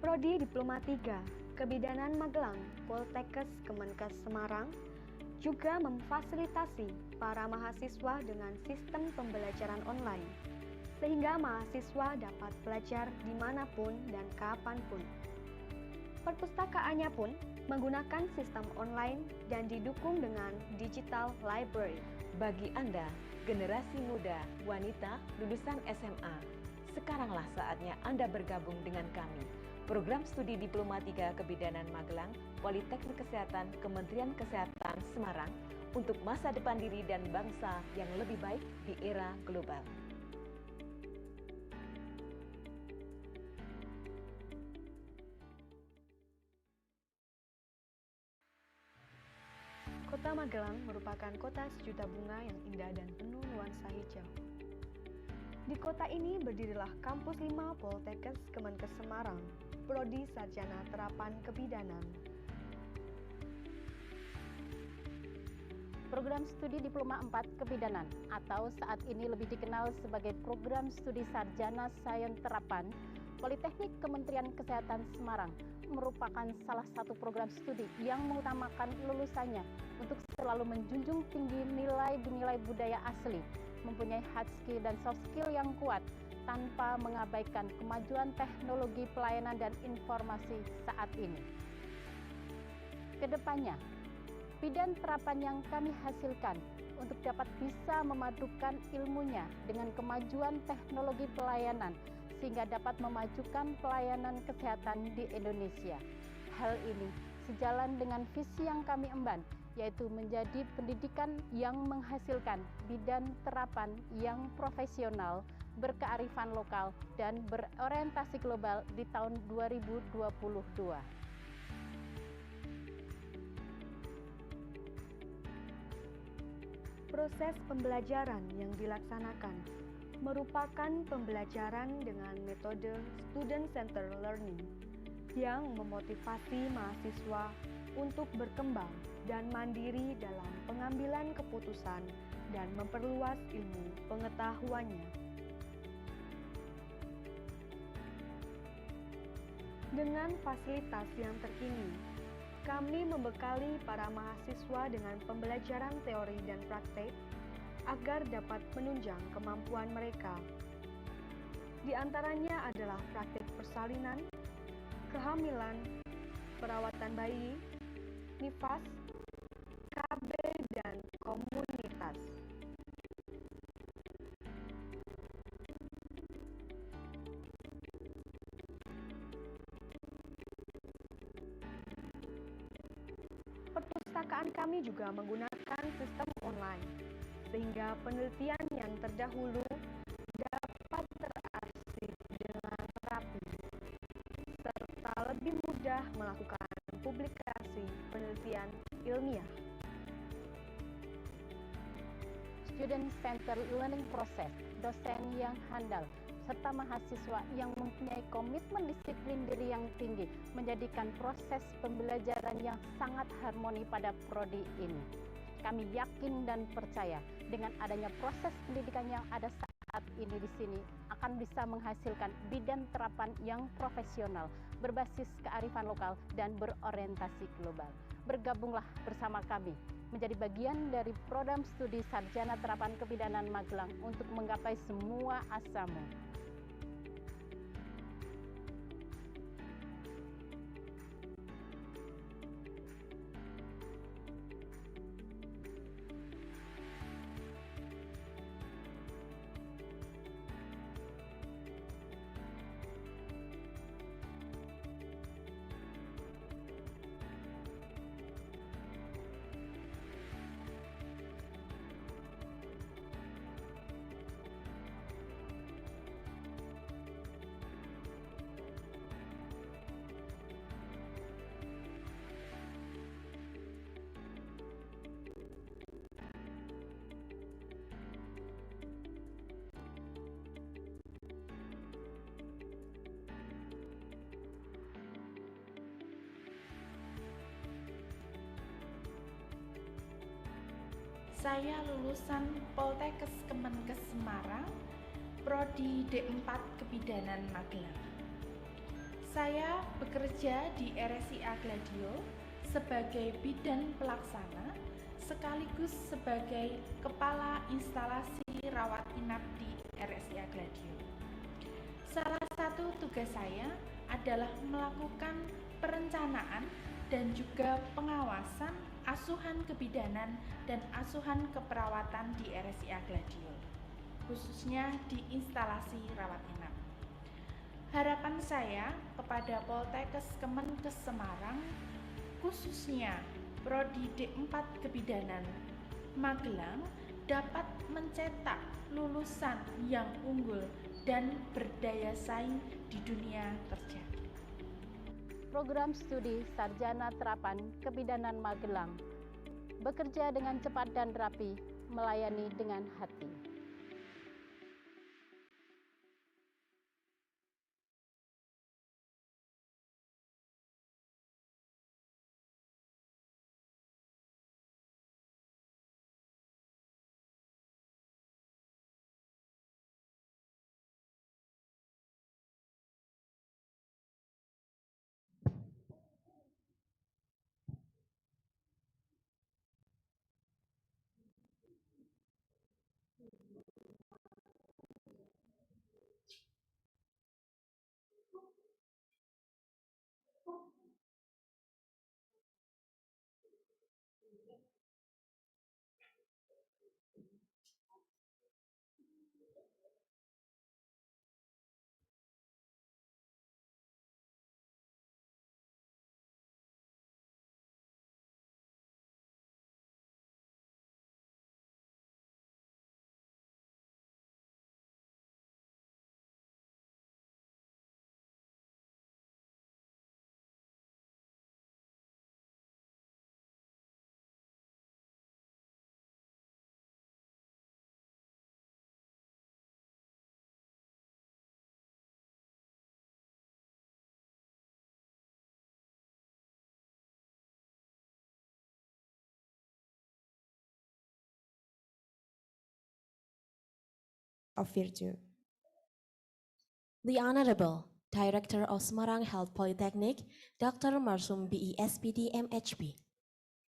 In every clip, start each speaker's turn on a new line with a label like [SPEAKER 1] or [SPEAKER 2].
[SPEAKER 1] Prodi Diploma 3 Kebidanan Magelang Poltekkes Kemenkes Semarang juga memfasilitasi para mahasiswa dengan sistem pembelajaran online, sehingga mahasiswa dapat belajar dimanapun dan kapanpun. Perpustakaannya pun menggunakan sistem online dan didukung dengan digital library.
[SPEAKER 2] Bagi Anda, generasi muda, wanita, lulusan SMA, sekaranglah saatnya Anda bergabung dengan kami. Program Studi Diploma 3 Kebidanan Magelang, Polytechnic Kesehatan, Kementerian Kesehatan Semarang, untuk masa depan diri dan bangsa yang lebih baik di era global.
[SPEAKER 1] Kota Magelang merupakan kota sejuta bunga yang indah dan penuh nuansa hijau. Di kota ini berdirilah Kampus 5 Poltekkes Kemenkes Semarang, Prodi Sarjana Terapan Kebidanan.
[SPEAKER 3] Program Studi Diploma 4 Kebidanan atau saat ini lebih dikenal sebagai Program Studi Sarjana Sains Terapan Politeknik Kementerian Kesehatan Semarang merupakan salah satu program studi yang mengutamakan lulusannya untuk selalu menjunjung tinggi nilai budaya asli, mempunyai hard skill dan soft skill yang kuat tanpa mengabaikan kemajuan teknologi pelayanan dan informasi saat ini. Kedepannya, bidang terapan yang kami hasilkan untuk dapat bisa memadukan ilmunya dengan kemajuan teknologi pelayanan sehingga dapat memajukan pelayanan kesehatan di Indonesia. Hal ini sejalan dengan visi yang kami emban, yaitu menjadi pendidikan yang menghasilkan bidan terapan yang profesional, berkearifan lokal, dan berorientasi global di tahun 2022.
[SPEAKER 1] Proses pembelajaran yang dilaksanakan merupakan pembelajaran dengan metode student-centered learning yang memotivasi mahasiswa untuk berkembang dan mandiri dalam pengambilan keputusan dan memperluas ilmu pengetahuannya. Dengan fasilitas yang terkini, kami membekali para mahasiswa dengan pembelajaran teori dan praktek agar dapat menunjang kemampuan mereka. Di antaranya adalah praktik persalinan, kehamilan, perawatan bayi, nifas, KB, dan komunitas. Perpustakaan kami juga menggunakan sistem online, sehingga penelitian yang terdahulu dapat terarsip dengan rapi, serta lebih mudah melakukan publikasi penelitian ilmiah.
[SPEAKER 3] Student-centered learning process, dosen yang handal, serta mahasiswa yang mempunyai komitmen disiplin diri yang tinggi menjadikan proses pembelajaran yang sangat harmoni pada prodi ini. Kami yakin dan percaya dengan adanya proses pendidikan yang ada saat ini di sini akan bisa menghasilkan bidan terapan yang profesional, berbasis kearifan lokal dan berorientasi global. Bergabunglah bersama kami menjadi bagian dari program studi Sarjana Terapan Kebidanan Magelang untuk menggapai semua asamu.
[SPEAKER 4] Saya lulusan Poltekkes Kemenkes Semarang, Prodi D4 Kebidanan Magelang. Saya bekerja di RSIA Gladio sebagai bidan pelaksana sekaligus sebagai kepala instalasi rawat inap di RSIA Gladio. Salah satu tugas saya adalah melakukan perencanaan dan juga pengawasan asuhan kebidanan dan asuhan keperawatan di RSIA Gladio, khususnya di instalasi rawat inap. Harapan saya kepada Poltekkes Kemenkes Semarang, khususnya Prodi D4 Kebidanan Magelang, dapat mencetak lulusan yang unggul dan berdaya saing di dunia kerja.
[SPEAKER 3] Program Studi Sarjana Terapan Kebidanan Magelang bekerja dengan cepat dan rapi, melayani dengan hati.
[SPEAKER 5] Of virtue.
[SPEAKER 6] The Honorable Director of Semarang Health Polytechnic, Dr. Marsum BESPD MHP.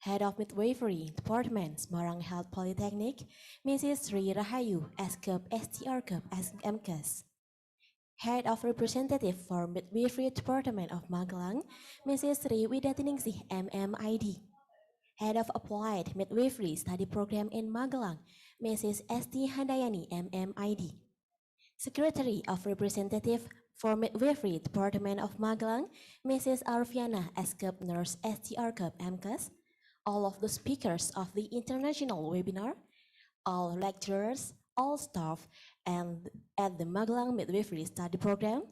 [SPEAKER 6] Head of Midwifery Department, Semarang Health Polytechnic, Mrs. Sri Rahayu, S.Cup, STR-Cup, MCAS. Head of Representative for Midwifery Department of Magelang, Mrs. Sri Widatiningsih, MMID. Head of Applied Midwifery Study Program in Magelang, Mrs. Heni Hendriyani, MMID. Secretary of Representative for Midwifery Department of Magelang, Mrs. Arfiana, S.Cup, Nurse, STR-Cup, MCAS. All of the speakers of the international webinar, all lecturers, all staff, and at the Magelang Midwifery Study Program,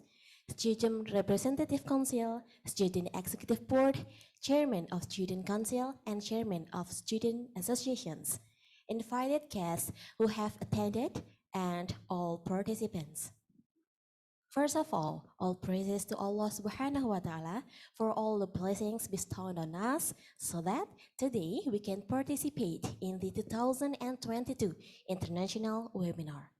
[SPEAKER 6] Student Representative Council, Student Executive Board, Chairman of Student Council, and Chairman of Student Associations, invited guests who have attended, and all participants. First of all praises to Allah Subhanahu wa Ta'ala for all the blessings bestowed on us so that today we can participate in the 2022 International Webinar.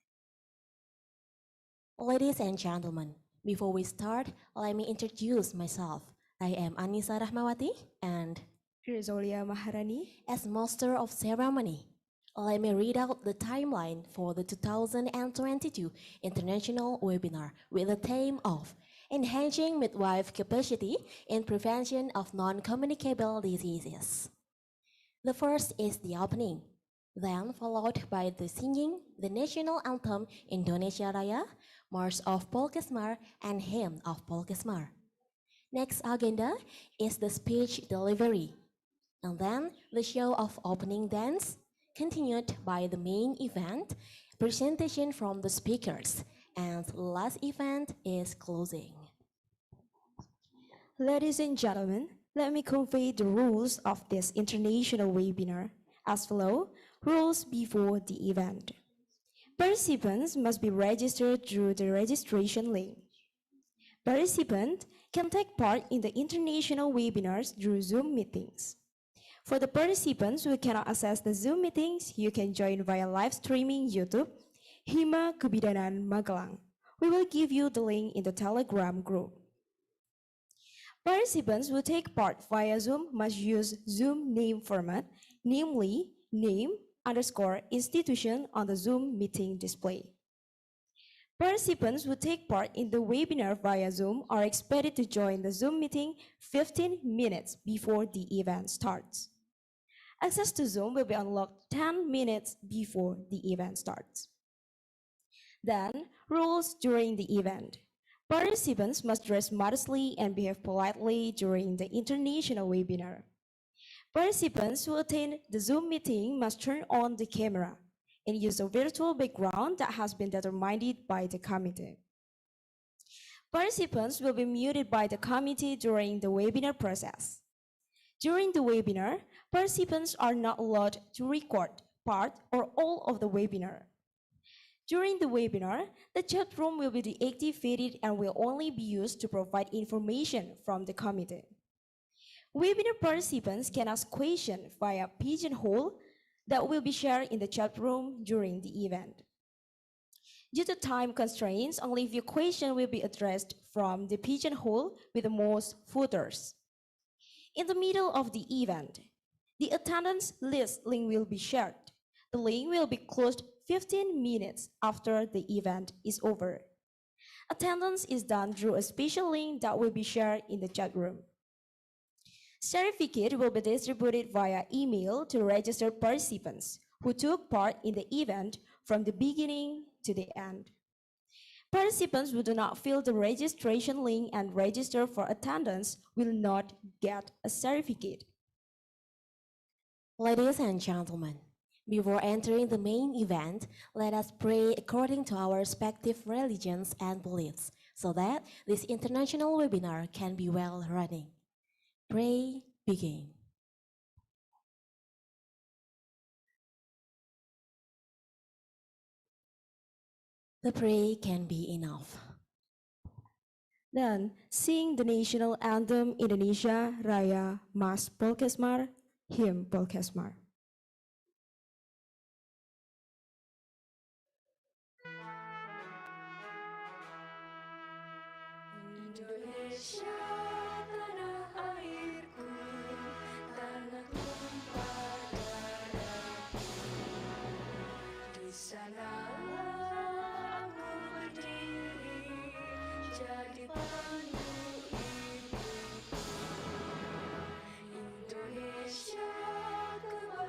[SPEAKER 6] Ladies and gentlemen, before we start, let me introduce myself. I am Anissa Rahmawati and
[SPEAKER 5] Rosalinda Maharani.
[SPEAKER 6] As Master of Ceremony, let me read out the timeline for the 2022 International Webinar with the theme of Enhancing Midwife Capacity in Prevention of Non-Communicable Diseases. The first is the opening, then followed by the singing the national anthem Indonesia Raya, March of Polkesmar, and Hymn of Polkesmar. Next agenda is the speech delivery, and then the show of opening dance, continued by the main event, presentation from the speakers, and the last event is closing.
[SPEAKER 5] Ladies and gentlemen, let me convey the rules of this international webinar as follows. Rules before the event. Participants must be registered through the registration link. Participants can take part in the international webinars through Zoom meetings. For the participants who cannot access the Zoom meetings, you can join via live streaming YouTube, Hima Kebidanan Magelang. We will give you the link in the Telegram group. Participants who take part via Zoom must use Zoom name format, namely name_institution on the Zoom meeting display. Participants who take part in the webinar via Zoom are expected to join the Zoom meeting 15 minutes before the event starts. Access to Zoom will be unlocked 10 minutes before the event starts. Then, rules during the event. Participants must dress modestly and behave politely during the international webinar. Participants who attend the Zoom meeting must turn on the camera and use a virtual background that has been determined by the committee. Participants will be muted by the committee during the webinar process. During the webinar, participants are not allowed to record part or all of the webinar. During the webinar, the chat room will be deactivated and will only be used to provide information from the committee. Webinar participants can ask questions via Pigeonhole that will be shared in the chat room during the event. Due to time constraints, only a few questions will be addressed from the Pigeonhole with the most footers. In the middle of the event, the attendance list link will be shared. The link will be closed 15 minutes after the event is over. Attendance is done through a special link that will be shared in the chat room. Certificate will be distributed via email to registered participants who took part in the event from the beginning to the end. Participants who do not fill the registration link and register for attendance will not get a certificate.
[SPEAKER 6] Ladies and gentlemen, before entering the main event, let us pray according to our respective religions and beliefs so that this international webinar can be well running. Pray, begin. The prayer can be enough.
[SPEAKER 5] Then, sing the national anthem Indonesia Raya Mas Polkesmar, Hymn Polkesmar.
[SPEAKER 7] Indonesia tanah airku, tanah tumpah darahku. Di sanalah aku berdiri, jadi pandu ibuku. Indonesia kebanggaan.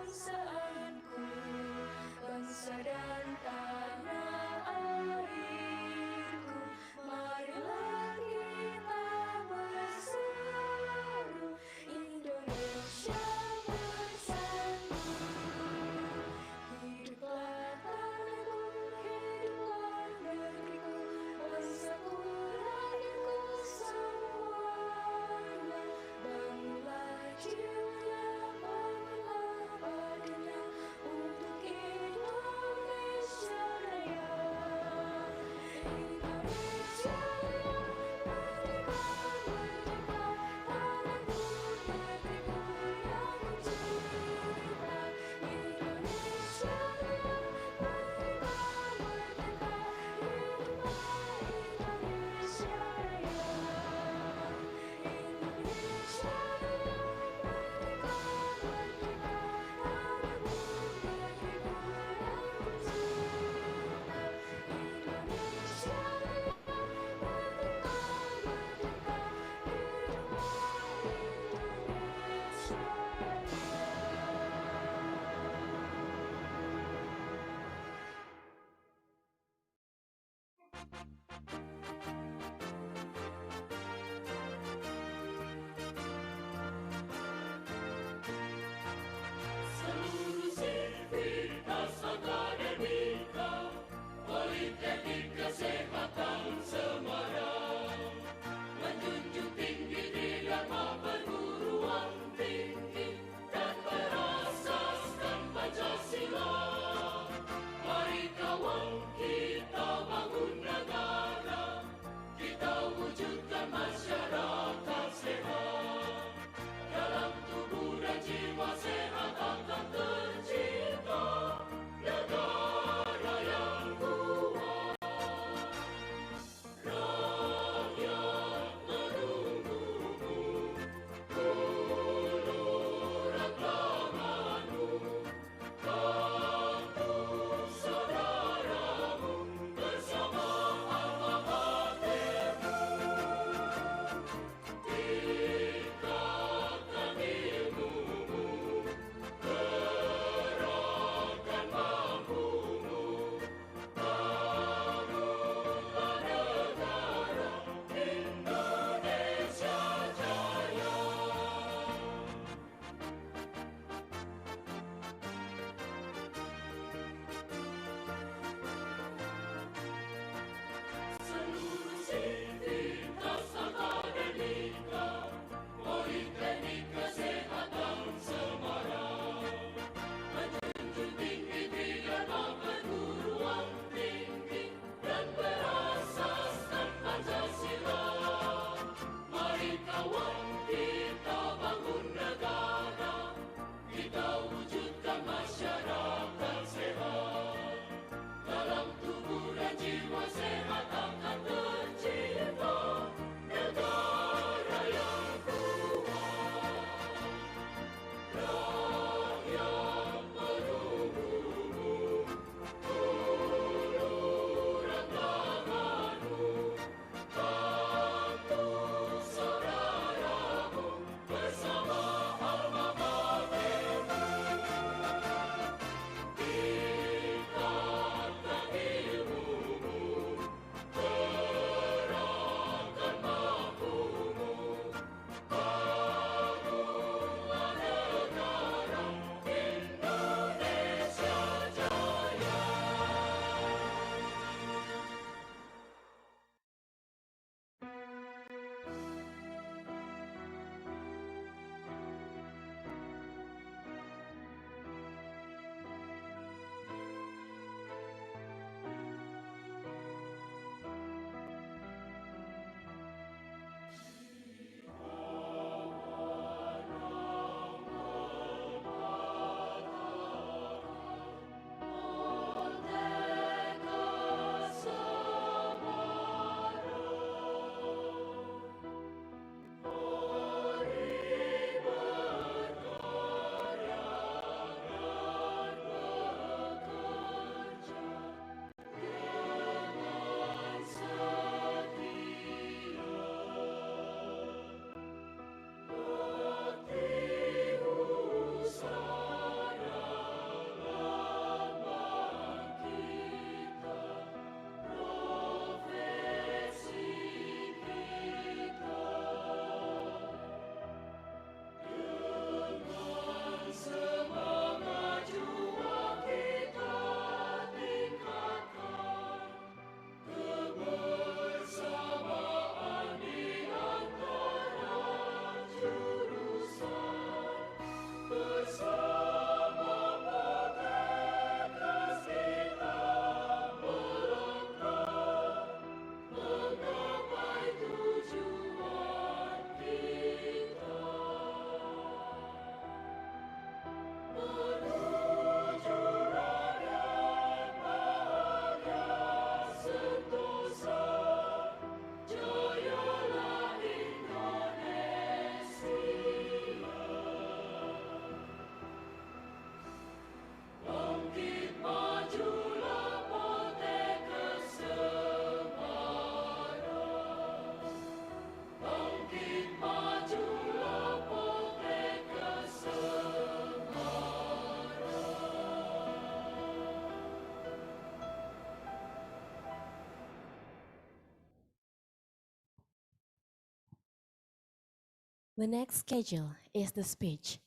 [SPEAKER 6] The next schedule is the speech.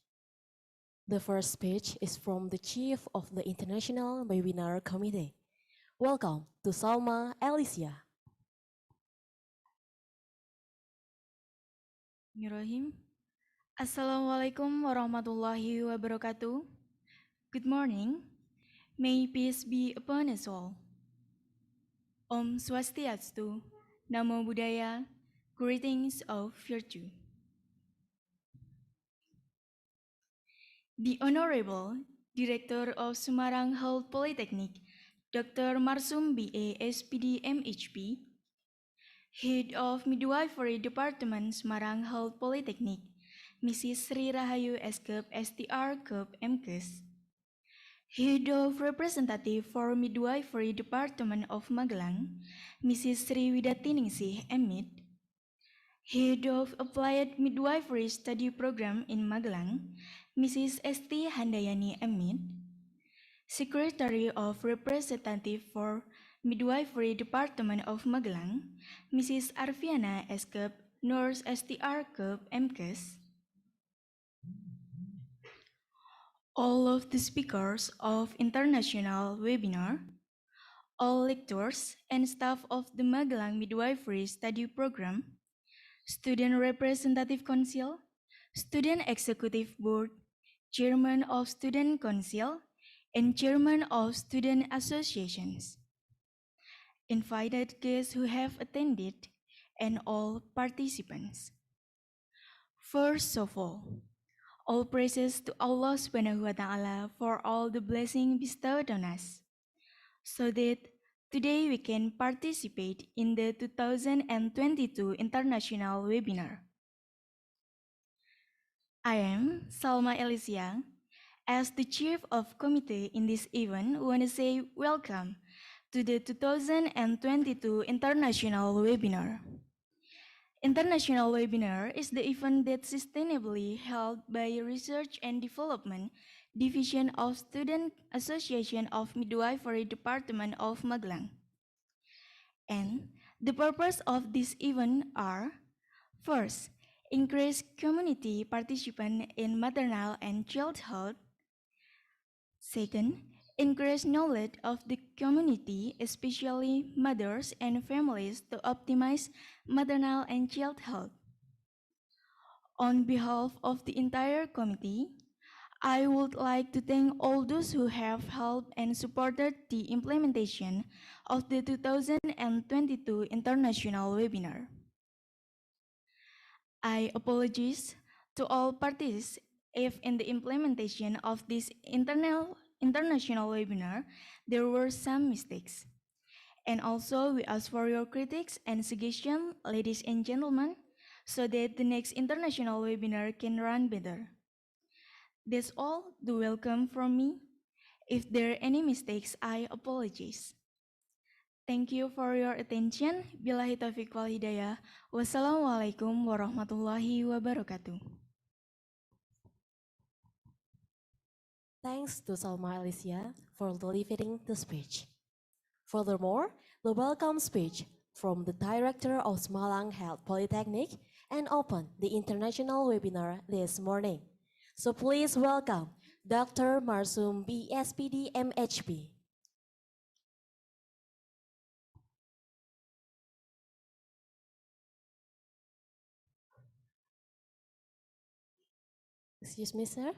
[SPEAKER 6] The first speech is from the Chief of the International Webinar Committee. Welcome to Salma Alicia.
[SPEAKER 8] Bismillahirrahmanirrahim. Assalamualaikum warahmatullahi wabarakatuh. Good morning. May peace be upon us all. Om Swastiastu, Namo Buddhaya, greetings of virtue. The Honorable Director of Semarang Health Polytechnic, Dr. Marsum BA SPD MHP, Head of Midwifery Department Semarang Health Polytechnic, Mrs. Sri Rahayu Eskep STR Kep MKes, Head of Representative for Midwifery Department of Magelang, Mrs. Sri Widatiningsih MMid, Head of Applied Midwifery Study Program in Magelang, Mrs. Heni Hendriyani MMid, Secretary of Representative for Midwifery Department of Magelang, Mrs. Arviana Eskep, Nurse STR Kep MKes, all of the speakers of international webinar, all lecturers and staff of the Magelang Midwifery Study Program, Student Representative Council, Student Executive Board, Chairman of Student Council, and Chairman of Student Associations, invited guests who have attended, and all participants. First of all praises to Allah Subhanahu wa Ta'ala for all the blessings bestowed on us, so that today we can participate in the 2022 International Webinar. I am Salma Alicia. As the Chief of Committee in this event, I want to say welcome to the 2022 International Webinar. International Webinar is the event that sustainably held by Research and Development Division of Student Association of Midwifery Department of Magelang. And the purpose of this event are: first, increase community participation in maternal and child health. Second, increase knowledge of the community, especially mothers and families, to optimize maternal and child health. On behalf of the entire committee, I would like to thank all those who have helped and supported the implementation of the 2022 International Webinar. I apologize to all parties if in the implementation of this international webinar, there were some mistakes. And also we ask for your critics and suggestions, ladies and gentlemen, so that the next international webinar can run better. That's all the welcome from me. If there are any mistakes, I apologize. Thank you for your attention. Billahi taufiq wal hidayah. Wassalamualaikum warahmatullahi wabarakatuh.
[SPEAKER 6] Thanks to Salma Alicia for delivering the speech. Furthermore, the welcome speech from the Director of Semarang Health Polytechnic and opened the international webinar this morning. So please welcome Dr. Marsum BSPD MHP. Excuse me, sir.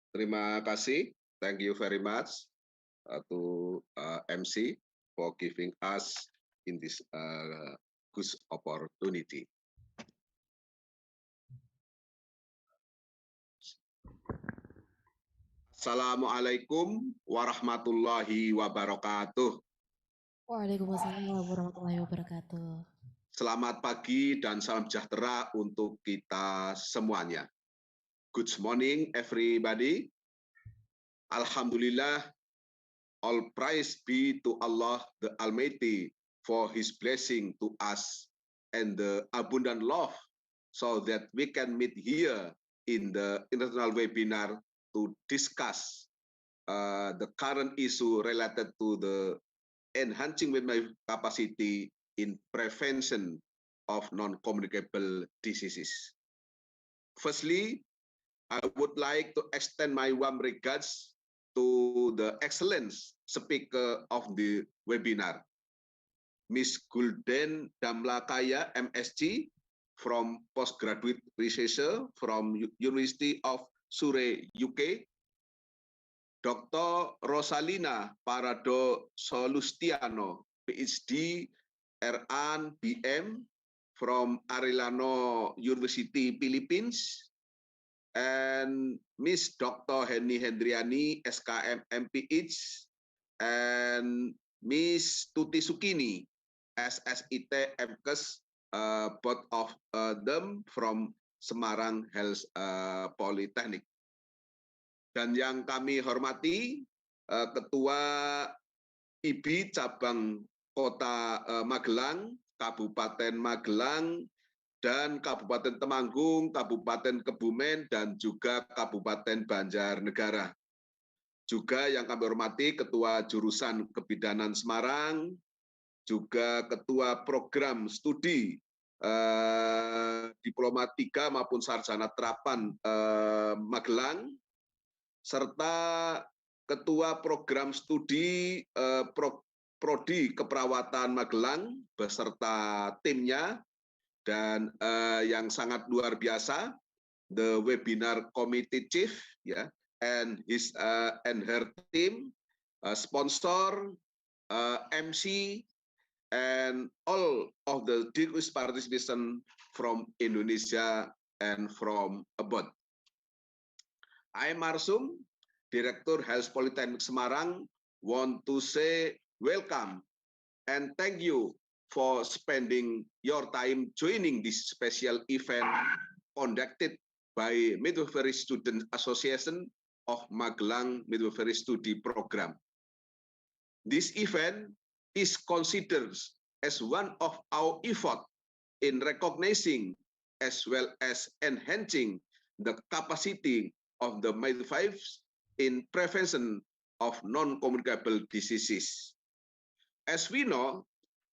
[SPEAKER 9] Terima kasih. Thank you very much to MC for giving us in this good opportunity. Assalamualaikum warahmatullahi wabarakatuh.
[SPEAKER 6] Waalaikumsalam warahmatullahi wabarakatuh.
[SPEAKER 9] Selamat pagi dan salam sejahtera untuk kita semuanya. Good morning everybody. Alhamdulillah, all praise be to Allah the Almighty for His blessing to us and the abundant love so that we can meet here in the international webinar to discuss the current issue related to the enhancing midwife capacity in prevention of non-communicable diseases. Firstly, I would like to extend my warm regards to the excellent speaker of the webinar, Ms. Guldane Damla MSc, from Postgraduate Researcher from University of Surrey, UK, Dr. Rosalinda Parado Salustiano, PhD, RN BM from Arellano University, Philippines, and Miss Dr. Heni Hendriyani, SKM MPH, and Miss Tuti Sukini, SSIT MKes, both of them from Semarang Health Polytechnic. Dan yang kami hormati, Ketua IBI Cabang Kota Magelang, Kabupaten Magelang, dan Kabupaten Temanggung, Kabupaten Kebumen, dan juga Kabupaten Banjarnegara. Juga yang kami hormati Ketua Jurusan Kebidanan Semarang, juga Ketua Program Studi Diploma 3 maupun Sarjana Terapan Magelang, serta Ketua Program Studi Prodi Keperawatan Magelang beserta timnya, dan yang sangat luar biasa, the webinar committee chief, ya, and his and her team, sponsor, MC, and all of the distinguished participants from Indonesia and from abroad. I am Marsum, Director Health Polytechnic Semarang, want to say welcome and thank you for spending your time joining this special event conducted by Midwifery Student Association of Magelang Midwifery Study Program. This event is considered as one of our efforts in recognizing as well as enhancing the capacity of the midwives in prevention of non-communicable diseases. As we know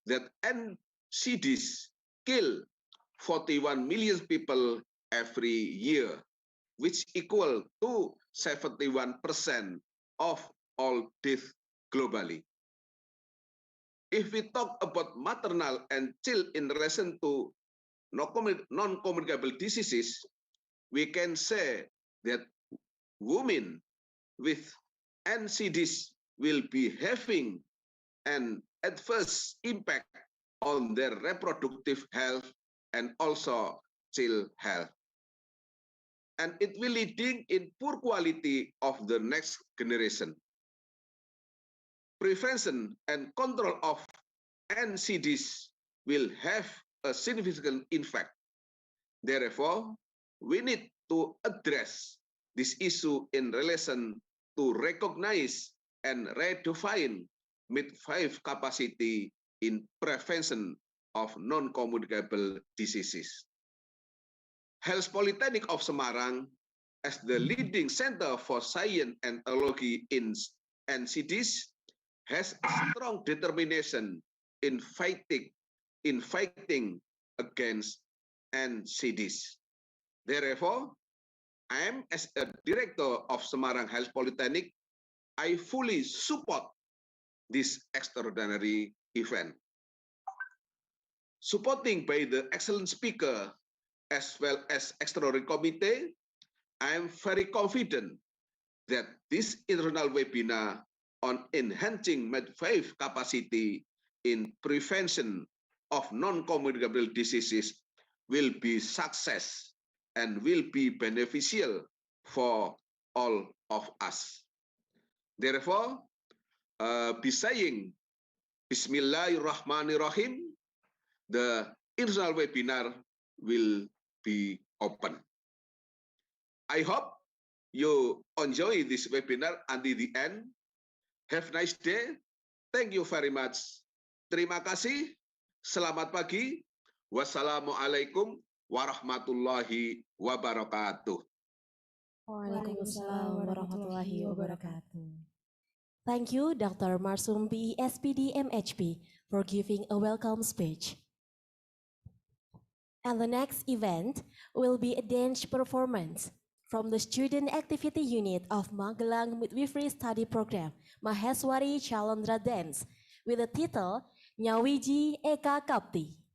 [SPEAKER 9] that NCDs kill 41 million people every year, which equal to 71% of all deaths globally. If we talk about maternal and child in relation to non-communicable diseases, we can say that women with NCDs will be having an adverse impact on their reproductive health and also child health. And it will leading in poor quality of the next generation. Prevention and control of NCDs will have a significant impact. Therefore, we need to address this issue in relation to recognize and redefine midwife capacity in prevention of non-communicable diseases. Health Polytechnic of Semarang, as the leading center for science and technology in NCDs, has a strong determination in fighting against NCDs. Therefore, I am as a director of Semarang Health Polytechnic, I fully support this extraordinary event. Supporting by the excellent speaker as well as extraordinary committee, I am very confident that this international webinar on enhancing midwife capacity in prevention of non-communicable diseases will be success and will be beneficial for all of us. Therefore, be saying Bismillahirrahmanirrahim, the international webinar will be open. I hope you enjoy this webinar until the end. Have a nice day. Thank you very much. Terima kasih. Selamat pagi. Wassalamualaikum warahmatullahi wabarakatuh.
[SPEAKER 6] Waalaikumsalam warahmatullahi wabarakatuh. Thank you, Dr. Marsum BESPD MHP, for giving a welcome speech. And the next event will be a dance performance from the Student Activity Unit of Magelang Midwifery Study Program, Maheswari Chalendra Dance, with the title Nyawiji Eka Kapti.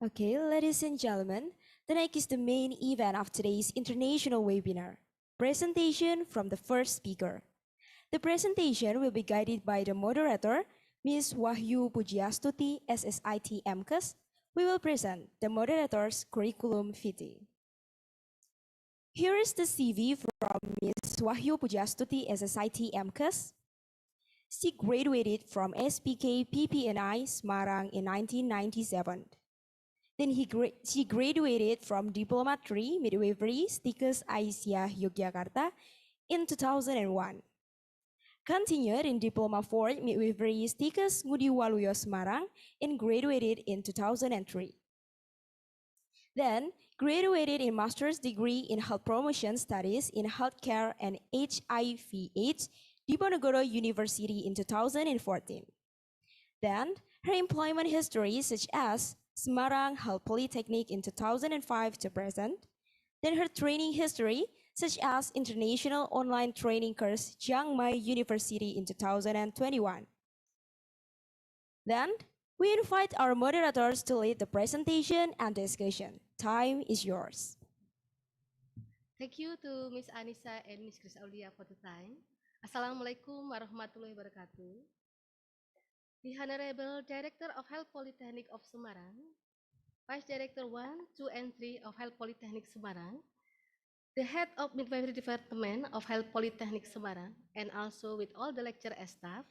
[SPEAKER 5] Okay, ladies and gentlemen, the next is the main event of today's international webinar, presentation from the first speaker. The presentation will be guided by the moderator, Ms. Wahyu Pujiastuti, SSIT MKes. We will present the moderator's curriculum vitae. Here is the CV from Ms. Wahyu Pujiastuti, SSIT MKes. She graduated from SPK PPNI Semarang in 1997. Then she graduated from Diploma 3 Midwifery Stikes Aisyah Yogyakarta in 2001. Continued in Diploma 4 Midwifery Stikes Ngudi Waluyo Semarang and graduated in 2003. Then graduated in Master's degree in Health Promotion Studies in Healthcare and HIV/AIDS Diponegoro University in 2014. Then her employment history such as Semarang Health Polytechnic in 2005 to present. Then her training history such as International Online Training Course Chiang Mai University in 2021. Then we invite our moderators to lead the presentation and discussion. Time is yours.
[SPEAKER 10] Thank you to Ms. Anissa and Ms. Chris Aulia for the time. Assalamualaikum warahmatullahi wabarakatuh. The Honorable Director of Health Polytechnic of Semarang, Vice Director 1, 2, and 3 of Health Polytechnic Semarang, the Head of Midwifery Department of Health Polytechnic Semarang, and also with all the lecturer and staff,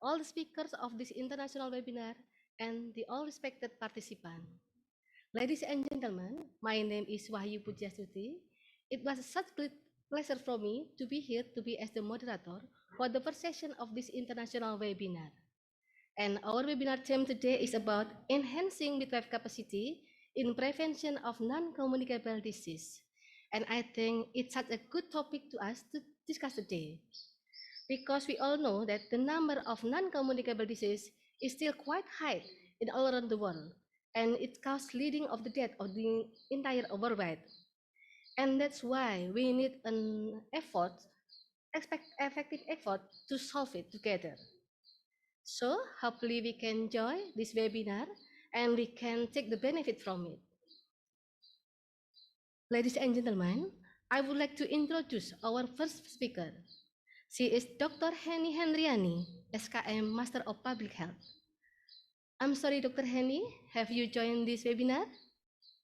[SPEAKER 10] all the speakers of this international webinar, and the all respected participants. Ladies and gentlemen, my name is Wahyu Pujiastuti. It was such great pleasure for me to be here to be as the moderator for the first session of this international webinar. And our webinar theme today is about enhancing midwife capacity in prevention of non-communicable disease. And I think it's such a good topic to us to discuss today, because we all know that the number of non-communicable disease is still quite high in all around the world, and it causes leading of the death of the entire worldwide. And that's why we need an effective effort to solve it together. So hopefully we can enjoy this webinar and we can take the benefit from it. Ladies and gentlemen, I would like to introduce our first speaker. She is Dr. Heni Hendriyani, SKM Master of Public Health. I'm sorry, Dr. Heni, have you joined this webinar?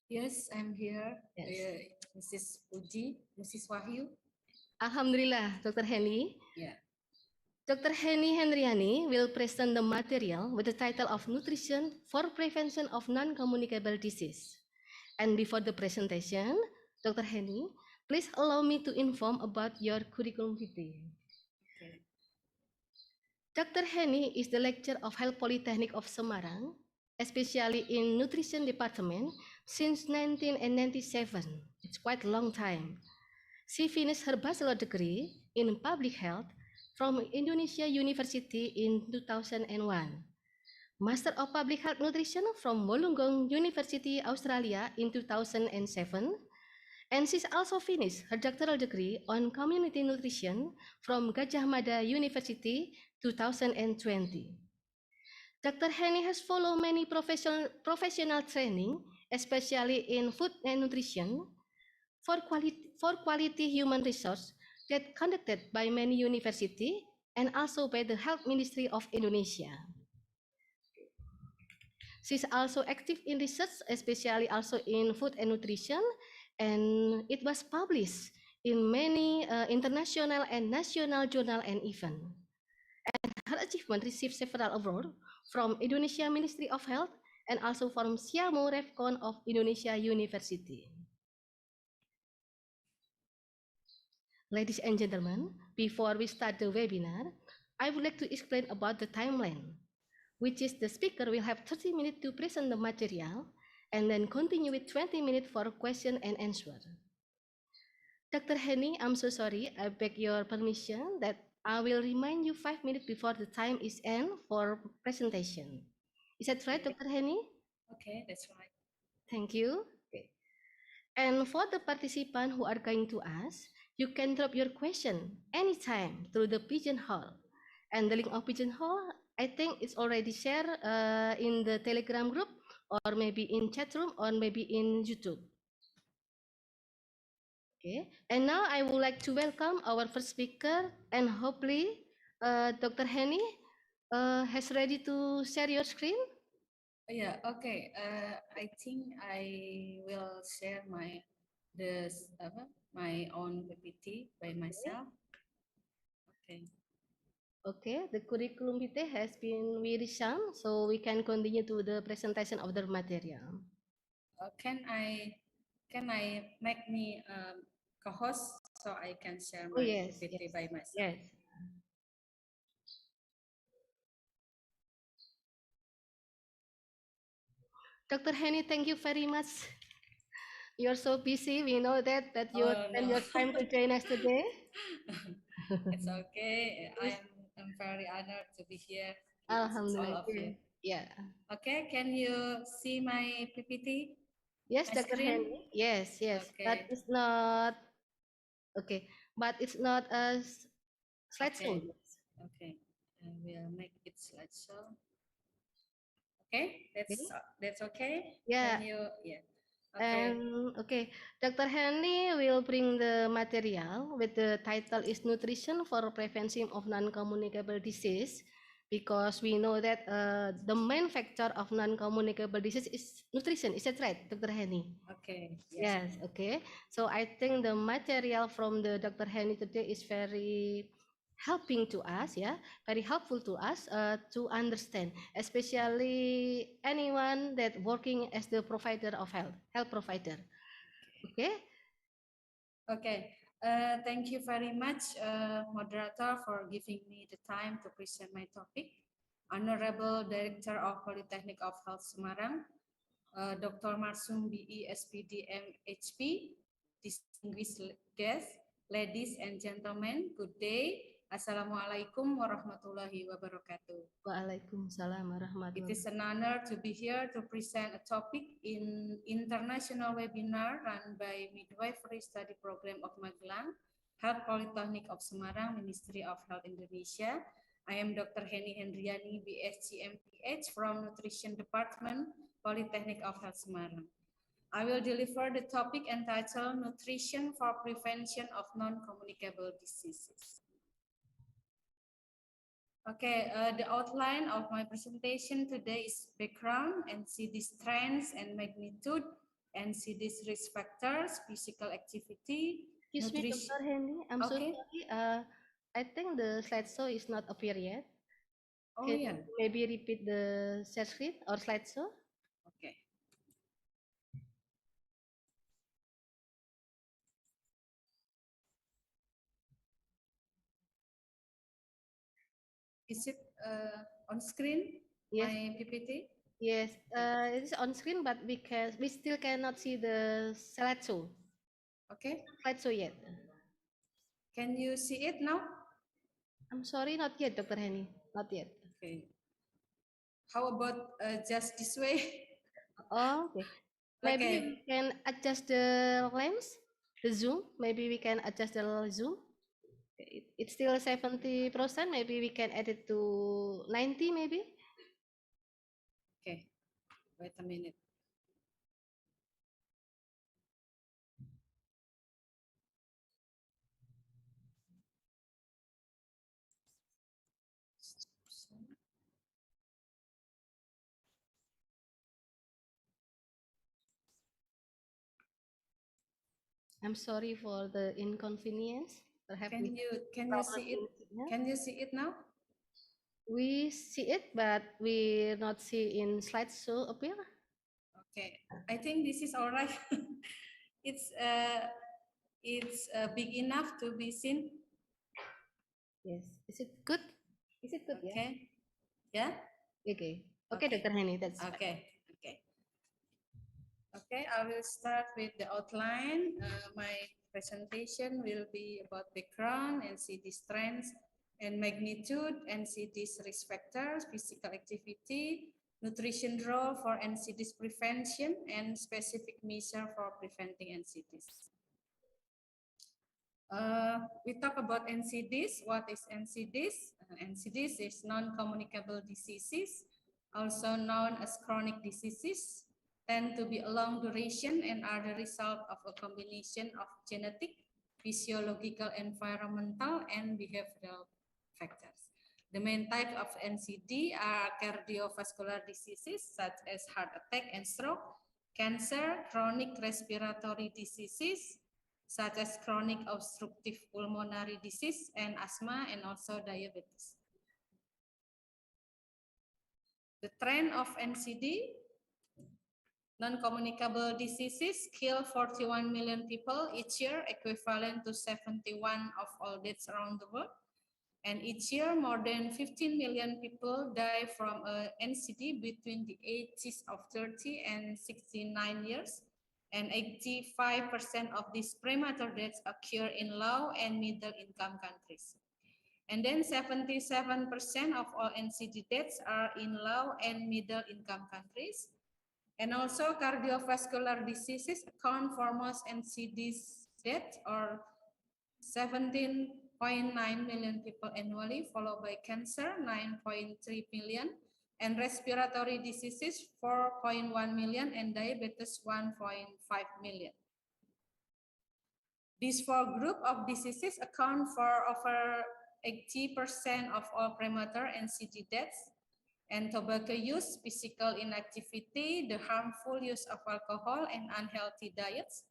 [SPEAKER 11] Yes, I'm here.
[SPEAKER 10] Yes.
[SPEAKER 11] Mrs. Puji, Mrs. Wahyu.
[SPEAKER 10] Alhamdulillah, Dr. Heni.
[SPEAKER 11] Yeah.
[SPEAKER 10] Dr. Heni Hendriyani will present the material with the title of Nutrition for Prevention of Non-Communicable Disease. And before the presentation, Dr. Heni, please allow me to inform about your curriculum vitae.
[SPEAKER 11] Okay.
[SPEAKER 10] Dr. Heni is the lecturer of Health Polytechnic of Semarang, especially in Nutrition Department since 1997. It's quite a long time. She finished her bachelor degree in Public Health from Indonesia University in 2001. Master of Public Health Nutrition from Wollongong University, Australia in 2007. And she's also finished her doctoral degree on Community Nutrition from Gajah Mada University 2020. Dr. Heni has followed many professional training, especially in food and nutrition, for quality human resource that conducted by many universities and also by the Health Ministry of Indonesia. She's also active in research, especially also in food and nutrition, and it was published in many international and national journal and events. And her achievement received several awards from Indonesia Ministry of Health and also from Siamo Revcon of Indonesia University. Ladies and gentlemen, before we start the webinar, I would like to explain about the timeline, which is the speaker will have 30 minutes to present the material and then continue with 20 minutes for question and answer. Dr. Heni, I'm so sorry, I beg your permission that I will remind you 5 minutes before the time is end for presentation. Is that right, Dr. Heni?
[SPEAKER 11] Okay, that's right.
[SPEAKER 10] Thank you. Okay. And for the participants who are going to ask, you can drop your question anytime through the pigeonhole. And the link of pigeonhole, I think it's already shared in the Telegram group or maybe in chat room, or maybe in YouTube. Okay, and now I would like to welcome our first speaker, and hopefully Dr. Heni has ready to share your screen.
[SPEAKER 11] Yeah, okay. I think I will share my own PPT by myself. Okay.
[SPEAKER 10] Okay, the curriculum vitae has been very shown, so we can continue to the presentation of the material.
[SPEAKER 11] Can I make me co-host so I can share
[SPEAKER 10] Oh
[SPEAKER 11] my
[SPEAKER 10] yes,
[SPEAKER 11] PPT
[SPEAKER 10] yes,
[SPEAKER 11] by myself?
[SPEAKER 10] yes. Dr. Heni, thank you very much. You're so busy. We know that you
[SPEAKER 11] Oh
[SPEAKER 10] spend
[SPEAKER 11] no.
[SPEAKER 10] your time to join us today.
[SPEAKER 11] It's okay. I'm very honored to be here with all
[SPEAKER 10] Alhamdulillah.
[SPEAKER 11] of you.
[SPEAKER 10] Yeah.
[SPEAKER 11] Okay, can you see my PPT?
[SPEAKER 10] Yes,
[SPEAKER 11] My
[SPEAKER 10] Dr.
[SPEAKER 11] screen?
[SPEAKER 10] Henry. Yes, yes. But
[SPEAKER 11] Okay.
[SPEAKER 10] it's not okay. But it's not a slideshow.
[SPEAKER 11] Okay. Okay. I will make it slideshow. Okay,
[SPEAKER 10] Okay.
[SPEAKER 11] that's okay.
[SPEAKER 10] Yeah.
[SPEAKER 11] Can you? Yeah. Okay.
[SPEAKER 10] And okay, Dr. Henry will bring the material with the title is Nutrition for Prevention of Non-Communicable Disease, because we know that the main factor of non-communicable disease is nutrition. Is that right, Dr. Henry?
[SPEAKER 11] Okay.
[SPEAKER 10] Yes, okay. So I think the material from the Dr. Heni today is very helping to us, yeah, very helpful to us to understand, especially anyone that working as the provider of health provider. Okay.
[SPEAKER 11] Okay. Thank you very much, moderator, for giving me the time to present my topic. Honorable Director of Polytechnic of Health Semarang, Dr. Marsum BE SPD MHP, distinguished guests, ladies and gentlemen, good day. Assalamualaikum warahmatullahi wabarakatuh.
[SPEAKER 10] Waalaikumsalam
[SPEAKER 11] It
[SPEAKER 10] warahmatullahi.
[SPEAKER 11] is an honor to be here to present a topic in international webinar run by Midwifery Study Program of Magelang, Health Polytechnic of Semarang, Ministry of Health Indonesia. I am Dr. Heni Hendriyani, BSc MPH from Nutrition Department, Polytechnic of Health Semarang. I will deliver the topic entitled Nutrition for Prevention of Non-Communicable Diseases. Okay, the outline of my presentation today is background, NCDs trends and magnitude, NCDs risk factors, physical activity,
[SPEAKER 10] Excuse me, Dr. Henry, I'm so
[SPEAKER 11] Okay.
[SPEAKER 10] sorry. I think the slideshow is not appear yet.
[SPEAKER 11] Oh
[SPEAKER 10] Can
[SPEAKER 11] yeah.
[SPEAKER 10] you maybe repeat the share screen or slideshow?
[SPEAKER 11] Okay. Is it on screen?
[SPEAKER 10] Yes.
[SPEAKER 11] My PPT?
[SPEAKER 10] Yes, it is on screen, but we still cannot see the slideshow.
[SPEAKER 11] Okay.
[SPEAKER 10] Slideshow yet.
[SPEAKER 11] Can you see it now?
[SPEAKER 10] I'm sorry, not yet, Dr. Heni. Not yet.
[SPEAKER 11] Okay. How about just this way?
[SPEAKER 10] Oh, okay. Maybe
[SPEAKER 11] Okay.
[SPEAKER 10] we can adjust the lens, the zoom. Maybe we can adjust the zoom. It's still 70%. Maybe we can add it to 90, maybe.
[SPEAKER 11] Okay. Wait a minute.
[SPEAKER 10] I'm sorry for the inconvenience. Perhaps
[SPEAKER 11] Can you see it? Can you see it now?
[SPEAKER 10] We see it, but we not see in slideshow appear.
[SPEAKER 11] Okay, I think this is all right. it's big enough to be seen.
[SPEAKER 10] Yes. Is it good? Is it good?
[SPEAKER 11] Okay. Yeah.
[SPEAKER 10] Okay. Okay, Dr. Heni, that's fine.
[SPEAKER 11] Okay. Okay. Okay, I will start with the outline. My presentation will be about background, NCD strengths and magnitude, NCDs risk factors, physical activity, nutrition role for NCDs prevention, and specific measure for preventing NCDs. We talk about NCDs. What is NCDs? NCDs is non-communicable diseases. also known as chronic diseases, tend to be a long duration and are the result of a combination of genetic, physiological, environmental, and behavioral factors. The main type of NCD are cardiovascular diseases such as heart attack and stroke, cancer, chronic respiratory diseases such as chronic obstructive pulmonary disease and asthma, and also diabetes. The trend of NCD, non-communicable diseases, kill 41 million people each year, equivalent to 71% of all deaths around the world. And each year, more than 15 million people die from NCD between the ages of 30 and 69 years. And 85% of these premature deaths occur in low and middle income countries. And then 77% of all NCD deaths are in low and middle income countries. And also cardiovascular diseases account for most NCDs deaths, or 17.9 million people annually, followed by cancer, 9.3 million, and respiratory diseases, 4.1 million, and diabetes, 1.5 million. These four groups of diseases account for over 80% of all premature NCD deaths. And tobacco use, physical inactivity, the harmful use of alcohol, and unhealthy diets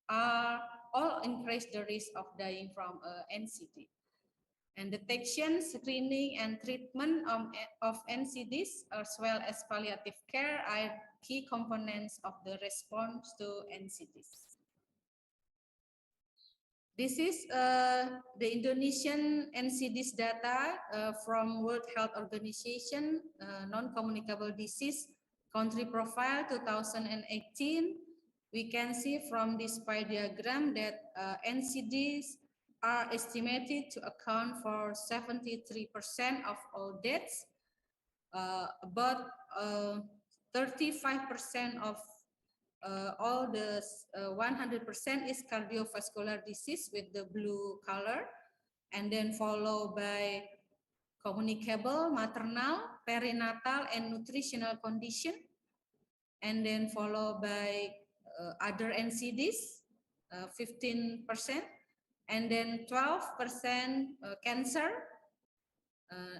[SPEAKER 11] all increase the risk of dying from NCD. And detection, screening, and treatment of NCDs, as well as palliative care, are key components of the response to NCDs. This is the Indonesian NCDs data from World Health Organization, non-communicable disease country profile 2018. We can see from this pie diagram that NCDs are estimated to account for 73% of all deaths. About 35% of all the 100% is cardiovascular disease with the blue color, and then followed by communicable, maternal, perinatal, and nutritional condition, and then followed by other NCDs, 15%, and then 12% cancer,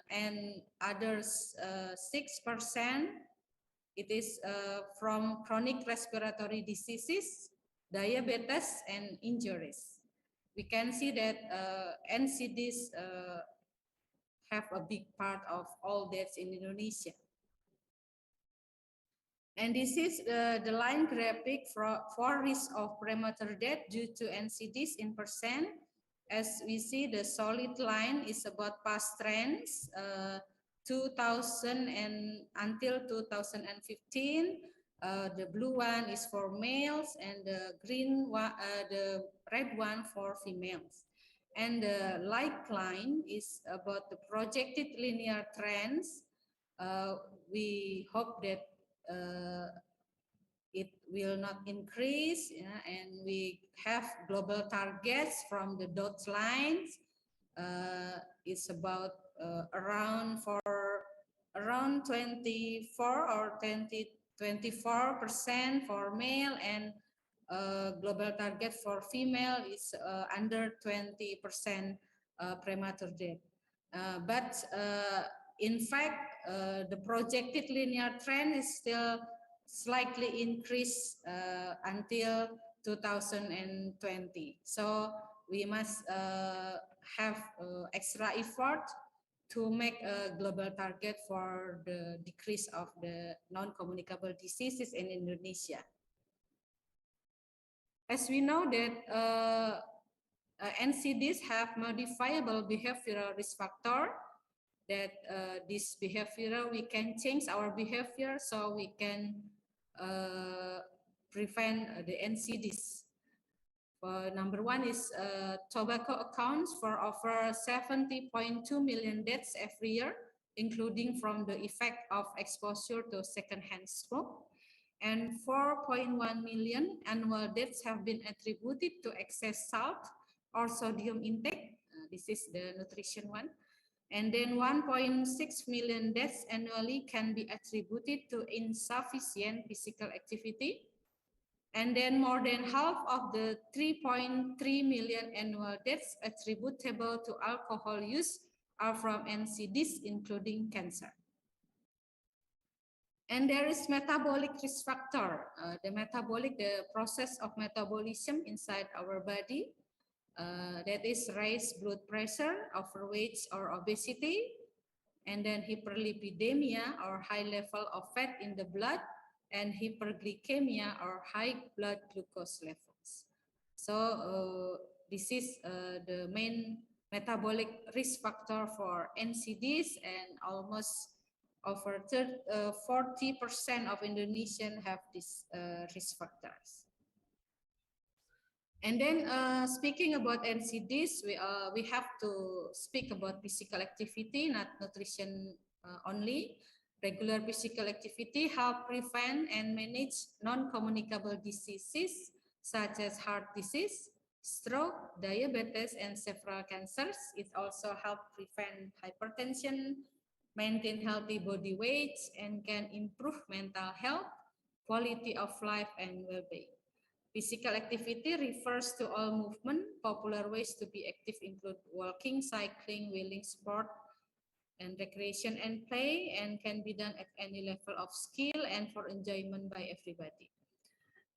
[SPEAKER 11] and others 6%. It is from chronic respiratory diseases, diabetes, and injuries. We can see that NCDs have a big part of all deaths in Indonesia. And this is the line graphic for risk of premature death due to NCDs in percent. As we see, the solid line is about past trends, 2000 and until 2015. The blue one is for males, and the green one, the red one for females. And the light line is about the projected linear trends. We hope that it will not increase, and we have global targets from the dot lines. It's about around 24 or 24% for male, and global target for female is under 20% premature death. But in fact, the projected linear trend is still slightly increased until 2020. So we must have extra effort to make a global target for the decrease of the non-communicable diseases in Indonesia. As we know that NCDs have modifiable behavioral risk factor, that this behavioral, we can change our behavior so we can prevent the NCDs. Number one is tobacco accounts for over 70.2 million deaths every year, including from the effect of exposure to secondhand smoke. And 4.1 million annual deaths have been attributed to excess salt or sodium intake. This is the nutrition one. And then 1.6 million deaths annually can be attributed to insufficient physical activity. And then more than half of the 3.3 million annual deaths attributable to alcohol use are from NCDs, including cancer. And there is metabolic risk factor. The process of metabolism inside our body, that is raised blood pressure, overweight or obesity, and then hyperlipidemia or high level of fat in the blood, and hyperglycemia or high blood glucose levels. So this is the main metabolic risk factor for NCDs, and almost over 40% of Indonesians have these risk factors. And then speaking about NCDs, we have to speak about physical activity, not nutrition only. Regular physical activity help prevent and manage non-communicable diseases such as heart disease, stroke, diabetes, and several cancers. It also help prevent hypertension, maintain healthy body weight, and can improve mental health, quality of life, and well-being. Physical activity refers to all movement. Popular ways to be active include walking, cycling, wheeling, sport, and recreation and play, and can be done at any level of skill and for enjoyment by everybody.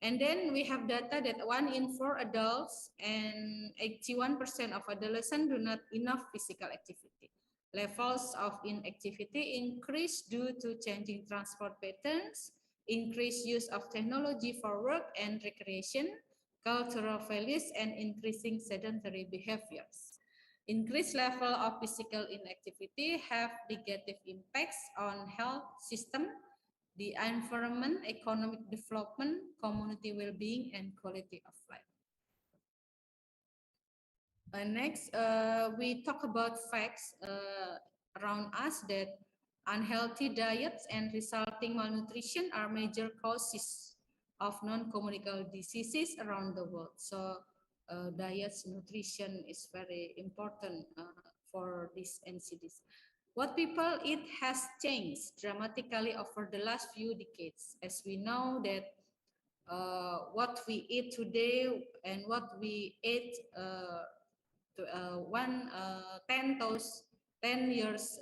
[SPEAKER 11] And then we have data that 1 in 4 adults and 81% of adolescents do not enough physical activity. Levels of inactivity increase due to changing transport patterns, increased use of technology for work and recreation, cultural values, and increasing sedentary behaviors. Increased level of physical inactivity have negative impacts on health system, the environment, economic development, community well-being, and quality of life. Next, we talk about facts around us that unhealthy diets and resulting malnutrition are major causes of non-communicable diseases around the world. So diets, nutrition is very important for these NCDs. What people eat has changed dramatically over the last few decades, as we know that what we eat today and what we ate 10 years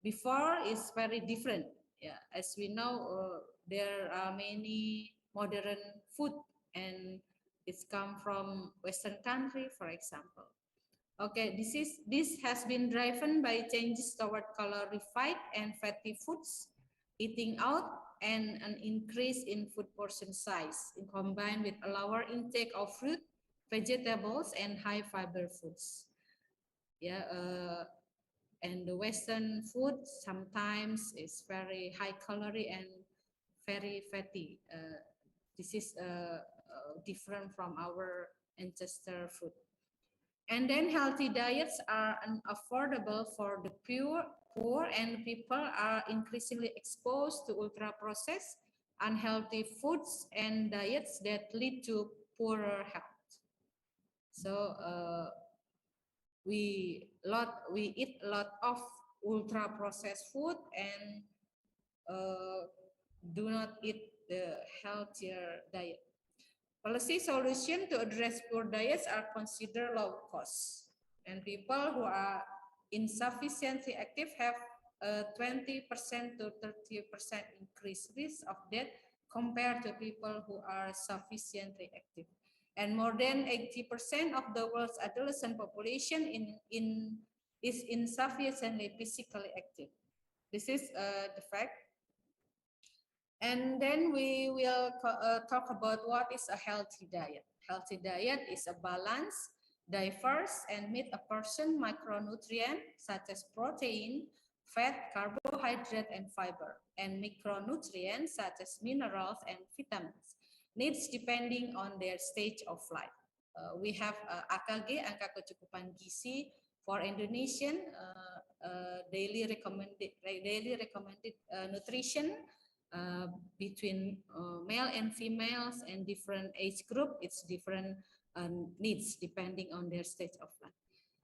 [SPEAKER 11] before is very different. Yeah, as we know, there are many modern food, and it's come from Western country, for example. Okay, this has been driven by changes toward calorified and fatty foods, eating out, and an increase in food portion size, combined with a lower intake of fruit, vegetables, and high fiber foods. Yeah, and the Western food sometimes is very high calorie and very fatty. This is different from our ancestor food. And then healthy diets are unaffordable for the poor, and people are increasingly exposed to ultra-processed, unhealthy foods and diets that lead to poorer health. So we eat a lot of ultra-processed food and do not eat the healthier diet. Policy solutions to address poor diets are considered low cost, and people who are insufficiently active have a 20% to 30% increased risk of death compared to people who are sufficiently active. And more than 80% of the world's adolescent population is insufficiently physically active. This is the fact. And then we will talk about what is a healthy diet. Healthy diet is a balanced, diverse, and meet a person micronutrient such as protein, fat, carbohydrate, and fiber, and micronutrients such as minerals and vitamins, needs depending on their stage of life. We have AKG, angka kecukupan gizi, for Indonesian daily recommended nutrition. Between male and females and different age group, it's different needs depending on their stage of life.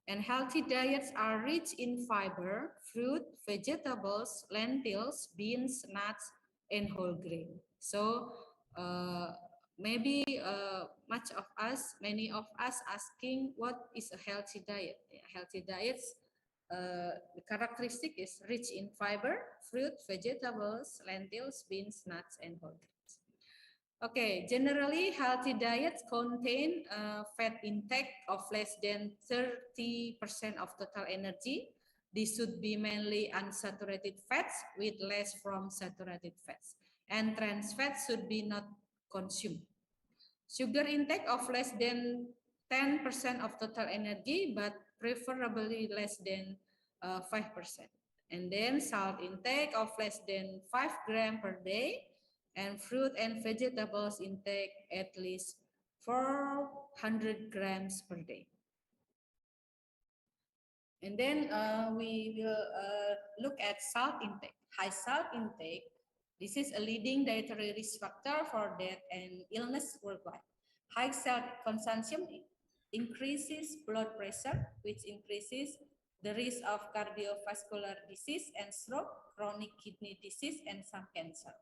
[SPEAKER 11] And healthy diets are rich in fiber, fruit, vegetables, lentils, beans, nuts, and whole grain. So maybe many of us asking what is a healthy diet? Healthy diets, the characteristic is rich in fiber, fruit, vegetables, lentils, beans, nuts, and whole grains. Okay, generally healthy diets contain fat intake of less than 30% of total energy. This should be mainly unsaturated fats with less from saturated fats. And trans fats should be not consumed. Sugar intake of less than 10% of total energy, but preferably less than 5%. And then salt intake of less than 5 grams per day, and fruit and vegetables intake at least 400 grams per day. And then we will look at salt intake. High salt intake, this is a leading dietary risk factor for death and illness worldwide. High salt consumption increases blood pressure, which increases the risk of cardiovascular disease and stroke, chronic kidney disease, and some cancer.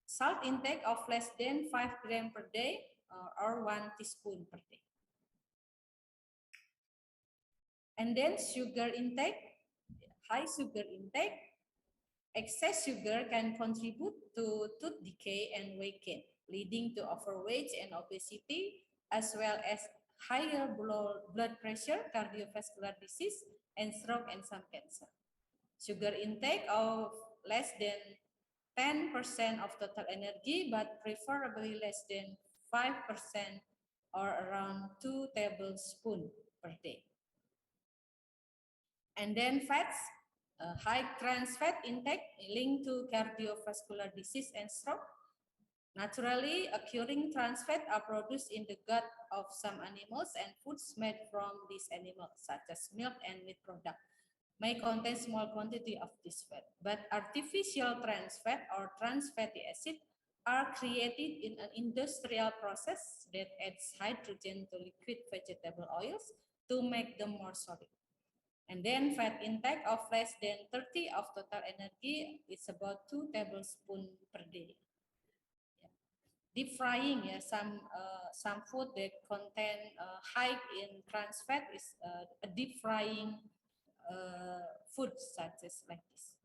[SPEAKER 11] Salt intake of less than 5 grams per day or 1 teaspoon per day. And then sugar intake, high sugar intake. Excess sugar can contribute to tooth decay and weight gain, leading to overweight and obesity, as well as higher blood pressure, cardiovascular disease, and stroke, and some cancer. Sugar intake of less than 10% of total energy, but preferably less than 5% or around 2 tablespoons per day. And then fats, high trans fat intake linked to cardiovascular disease and stroke. Naturally occurring trans fat are produced in the gut of some animals, and foods made from these animals, such as milk and meat products, may contain small quantity of this fat, but artificial trans fat or trans fatty acid are created in an industrial process that adds hydrogen to liquid vegetable oils to make them more solid. And then fat intake of less than 30 of total energy is about 2 tablespoons per day. Yeah. Deep frying, some food that contain high in trans fat is a deep frying foods such as like this.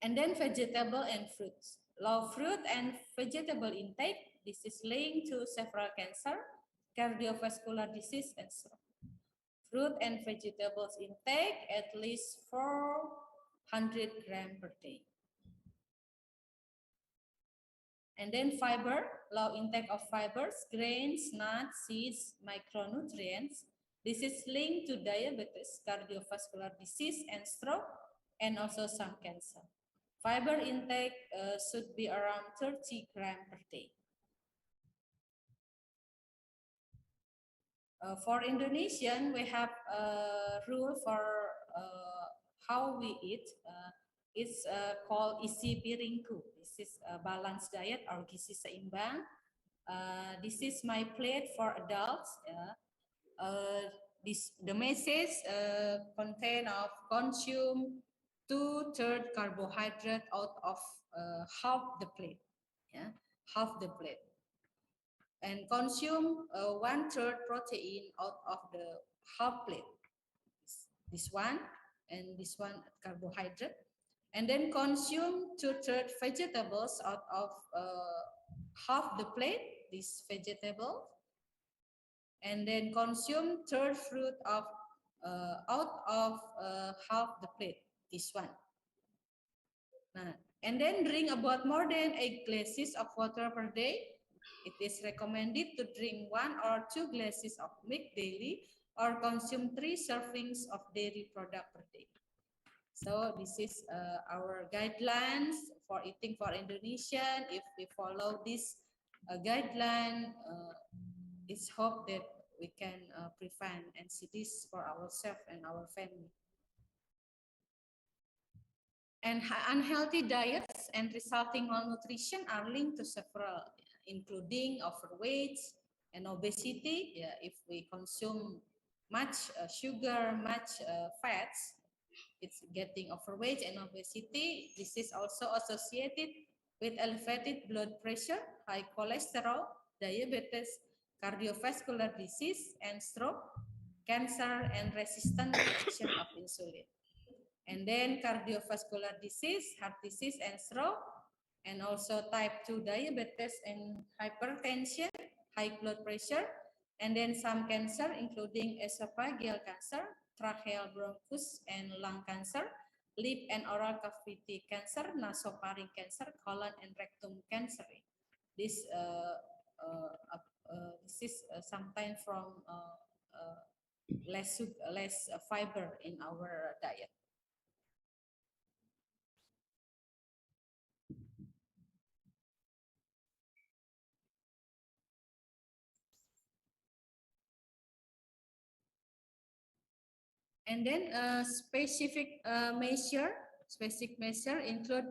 [SPEAKER 11] And then vegetable and fruits. Low fruit and vegetable intake, this is linked to several cancer, cardiovascular disease, and stroke. Fruit and vegetables intake at least 400 grams per day. And then fiber, low intake of fibers, grains, nuts, seeds, micronutrients. This is linked to diabetes, cardiovascular disease, and stroke, and also some cancer. Fiber intake should be around 30 grams per day. For Indonesian, we have a rule for how we eat. It's called isi piringku. This is a balanced diet or gizi seimbang. This is my plate for adults. The message contain of consume 2/3 carbohydrate out of half the plate. Yeah, half the plate. And consume 1/3 protein out of the half plate. This one and this one carbohydrate. And then consume 2/3 vegetables out of half the plate, this vegetable. And then consume 1/3 fruit of out of half the plate, this one. And then drink about more than 8 glasses of water per day. It is recommended to drink 1 or 2 glasses of milk daily or consume 3 servings of dairy product per day. So this is our guidelines for eating for Indonesian. If we follow this guideline, it's hope that we can prevent NCDs for ourselves and our family. And unhealthy diets and resulting malnutrition are linked to several including overweight and obesity. Yeah, if we consume much sugar, much fats, it's getting overweight and obesity. This is also associated with elevated blood pressure, high cholesterol, diabetes, cardiovascular disease, and stroke, cancer, and resistant reaction of insulin. And then cardiovascular disease, heart disease, and stroke, and also type 2 diabetes and hypertension, high blood pressure, and then some cancer, including esophageal cancer, tracheal bronchus and lung cancer, lip and oral cavity cancer, nasopharynx cancer, colon and rectum cancer. This is sometimes from less fiber in our diet. And then specific measure include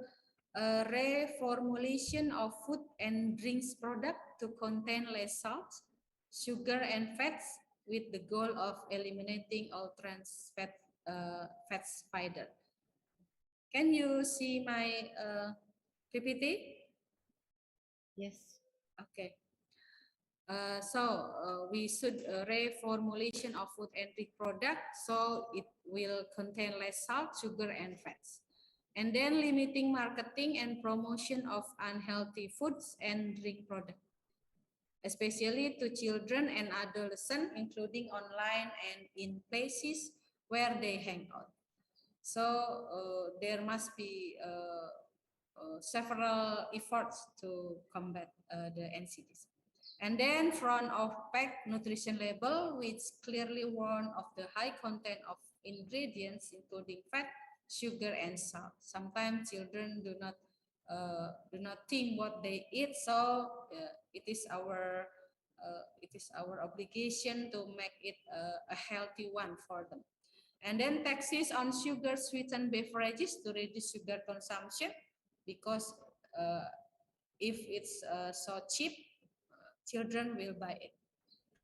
[SPEAKER 11] reformulation of food and drinks product to contain less salt, sugar, and fats, with the goal of eliminating all trans fats spider. Can you see my PPT?
[SPEAKER 10] Yes.
[SPEAKER 11] Okay. We should reformulation of food and drink product so it will contain less salt, sugar, and fats. And then limiting marketing and promotion of unhealthy foods and drink product, especially to children and adolescents, including online and in places where they hang out. So there must be several efforts to combat the NCDs. And then front of pack nutrition label, which clearly warn of the high content of ingredients, including fat, sugar, and salt. Sometimes children do not think what they eat, so it is our obligation to make it a healthy one for them. And then taxes on sugar sweetened beverages to reduce sugar consumption, because if it's so cheap, children will buy it.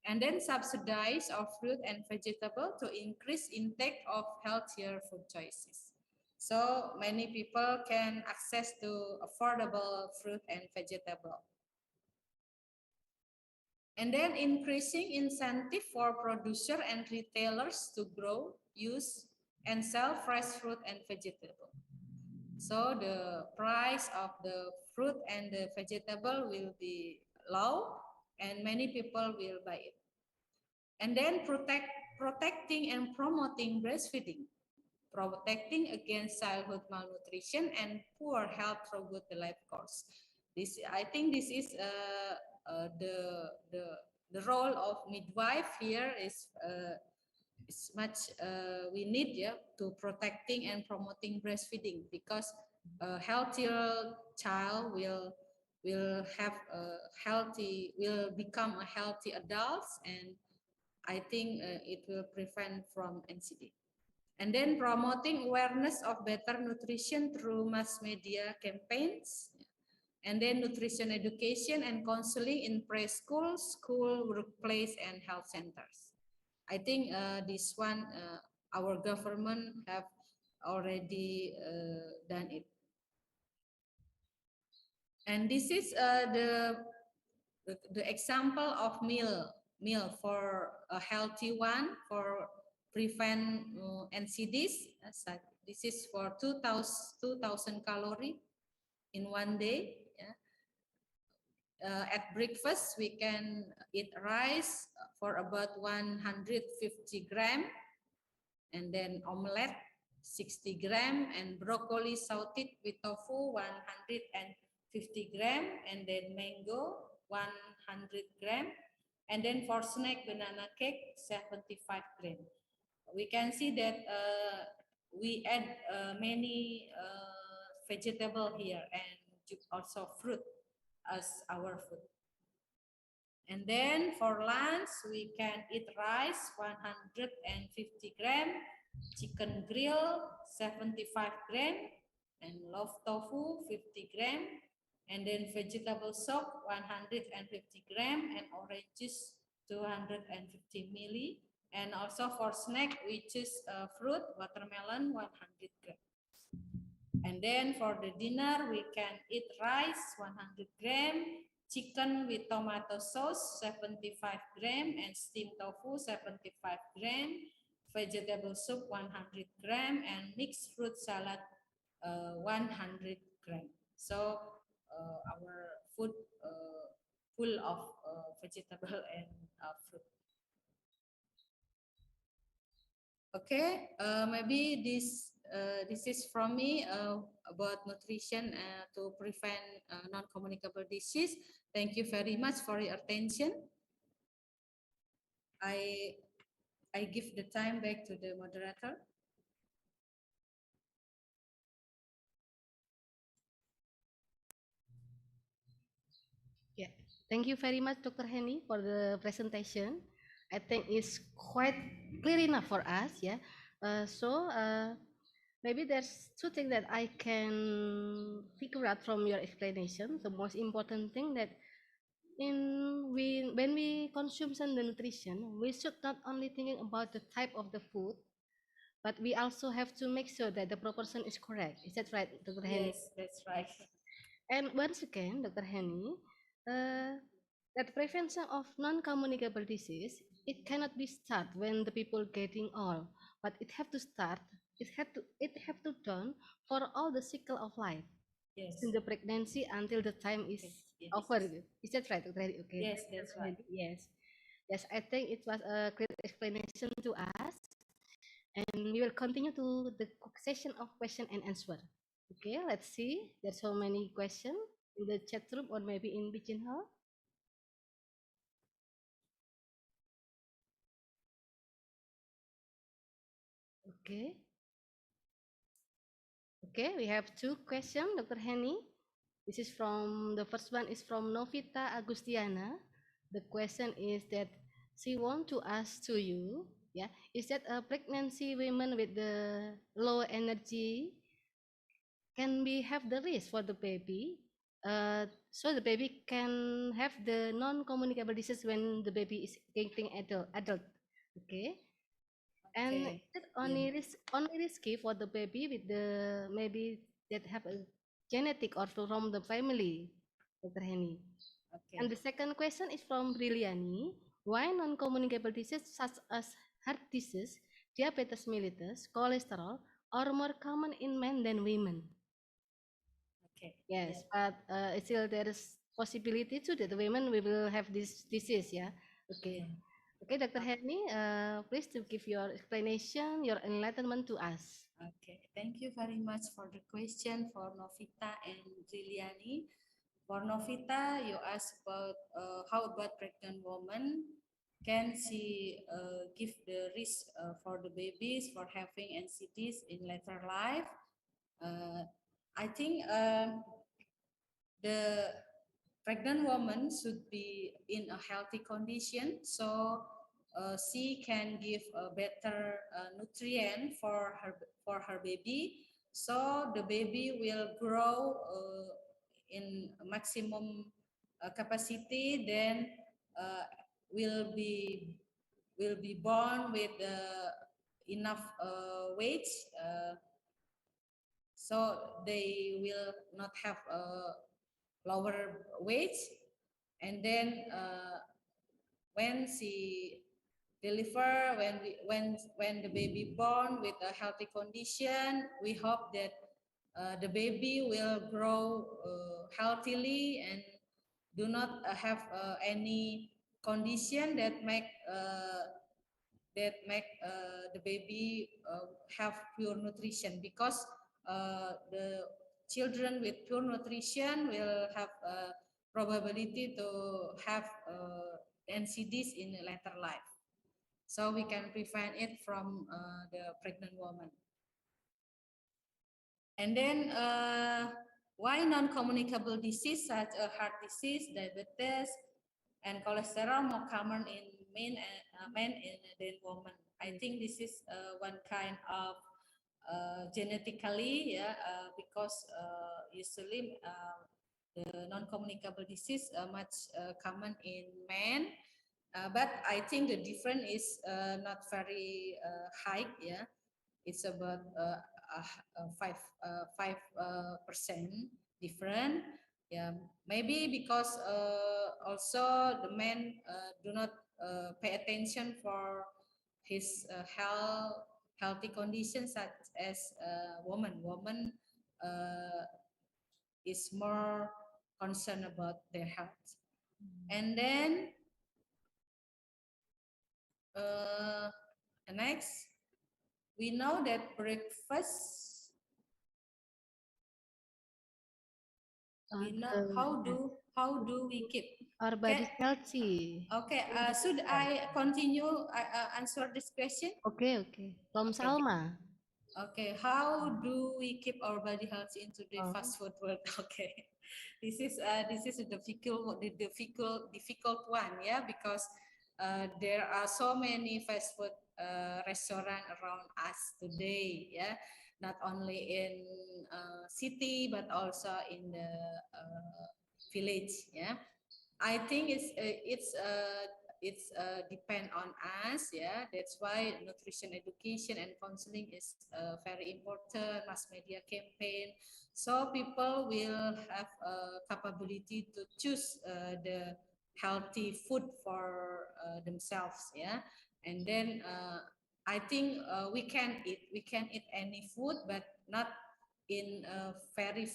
[SPEAKER 11] And then subsidize of fruit and vegetable to increase intake of healthier food choices. So many people can access to affordable fruit and vegetable. And then increasing incentive for producer and retailers to grow, use, and sell fresh fruit and vegetable. So the price of the fruit and the vegetable will be low, and many people will buy it. And then protecting and promoting breastfeeding, protecting against childhood malnutrition and poor health throughout the life course. I think this is the role of midwife here is much we need, yeah, to protecting and promoting breastfeeding, because a healthier child will become a healthy adults, and I think it will prevent from NCD. And then promoting awareness of better nutrition through mass media campaigns, and then nutrition education and counseling in preschool, school, workplace, and health centers. I think this one our government have already done it. And this is the example of meal for a healthy one for prevent NCDs. This is for 2,000 calories in one day. Yeah. At breakfast, we can eat rice for about 150 gram, and then omelette 60 gram, and broccoli sauteed with tofu 150 gram, and then mango 100 gram, and then for snack banana cake 75 gram. We can see that we add many vegetable here and also fruit as our food. And then for lunch, we can eat rice 150 gram, chicken grill 75 gram, and loaf tofu 50 gram, and then vegetable soap 150 gram, and orange juice 250 milli. And also for snack, we choose fruit, watermelon 100 gram. And then for the dinner, we can eat rice 100 gram, chicken with tomato sauce 75 gram, and steamed tofu 75 gram, vegetable soup 100 gram, and mixed fruit salad 100 gram. So our food full of vegetable and fruit. Okay, maybe this is from me about nutrition to prevent non-communicable disease. Thank you very much for your attention. I give the time back to the moderator.
[SPEAKER 10] Yeah, thank you very much, Dr. Heni, for the presentation. I think it's quite clear enough for us. Yeah. Maybe there's two things that I can figure out from your explanation. The most important thing that when we consume some nutrition, we should not only thinking about the type of the food, but we also have to make sure that the proportion is correct. Is that right, Dr. Heni?
[SPEAKER 11] Yes, that's right.
[SPEAKER 10] And once again, Dr. Heni, that prevention of non-communicable disease, it cannot be start when the people getting old, but it have to start. It have to done for all the cycle of life.
[SPEAKER 11] Yes.
[SPEAKER 10] In the pregnancy until the time is
[SPEAKER 11] Yes.
[SPEAKER 10] over. Is that right, Dr. Heni? Okay.
[SPEAKER 11] Yes, that's right.
[SPEAKER 10] Yes. Yes, I think it was a great explanation to us. And we will continue to the session of question and answer. Okay, let's see. There's so many questions in the chat room or maybe in Pigeon Hall. Okay. Okay, we have two questions, Dr. Heni. This is from, the first one is from Novita Agustiana. The question is that she want to ask to you, yeah, is that a pregnancy women with the low energy can we have the risk for the baby? So the baby can have the non-communicable disease when the baby is getting adult. Okay. And
[SPEAKER 11] Okay.
[SPEAKER 10] is it only risky for the baby with the maybe that have a genetic or from the family, Dr. Heni.
[SPEAKER 11] Okay.
[SPEAKER 10] And the second question is from Briliani. Why non-communicable disease such as heart disease, diabetes mellitus, cholesterol are more common in men than women?
[SPEAKER 11] Okay.
[SPEAKER 10] Yes, but still there is possibility too that the women will have this disease. Yeah. Okay. Okay, Dr. Heni, please to give your explanation, your enlightenment to us.
[SPEAKER 11] Okay, thank you very much for the question for Novita and Liliani. For Novita, you asked about how about pregnant woman? Can she give the risk for the babies for having NCDs in later life? I think the pregnant woman should be in a healthy condition, so she can give a better nutrient for her baby, so the baby will grow in maximum capacity, then will be born with enough weight, so they will not have a lower weight. And then when she deliver, when the baby born with a healthy condition, we hope that the baby will grow healthily and do not have any condition that make the baby have pure nutrition, because the children with pure nutrition will have probability to have NCDs in later life. So we can prevent it from the pregnant woman. And then why non-communicable disease such as heart disease, diabetes, and cholesterol more common in men than women? I think this is one kind of genetically, yeah, because usually the non-communicable disease much common in men. But I think the difference is not very high. Yeah, it's about 5% different. Yeah, maybe because also the men do not pay attention for his healthy conditions such as woman. Woman is more concerned about their health. And then next, we know that breakfast. We know how do we keep
[SPEAKER 10] our body healthy?
[SPEAKER 11] Okay, should I continue answer this question?
[SPEAKER 10] Okay. From Salma.
[SPEAKER 11] Okay, how do we keep our body healthy into the fast food world? Okay, this is a difficult one, yeah, because there are so many fast food restaurant around us today, yeah, not only in city but also in the village, yeah. I think it's depend on us, yeah. That's why nutrition education and counseling is very important. Mass media campaign, so people will have a capability to choose the healthy food for themselves, yeah. And then I think we can eat any food, but not in a very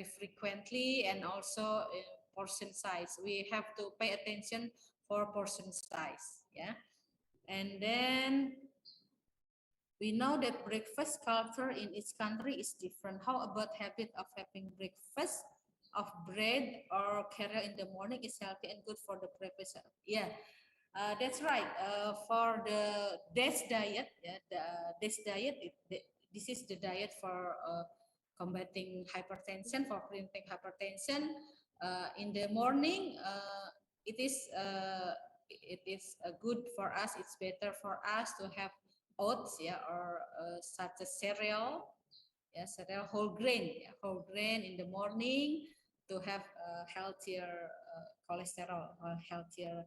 [SPEAKER 11] frequently, and also portion size. We have to pay attention for portion size, yeah. And then we know that breakfast culture in each country is different. How about habit of having breakfast of bread or cereal in the morning is healthy and good for the breakfast? Yeah, that's right. For the DES diet, yeah, the DES diet, this is the diet for combating hypertension, for preventing hypertension. In the morning, it is good for us. It's better for us to have oats, yeah, or such as cereal, yeah, cereal, whole grain in the morning to have healthier cholesterol or healthier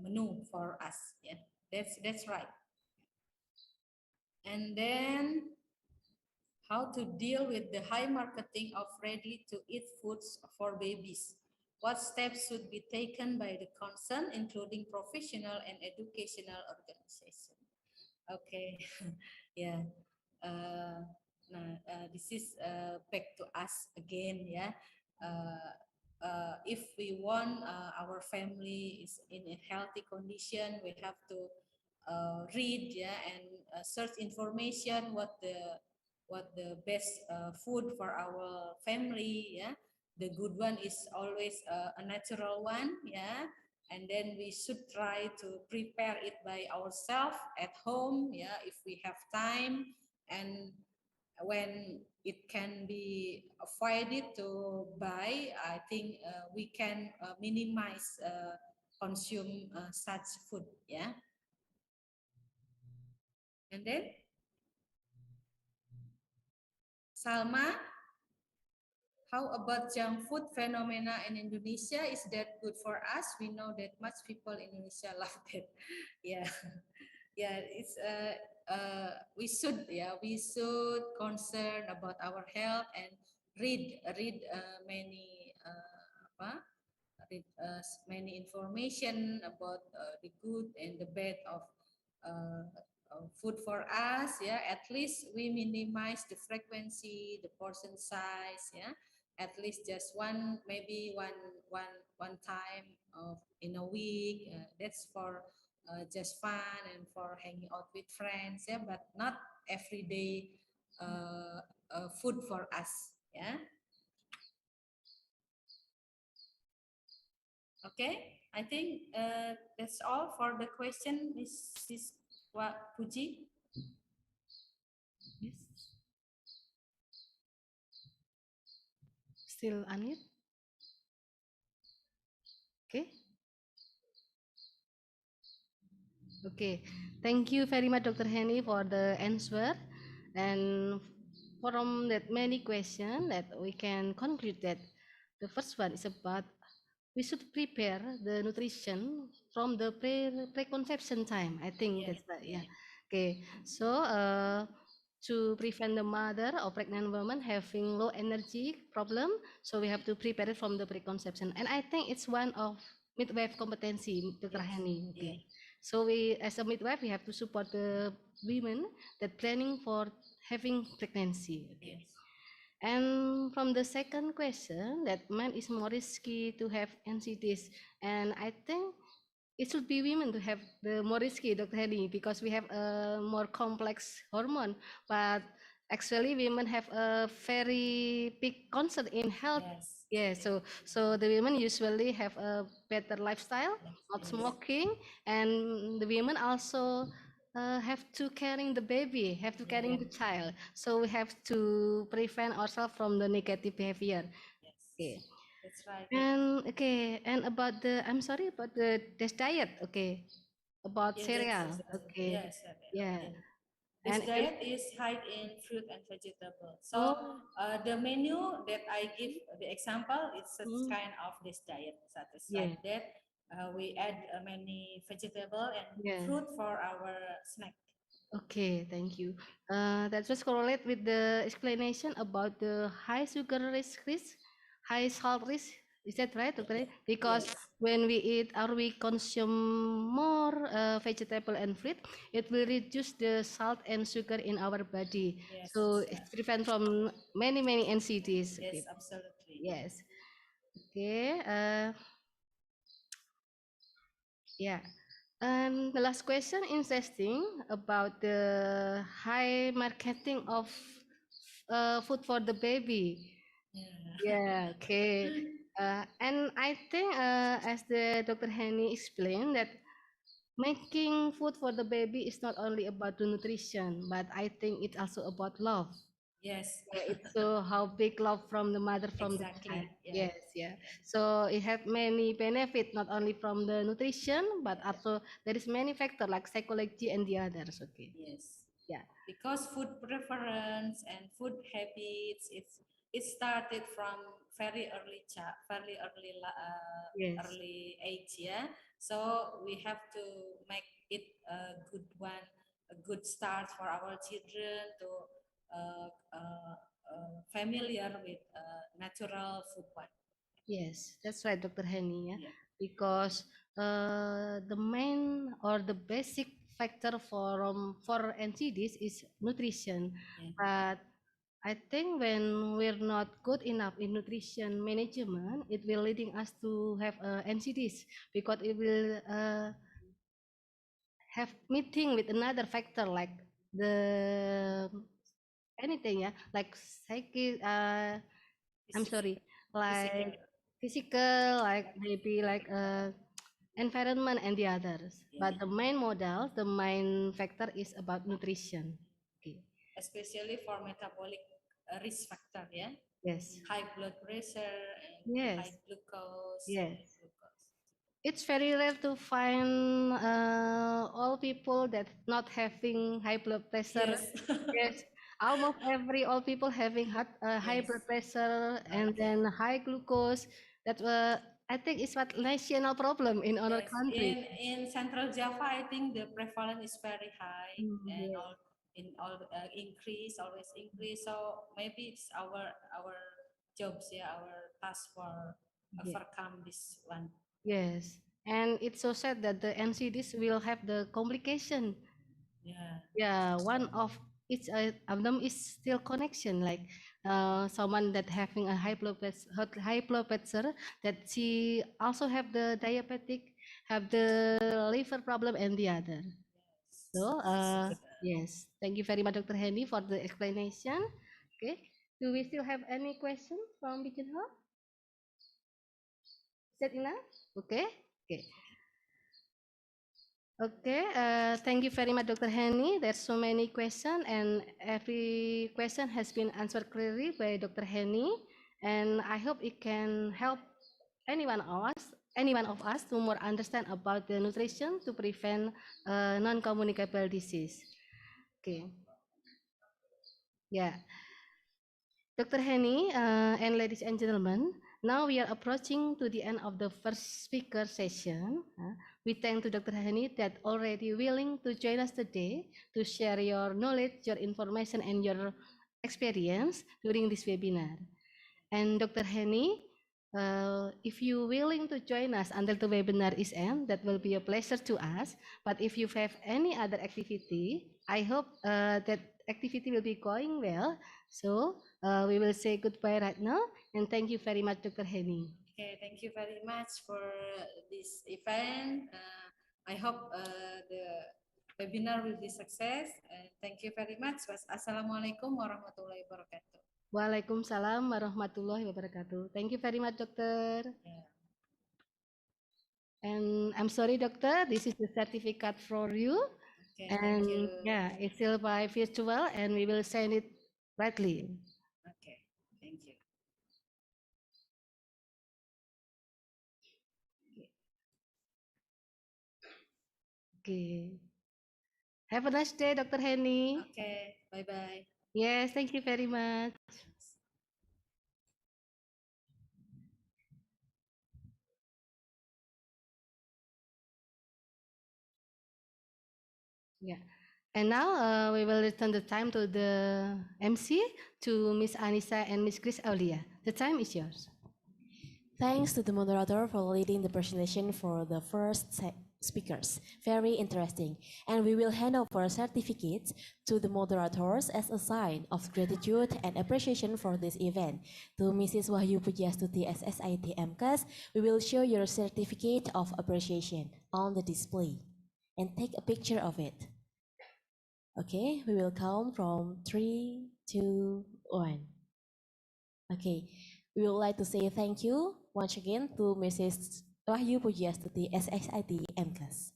[SPEAKER 11] menu for us. Yeah, that's right. And then how to deal with the high marketing of ready-to-eat foods for babies. What steps should be taken by the concern, including professional and educational organizations? Okay, yeah. This is back to us again, yeah. If we want our family is in a healthy condition, we have to read, yeah, and search information what the best food for our family, yeah. The good one is always a natural one, yeah. And then we should try to prepare it by ourselves at home, yeah, if we have time. And when it can be avoided to buy, I think we can minimize consume such food, yeah. And then Salma, how about junk food phenomena in Indonesia? Is that good for us? We know that much people in Indonesia love it. Yeah, yeah. It's we should concern about our health and read many many information about the good and the bad of food for us, yeah. At least we minimize the frequency, the portion size, yeah. At least just one time in a week. That's for just fun and for hanging out with friends, yeah. But not everyday food for us, yeah. Okay, I think that's all for the question, Mrs. Puji.
[SPEAKER 10] Yes. Still unmute? Okay. Okay. Thank you very much, Dr. Heni, for the answer. And from that many questions that we can conclude that the first one is about we should prepare the nutrition from the preconception time. I think that's right. Yeah. Okay. So to prevent the mother or pregnant woman having low energy problem, so we have to prepare it from the preconception. And I think it's one of midwife competency, Dr. Heni. Okay. So we, as a midwife, we have to support the women that planning for having pregnancy. Okay. And from the second question, that man is more risky to have NCDs, and I think it should be women to have the more risky, Dr. Heni, because we have a more complex hormone, but actually women have a very big concern in health. Yeah, so the women usually have a better lifestyle, not smoking, and the women also have to carrying the baby, have to carrying the child. So we have to prevent ourselves from the negative behavior. Okay.
[SPEAKER 11] That's right.
[SPEAKER 10] And okay, and about the I'm sorry about the this diet. Okay, about cereal. Okay,
[SPEAKER 11] Yes.
[SPEAKER 10] yeah.
[SPEAKER 11] This
[SPEAKER 10] And
[SPEAKER 11] diet is high in fruit and vegetable. So
[SPEAKER 10] Oh.
[SPEAKER 11] the menu that I give the example is such kind of this diet, such as like that. We add many vegetable and fruit for our snack.
[SPEAKER 10] Okay, thank you. That just correlate with the explanation about the high sugar risk, high salt risk. Is that right, Dr.? Because when we eat or we consume more vegetable and fruit, it will reduce the salt and sugar in our body. So it prevent from many NCDs.
[SPEAKER 11] Yes, absolutely.
[SPEAKER 10] Yes. Okay. Yeah. And the last question, interesting about the high marketing of food for the baby. Yeah. Okay. And I think, as the Dr. Heni explained, that making food for the baby is not only about the nutrition, but I think it's also about love.
[SPEAKER 11] Yes.
[SPEAKER 10] Yeah, it's so how big love from the mother from the child. Yes, yeah. So it have many benefit not only from the nutrition, but also there is many factor like psychology and the others. Okay.
[SPEAKER 11] Yes.
[SPEAKER 10] Yeah.
[SPEAKER 11] Because food preference and food habits, it started from very early early age. Yeah. So we have to make it a good one, a good start for our children to familiar with natural food one.
[SPEAKER 10] Yes, that's right, Dr. Heni. Yeah. Because the main or the basic factor for NCDs is nutrition. But I think when we're not good enough in nutrition management, it will leading us to have NCDs because it will have meeting with another factor like the anything, yeah, like psychic. I'm sorry, like physical, like maybe like environment and the others. But the main model, the main factor is about nutrition. Okay.
[SPEAKER 11] Especially for metabolic risk factor, yeah.
[SPEAKER 10] Yes.
[SPEAKER 11] High blood pressure and high glucose.
[SPEAKER 10] Yes. It's very rare to find all people that not having high blood pressure. Yes. Almost every all people having high blood pressure and then high glucose. That I think it's what national problem in our country.
[SPEAKER 11] In Central Java, I think the prevalence is very high and always increase. So maybe it's our jobs, yeah, our task for overcome this one.
[SPEAKER 10] Yes, and it's so sad that the NCDs will have the complication. Yeah, one of each of them is still connection, like someone that having a high blood pressure, that she also have the diabetic, have the liver problem and the other. So yes, thank you very much, Dr. Heni, for the explanation. Okay, do we still have any questions from Bikin Hall? Is that enough? Okay. Okay. Okay, thank you very much, Dr. Heni. There's so many questions, and every question has been answered clearly by Dr. Heni. And I hope it can help any one of us to more understand about the nutrition to prevent non-communicable disease. Okay. Yeah. Dr. Heni and ladies and gentlemen, now we are approaching to the end of the first speaker session. We thank to Dr. Heni that already willing to join us today to share your knowledge, your information, and your experience during this webinar. And Dr. Heni, if you willing to join us until the webinar is end, that will be a pleasure to us. But if you have any other activity, I hope that activity will be going well. So we will say goodbye right now. And thank you very much, Dr. Heni.
[SPEAKER 11] Okay, thank you very much for this event. I hope the webinar will be success. Thank you very much. Assalamualaikum warahmatullahi wabarakatuh.
[SPEAKER 10] Waalaikumsalam warahmatullahi wabarakatuh. Thank you very much, Doctor.
[SPEAKER 11] Yeah.
[SPEAKER 10] And I'm sorry, Doctor, this is the certificate for you.
[SPEAKER 11] Okay,
[SPEAKER 10] And
[SPEAKER 11] thank you.
[SPEAKER 10] yeah, it's still by virtual and we will send it rightly.
[SPEAKER 11] Okay, thank you.
[SPEAKER 10] Okay. Have a nice day, Dr. Heni.
[SPEAKER 11] Okay, bye-bye.
[SPEAKER 10] Yes, thank you very much. Yeah. And now we will return the time to the MC, to Miss Anissa and Miss Chris Aulia. The time is yours.
[SPEAKER 6] Thanks to the moderator for leading the presentation for the first speakers. Very interesting. And we will hand over certificates to the moderators as a sign of gratitude and appreciation for this event. To Mrs. Wahyu Pujiastuti SSIT MKes, we will show your certificate of appreciation on the display and take a picture of it. Okay, we will count from 3, 2, 1. Okay, we would like to say thank you once again to Mrs. Wahyu Pujiastuti SSIT MKes.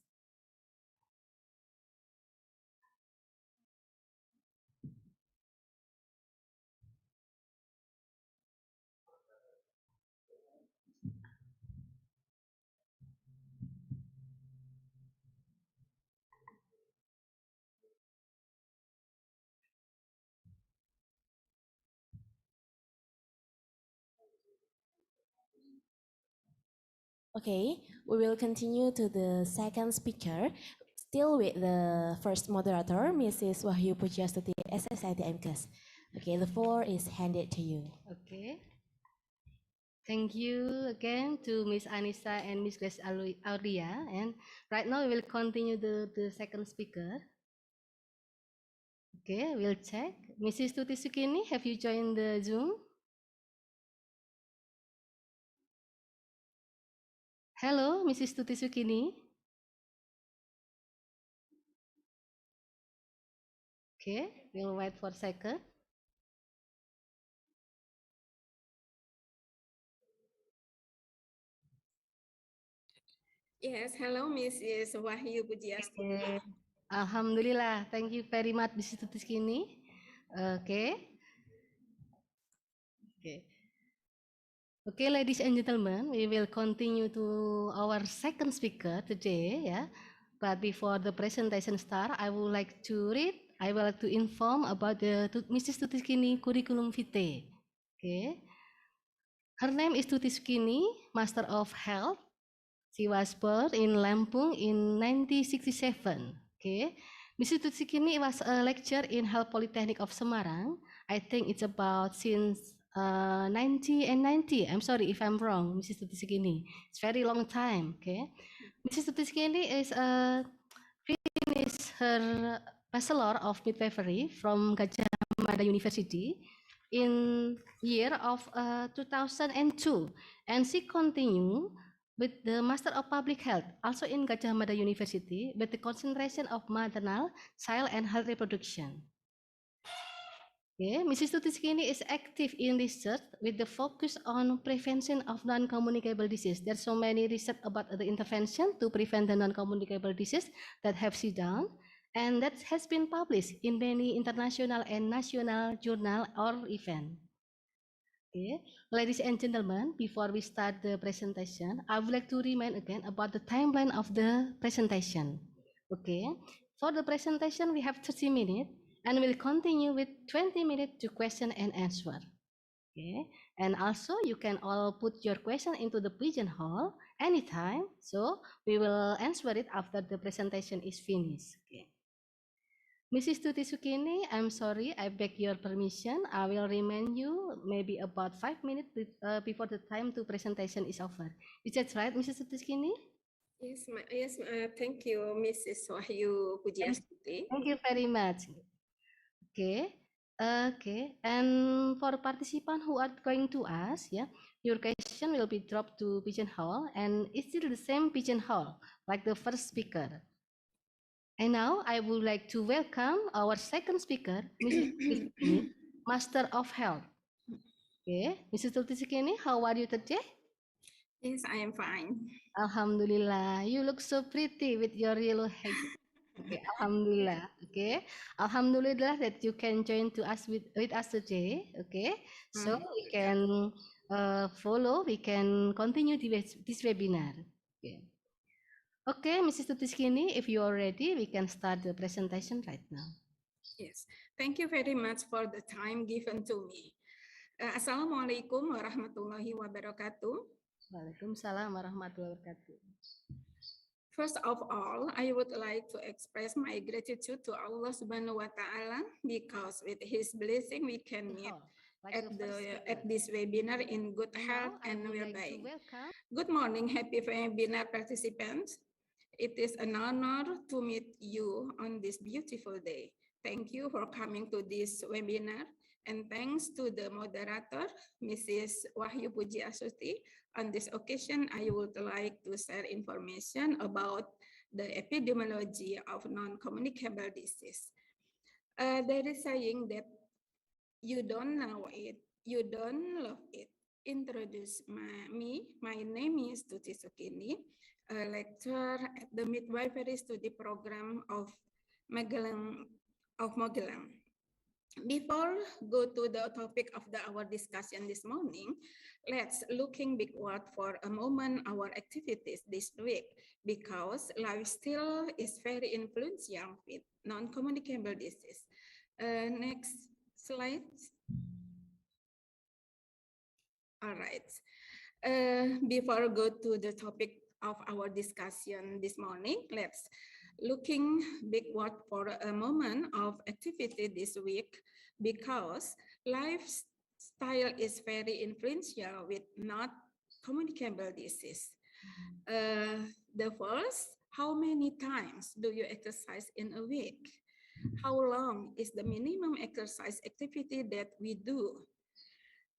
[SPEAKER 6] Okay, we will continue to the second speaker, still with the first moderator, Mrs. Wahyu Pujiastuti SSIT MKes. Okay, the floor is handed to you.
[SPEAKER 10] Okay. Thank you again to Miss Anissa and Miss Grace Aulia. And right now we will continue the second speaker. Okay, we'll check. Mrs. Tuti Sukini, have you joined the Zoom? Hello, Mrs. Tuti Sukini. Okay, we'll wait for a second.
[SPEAKER 12] Yes, hello, Mrs. Wahyu Pujiastuti.
[SPEAKER 10] Alhamdulillah, thank you very much, Mrs. Tuti Sukini. Okay. Okay. Okay, ladies and gentlemen, we will continue to our second speaker today. Yeah, but before the presentation start, I would like to inform about the Mrs. Tuti Sukini curriculum vitae. Okay, her name is Tuti Sukini, Master of Health. She was born in Lampung in 1967. Okay, Mrs. Tuti Sukini was a lecturer in Health Polytechnic of Semarang. I think it's about since 90 and 90. I'm sorry if I'm wrong, Mrs. Tuti Sukini. It's very long time. Okay, Mrs. Tuti Sukini is finished her Bachelor of Midwifery from Gajah Mada University in year of 2002, and she continued with the Master of Public Health, also in Gajah Mada University, with the concentration of maternal, child, and health reproduction. Okay, Mrs. Tuti Sukini is active in research with the focus on prevention of non-communicable disease. There's so many research about the intervention to prevent the non-communicable disease that have she done, and that has been published in many international and national journal or event. Okay, ladies and gentlemen, before we start the presentation, I would like to remind again about the timeline of the presentation. Okay, for the presentation, we have 30 minutes and we'll continue with 20 minutes to question and answer. Okay, and also you can all put your question into the pigeonhole anytime. So we will answer it after the presentation is finished. Okay. Mrs. Tuti Sukini, I'm sorry, I beg your permission. I will remind you maybe about 5 minutes before the time to presentation is over. Is that right, Mrs. Tuti Sukini?
[SPEAKER 12] Yes, thank you, Mrs. Wahyu Pujiastuti.
[SPEAKER 10] Thank you very much. Okay. Okay, and for participants who are going to ask, yeah, your question will be dropped to pigeonhole, and it's still the same pigeonhole like the first speaker. And now I would like to welcome our second speaker, Mrs. Tuti Sukini, Master of Health. Okay, Mrs. Tuti Sukini, how are you today?
[SPEAKER 12] Yes, I am fine.
[SPEAKER 10] Alhamdulillah, you look so pretty with your yellow hair. Okay, Alhamdulillah. Okay, Alhamdulillah that you can join to us with us today. Okay, so we can follow. We can continue this webinar. Okay. Okay, Mrs. Tuti Sukini, if you are ready, we can start the presentation right now.
[SPEAKER 12] Yes, thank you very much for the time given to me. Assalamualaikum warahmatullahi wabarakatuh.
[SPEAKER 10] Waalaikumsalam warahmatullahi wabarakatuh.
[SPEAKER 12] First of all, I would like to express my gratitude to Allah Subhanahu wa Ta'ala because with His blessing we can meet at this webinar in good health and well-being. Good morning, happy webinar participants. It is an honor to meet you on this beautiful day. Thank you for coming to this webinar, and thanks to the moderator, Mrs. Wahyu Pujiastuti. On this occasion, I would like to share information about the epidemiology of non-communicable disease. There is saying that you don't know it, you don't love it. Introduce me. My name is Tuti Sukini, a lecturer at the Midwifery Study Program of Magelang. Before go to the topic of our discussion this morning, let's looking backward for a moment our activities this week, because lifestyle is very influential with non-communicable disease. Next slide. All right. Before go to the topic of our discussion this morning, let's looking backward for a moment of activity this week, because lifestyle is very influential with not communicable disease. The first, how many times do you exercise in a week? How long is the minimum exercise activity that we do?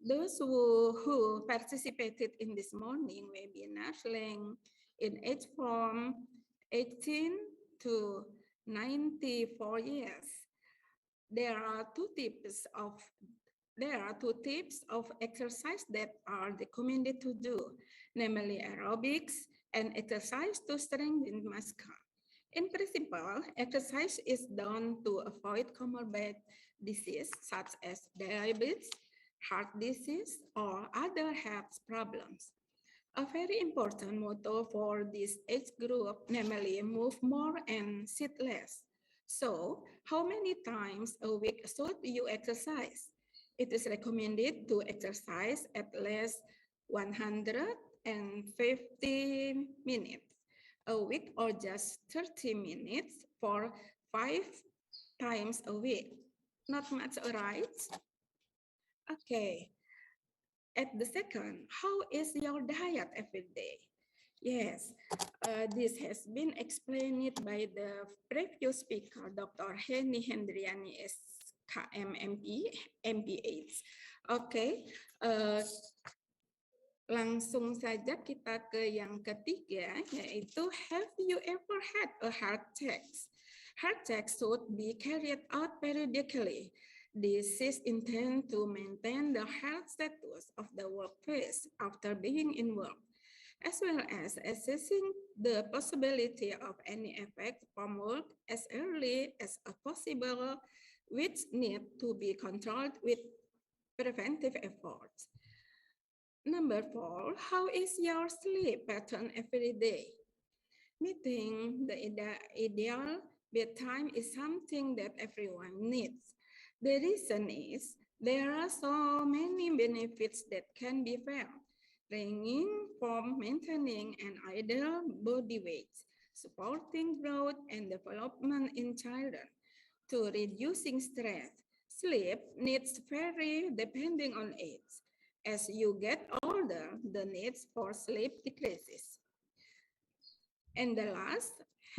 [SPEAKER 12] Those who participated in this morning webinar length in age from 18 to 94 years. There are two types of exercise that are recommended to do, namely aerobics and exercise to strengthen muscle. In principle, exercise is done to avoid comorbid disease such as diabetes, heart disease, or other health problems. A very important motto for this age group, namely move more and sit less. So, how many times a week should you exercise? It is recommended to exercise at least 150 minutes a week, or just 30 minutes for 5 times a week. Not much, right? Okay. At the second, how is your diet every day? Yes, this has been explained by the previous speaker, Dr. Heni Hendriyani, SKMMP, MPH. Okay, langsung saja kita ke yang ketiga, yaitu have you ever had a heart check? Heart checks should be carried out periodically. This is intended to maintain the health status of the workplace after being in work, as well as assessing the possibility of any effect from work as early as possible, which need to be controlled with preventive efforts. Number 4, how is your sleep pattern every day? Meeting the ideal bedtime is something that everyone needs. The reason is There are so many benefits that can be found, ranging from maintaining an ideal body weight, supporting growth and development in children, to reducing stress. Sleep needs vary depending on age. As you get older, the needs for sleep decreases. And the last,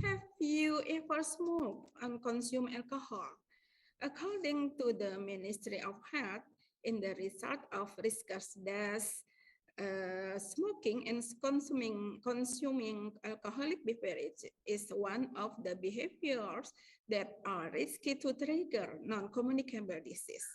[SPEAKER 12] have you ever smoked and consumed alcohol? According to the Ministry of Health, in the result of research that smoking and consuming alcoholic beverage is one of the behaviors that are risky to trigger non-communicable disease.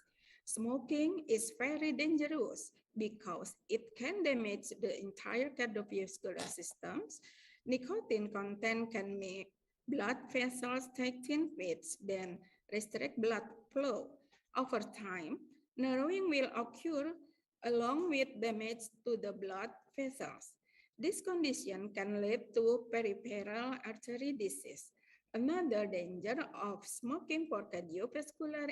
[SPEAKER 12] Smoking is very dangerous because it can damage the entire cardiovascular systems. Nicotine content can make blood vessels tighten, which then restrict blood flow. Over time, narrowing will occur along with damage to the blood vessels. This condition can lead to peripheral artery disease. Another danger of smoking for cardiovascular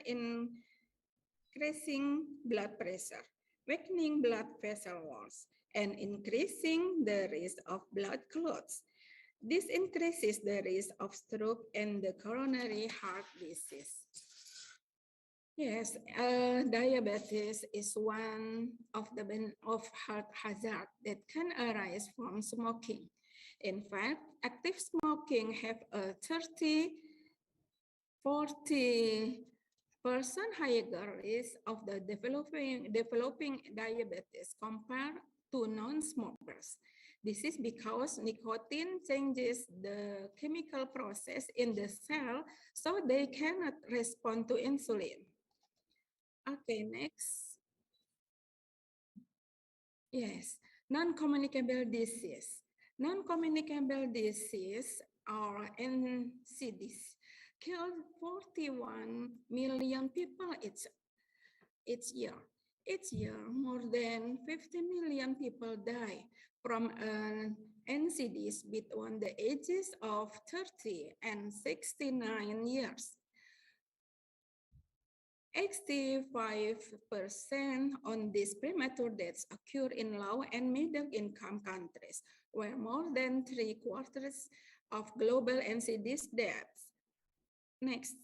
[SPEAKER 12] increasing blood pressure, weakening blood vessel walls, and increasing the risk of blood clots. This increases the risk of stroke and the coronary heart disease. Yes, diabetes is one of the heart hazard that can arise from smoking. In fact, active smoking have a 40% higher risk of the developing diabetes compared to non-smokers. This is because nicotine changes the chemical process in the cell so they cannot respond to insulin. Okay, next. Yes, non-communicable disease. Non-communicable disease or NCDs kill 41 million people each year. Each year, more than 50 million people die from NCDs between the ages of 30 and 69 years. 85% on these premature deaths occur in low and middle income countries, where more than 3/4 of global NCDs deaths. Next.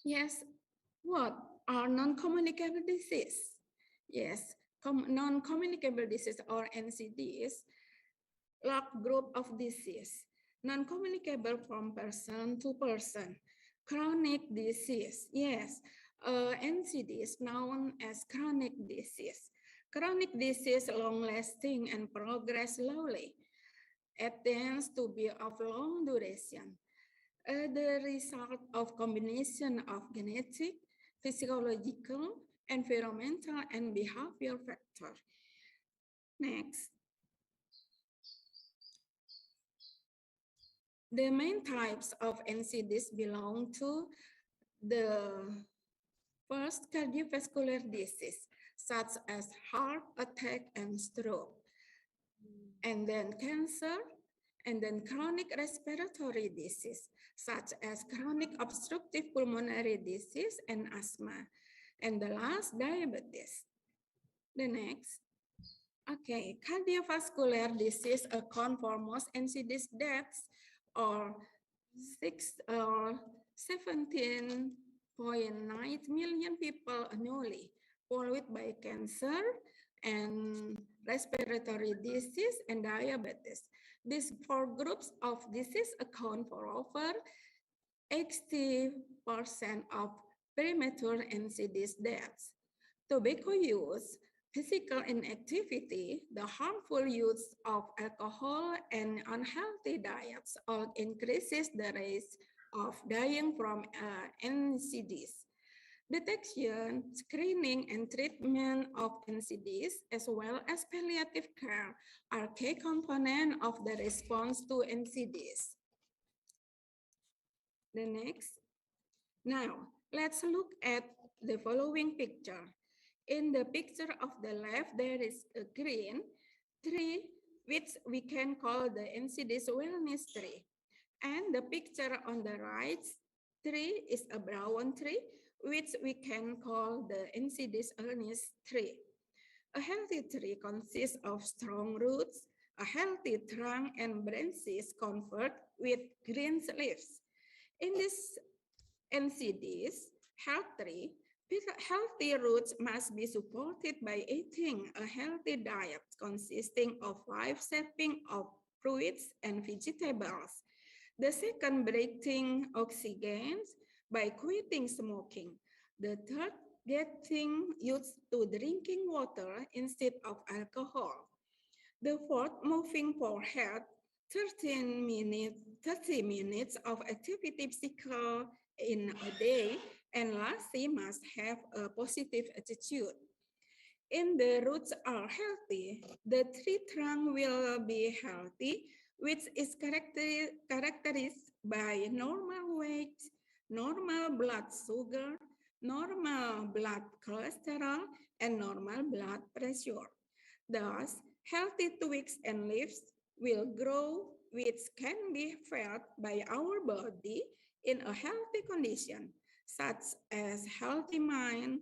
[SPEAKER 12] Yes, what are non-communicable disease? Yes, non-communicable disease or NCDs, large group of disease, non-communicable from person to person. Chronic disease, yes, NCD is known as chronic disease. Chronic disease long-lasting and progress slowly. It tends to be of long duration. The result of combination of genetic, physiological, environmental, and behavioral factors. Next. The main types of NCDs belong to the first cardiovascular disease, such as heart attack and stroke, and then cancer, and then chronic respiratory disease, such as chronic obstructive pulmonary disease and asthma, and the last, diabetes. The next. Okay, cardiovascular disease account for most NCDs deaths, or 17.9 million people annually, followed by cancer and respiratory disease and diabetes. These four groups of disease account for over 80% of premature NCDs deaths. Tobacco use, physical inactivity, the harmful use of alcohol, and unhealthy diets all increases the risk of dying from NCDs. Detection, screening, and treatment of NCDs, as well as palliative care, are key components of the response to NCDs. The next. Now, let's look at the following picture. In the picture of the left, there is a green tree, which we can call the NCDs wellness tree. And the picture on the right tree is a brown tree, which we can call the NCDs earnest tree. A healthy tree consists of strong roots, a healthy trunk, and branches covered with green leaves. In this NCDs, healthy roots must be supported by eating a healthy diet consisting of 5 serving of fruits and vegetables. The second, breathing oxygen by quitting smoking. The third, getting used to drinking water instead of alcohol. The fourth, moving for health, 30 minutes of activity physical in a day, and lastly must have a positive attitude. If the roots are healthy, the tree trunk will be healthy, which is characterized by normal weight, normal blood sugar, normal blood cholesterol, and normal blood pressure. Thus, healthy twigs and leaves will grow, which can be felt by our body in a healthy condition, such as healthy mind,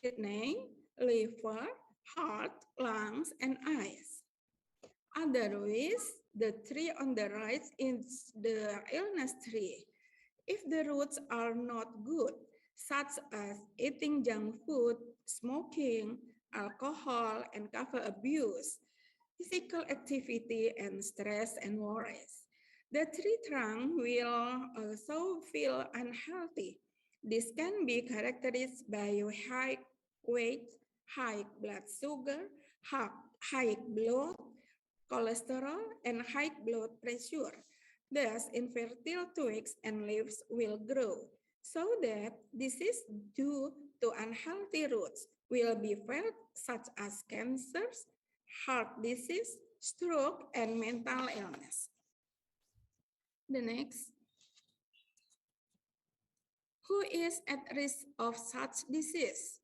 [SPEAKER 12] kidney, liver, heart, lungs, and eyes. Otherwise, the tree on the right is the illness tree. If the roots are not good, such as eating junk food, smoking, alcohol, and cover abuse, physical activity, and stress and worries, the tree trunk will also feel unhealthy. This can be characterized by high weight, high blood sugar, high blood cholesterol, and high blood pressure. Thus, infertile twigs and leaves will grow, so that disease due to unhealthy roots will be felt, such as cancers, heart disease, stroke, and mental illness. The next. Who is at risk of such disease?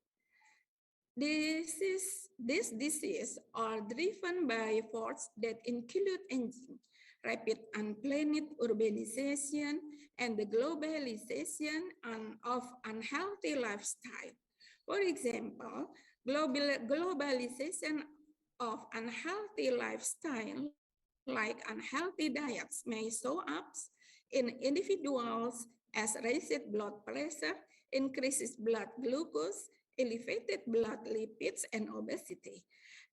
[SPEAKER 12] These diseases are driven by forces that include aging, rapid unplanned urbanization, and the globalization of unhealthy lifestyle. For example, globalization of unhealthy lifestyle, like unhealthy diets, may show up in individuals as raised blood pressure, increases blood glucose, elevated blood lipids, and obesity.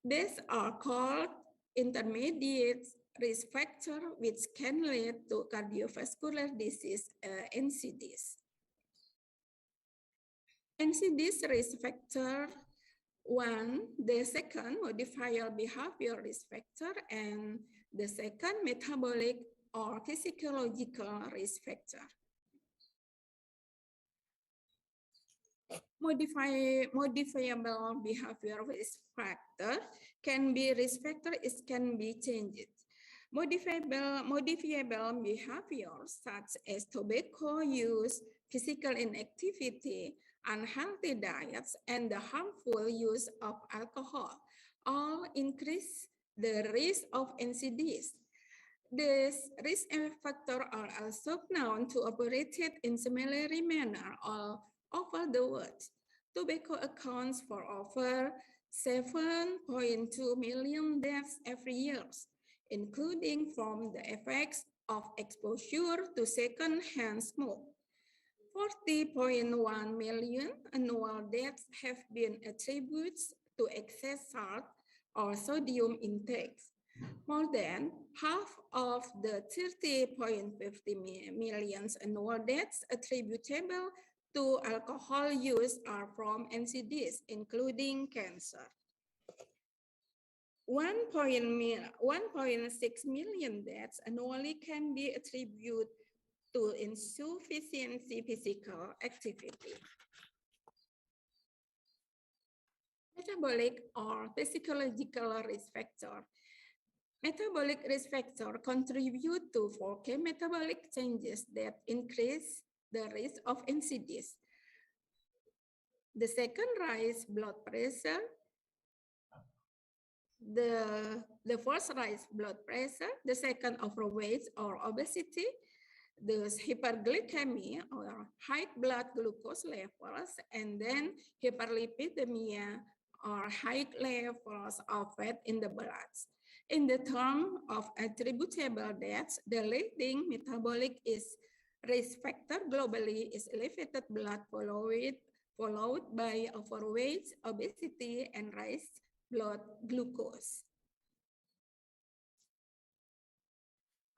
[SPEAKER 12] These are called intermediate risk factors, which can lead to cardiovascular disease, NCDs. NCDs risk factor 1, the second modifier behavior risk factor, and the second metabolic or physiological risk factor. Modifiable behavior risk factor can be risk factor, it can be changed. Modifiable behaviors such as tobacco use, physical inactivity, unhealthy diets, and the harmful use of alcohol all increase the risk of NCDs. These risk factors are also known to operate in similar manner all over the world. Tobacco accounts for over 7.2 million deaths every year, including from the effects of exposure to second-hand smoke. 40.1 million annual deaths have been attributed to excess salt or sodium intake. More than half of the 30.50 million annual deaths attributable to alcohol use are from NCDs, including cancer. 1.6 million deaths annually can be attributed to insufficient physical activity. Metabolic or physiological risk factor. Metabolic risk factor contribute to 4 key metabolic changes that increase the risk of NCDs. The second, rise blood pressure. The first, rise blood pressure. The second, overweight or obesity. the hyperglycemia or high blood glucose levels, and then hyperlipidemia or high levels of fat in the blood. In the term of attributable deaths, the leading metabolic risk factor globally is elevated blood followed by overweight, obesity, and raised blood glucose.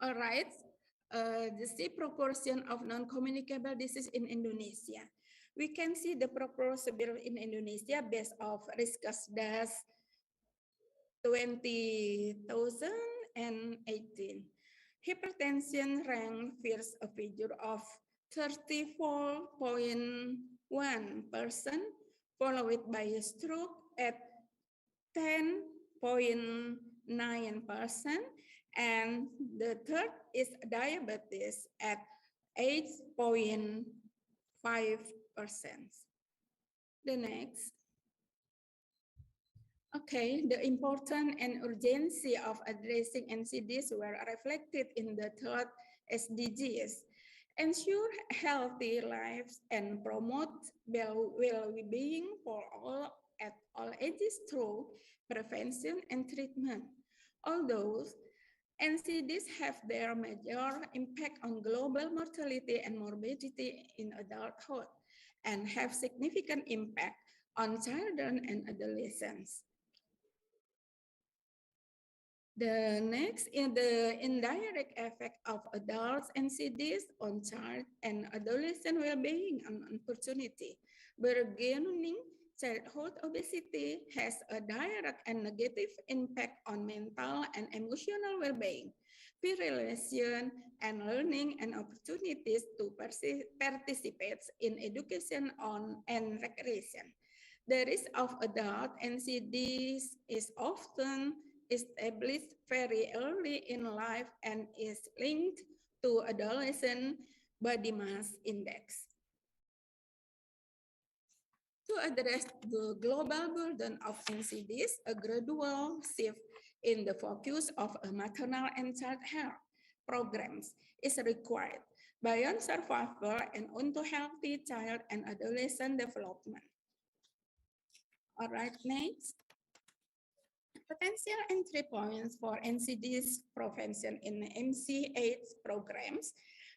[SPEAKER 12] All right, the proportion of non-communicable disease in Indonesia. We can see the proportion in Indonesia based of Riskas-Das 2018. Hypertension ranked first a figure of 34.1%, followed by a stroke at 10.9%, and the third is diabetes at 8.5%. The next. Okay, the importance and urgency of addressing NCDs were reflected in the third SDGs. Ensure healthy lives and promote well-being for all at all ages through prevention and treatment. Although NCDs have their major impact on global mortality and morbidity in adulthood and have significant impact on children and adolescents. The next is the indirect effect of adults NCDs on child and adolescent well-being and opportunity. Beginning childhood obesity has a direct and negative impact on mental and emotional well-being, peer relation, and learning and opportunities to participate in education and recreation. The risk of adult NCDs is often established very early in life and is linked to adolescent body mass index. To address the global burden of NCDs, a gradual shift in the focus of maternal and child health programs is required beyond survival and onto healthy child and adolescent development. All right, next. Potential entry points for NCDs prevention in MC8 programs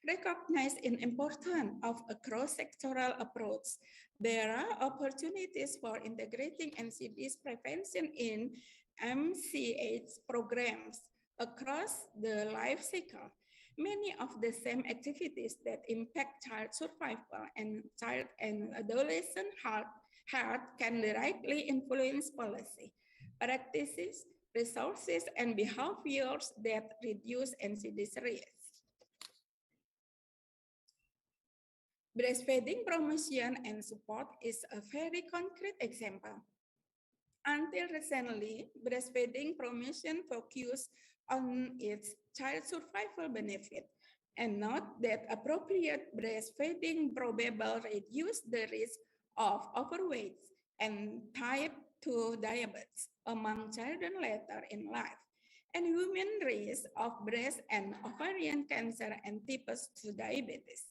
[SPEAKER 12] recognize the importance of a cross-sectoral approach. There are opportunities for integrating NCDs prevention in MC8 programs across the life cycle. Many of the same activities that impact child survival and child and adolescent health can directly influence policy, practices, resources, and behaviors that reduce NCDs risk. Breastfeeding promotion and support is a very concrete example. Until recently, breastfeeding promotion focused on its child survival benefit and not that appropriate breastfeeding probably reduce the risk of overweight and type 2 diabetes among children later in life, and women risk of breast and ovarian cancer and type 2 diabetes.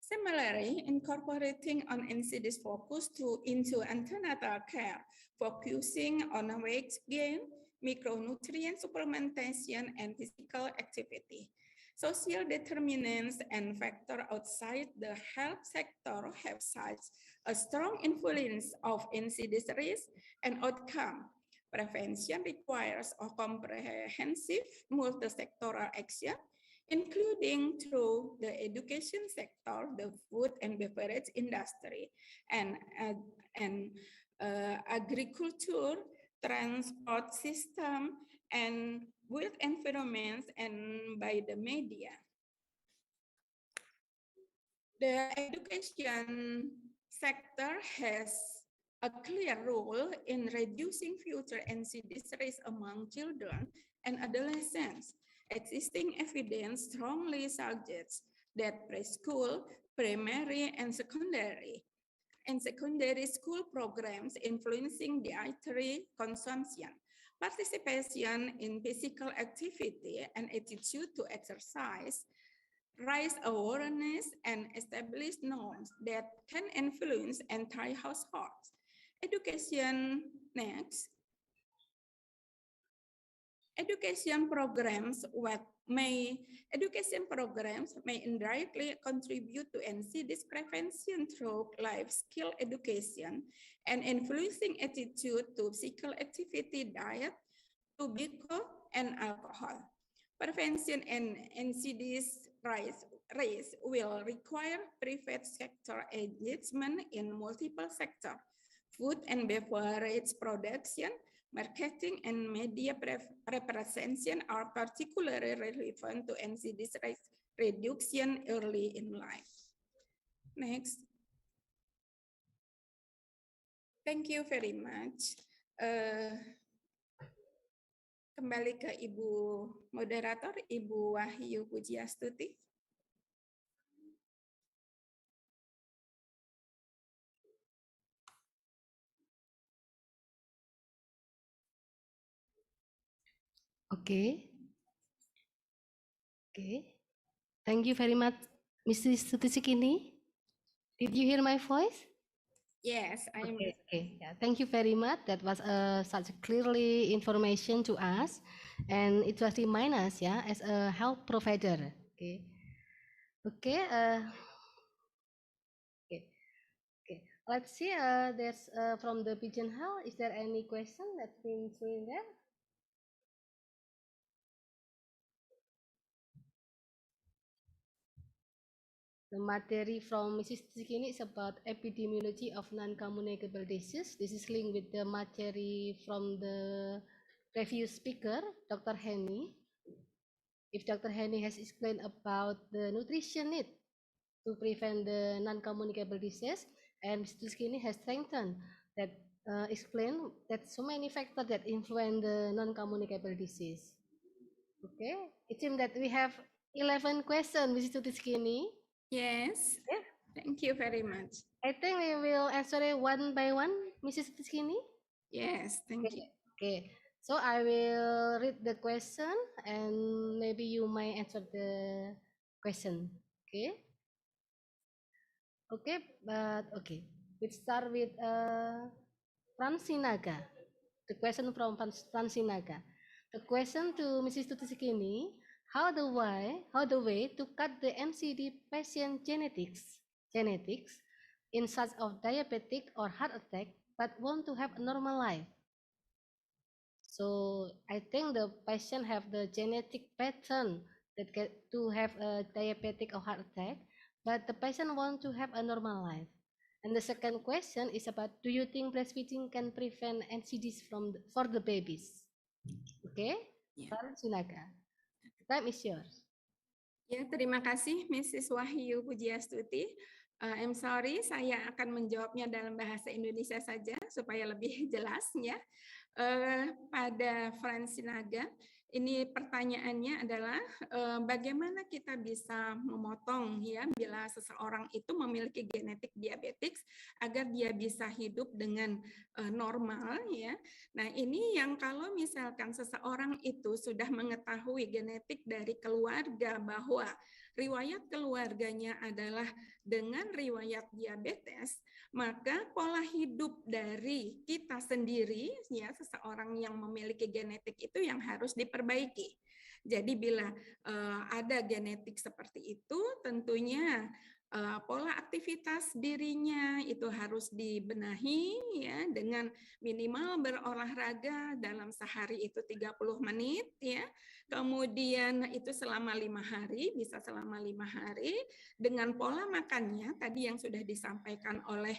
[SPEAKER 12] Similarly, incorporating on NCDs focus into antenatal care, focusing on weight gain, micronutrient supplementation, and physical activity. Social determinants and factors outside the health sector have such a strong influence of NCDs risk and outcome. Prevention requires a comprehensive multi-sectoral action, including through the education sector, the food and beverage industry, and agriculture, transport system, and built environments, and by the media. The education sector has a clear role in reducing future NCDs risk among children and adolescents. Existing evidence strongly suggests that preschool, primary, and secondary school programs influencing dietary consumption Participation in physical activity and attitude to exercise raise awareness and establish norms that can influence entire households. Education next. Education programs may indirectly contribute to NCDs prevention through life skill education and influencing attitude to physical activity, diet, tobacco, and alcohol. Prevention and NCDs race will require private sector engagement in multiple sectors: food and beverage production, marketing, and media representation are particularly relevant to NCDs reduction early in life. Next. Thank you very much. Kembali ke Ibu Moderator, Ibu Wahyu Pujiastuti.
[SPEAKER 10] Okay. Thank you very much, Mrs. Tuti Sukini. Did you hear my voice?
[SPEAKER 12] Yes, I am.
[SPEAKER 10] Okay. Yeah, thank you very much. That was such clearly information to us, and it was remind us, as a health provider. Okay. Let's see. There's from the Pigeon Hall. Is there any question that's been thrown there? The material from Mrs. Sukini is about epidemiology of non-communicable disease. This is linked with the material from the previous speaker, Dr. Heni. If Dr. Heni has explained about the nutrition need to prevent the non-communicable disease, and Mrs. Sukini has strengthened that, explain that so many factors that influence the non-communicable disease. Okay, it seems that we have 11 questions, Mrs. Sukini.
[SPEAKER 12] Yes. Yeah. Thank you very much.
[SPEAKER 10] I think we will answer it one by one, Mrs. Sukini.
[SPEAKER 12] Yes, thank you.
[SPEAKER 10] Okay, so I will read the question and maybe you might answer the question. Okay. We start with Francinaga. The question from Francinaga. The question to Mrs. Tuti Sukini: how the way to cut the NCD patient genetics in such of diabetic or heart attack but want to have a normal life. So I think the patient have the genetic pattern that get to have a diabetic or heart attack, but the patient want to have a normal life. And the second question is about, do you think breastfeeding can prevent NCDs for the babies? Okay, Sinaga. The time is yours.
[SPEAKER 12] Ya, terima kasih Mrs. Wahyu Pujiastuti. I'm sorry, saya akan menjawabnya dalam bahasa Indonesia saja supaya lebih jelas ya. Pada Francinaga, ini pertanyaannya adalah bagaimana kita bisa memotong ya bila seseorang itu memiliki genetik diabetes agar dia bisa hidup dengan normal ya. Nah, ini yang kalau misalkan seseorang itu sudah mengetahui genetik dari keluarga bahwa riwayat keluarganya adalah dengan riwayat diabetes, maka pola hidup dari kita sendiri ya seseorang yang memiliki genetik itu yang harus diperbaiki. Jadi bila ada genetik seperti itu, tentunya pola aktivitas dirinya itu harus dibenahi ya dengan minimal berolahraga dalam sehari itu 30 menit ya. Kemudian itu selama 5 hari, bisa selama 5 hari dengan pola makannya tadi yang sudah disampaikan oleh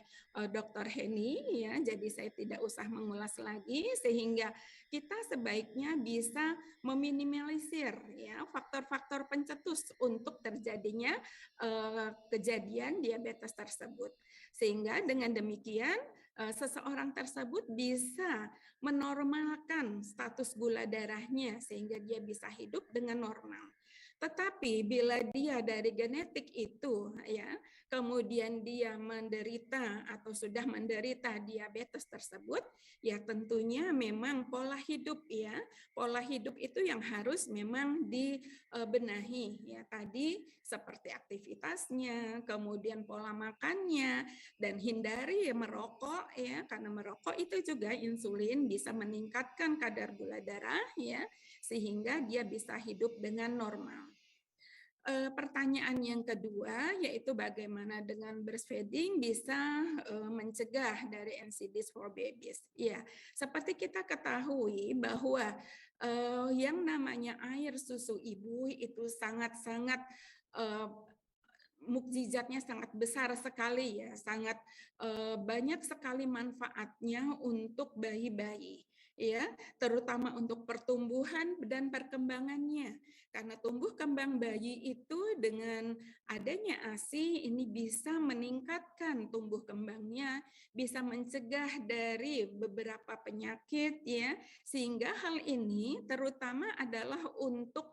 [SPEAKER 12] Dr. Heni ya. Jadi saya tidak usah mengulas lagi sehingga kita sebaiknya bisa meminimalisir ya faktor-faktor pencetus untuk terjadinya kejadian diabetes tersebut. Sehingga dengan demikian seseorang tersebut bisa menormalkan status gula darahnya sehingga dia bisa hidup dengan normal. Tetapi bila dia dari genetik itu ya, kemudian dia menderita atau sudah menderita diabetes tersebut, ya tentunya memang pola hidup ya, pola hidup itu yang harus memang dibenahi ya, tadi seperti aktivitasnya, kemudian pola makannya, dan hindari merokok ya, karena merokok itu juga insulin bisa meningkatkan kadar gula darah ya, sehingga dia bisa hidup dengan normal. Pertanyaan yang kedua yaitu bagaimana dengan breastfeeding bisa mencegah dari NCDs for babies. Ya, seperti kita ketahui bahwa yang namanya air susu ibu itu sangat-sangat mukjizatnya sangat besar sekali ya, sangat banyak sekali manfaatnya untuk bayi-bayi ya, terutama untuk pertumbuhan dan perkembangannya. Karena tumbuh kembang bayi itu dengan adanya ASI ini bisa meningkatkan tumbuh kembangnya, bisa mencegah dari beberapa penyakit ya, sehingga hal ini terutama adalah untuk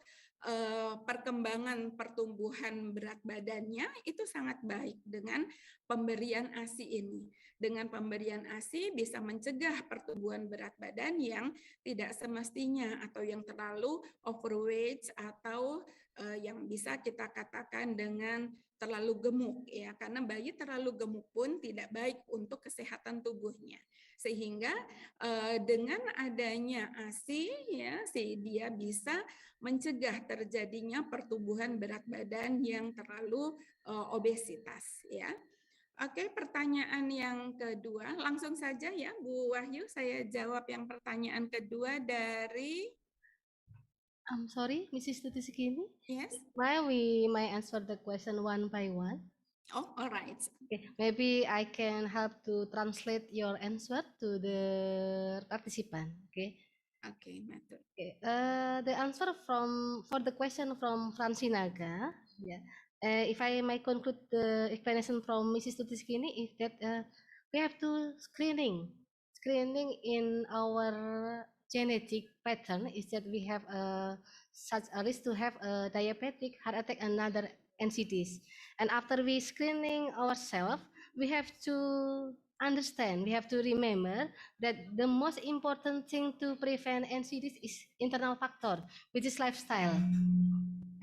[SPEAKER 12] perkembangan pertumbuhan berat badannya itu sangat baik dengan pemberian ASI ini. Dengan pemberian ASI bisa mencegah pertumbuhan berat badan yang tidak semestinya atau yang terlalu overweight atau yang bisa kita katakan dengan terlalu gemuk ya, karena bayi terlalu gemuk pun tidak baik untuk kesehatan tubuhnya. Sehingga dengan adanya ASI ya, dia bisa mencegah terjadinya pertumbuhan berat badan yang terlalu obesitas ya. Oke, pertanyaan yang kedua, langsung saja ya Bu Wahyu, saya jawab yang pertanyaan kedua dari
[SPEAKER 10] I'm sorry, Mrs. Tuti Sukini.
[SPEAKER 12] Yes.
[SPEAKER 10] We might answer the question one by one.
[SPEAKER 12] Oh, all right.
[SPEAKER 10] Okay, maybe I can help to translate your answer to the participant. Okay.
[SPEAKER 12] Okay, method.
[SPEAKER 10] Okay. The answer for the question from Francinaga. Yeah. If I may conclude the explanation from Mrs. Tuti Sukini is that we have to screening in our genetic pattern is that we have such a risk to have a diabetic, heart attack, and other NCDs. And after we screening ourselves, we have to understand, we have to remember that the most important thing to prevent NCDs is internal factor, which is lifestyle.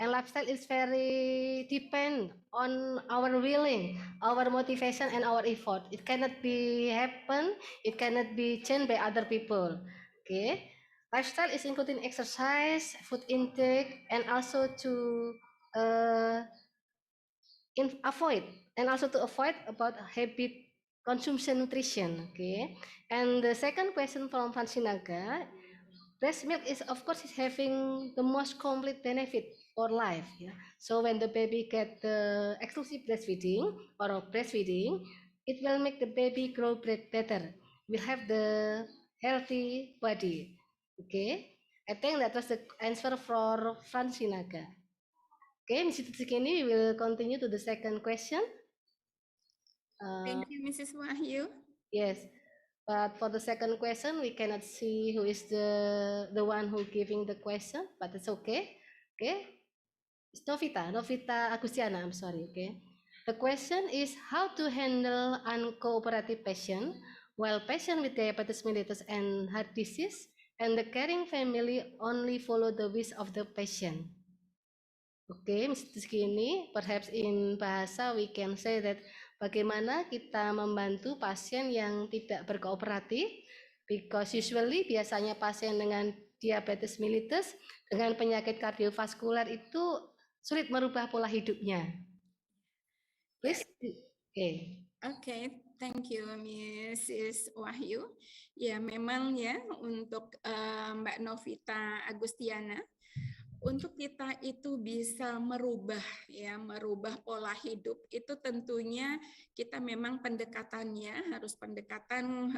[SPEAKER 10] And lifestyle is very depend on our willing, our motivation, and our effort. It cannot be happen, it cannot be changed by other people. Okay, lifestyle is including exercise, food intake, and also to avoid about habit consumption nutrition. Okay, and the second question from Francinaga, breast milk is of course is having the most complete benefit for life. Yeah, so when the baby get the exclusive breastfeeding or breastfeeding, it will make the baby grow better, will have the healthy body. Okay, I think that was the answer for Francinaga. Okay, Mrs. Sukini, we will continue to the second question.
[SPEAKER 12] Thank you, Mrs. Wahyu.
[SPEAKER 10] Yes, but for the second question, we cannot see who is the one who giving the question, but it's okay. Okay, it's Novita Agustiana, I'm sorry, okay. The question is how to handle uncooperative patient while patient with diabetes mellitus and heart disease and the caring family only follow the wish of the patient. Okay, Mr. Sukini, perhaps in bahasa we can say that bagaimana kita membantu pasien yang tidak berkooperatif, because usually biasanya pasien dengan diabetes mellitus dengan penyakit kardiovaskular itu sulit merubah pola hidupnya. Please.
[SPEAKER 12] Okay, thank you Mrs. Wahyu. Ya memang ya untuk Mbak Novita Agustiana, untuk kita itu bisa merubah pola hidup itu tentunya kita memang pendekatannya harus pendekatan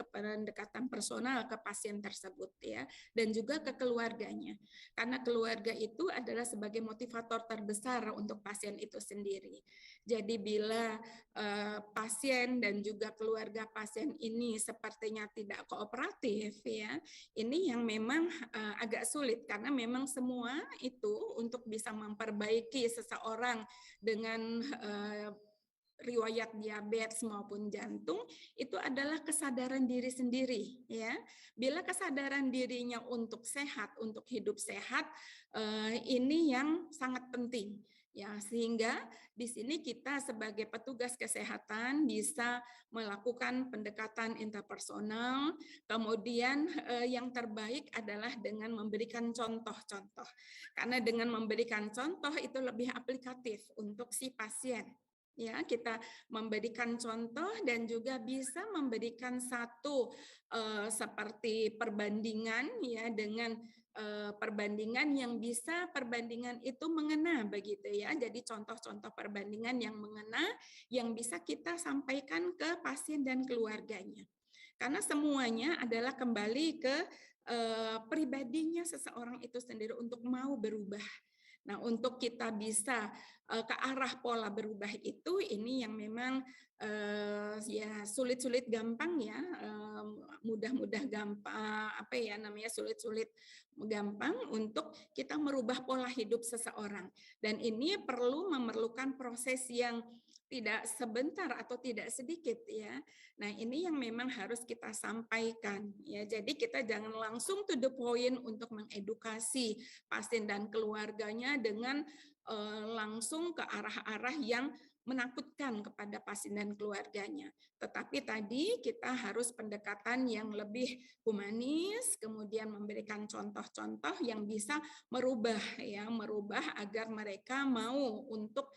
[SPEAKER 12] pendekatan personal ke pasien tersebut ya, dan juga ke keluarganya, karena keluarga itu adalah sebagai motivator terbesar untuk pasien itu sendiri. Jadi bila pasien dan juga keluarga pasien ini sepertinya tidak kooperatif ya, ini yang memang agak sulit karena karena memang semua itu untuk bisa memperbaiki seseorang dengan riwayat diabetes maupun jantung itu adalah kesadaran diri sendiri ya. Bila kesadaran dirinya untuk sehat, untuk hidup sehat, ini yang sangat penting ya, sehingga di sini kita sebagai petugas kesehatan bisa melakukan pendekatan interpersonal. Kemudian yang terbaik adalah dengan memberikan contoh-contoh, karena dengan memberikan contoh itu lebih aplikatif untuk si pasien. Ya, kita memberikan contoh dan juga bisa memberikan satu seperti perbandingan ya, dengan perbandingan yang bisa perbandingan itu mengena begitu ya. Jadi contoh-contoh perbandingan yang mengena yang bisa kita sampaikan ke pasien dan keluarganya. Karena semuanya adalah kembali ke pribadinya seseorang itu sendiri untuk mau berubah. Nah, untuk kita bisa ke arah pola berubah itu, ini yang memang ya sulit-sulit gampang ya, mudah-mudah gampang, apa ya namanya, sulit-sulit gampang untuk kita merubah pola hidup seseorang. Dan ini memerlukan proses yang tidak sebentar atau tidak sedikit ya. Nah, ini yang memang harus kita sampaikan ya. Jadi kita jangan langsung to the point untuk mengedukasi pasien dan keluarganya dengan langsung ke arah-arah yang menakutkan kepada pasien dan keluarganya. Tetapi tadi kita harus pendekatan yang lebih humanis, kemudian memberikan contoh-contoh yang bisa merubah agar mereka mau untuk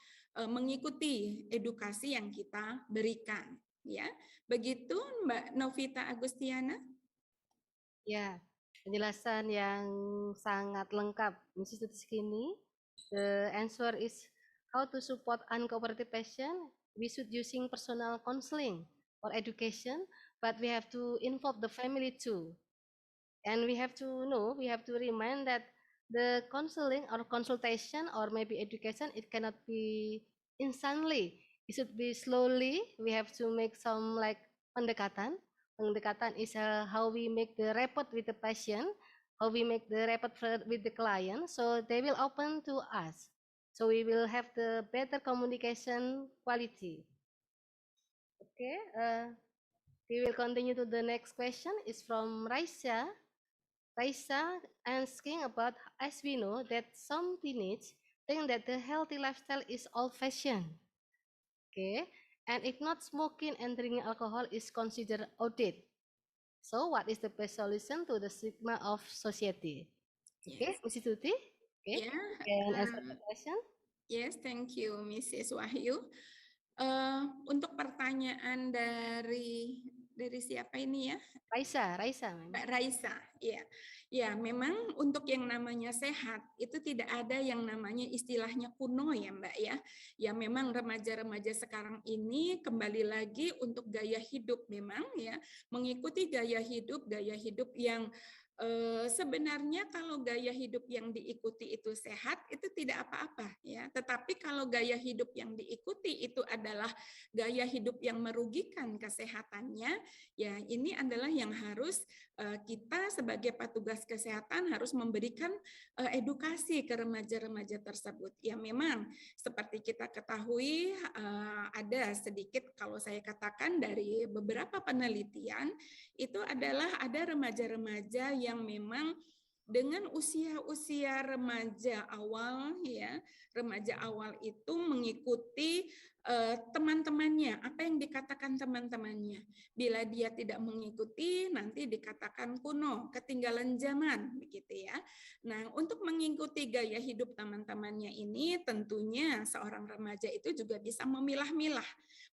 [SPEAKER 12] mengikuti edukasi yang kita berikan. Ya, begitu Mbak Novita Agustiana.
[SPEAKER 10] Ya, penjelasan yang sangat lengkap, Mrs. Tuti Sukini. The answer is how to support uncooperative patient. We should using personal counseling or education, but we have to involve the family too. And we have to know, we have to remind that the counseling or consultation or maybe education, it cannot be instantly. It should be slowly. We have to make some like pendekatan. Pendekatan is how we make the rapport with the patient, how we make the rapport with the client, so they will open to us. So we will have the better communication quality. Okay, we will continue to the next question. Is from Raisa. Raisa asking about, as we know that some teenage think that the healthy lifestyle is old-fashioned. Okay, and if not smoking and drinking alcohol is considered outdated. So what is the best solution to the stigma of society? Okay, Mrs. Tuti, okay, can answer the question.
[SPEAKER 12] Yes, thank you, Mrs. Wahyu. Untuk pertanyaan dari siapa ini ya?
[SPEAKER 10] Raisa.
[SPEAKER 12] Mbak Raisa, ya. Ya, memang untuk yang namanya sehat itu tidak ada yang namanya istilahnya kuno ya, Mbak ya. Ya, memang remaja-remaja sekarang ini kembali lagi untuk gaya hidup memang ya, mengikuti gaya hidup yang sebenarnya kalau gaya hidup yang diikuti itu sehat itu tidak apa-apa ya, tetapi kalau gaya hidup yang diikuti itu adalah gaya hidup yang merugikan kesehatannya, ya ini adalah yang harus kita sebagai petugas kesehatan harus memberikan edukasi ke remaja-remaja tersebut. Ya memang seperti kita ketahui ada sedikit, kalau saya katakan dari beberapa penelitian itu adalah ada remaja-remaja yang memang dengan usia remaja awal ya, remaja awal itu mengikuti teman-temannya, apa yang dikatakan teman-temannya. Bila dia tidak mengikuti, nanti dikatakan kuno, ketinggalan zaman, begitu ya. Nah, untuk mengikuti gaya hidup teman-temannya ini, tentunya seorang remaja itu juga bisa memilah-milah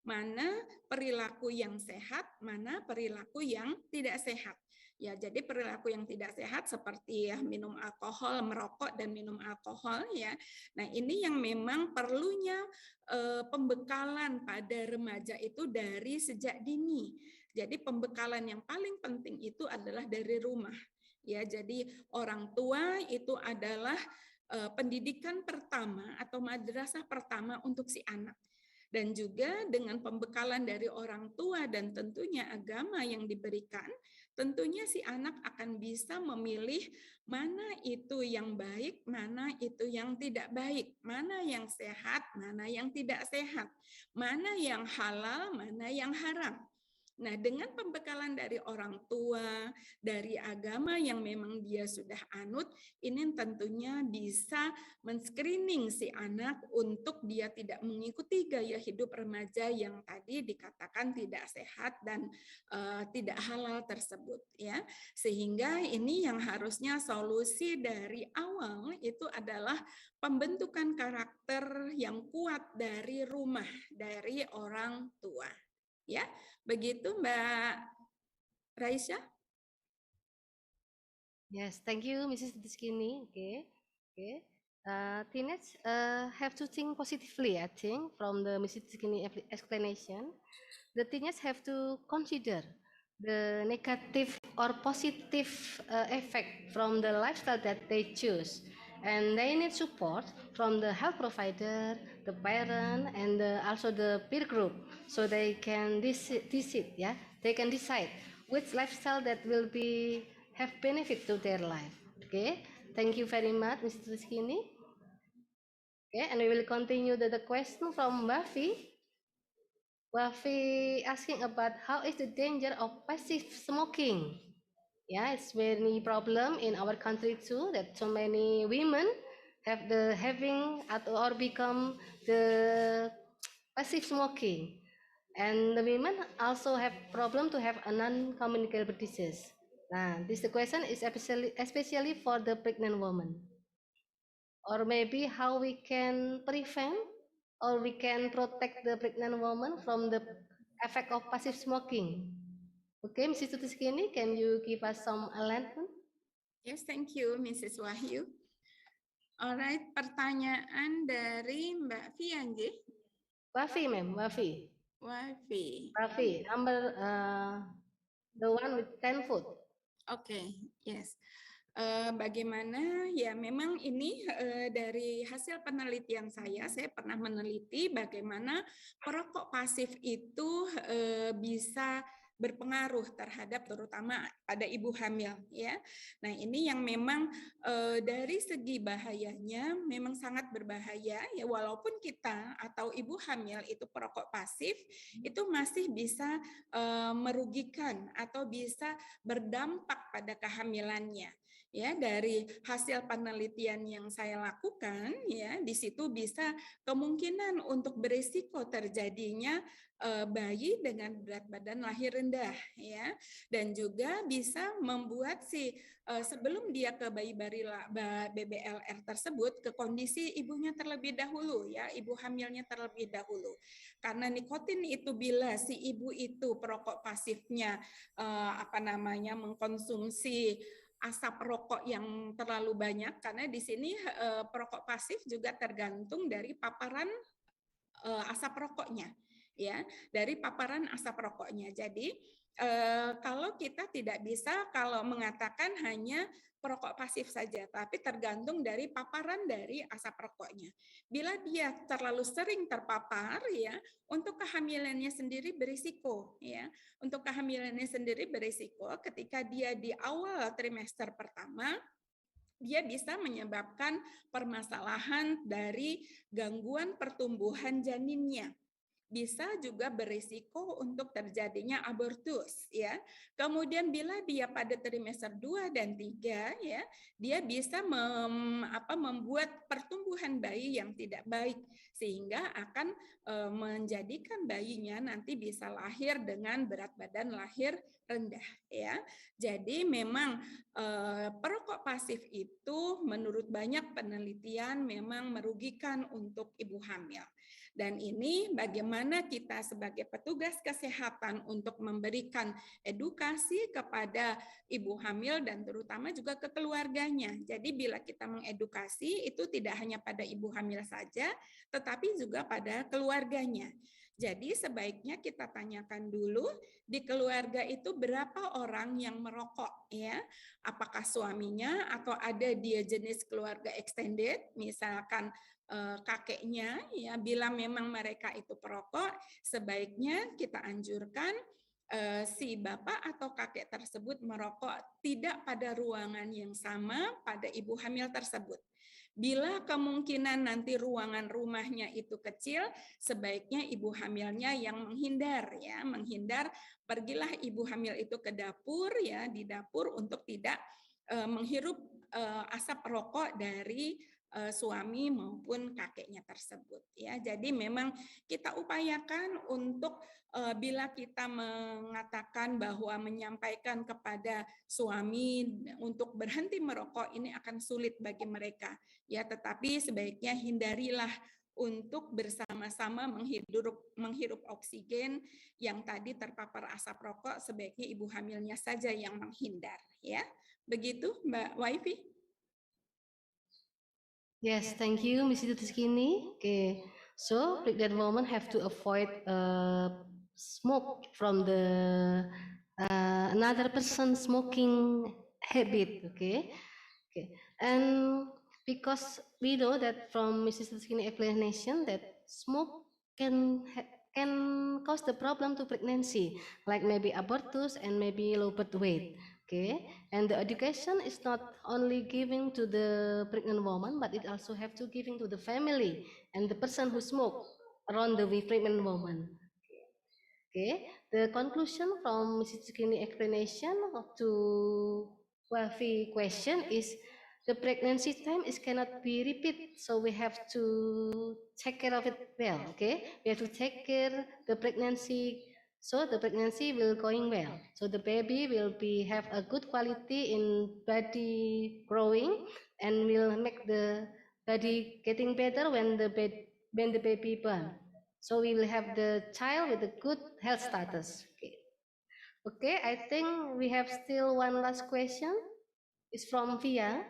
[SPEAKER 12] mana perilaku yang sehat, mana perilaku yang tidak sehat. Ya, jadi perilaku yang tidak sehat seperti ya minum alkohol, merokok dan minum alkohol ya. Nah, ini yang memang perlunya pembekalan pada remaja itu dari sejak dini. Jadi pembekalan yang paling penting itu adalah dari rumah. Ya, jadi orang tua itu adalah pendidikan pertama atau madrasah pertama untuk si anak. Dan juga dengan pembekalan dari orang tua dan tentunya agama yang diberikan, tentunya si anak akan bisa memilih mana itu yang baik, mana itu yang tidak baik, mana yang sehat, mana yang tidak sehat, mana yang halal, mana yang haram. Nah, dengan pembekalan dari orang tua, dari agama yang memang dia sudah anut, ini tentunya bisa men-screening si anak untuk dia tidak mengikuti gaya hidup remaja yang tadi dikatakan tidak sehat dan tidak halal tersebut, ya. Sehingga ini yang harusnya solusi dari awal itu adalah pembentukan karakter yang kuat dari rumah, dari orang tua. Ya, begitu Mbak Raisya.
[SPEAKER 10] Yes, thank you, Mrs. Tuti Sukini. Okay. Teenage have to think positively, I think, from the Mrs. Tuti Sukini explanation. The teenagers have to consider the negative or positive effect from the lifestyle that they choose. And they need support from the health provider, the parent, and also the peer group, so they can decide, yeah, they can decide which lifestyle that will be have benefit to their life. Okay, thank you very much, Mr. Rizkini. Okay, and we will continue the question from Bafi. Bafi asking about how is the danger of passive smoking. Yeah, it's many problem in our country too, that so many women have having or become the passive smoking, and the women also have problem to have a non-communicable disease. This question is especially for the pregnant woman, or maybe how we can prevent or we can protect the pregnant woman from the effect of passive smoking. Okay, Mrs. Tuti Sukini, can you give us some enlightenment?
[SPEAKER 12] Yes, thank you, Mrs. Wahyu. Alright, pertanyaan dari Mbak Fianji.
[SPEAKER 10] Wafi, ma'am, Wafi.
[SPEAKER 12] Wafi.
[SPEAKER 10] Number the one with 10 foot.
[SPEAKER 12] Okay, yes. Bagaimana ya, memang ini dari hasil penelitian saya pernah meneliti bagaimana perokok pasif itu bisa berpengaruh terhadap terutama pada ibu hamil, ya. Nah, ini yang memang dari segi bahayanya memang sangat berbahaya, ya, walaupun kita atau ibu hamil itu perokok pasif itu masih bisa merugikan atau bisa berdampak pada kehamilannya. Ya, dari hasil penelitian yang saya lakukan, ya, di situ bisa kemungkinan untuk berisiko terjadinya bayi dengan berat badan lahir rendah, ya, dan juga bisa membuat sebelum dia ke bayi BBLR tersebut ke kondisi ibunya terlebih dahulu, ya, ibu hamilnya terlebih dahulu, karena nikotin itu bila si ibu itu perokok pasifnya mengkonsumsi asap rokok yang terlalu banyak, karena di sini perokok pasif juga tergantung dari paparan asap rokoknya, ya, dari paparan asap rokoknya. Jadi kalau kita tidak bisa kalau mengatakan hanya perokok pasif saja, tapi tergantung dari paparan dari asap rokoknya. Bila dia terlalu sering terpapar, ya, untuk kehamilannya sendiri berisiko, ya. Untuk kehamilannya sendiri berisiko ketika dia di awal trimester pertama, dia bisa menyebabkan permasalahan dari gangguan pertumbuhan janinnya. Bisa juga berisiko untuk terjadinya abortus, ya. Kemudian bila dia pada trimester 2 dan 3, ya, dia bisa membuat pertumbuhan bayi yang tidak baik sehingga akan menjadikan bayinya nanti bisa lahir dengan berat badan lahir rendah, ya. Jadi memang perokok pasif itu menurut banyak penelitian memang merugikan untuk ibu hamil. Dan ini bagaimana kita sebagai petugas kesehatan untuk memberikan edukasi kepada ibu hamil dan terutama juga ke keluarganya. Jadi bila kita mengedukasi itu tidak hanya pada ibu hamil saja, tetapi juga pada keluarganya. Jadi sebaiknya kita tanyakan dulu di keluarga itu berapa orang yang merokok, ya. Apakah suaminya atau ada dia jenis keluarga extended, misalkan kakeknya, ya, bila memang mereka itu perokok, sebaiknya kita anjurkan si bapak atau kakek tersebut merokok tidak pada ruangan yang sama pada ibu hamil tersebut. Bila kemungkinan nanti ruangan rumahnya itu kecil, sebaiknya ibu hamilnya yang menghindar ya, menghindar. Pergilah ibu hamil itu ke dapur ya, di dapur untuk tidak menghirup asap rokok dari suami maupun kakeknya tersebut ya. Jadi memang kita upayakan untuk bila kita mengatakan bahwa menyampaikan kepada suami untuk berhenti merokok ini akan sulit bagi mereka ya, tetapi sebaiknya hindarilah untuk bersama-sama menghirup oksigen yang tadi terpapar asap rokok, sebaiknya ibu hamilnya saja yang menghindar ya. Begitu Mbak Waifi.
[SPEAKER 10] Yes, thank you, Mrs. Tuti Sukini. Okay, so pregnant women have to avoid smoke from the another person smoking habit. Okay, and because we know that from Mrs. Tuti Sukini explanation that smoke can cause the problem to pregnancy, like maybe abortus and maybe low birth weight. Okay, and the education is not only giving to the pregnant woman, but it also have to giving to the family and the person who smoke around the pregnant woman. Okay, the conclusion from Mrs. Sukini explanation to Wafi question is the pregnancy time is cannot be repeat, so we have to take care of it well. Okay, we have to take care the pregnancy. So the pregnancy will going well. So the baby will have a good quality in body growing and will make the body getting better when the baby born. So we will have the child with a good health status. Okay, I think we have still one last question. It's from Via.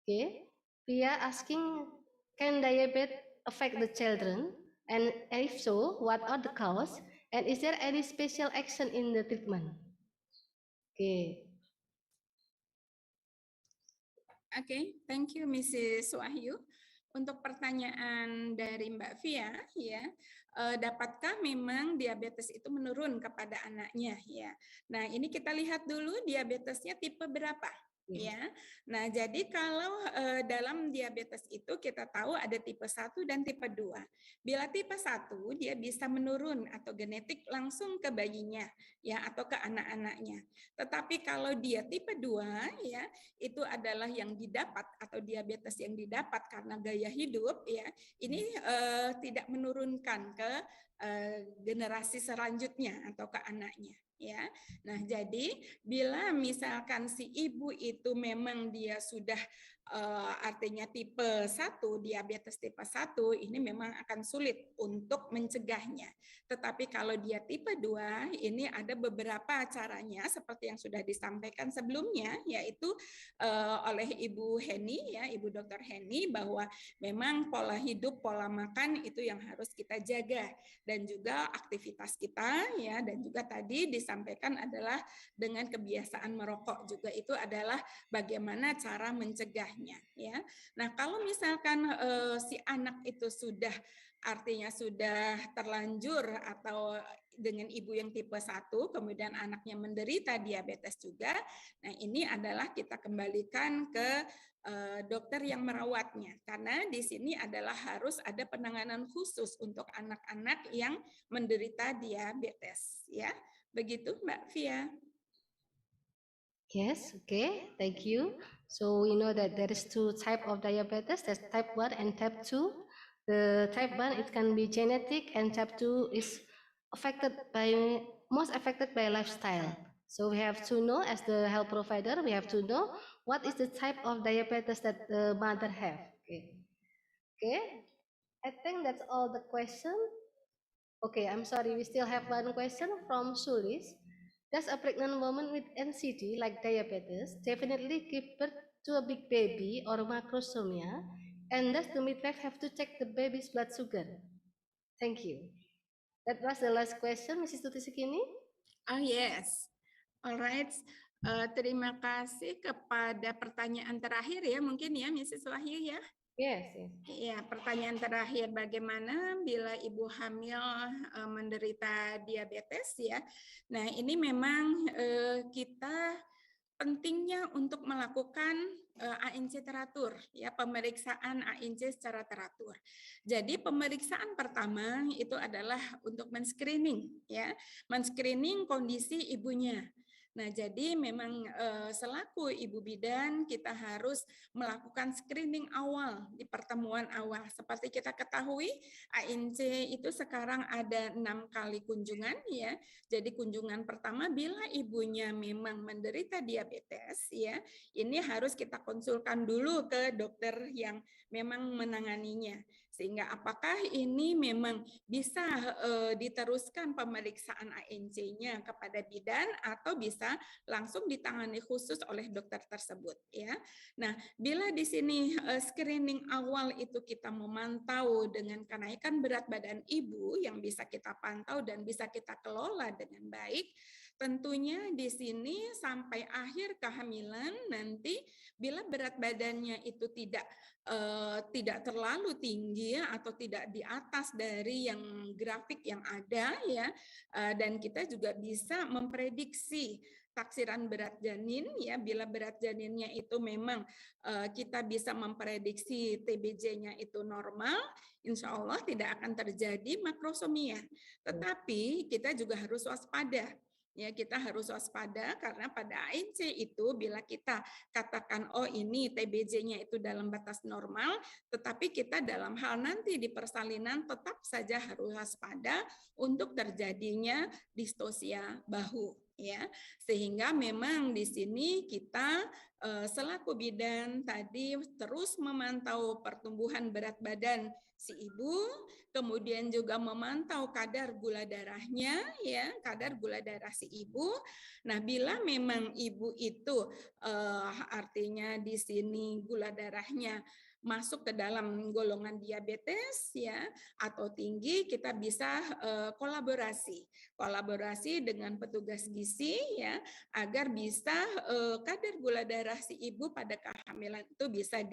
[SPEAKER 10] Okay, Via asking, can diabetes affect the children? And if so, what are the causes? And is there any special action in the treatment? Okay.
[SPEAKER 12] Okay, thank you Mrs. Wahyu. Untuk pertanyaan dari Mbak Via, ya, dapatkah memang diabetes itu menurun kepada anaknya? Ya, nah ini kita lihat dulu diabetesnya tipe berapa. Ya, nah jadi kalau dalam diabetes itu kita tahu ada tipe 1 dan tipe 2. Bila tipe 1 dia bisa menurun atau genetik langsung ke bayinya ya atau ke anak-anaknya. Tetapi kalau dia tipe 2 ya itu adalah yang didapat atau diabetes yang didapat karena gaya hidup ya, ini tidak menurunkan ke generasi selanjutnya atau ke anaknya. Ya, nah jadi bila misalkan si ibu itu memang dia sudah artinya tipe 1, diabetes tipe 1, ini memang akan sulit untuk mencegahnya. Tetapi kalau dia tipe 2, ini ada beberapa caranya seperti yang sudah disampaikan sebelumnya, yaitu oleh Ibu Heni, ya, Ibu Dr. Heni, bahwa memang pola hidup, pola makan itu yang harus kita jaga, dan juga aktivitas kita, ya, dan juga tadi disampaikan adalah dengan kebiasaan merokok juga itu adalah bagaimana cara mencegahnya, ya. Nah, kalau misalkan si anak itu sudah artinya sudah terlanjur atau dengan ibu yang tipe 1, kemudian anaknya menderita diabetes juga, nah ini adalah kita kembalikan ke dokter yang merawatnya, karena di sini adalah harus ada penanganan khusus untuk anak-anak yang menderita diabetes, ya. Begitu Mbak Via.
[SPEAKER 10] Yes, okay, thank you. So we know that there is 2 types of diabetes, there's type 1 and type 2. The type 1 it can be genetic, and type 2 is most affected by lifestyle. So we have to know, as the health provider, we have to know what is the type of diabetes that the mother have. Okay, I think that's all the question. Okay, I'm sorry, we still have one question from Sulis. Does a pregnant woman with NCD, like diabetes, definitely give birth to a big baby or macrosomia? And does the midwife have to check the baby's blood sugar? Thank you. That was the last question, Mrs. Tuti Sukini.
[SPEAKER 12] Oh yes, all right. Terima kasih kepada pertanyaan terakhir ya, mungkin ya, Mrs. Wahyu ya.
[SPEAKER 10] Yes.
[SPEAKER 12] Ya, pertanyaan terakhir, bagaimana bila ibu hamil menderita diabetes ya? Nah, ini memang kita pentingnya untuk melakukan ANC teratur, ya, pemeriksaan ANC secara teratur. Jadi pemeriksaan pertama itu adalah untuk men-screening, ya, men-screening kondisi ibunya. Nah, jadi memang selaku ibu bidan kita harus melakukan screening awal di pertemuan awal. Seperti kita ketahui, ANC itu sekarang ada 6 kali kunjungan ya. Jadi kunjungan pertama bila ibunya memang menderita diabetes ya, ini harus kita konsulkan dulu ke dokter yang memang menanganinya. Sehingga apakah ini memang bisa diteruskan pemeriksaan ANC-nya kepada bidan atau bisa langsung ditangani khusus oleh dokter tersebut ya. Nah, bila di sini screening awal itu kita memantau dengan kenaikan berat badan ibu yang bisa kita pantau dan bisa kita kelola dengan baik, tentunya di sini sampai akhir kehamilan nanti bila berat badannya itu tidak terlalu tinggi ya, atau tidak di atas dari yang grafik yang ada ya, dan kita juga bisa memprediksi taksiran berat janin ya, bila berat janinnya itu memang kita bisa memprediksi TBJ-nya itu normal, insya Allah tidak akan terjadi makrosomia. Tetapi kita juga harus waspada. Ya, kita harus waspada karena pada ANC itu bila kita katakan oh ini TBJ-nya itu dalam batas normal, tetapi kita dalam hal nanti di persalinan tetap saja harus waspada untuk terjadinya distosia bahu ya. Sehingga memang di sini kita selaku bidan tadi terus memantau pertumbuhan berat badan si ibu, kemudian juga memantau kadar gula darahnya ya, kadar gula darah si ibu. Nah, bila memang ibu itu artinya di sini gula darahnya masuk ke dalam golongan diabetes ya atau tinggi, kita bisa kolaborasi dengan petugas gizi ya agar bisa kadar gula darah si ibu pada kehamilan itu bisa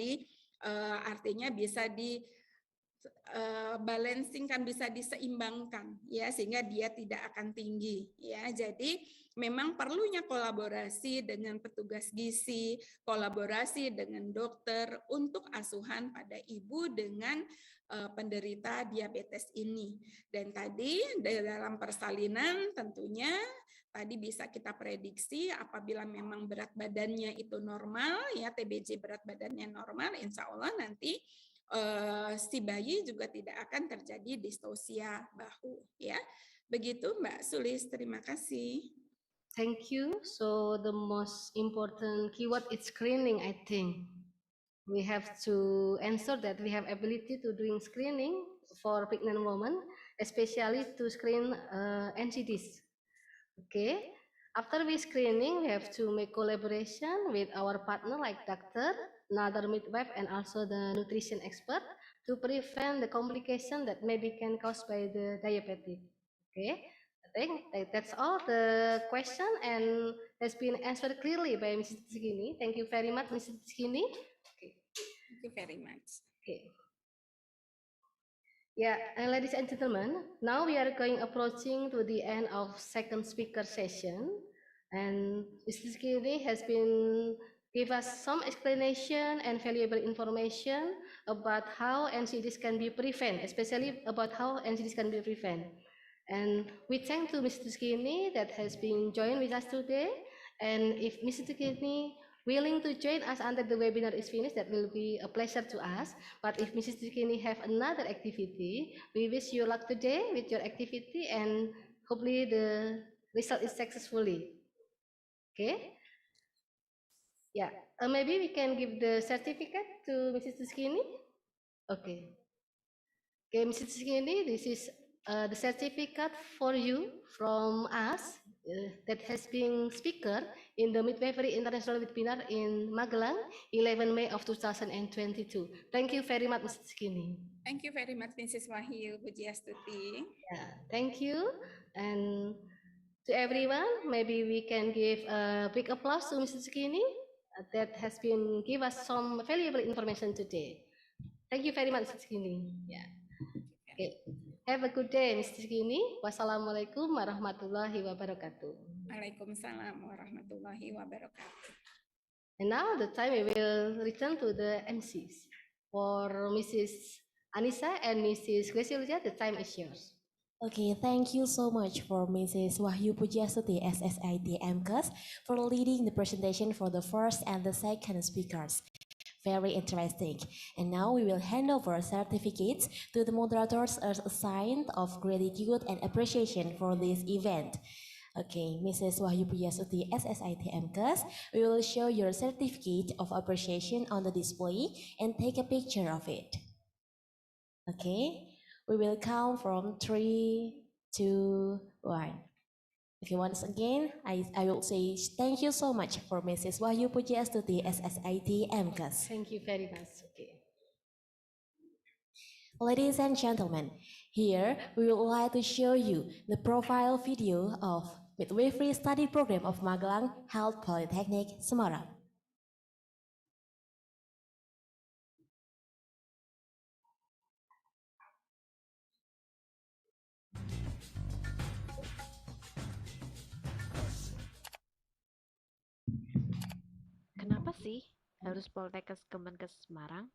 [SPEAKER 12] artinya bisa di balancing kan, bisa diseimbangkan ya sehingga dia tidak akan tinggi ya. Jadi memang perlunya kolaborasi dengan petugas gizi, kolaborasi dengan dokter untuk asuhan pada ibu dengan penderita diabetes ini. Dan tadi dalam persalinan tentunya tadi bisa kita prediksi apabila memang berat badannya itu normal ya, TBJ berat badannya normal, insya Allah nanti si bayi juga tidak akan terjadi distosia bahu ya. Begitu Mbak Sulis, terima kasih.
[SPEAKER 10] Thank you. So the most important keyword is screening, I think. We have to ensure that we have ability to doing screening for pregnant women, especially to screen NCDs. Okay. After we screening, we have to make collaboration with our partner like doctor, another midwife, and also the nutrition expert to prevent the complication that maybe can caused by the diabetic. Okay, I think that's all the question and has been answered clearly by Mrs. Sukini. Thank you very much, Mrs. Sukini. Okay.
[SPEAKER 12] Thank you very much.
[SPEAKER 10] Okay. Yeah, and ladies and gentlemen, now we are approaching to the end of second speaker session, and Mrs. Sukini has been give us some explanation and valuable information about how NCDs can be prevented, especially about how NCDs can be prevented. And we thank to Mrs. Sukini that has been joined with us today. And if Mrs. Sukini willing to join us until the webinar is finished, that will be a pleasure to us. But if Mrs. Sukini have another activity, we wish you luck today with your activity and hopefully the result is successfully. Okay? Yeah, maybe we can give the certificate to Mrs. Sukini. Okay. Okay, Mrs. Sukini, this is the certificate for you from us that has been speaker in the Midwifery International Webinar in Magelang, 11 May of 2022. Thank you very much, Mrs. Sukini.
[SPEAKER 12] Thank you very much, Mrs. Wahyu Pujiastuti.
[SPEAKER 10] Yeah, thank you. And to everyone. Maybe we can give a big applause to Mrs. Sukini that has been give us some valuable information today. Thank you very much, Mrs. Sukini. Yeah. Okay. Have a good day, Mrs. Sukini. Wassalamualaikum warahmatullahi wabarakatuh.
[SPEAKER 12] Waalaikumsalam warahmatullahi wabarakatuh.
[SPEAKER 10] And now the time we will return to the MCs. For Mrs. Anissa and Mrs. Gracilia, the time is yours.
[SPEAKER 6] Okay, thank you so much for Mrs. Wahyu Pujiastuti SSIT MCAS for leading the presentation for the first and the second speakers. Very interesting. And now we will hand over certificates to the moderators as a sign of gratitude and appreciation for this event. Okay, Mrs. Wahyu Pujiastuti SSIT MCAS, we will show your certificate of appreciation on the display and take a picture of it. Okay. We will count from 3, 2, 1. Okay, once again, I will say thank you so much for Mrs. Wahyu Pujiastuti SSIT MCAS.
[SPEAKER 10] Thank you very much. Okay.
[SPEAKER 6] Ladies and gentlemen, here we would like to show you the profile video of Midwifery Study Program of Magelang Health Polytechnic, Semarang.
[SPEAKER 13] Kenapa sih harus Poltekkes Kemenkes Semarang?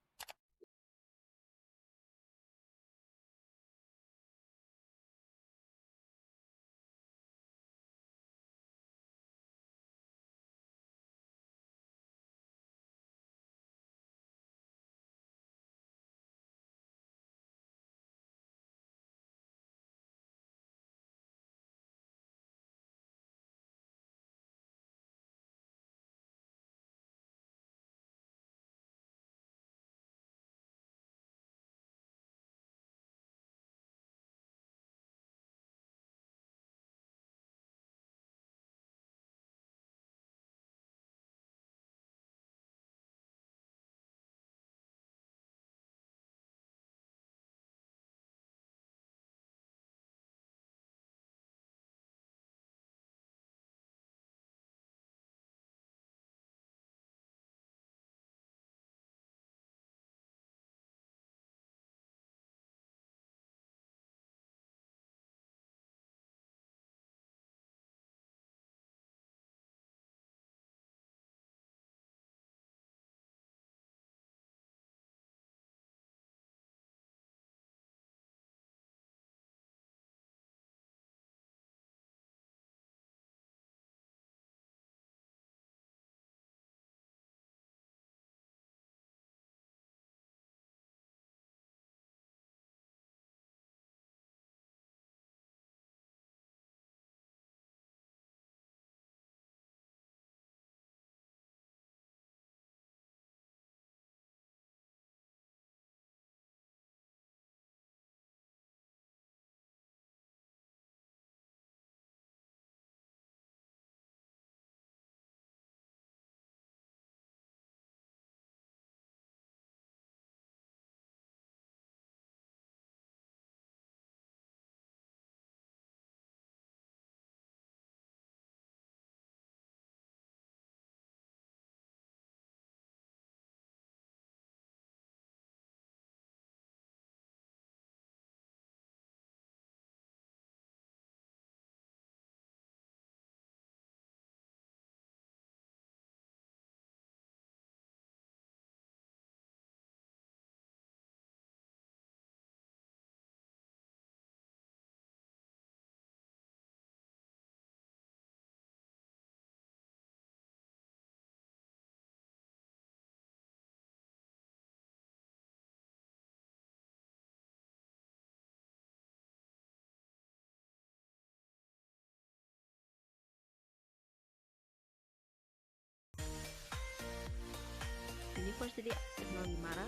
[SPEAKER 13] University of Technology Mara,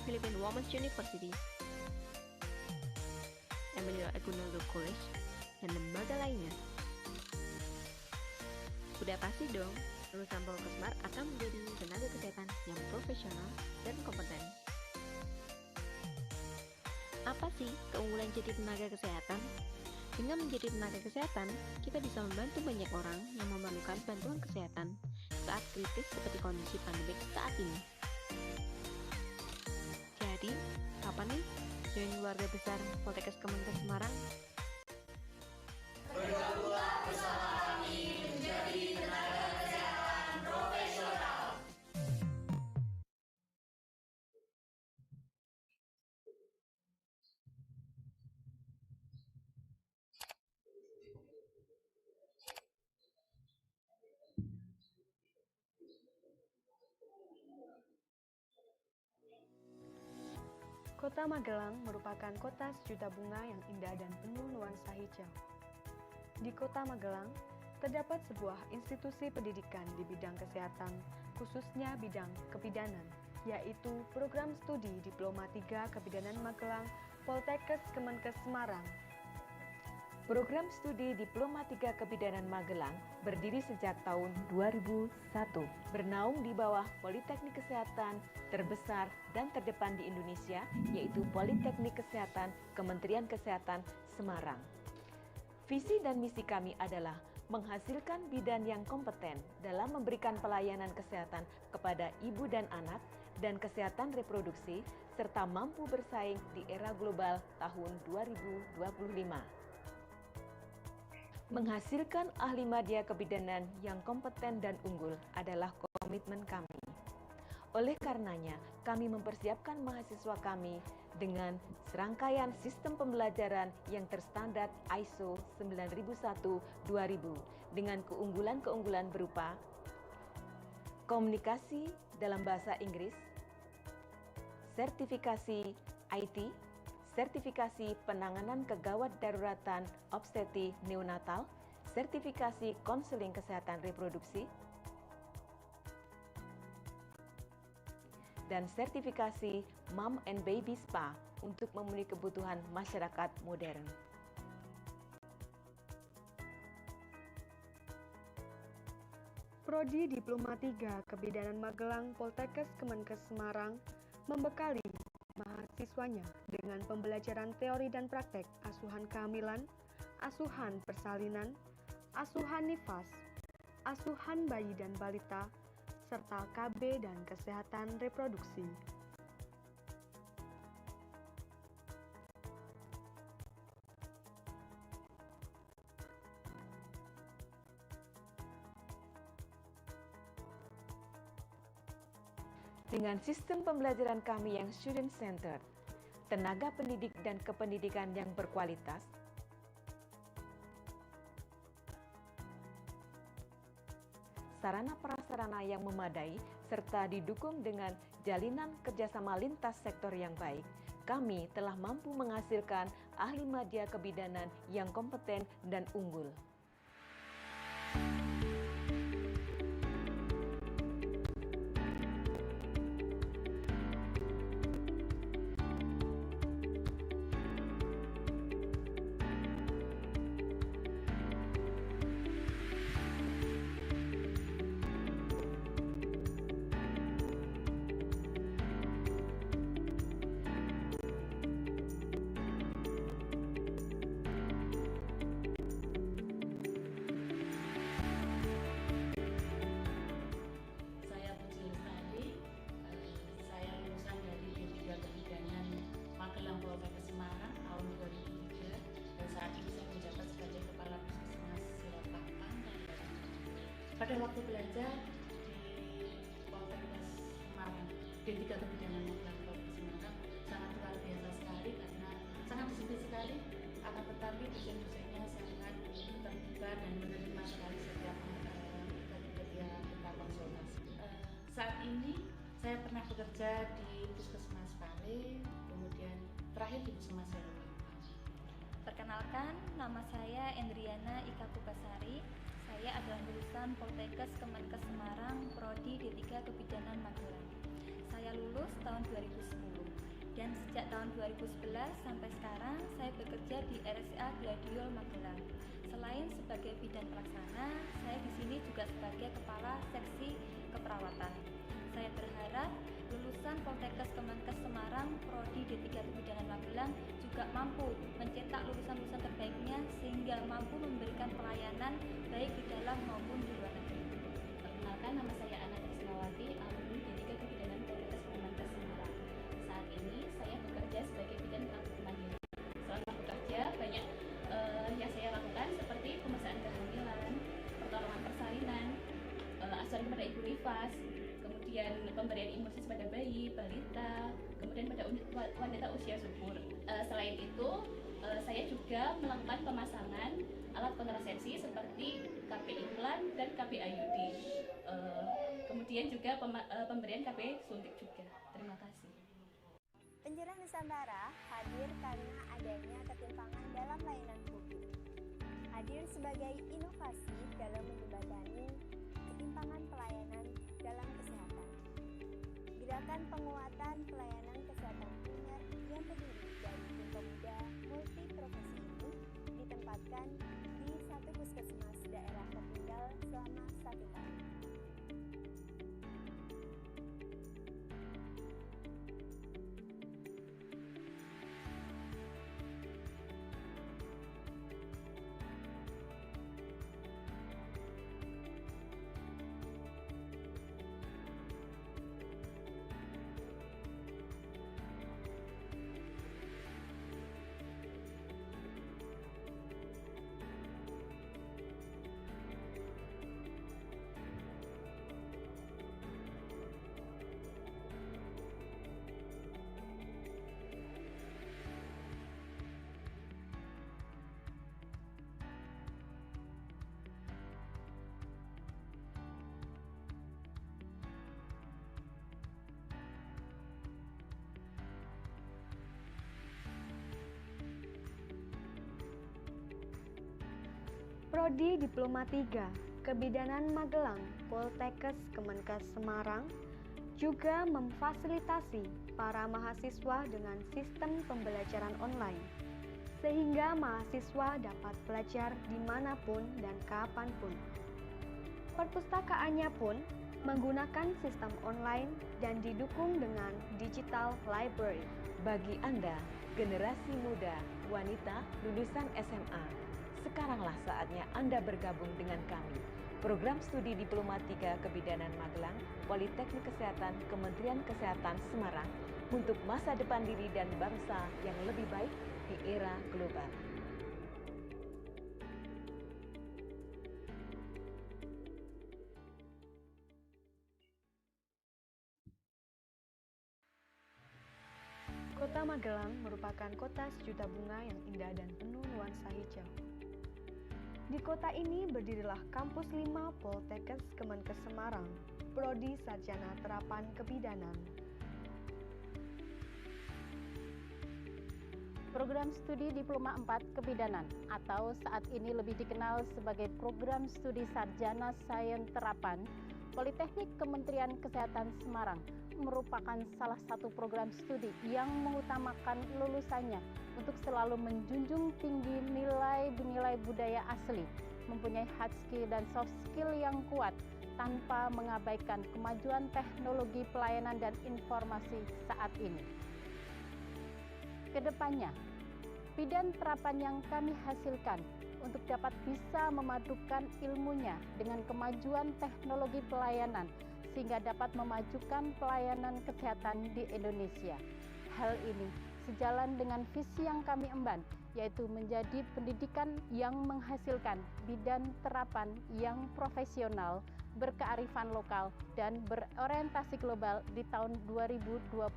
[SPEAKER 13] Philippine Women's University, Epidemiology College, dan lembaga lainnya. Sudah pasti dong, lulusan Polkesmar akan menjadi tenaga kesehatan yang profesional dan kompeten. Apa sih keunggulan jadi tenaga kesehatan? Dengan menjadi tenaga kesehatan, kita bisa membantu banyak orang yang memerlukan bantuan kesehatan saat kritis seperti kondisi pandemik saat ini. Jadi, kapan nih join keluarga besar Poltekkes Kemenkes Semarang?
[SPEAKER 7] Bergabunglah bersama kami menjadi tenaga kesehatan profesional.
[SPEAKER 1] Kota Magelang merupakan kota sejuta bunga yang indah dan penuh nuansa hijau. Di Kota Magelang, terdapat sebuah institusi pendidikan di bidang kesehatan, khususnya bidang kebidanan, yaitu Program Studi Diploma 3 Kebidanan Magelang, Poltekkes Kemenkes Semarang.
[SPEAKER 2] Program Studi Diploma 3 Kebidanan Magelang berdiri sejak tahun 2001, bernaung di bawah Politeknik Kesehatan terbesar dan terdepan di Indonesia, yaitu Politeknik Kesehatan Kementerian Kesehatan Semarang. Visi dan misi kami adalah menghasilkan bidan yang kompeten dalam memberikan pelayanan kesehatan kepada ibu dan anak dan kesehatan reproduksi, serta mampu bersaing di era global tahun 2025. Menghasilkan ahli madya kebidanan yang kompeten dan unggul adalah komitmen kami. Oleh karenanya, kami mempersiapkan mahasiswa kami dengan serangkaian sistem pembelajaran yang terstandar ISO 9001-2000 dengan keunggulan-keunggulan berupa komunikasi dalam bahasa Inggris, sertifikasi IT, sertifikasi penanganan kegawat daruratan obstetri neonatal, sertifikasi konseling kesehatan reproduksi, dan sertifikasi Mom and Baby Spa untuk memenuhi kebutuhan masyarakat modern.
[SPEAKER 1] Prodi Diploma 3 Kebidanan Magelang Poltekkes Kemenkes Semarang membekali mahasiswanya dengan pembelajaran teori dan praktek asuhan kehamilan, asuhan persalinan, asuhan nifas, asuhan bayi dan balita, serta KB dan kesehatan reproduksi.
[SPEAKER 2] Dengan sistem pembelajaran kami yang student-centered, tenaga pendidik dan kependidikan yang berkualitas, sarana prasarana yang memadai, serta didukung dengan jalinan kerjasama lintas sektor yang baik, kami telah mampu menghasilkan ahli madya kebidanan yang kompeten dan unggul.
[SPEAKER 14] Pada waktu belajar di Poltekkes Semarang, D3 Kebidanan Magelang Poltekkes Semarang sangat luar biasa sekali karena sangat disiplin sekali, akan tetapi dosen-dosennya sangat terbuka dan menerima sekali setiap ketika kita konsultasi. Saat ini saya pernah bekerja di Puskesmas Pare, kemudian terakhir di Puskesmas Semarang.
[SPEAKER 15] Perkenalkan, nama saya Hendriyana Ika Pukasari. Saya adalah lulusan Poltekkes Kemenkes Semarang, Prodi D3 Kebidanan Magelang. Saya lulus tahun 2010 dan sejak tahun 2011 sampai sekarang saya bekerja di RSA Gladiol Magelang. Selain sebagai bidan pelaksana, saya di sini juga sebagai kepala seksi keperawatan. Saya berharap lulusan Poltekkes Kemenkes Semarang, Prodi D3 Kebidanan Magelang juga mampu mencetak lulusan-lulusan terbaiknya sehingga mampu memberikan pelayanan baik di dalam maupun di luar negeri.
[SPEAKER 16] Perkenalkan, nama saya Ana Trisnawati, alumni D3 Kebidanan Fakultas Kemenkes Semarang. Saat ini saya bekerja sebagai bidan praktik mandiri. Selama bekerja banyak yang saya lakukan seperti pemeriksaan kehamilan, pertolongan persalinan, asuhan kepada ibu nifas, kemudian pemberian imunisasi pada bayi, balita, kemudian pada wanita usia subur. Selain itu, saya juga melakukan pemasangan alat kontrasepsi seperti KB implan dan KB IUD. Kemudian juga pemberian KB suntik juga. Terima kasih.
[SPEAKER 17] Penjara Nusantara hadir karena adanya ketimpangan dalam layanan publik. Hadir sebagai inovasi dalam menjembatani ketimpangan pelayanan dalam kesehatan. Gerakan penguatan pelayanan kesehatan primer yang terdiri dari tim pemuda multiprofesi ini ditempatkan di satu puskesmas daerah tertinggal selama 1 tahun.
[SPEAKER 1] Prodi Diploma 3 Kebidanan Magelang Poltekkes Kemenkes Semarang juga memfasilitasi para mahasiswa dengan sistem pembelajaran online, sehingga mahasiswa dapat belajar dimanapun dan kapanpun. Perpustakaannya pun menggunakan sistem online dan didukung dengan digital library.
[SPEAKER 2] Bagi Anda, generasi muda, wanita, lulusan SMA, sekaranglah saatnya Anda bergabung dengan kami. Program Studi Diploma 3 Kebidanan Magelang, Polytechnic Kesehatan, Kementerian Kesehatan Semarang untuk masa depan diri dan bangsa yang lebih baik di era global.
[SPEAKER 1] Kota Magelang merupakan kota sejuta bunga yang indah dan penuh nuansa hijau. Di kota ini berdirilah Kampus 5 Poltekkes Kemenkes Semarang, Prodi Sarjana Terapan Kebidanan.
[SPEAKER 3] Program Studi Diploma 4 Kebidanan atau saat ini lebih dikenal sebagai Program Studi Sarjana Sains Terapan Politeknik Kementerian Kesehatan Semarang merupakan salah satu program studi yang mengutamakan lulusannya untuk selalu menjunjung tinggi nilai-nilai budaya asli, mempunyai hard skill dan soft skill yang kuat tanpa mengabaikan kemajuan teknologi pelayanan dan informasi saat ini. Kedepannya, bidan terapan yang kami hasilkan untuk dapat bisa memadukan ilmunya dengan kemajuan teknologi pelayanan sehingga dapat memajukan pelayanan kesehatan di Indonesia. Hal ini sejalan dengan visi yang kami emban, yaitu menjadi pendidikan yang menghasilkan bidan terapan yang profesional, berkearifan lokal, dan berorientasi global di tahun 2022.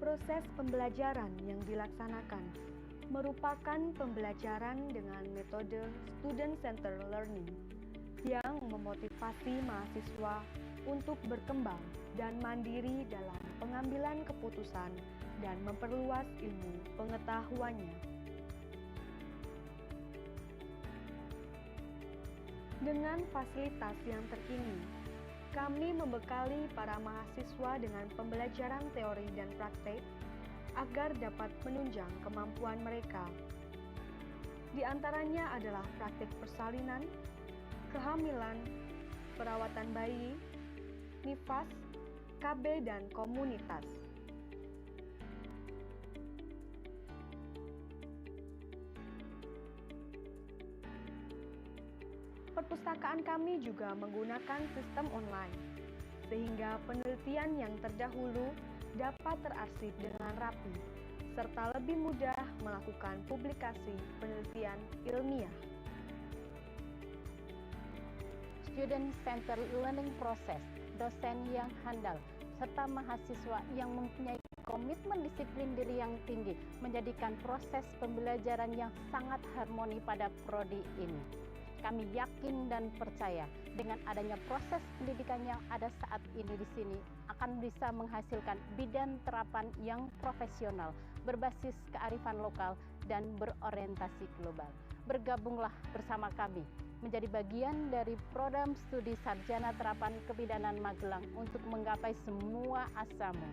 [SPEAKER 1] Proses pembelajaran yang dilaksanakan merupakan pembelajaran dengan metode student-centered learning yang memotivasi mahasiswa untuk berkembang dan mandiri dalam pengambilan keputusan dan memperluas ilmu pengetahuannya. Dengan fasilitas yang terkini, kami membekali para mahasiswa dengan pembelajaran teori dan praktek agar dapat menunjang kemampuan mereka. Di antaranya adalah praktik persalinan, kehamilan, perawatan bayi, nifas, KB, dan komunitas. Perpustakaan kami juga menggunakan sistem online, sehingga penelitian yang terdahulu dapat terarsip dengan rapi, serta lebih mudah melakukan publikasi penelitian ilmiah.
[SPEAKER 3] Student-centered learning process, dosen yang handal, serta mahasiswa yang mempunyai komitmen disiplin diri yang tinggi menjadikan proses pembelajaran yang sangat harmoni pada prodi ini. Kami yakin dan percaya dengan adanya proses pendidikan yang ada saat ini di sini akan bisa menghasilkan bidan terapan yang profesional, berbasis kearifan lokal, dan berorientasi global. Bergabunglah bersama kami menjadi bagian dari program studi sarjana terapan kebidanan Magelang untuk menggapai semua asamu.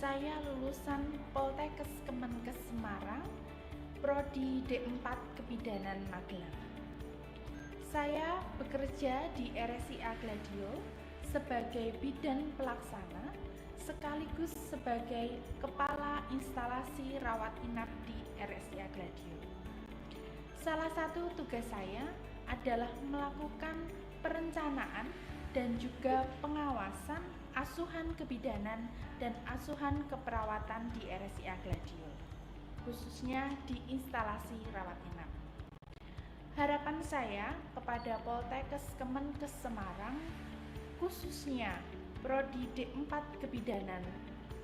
[SPEAKER 4] Saya lulusan Polytechnic Kemenkes Semarang, Prodi D4 Kebidanan Magelang. Saya bekerja di RSIA Gladio sebagai bidan pelaksana sekaligus sebagai kepala instalasi rawat inap di RSIA Gladio. Salah satu tugas saya adalah melakukan perencanaan dan juga pengawasan asuhan kebidanan dan asuhan keperawatan di RSIA Gladio, khususnya di instalasi rawat inap. Harapan saya kepada Poltekkes Kemenkes Semarang, khususnya Prodi D4 Kebidanan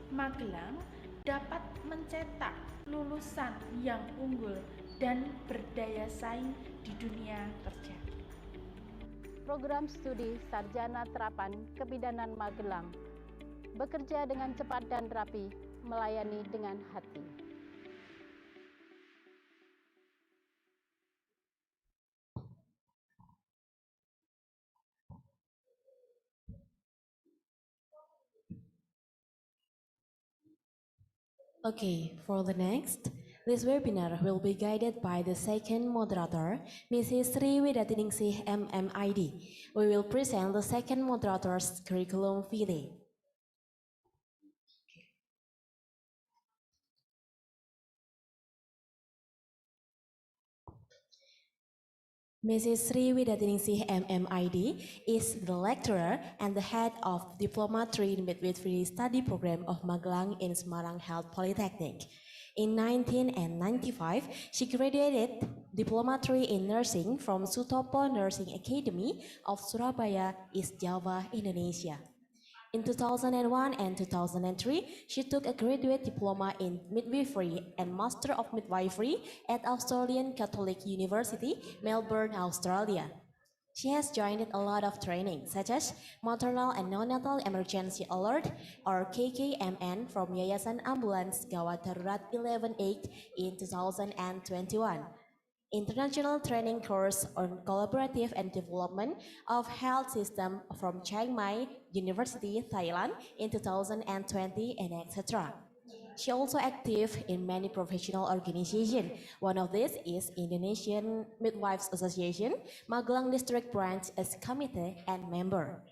[SPEAKER 4] Magelang, dapat mencetak lulusan yang unggul dan berdaya saing di dunia kerja.
[SPEAKER 3] Program studi sarjana terapan kebidanan Magelang bekerja dengan cepat dan rapi, melayani dengan hati.
[SPEAKER 6] Okay, for the next, this webinar will be guided by the second moderator, Mrs. Sri Widatiningsih MMID. We will present the second moderator's curriculum vitae. Mrs. Sri Widatiningsih MMID is the lecturer and the head of the Diploma 3 Midwifery Study Program of Magelang in Semarang Health Polytechnic. In 1995, she graduated Diploma 3 in Nursing from Sutopo Nursing Academy of Surabaya, East Java, Indonesia. In 2001 and 2003, she took a graduate diploma in midwifery and Master of Midwifery at Australian Catholic University, Melbourne, Australia. She has joined a lot of training, such as Maternal and Neonatal Emergency Alert, or KKMN, from Yayasan Ambulans Gawat Darurat 11-8 in 2021. International training course on collaborative and development of health system from Chiang Mai University, Thailand in 2020, and etc. She also active in many professional organizations. One of these is Indonesian Midwives Association, Magelang District Branch as committee and member.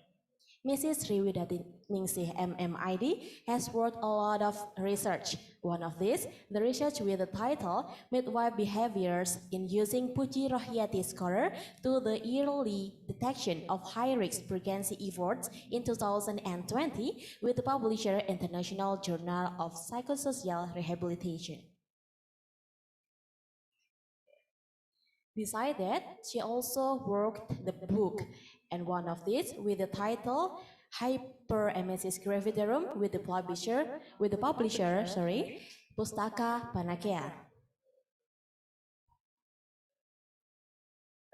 [SPEAKER 6] Mrs. Sriwidatingsi MMID has worked a lot of research. One of these, the research with the title Midwife Behaviors in Using Puji Rohyati Scorer to the Early Detection of High-Risk Pregnancy Efforts in 2020 with the publisher International Journal of Psychosocial Rehabilitation. Besides that, she also worked the book, and one of these with the title Hyperemesis Gravidarum with the publisher, Pustaka Panakea.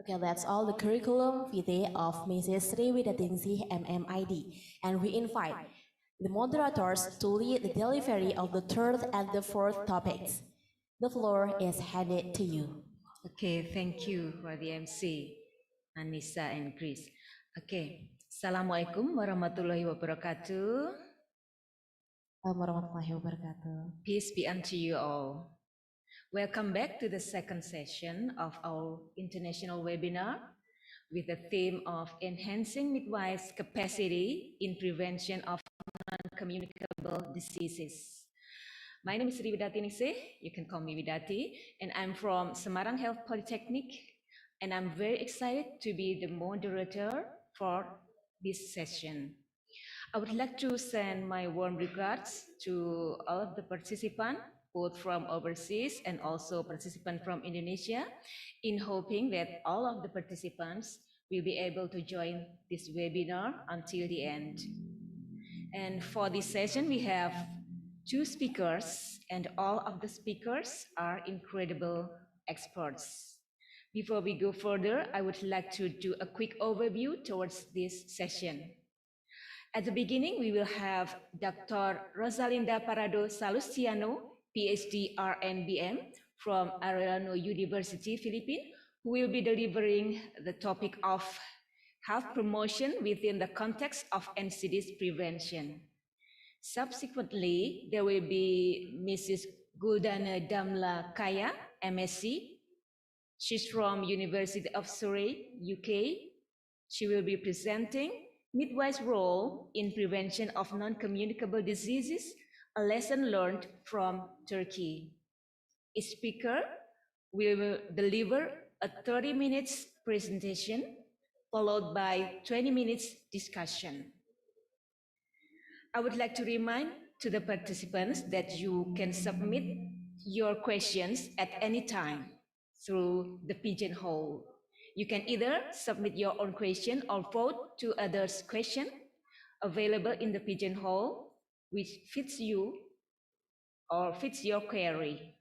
[SPEAKER 6] Okay, that's all the curriculum vitae of Mrs. Sriwidatingsi MMID, and we invite the moderators to lead the delivery of the third and the fourth topics. The floor is handed to you.
[SPEAKER 18] Okay, thank you for the MC, Anissa and Chris. Okay, Assalamualaikum warahmatullahi wabarakatuh.
[SPEAKER 6] Warahmatullahi wabarakatuh.
[SPEAKER 18] Peace be unto you all. Welcome back to the second session of our international webinar with the theme of Enhancing Midwives' Capacity in Prevention of Non-Communicable Diseases. My name is Sriwidatingsi, you can call me Widati, and I'm from Semarang Health Polytechnic, and I'm very excited to be the moderator for this session. I would like to send my warm regards to all of the participants, both from overseas and also participants from Indonesia, in hoping that all of the participants will be able to join this webinar until the end. And for this session, we have 2 speakers, and all of the speakers are incredible experts. Before we go further, I would like to do a quick overview towards this session. At the beginning, we will have Dr. Rosalinda Parado Salustiano, PhD RN-BM from Arellano University, Philippines, who will be delivering the topic of health promotion within the context of NCDs prevention. Subsequently, there will be Mrs. Guldane Damla Kaya, MSc. She's from University of Surrey, UK. She will be presenting midwife's role in prevention of non-communicable diseases, a lesson learned from Turkey. Each speaker will deliver a 30 minutes presentation followed by 20 minutes discussion. I would like to remind to the participants that you can submit your questions at any time through the pigeonhole. You can either submit your own question or vote to others' question available in the pigeonhole, which fits you or fits your query.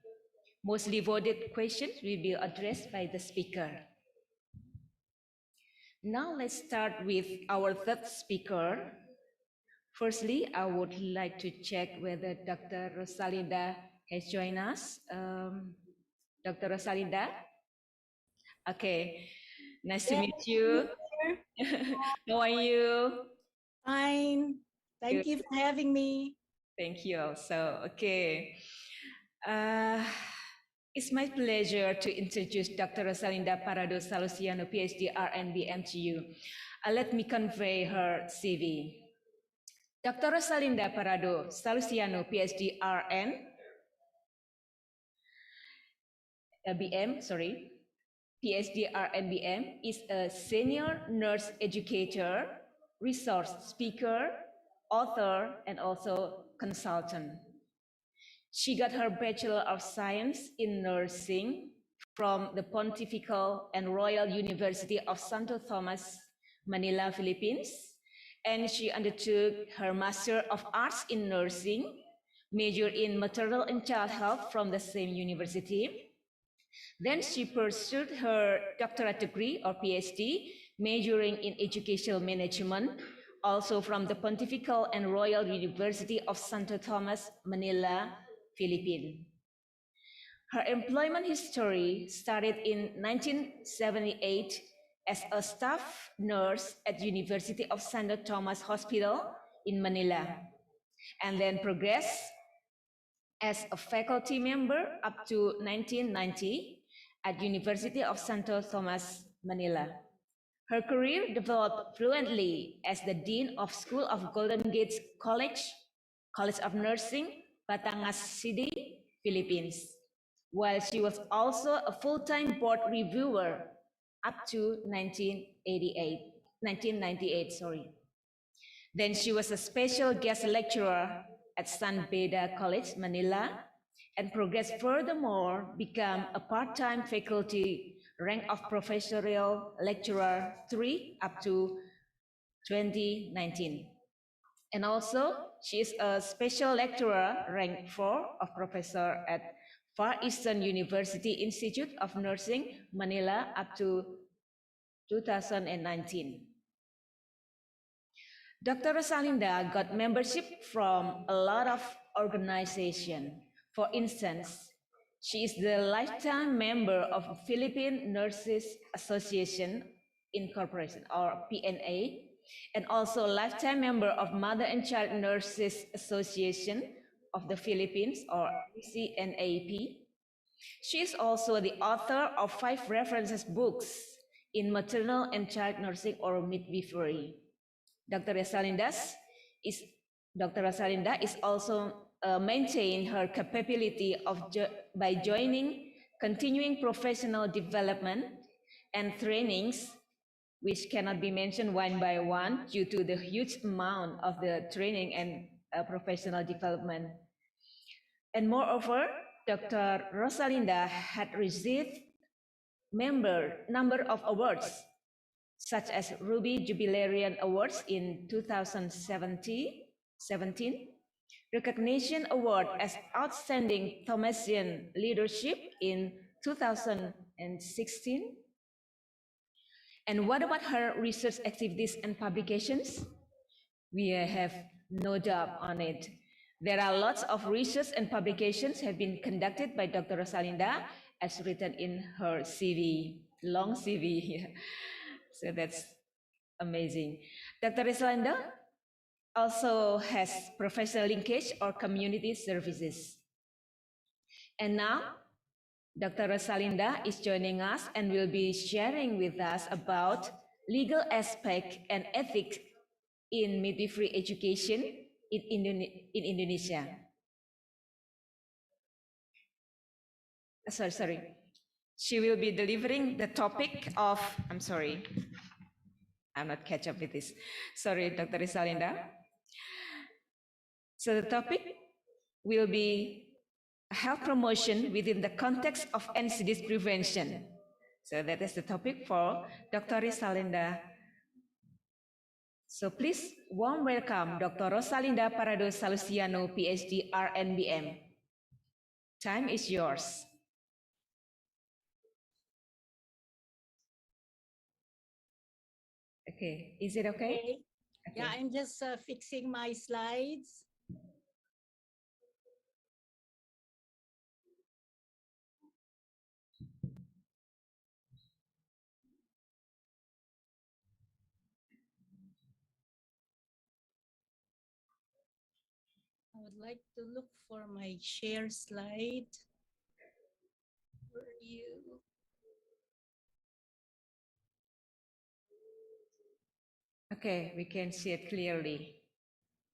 [SPEAKER 18] Mostly voted questions will be addressed by the speaker. Now let's start with our third speaker. Firstly, I would like to check whether Dr. Rosalinda has joined us. Dr. Rosalinda? Okay, nice to meet you. How are you?
[SPEAKER 19] Fine. Thank you for having me.
[SPEAKER 18] Thank you also. Okay. It's my pleasure to introduce Dr. Rosalinda Parado Salustiano, PhD RN-BM to you. Let me convey her CV. Dr. Rosalinda Parado Salustiano, PhD RN, PhD RN-BM is a senior nurse educator, resource speaker, author, and also consultant. She got her Bachelor of Science in Nursing from the Pontifical and Royal University of Santo Tomas, Manila, Philippines, and she undertook her Master of Arts in Nursing, major in Maternal and Child Health from the same university. Then she pursued her doctorate degree or PhD, majoring in Educational Management, also from the Pontifical and Royal University of Santo Tomas, Manila, Philippines. Her employment history started in 1978 as a staff nurse at University of Santo Tomas Hospital in Manila, and then progressed as a faculty member up to 1990 at University of Santo Tomas, Manila. Her career developed fluently as the Dean of School of Golden Gate College, College of Nursing, Batangas City, Philippines, while she was also a full-time board reviewer up to 1998. Then she was a special guest lecturer at San Beda College, Manila, and progressed furthermore, become a part-time faculty rank of professorial lecturer 3 up to 2019. And also, she is a special lecturer rank 4 of professor at Far Eastern University Institute of Nursing, Manila up to 2019. Dr. Rosalinda got membership from a lot of organizations. For instance, she is the lifetime member of Philippine Nurses Association Incorporation, or PNA, and also lifetime member of Mother and Child Nurses Association of the Philippines, or CNAP. She is also the author of 5 references books in maternal and child nursing or midwifery. Dr. Rosalinda is also maintain her capability by joining continuing professional development and trainings, which cannot be mentioned one by one due to the huge amount of the training and professional development. And moreover, Dr. Rosalinda had received number of awards, such as Ruby Jubilarian Awards in 2017, Recognition Award as Outstanding Thomasian Leadership in 2016. And what about her research activities and publications? We have no doubt on it. There are lots of research and publications have been conducted by Dr. Rosalinda, as written in her CV, long CV. So that's amazing. Dr. Rosalinda also has professional linkage or community services. And now, Dr. Rosalinda is joining us and will be sharing with us about legal aspect and ethics in midwifery education in Indonesia. Sorry. She will be delivering the topic of, I'm not catch up with this. Sorry, Dr. Rosalinda. So the topic will be health promotion within the context of NCDs prevention. So that is the topic for Dr. Rosalinda. So please warm welcome Dr. Rosalinda Parado Salustiano, PhD RNBM. Time is yours. Okay, is it okay? Okay.
[SPEAKER 19] Yeah, I'm just fixing my slides. I would like to look for my share slide. Where are you?
[SPEAKER 18] Okay, we can see it clearly.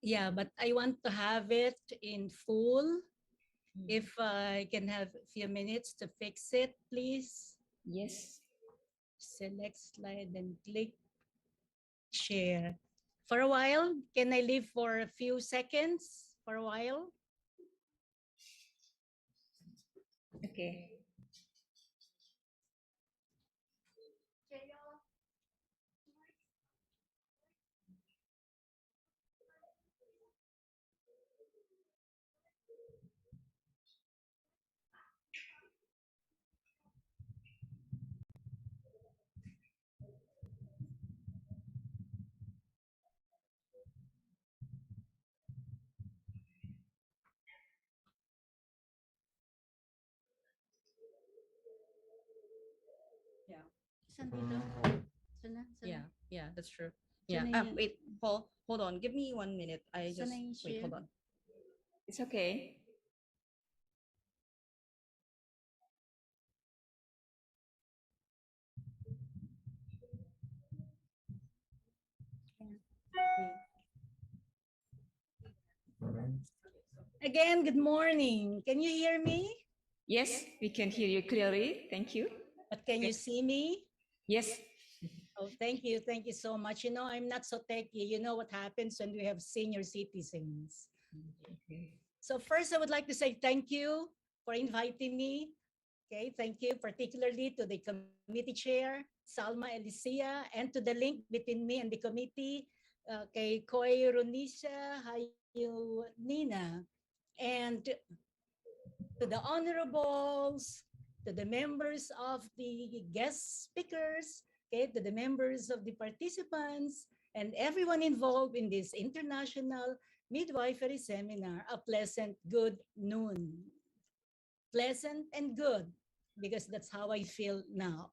[SPEAKER 19] Yeah, but I want to have it in full. If I can have a few minutes to fix it, please.
[SPEAKER 18] Yes.
[SPEAKER 19] Select slide and click share. For a while, can I leave for a few seconds? For a while?
[SPEAKER 18] Okay.
[SPEAKER 20] Yeah, that's true. Yeah. Wait, hold on. Give me 1 minute. I just wait. Hold on.
[SPEAKER 18] It's okay.
[SPEAKER 19] Again, good morning. Can you hear me?
[SPEAKER 18] Yes, we can hear you clearly. Thank you.
[SPEAKER 19] But can you see me?
[SPEAKER 18] Yes.
[SPEAKER 19] Oh, thank you. Thank you so much. You know, I'm not so techy. You know what happens when we have senior citizens.
[SPEAKER 18] Okay.
[SPEAKER 19] So first, I would like to say thank you for inviting me. Okay, thank you particularly to the committee chair, Salma Alicia, and to the link between me and the committee, kay Koy Runisha, Hayu Nina, and to the honorables, to the members of the guest speakers, okay, to the members of the participants, and everyone involved in this international midwifery seminar, a pleasant good noon. Pleasant and good, because that's how I feel now.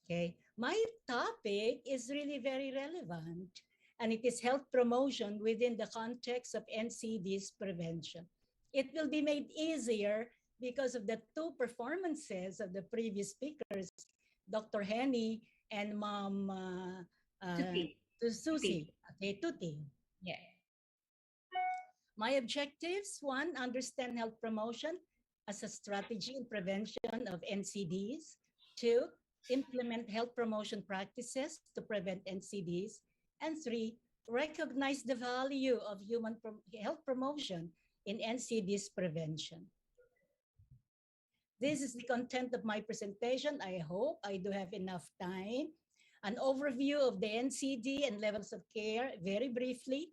[SPEAKER 19] Okay, my topic is really very relevant, and it is health promotion within the context of NCDs prevention. It will be made easier because of the two performances of the previous speakers, Dr. Heni and Mom Susie. Okay, Tuti.
[SPEAKER 18] Yeah.
[SPEAKER 19] My objectives: one, understand health promotion as a strategy in prevention of NCDs. Two, implement health promotion practices to prevent NCDs. And three, recognize the value of health promotion in NCDs prevention. This is the content of my presentation. I hope I do have enough time. An overview of the NCD and levels of care, very briefly,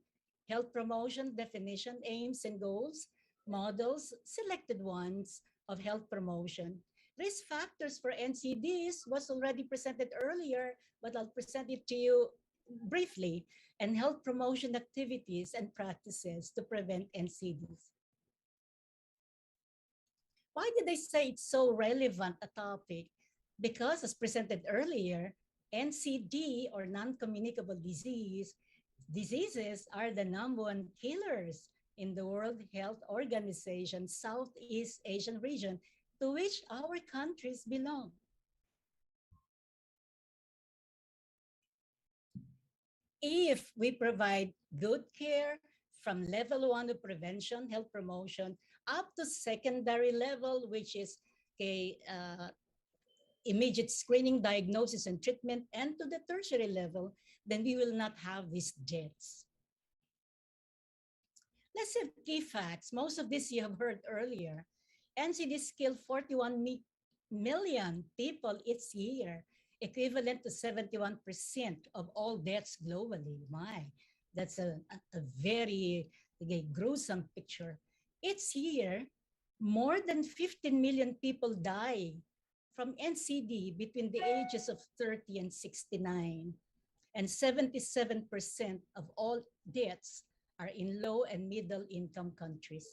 [SPEAKER 19] health promotion, definition, aims and goals, models, selected ones of health promotion. Risk factors for NCDs was already presented earlier, but I'll present it to you briefly, and health promotion activities and practices to prevent NCDs. Why did I say it's so relevant a topic? Because as presented earlier, NCD or non-communicable diseases are the #1 killers in the World Health Organization Southeast Asian region, to which our countries belong. If we provide good care from level 1 of prevention, health promotion, up to secondary level, which is immediate screening, diagnosis, and treatment, and to the tertiary level, then we will not have these deaths. Let's have key facts. Most of this you have heard earlier. NCDs kill 41 million people each year, equivalent to 71% of all deaths globally. My, that's a very gruesome picture. Each year, more than 15 million people die from NCD between the ages of 30 and 69. And 77% of all deaths are in low and middle income countries.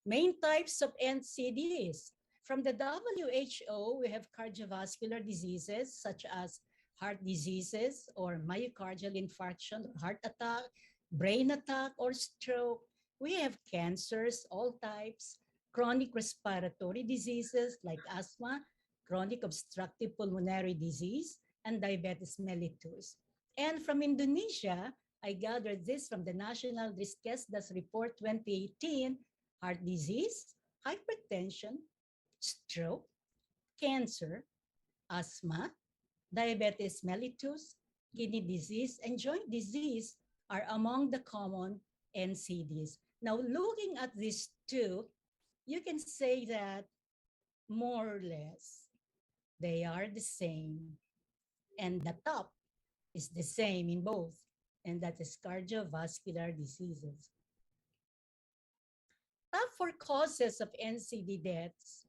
[SPEAKER 19] Main types of NCDs. From the WHO, we have cardiovascular diseases such as heart diseases or myocardial infarction, or heart attack, brain attack, or stroke. We have cancers, all types, chronic respiratory diseases like asthma, chronic obstructive pulmonary disease, and diabetes mellitus. And from Indonesia, I gathered this from the National Riskesdas Report 2018, heart disease, hypertension, stroke, cancer, asthma, diabetes mellitus, kidney disease, and joint disease are among the common NCDs. Now, looking at these two, you can say that more or less they are the same, and the top is the same in both, and that is cardiovascular diseases. Top 4 causes of NCD deaths.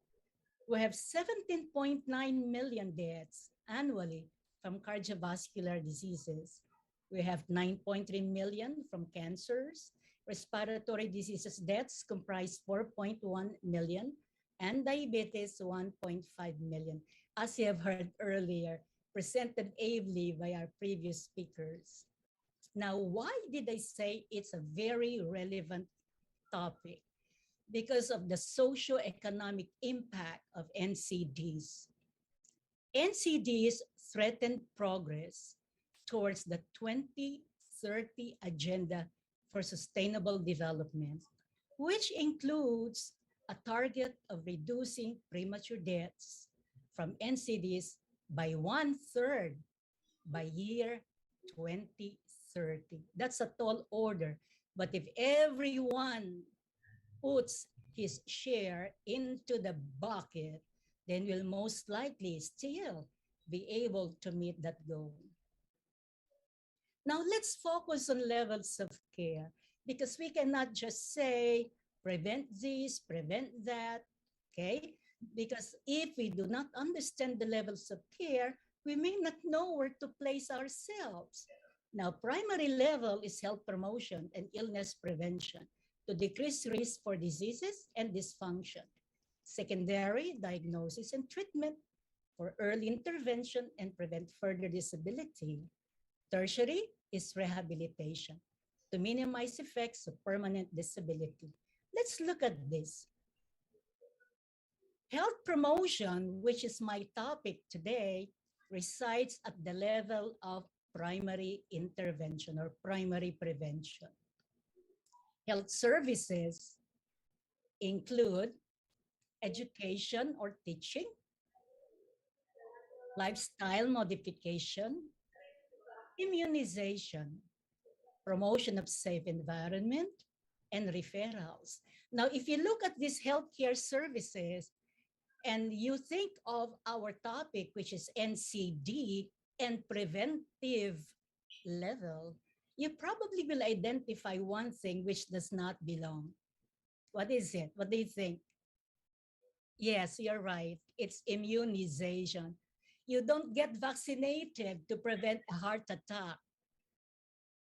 [SPEAKER 19] We have 17.9 million deaths annually from cardiovascular diseases. We have 9.3 million from cancers. Respiratory diseases deaths comprise 4.1 million, and diabetes 1.5 million, as you have heard earlier, presented ably by our previous speakers. Now, why did I say it's a very relevant topic? Because of the socio-economic impact of NCDs. NCDs threaten progress towards the 2030 Agenda for Sustainable Development, which includes a target of reducing premature deaths from NCDs by 1/3 by year 2030. That's a tall order. But if everyone puts his share into the bucket, then we'll most likely still be able to meet that goal. Now let's focus on levels of care, because we cannot just say prevent this, prevent that, okay? Because if we do not understand the levels of care, we may not know where to place ourselves. Now, primary level is health promotion and illness prevention to decrease risk for diseases and dysfunction. Secondary, diagnosis and treatment for early intervention and prevent further disability. Tertiary is rehabilitation to minimize effects of permanent disability. Let's look at this. Health promotion, which is my topic today, resides at the level of primary intervention or primary prevention. Health services include education or teaching, lifestyle modification, immunization, promotion of safe environment, and referrals. Now, if you look at these healthcare services and you think of our topic, which is NCD and preventive level, you probably will identify one thing which does not belong. What is it? What do you think? Yes, you're right. It's immunization. You don't get vaccinated to prevent a heart attack.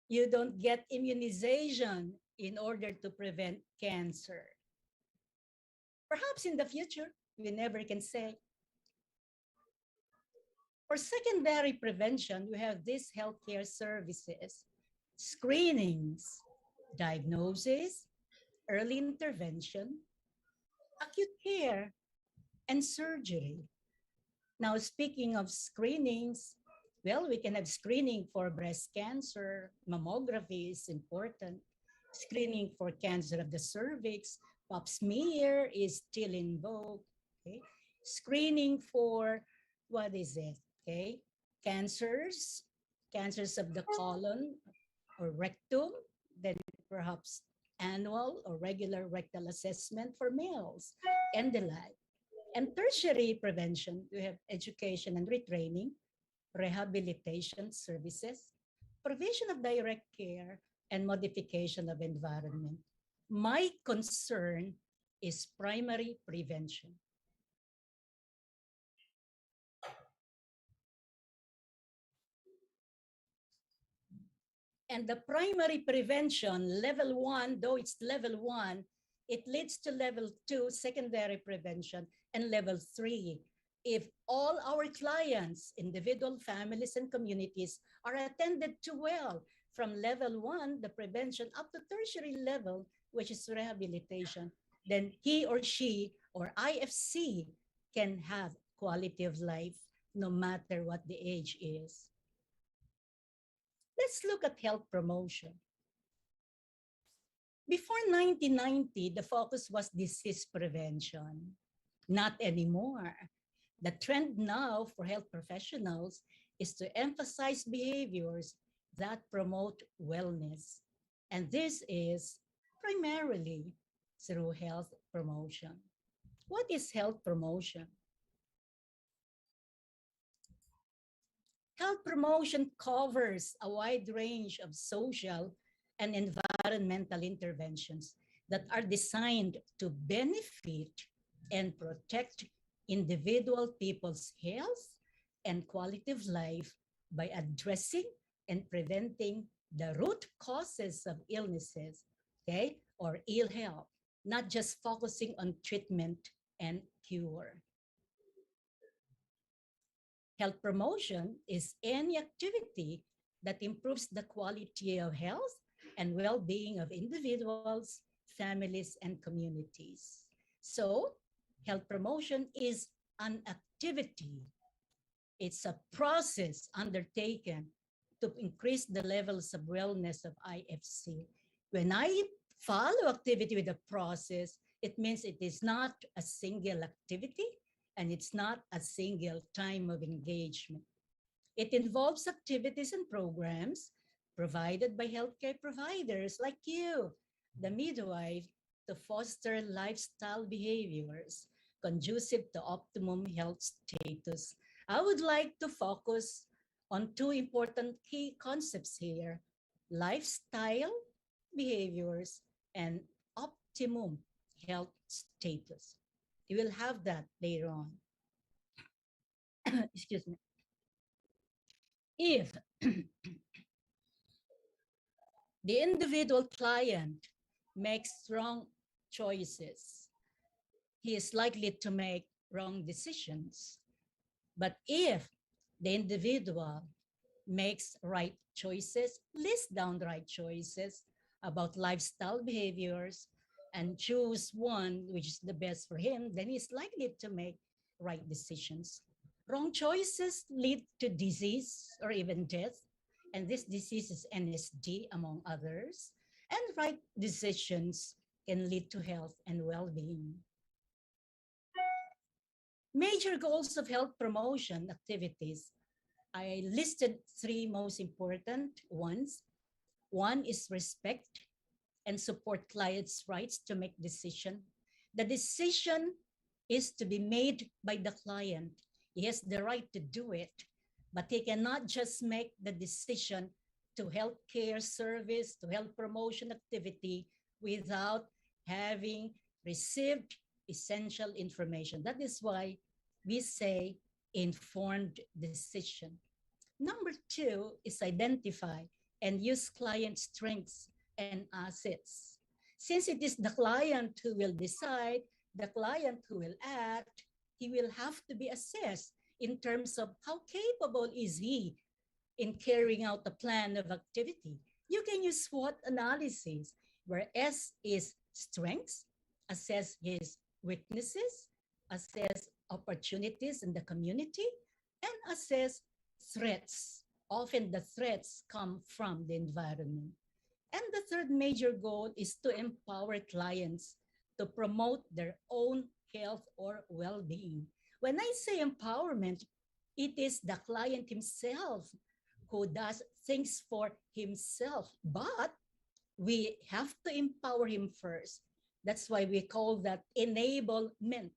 [SPEAKER 19] You don't get immunization in order to prevent cancer. Perhaps in the future, we never can say. For secondary prevention, we have these healthcare services, screenings, diagnosis, early intervention, acute care, and surgery. Now, speaking of screenings, well, we can have screening for breast cancer, mammography is important, screening for cancer of the cervix, pap smear is still in vogue, okay? Screening for, what is it, okay? Cancers of the colon or rectum, then perhaps annual or regular rectal assessment for males, and the like. And tertiary prevention, we have education and retraining, rehabilitation services, provision of direct care, and modification of environment. My concern is primary prevention. And the primary prevention, level 1, though it's level 1, it leads to level 2, secondary prevention, and level 3. If all our clients, individual families and communities are attended to well, from level 1, the prevention, up to tertiary level, which is rehabilitation, then he or she or IFC can have quality of life no matter what the age is. Let's look at health promotion. Before 1990, the focus was disease prevention. Not anymore. The trend now for health professionals is to emphasize behaviors that promote wellness. And this is primarily through health promotion. What is health promotion? Health promotion covers a wide range of social and environmental interventions that are designed to benefit and protect individual people's health and quality of life by addressing and preventing the root causes of illnesses, okay, or ill health, not just focusing on treatment and cure. Health promotion is any activity that improves the quality of health and well-being of individuals, families, and communities. So, health promotion is an activity. It's a process undertaken to increase the levels of wellness of IFC. When I follow activity with a process, it means it is not a single activity and it's not a single time of engagement. It involves activities and programs provided by healthcare providers like you, the midwife, to foster lifestyle behaviors conducive to optimum health status. I would like to focus on two important key concepts here: lifestyle behaviors and optimum health status. You will have that later on. Excuse me. If the individual client makes wrong choices, he is likely to make wrong decisions. But if the individual makes right choices, lists down the right choices about lifestyle behaviors, and choose one which is the best for him, then he's likely to make right decisions. Wrong choices lead to disease or even death, and this disease is NSD, among others. And right decisions can lead to health and well-being. Major goals of health promotion activities. I listed three most important ones. One is respect and support clients' rights to make decision. The decision is to be made by the client. He has the right to do it, but he cannot just make the decision to healthcare service, to health promotion activity without having received essential information. That is why we say informed decision. Number two is identify and use client strengths and assets. Since it is the client who will decide, the client who will act, he will have to be assessed in terms of how capable is he in carrying out the plan of activity. You can use SWOT analysis, where S is strengths, assess his weaknesses, assess opportunities in the community, and assess threats. Often the threats come from the environment. And the third major goal is to empower clients to promote their own health or well-being. When I say empowerment, it is the client himself who does things for himself, but we have to empower him first. That's why we call that enablement.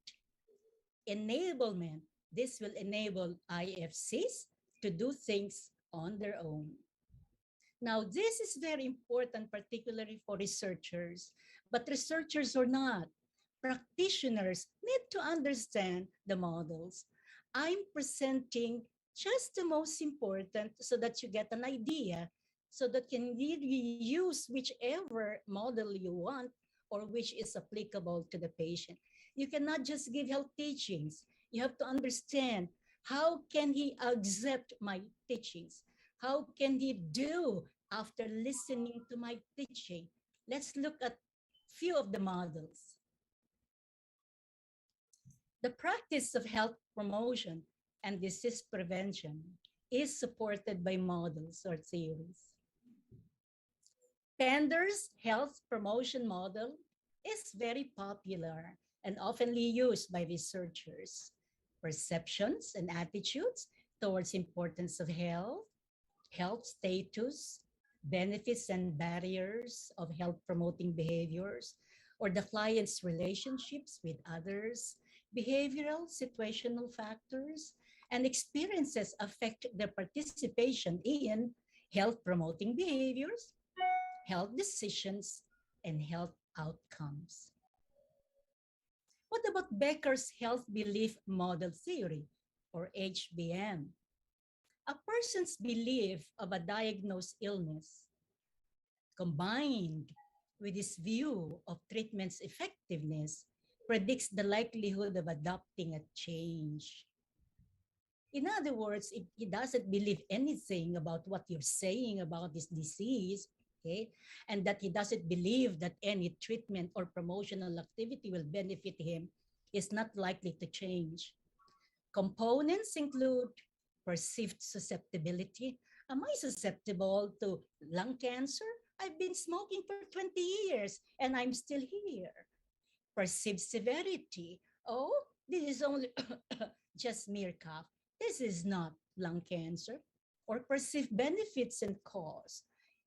[SPEAKER 19] Enablement. This will enable IFCs to do things on their own. Now, this is very important, particularly for researchers, but researchers or not, practitioners need to understand the models. I'm presenting just the most important so that you get an idea, so that you can really use whichever model you want or which is applicable to the patient. You cannot just give health teachings. You have to understand, how can he accept my teachings? How can he do after listening to my teaching? Let's look at few of the models. The practice of health promotion and disease prevention is supported by models or theories. Pender's health promotion model is very popular and oftenly used by researchers. Perceptions and attitudes towards importance of health, health status, benefits and barriers of health promoting behaviors, or the client's relationships with others, behavioral, situational factors, and experiences affect their participation in health promoting behaviors, health decisions, and health outcomes. What about Becker's health belief model theory, or HBM? A person's belief of a diagnosed illness combined with his view of treatment's effectiveness predicts the likelihood of adopting a change. In other words, if he doesn't believe anything about what you're saying about this disease, okay, and that he doesn't believe that any treatment or promotional activity will benefit him, is not likely to change. Components include perceived susceptibility. Am I susceptible to lung cancer I've been smoking for 20 years and I'm still here. Perceived severity. Oh, this is only just mere cough. This is not lung cancer. Or perceived benefits and costs.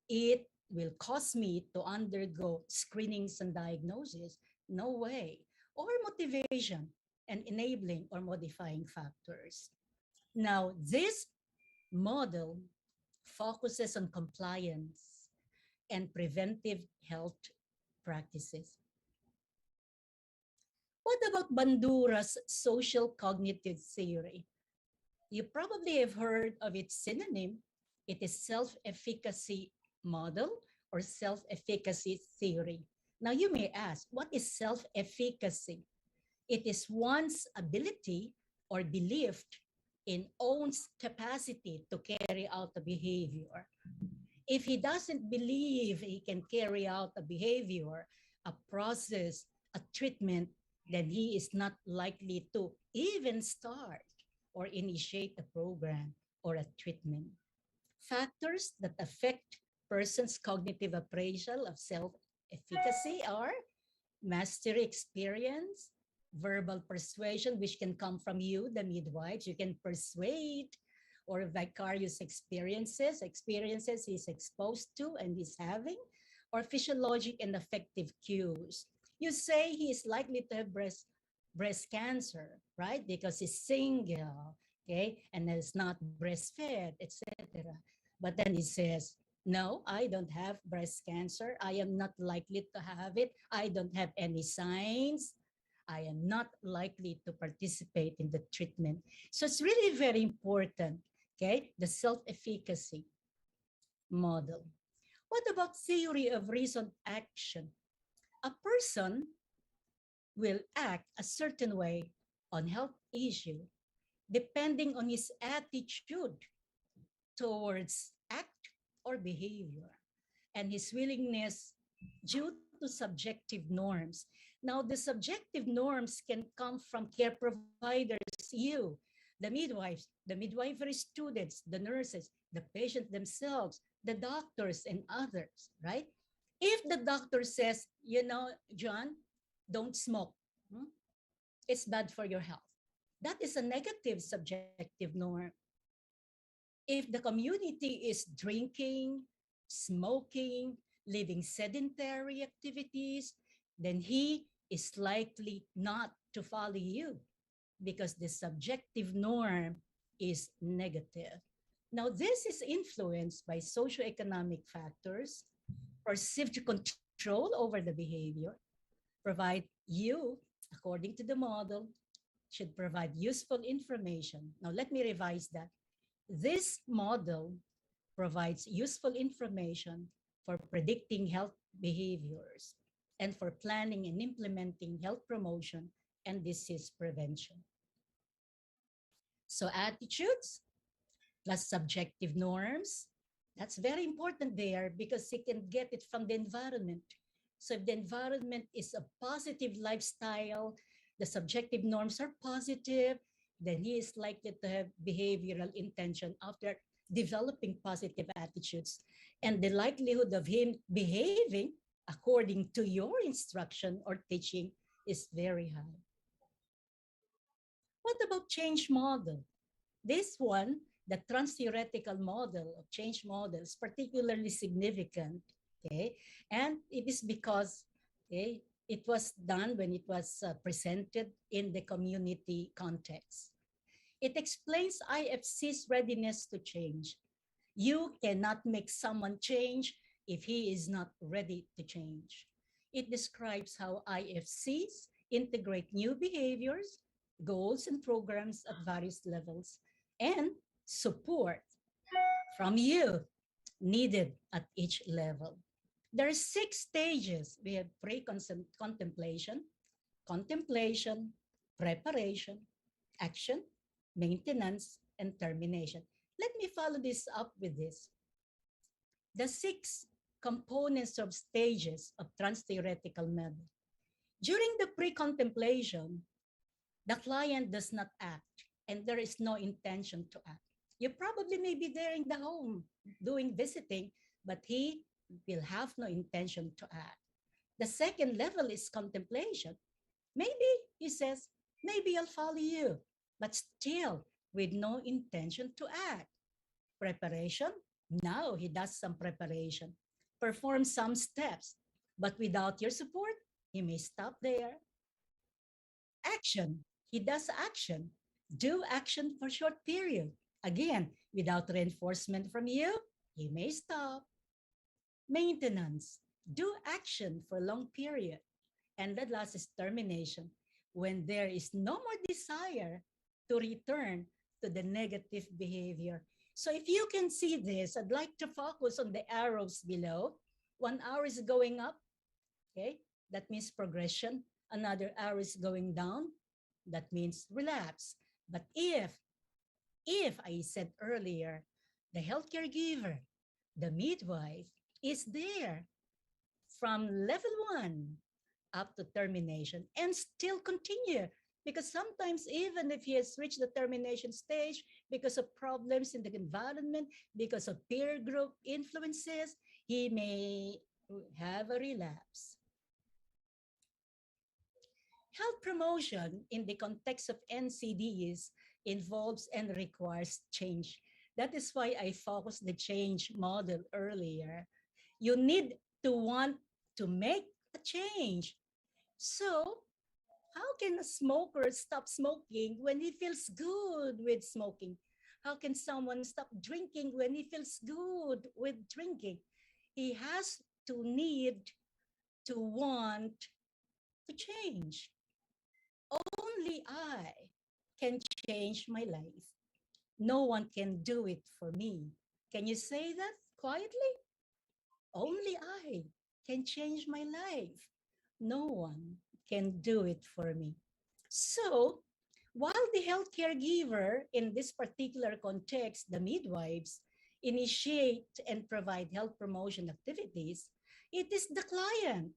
[SPEAKER 19] It will cause me to undergo screenings and diagnosis. No way. Or motivation and enabling or modifying factors. Now, this model focuses on compliance and preventive health practices. What about Bandura's social cognitive theory? You probably have heard of its synonym. It is self-efficacy model or self-efficacy theory. Now you may ask, what is self-efficacy? It is one's ability or belief in one's capacity to carry out a behavior. If he doesn't believe he can carry out a behavior, a process, a treatment, then he is not likely to even start or initiate a program or a treatment. Factors that affect person's cognitive appraisal of self-efficacy are mastery experience, verbal persuasion, which can come from you, the midwives. You can persuade, or vicarious experiences he's exposed to and is having, or physiologic and affective cues. You say he is likely to have breast cancer, right? Because he's single, okay, and is not breastfed, etc. But then he says, no, I don't have breast cancer. I am not likely to have it. I don't have any signs. I am not likely to participate in the treatment. So it's really very important, okay, the self-efficacy model. What about theory of reasoned action? A person will act a certain way on health issue depending on his attitude towards act or behavior and his willingness due to subjective norms. Now, the subjective norms can come from care providers, you, the midwives, the midwifery students, the nurses, the patients themselves, the doctors, and others, right? If the doctor says, you know, John, don't smoke, it's bad for your health. That is a negative subjective norm. If the community is drinking, smoking, living sedentary activities, then he is likely not to follow you because the subjective norm is negative. Now, this is influenced by socioeconomic factors, perceived control over the behavior, provide you, according to the model, should provide useful information. Now, let me revise that. This model provides useful information for predicting health behaviors and for planning and implementing health promotion and disease prevention. So attitudes plus subjective norms, that's very important there because you can get it from the environment. So if the environment is a positive lifestyle, the subjective norms are positive, then he is likely to have behavioral intention after developing positive attitudes. And the likelihood of him behaving according to your instruction or teaching is very high. What about change model? This one, the trans-theoretical model of change model is particularly significant, okay? And it is because, okay, it was done when it was presented in the community context. It explains IFC's readiness to change. You cannot make someone change if he is not ready to change. It describes how IFCs integrate new behaviors, goals, and programs at various levels, and support from you needed at each level. There are 6 stages. We have pre-contemplation, contemplation, preparation, action, maintenance, and termination. Let me follow this up with this. The 6 components of stages of trans-theoretical method. During the pre-contemplation, the client does not act and there is no intention to act. You probably may be there in the home doing visiting, but he will have no intention to act. The second level is contemplation. Maybe he says, maybe I'll follow you, but still with no intention to act. Preparation, now he does some preparation, perform some steps, but without your support, he may stop there. Action, he does action, do action for short period. Again, without reinforcement from you, he may stop. Maintenance, do action for long period. And the last is termination, when there is no more desire to return to the negative behavior. So if you can see this, I'd like to focus on the arrows below. 1 hour is going up, okay? That means progression. Another arrow is going down. That means relapse. But if I said earlier, the healthcare giver, the midwife is there from level 1 up to termination and still continue, because sometimes even if he has reached the termination stage because of problems in the environment, because of peer group influences, he may have a relapse. Health promotion in the context of NCDs involves and requires change. That is why I focused the change model earlier. You need to want to make a change. So, how can a smoker stop smoking when he feels good with smoking? How can someone stop drinking when he feels good with drinking? He has to need to want to change. Only I can change my life. No one can do it for me. Can you say that quietly? Only I can change my life. No one can do it for me. So, while the healthcare giver in this particular context, the midwives, initiate and provide health promotion activities, it is the client,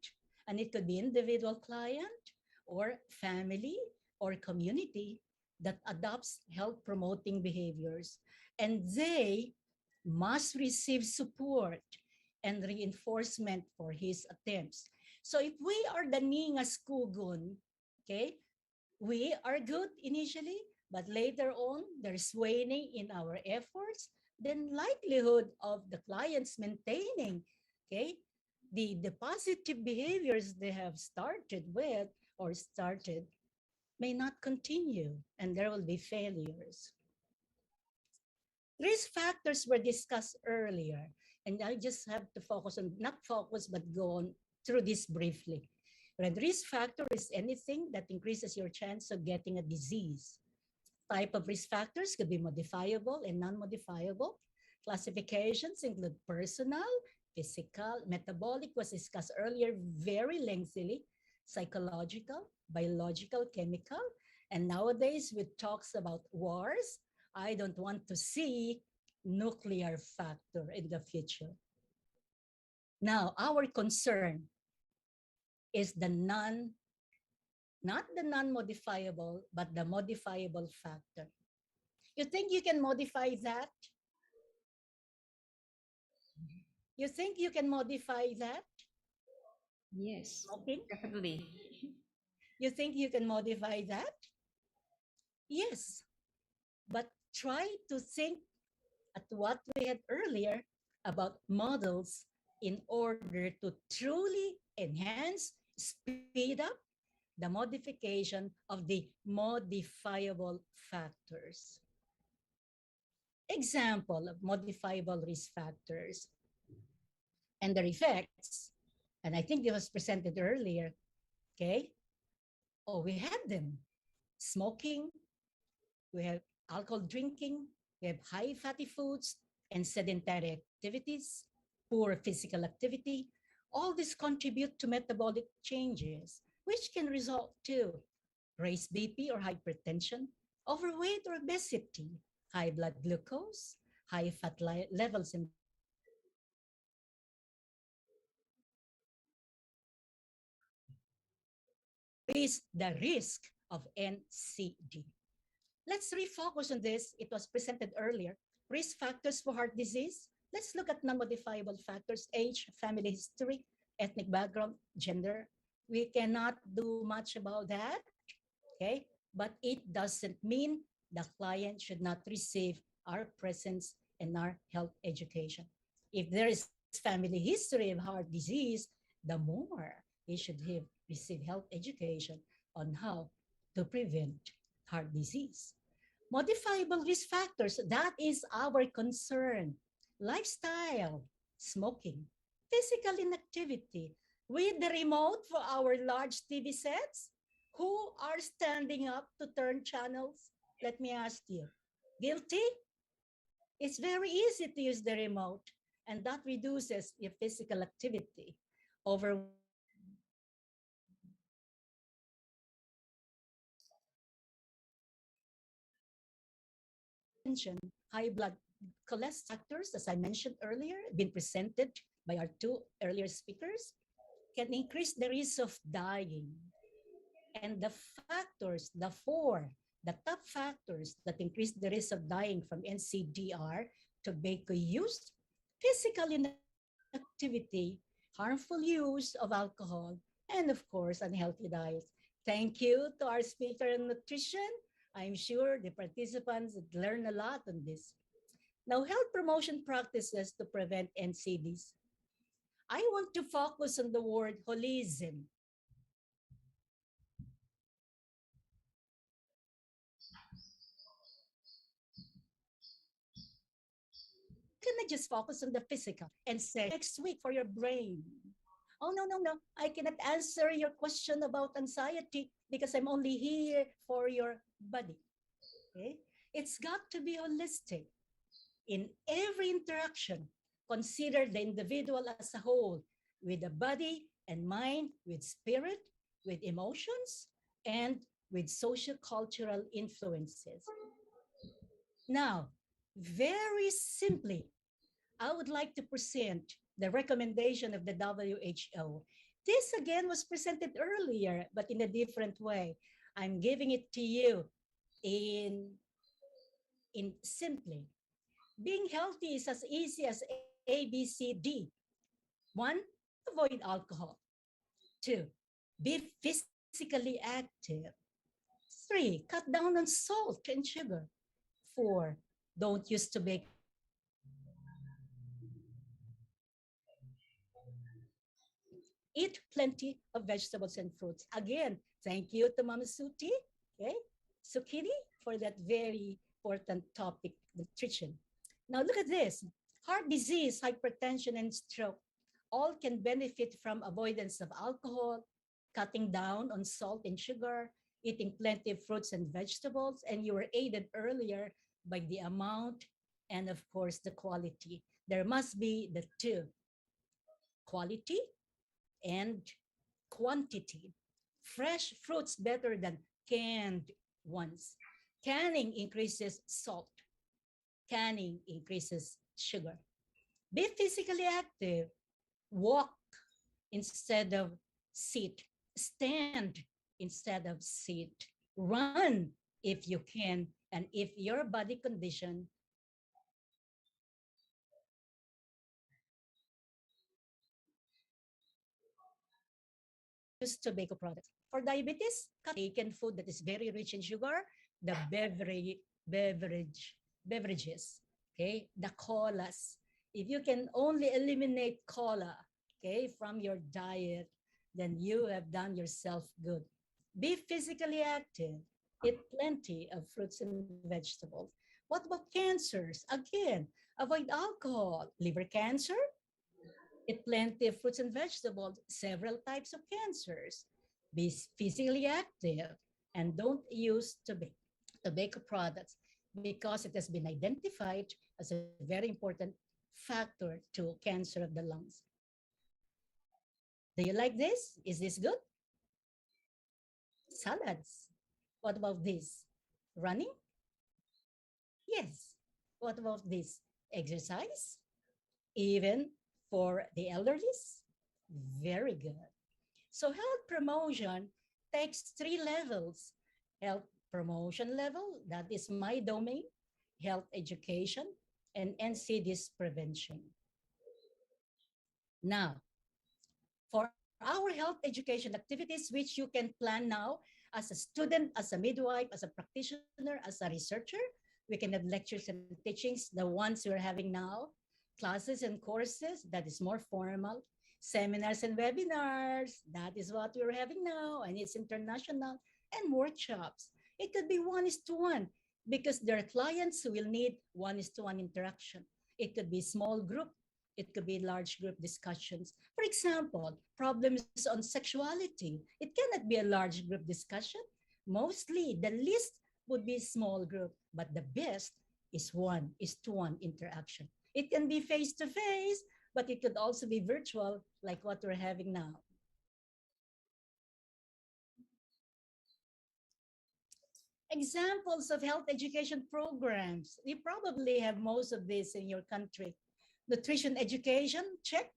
[SPEAKER 19] and it could be individual client or family or community that adopts health promoting behaviors, and they must receive support and reinforcement for his attempts. So if we are the Ningas Kugun, okay, we are good initially, but later on there's waning in our efforts, then likelihood of the clients maintaining, okay, the positive behaviors they have started with or started may not continue, and there will be failures. Risk factors were discussed earlier, and I just have to focus on, not focus, but go on through this briefly. But risk factor is anything that increases your chance of getting a disease. Type of risk factors could be modifiable and non-modifiable. Classifications include personal, physical, metabolic was discussed earlier very lengthily, psychological, biological, chemical, and nowadays with talks about wars, I don't want to see nuclear factor in the future. Now, our concern is the not the non-modifiable, but the modifiable factor. You think you can modify that? You think you can modify that?
[SPEAKER 18] Yes,
[SPEAKER 19] smoking?
[SPEAKER 18] definitely.
[SPEAKER 19] You think you can modify that? Yes, but try to think at what we had earlier about models in order to truly enhance, speed up the modification of the modifiable factors. Example of modifiable risk factors and their effects, and I think it was presented earlier, okay? Oh, we had them. Smoking, we have alcohol drinking, we have high fatty foods and sedentary activities, poor physical activity. All this contribute to metabolic changes, which can result to raised BP or hypertension, overweight or obesity, high blood glucose, high fat levels in is the risk of NCD. Let's refocus on this. It was presented earlier. Risk factors for heart disease. Let's look at non-modifiable factors: age, family history, ethnic background, gender. We cannot do much about that, okay? But it doesn't mean the client should not receive our presence and our health education. If there is family history of heart disease, the more he should have receive health education on how to prevent heart disease. Modifiable risk factors, that is our concern. Lifestyle, smoking, physical inactivity. With the remote for our large TV sets, who are standing up to turn channels? Let me ask you. Guilty? It's very easy to use the remote, and that reduces your physical activity. High blood cholesterol factors, as I mentioned earlier, been presented by our two earlier speakers, can increase the risk of dying. And the factors, the top factors that increase the risk of dying from NCD are tobacco use, physical inactivity, harmful use of alcohol, and of course, unhealthy diets. Thank you to our speaker on nutrition. I'm sure the participants learn a lot on this. Now, health promotion practices to prevent NCDs. I want to focus on the word holism. Can I just focus on the physical and say next week for your brain? Oh, no, no, no. I cannot answer your question about anxiety because I'm only here for your body. Okay? It's got to be holistic. In every interaction, consider the individual as a whole, with the body and mind, with spirit, with emotions, and with social-cultural influences. Now, very simply, I would like to present the recommendation of the WHO. This again was presented earlier, but in a different way. I'm giving it to you in simply. Being healthy is as easy as A, B, C, D. 1, avoid alcohol. 2, be physically active. 3, cut down on salt and sugar. 4, don't use tobacco. Eat plenty of vegetables and fruits. Again, thank you to Mama Suti, okay, Sukini, for that very important topic, nutrition. Now look at this. Heart disease, hypertension, and stroke all can benefit from avoidance of alcohol, cutting down on salt and sugar, eating plenty of fruits and vegetables, and you were aided earlier by the amount and, of course, the quality. There must be the two, quality and quantity. Fresh fruits better than canned ones. Canning increases salt. Canning increases sugar. Be physically active. Walk instead of sit. Stand instead of sit. Run if you can. And if your body condition use tobacco products. For diabetes, cut taken food that is very rich in sugar, the beverages, okay, the colas. If you can only eliminate cola, okay, from your diet, then you have done yourself good. Be physically active. Eat plenty of fruits and vegetables. What about cancers? Again, avoid alcohol. Liver cancer? Eat plenty of fruits and vegetables, several types of cancers. Be physically active and don't use tobacco products because it has been identified as a very important factor to cancer of the lungs. Do you like this? Is this good? Salads. What about this? Running? Yes. What about this? Exercise? Even for the elderly? Very good. So health promotion takes 3 levels. Health promotion level, that is my domain. Health education, and NCDs prevention. Now, for our health education activities, which you can plan now as a student, as a midwife, as a practitioner, as a researcher, we can have lectures and teachings, the ones we're having now, classes and courses, that is more formal, seminars and webinars, that is what we're having now, and it's international, and workshops. It could be 1:1 because there are clients who will need 1:1 interaction. It could be small group, it could be large group discussions. For example, problems on sexuality. It cannot be a large group discussion. Mostly, the least would be small group, but the best is 1:1 interaction. It can be face-to-face, but it could also be virtual, like what we're having now. Examples of health education programs. You probably have most of this in your country. Nutrition education, check.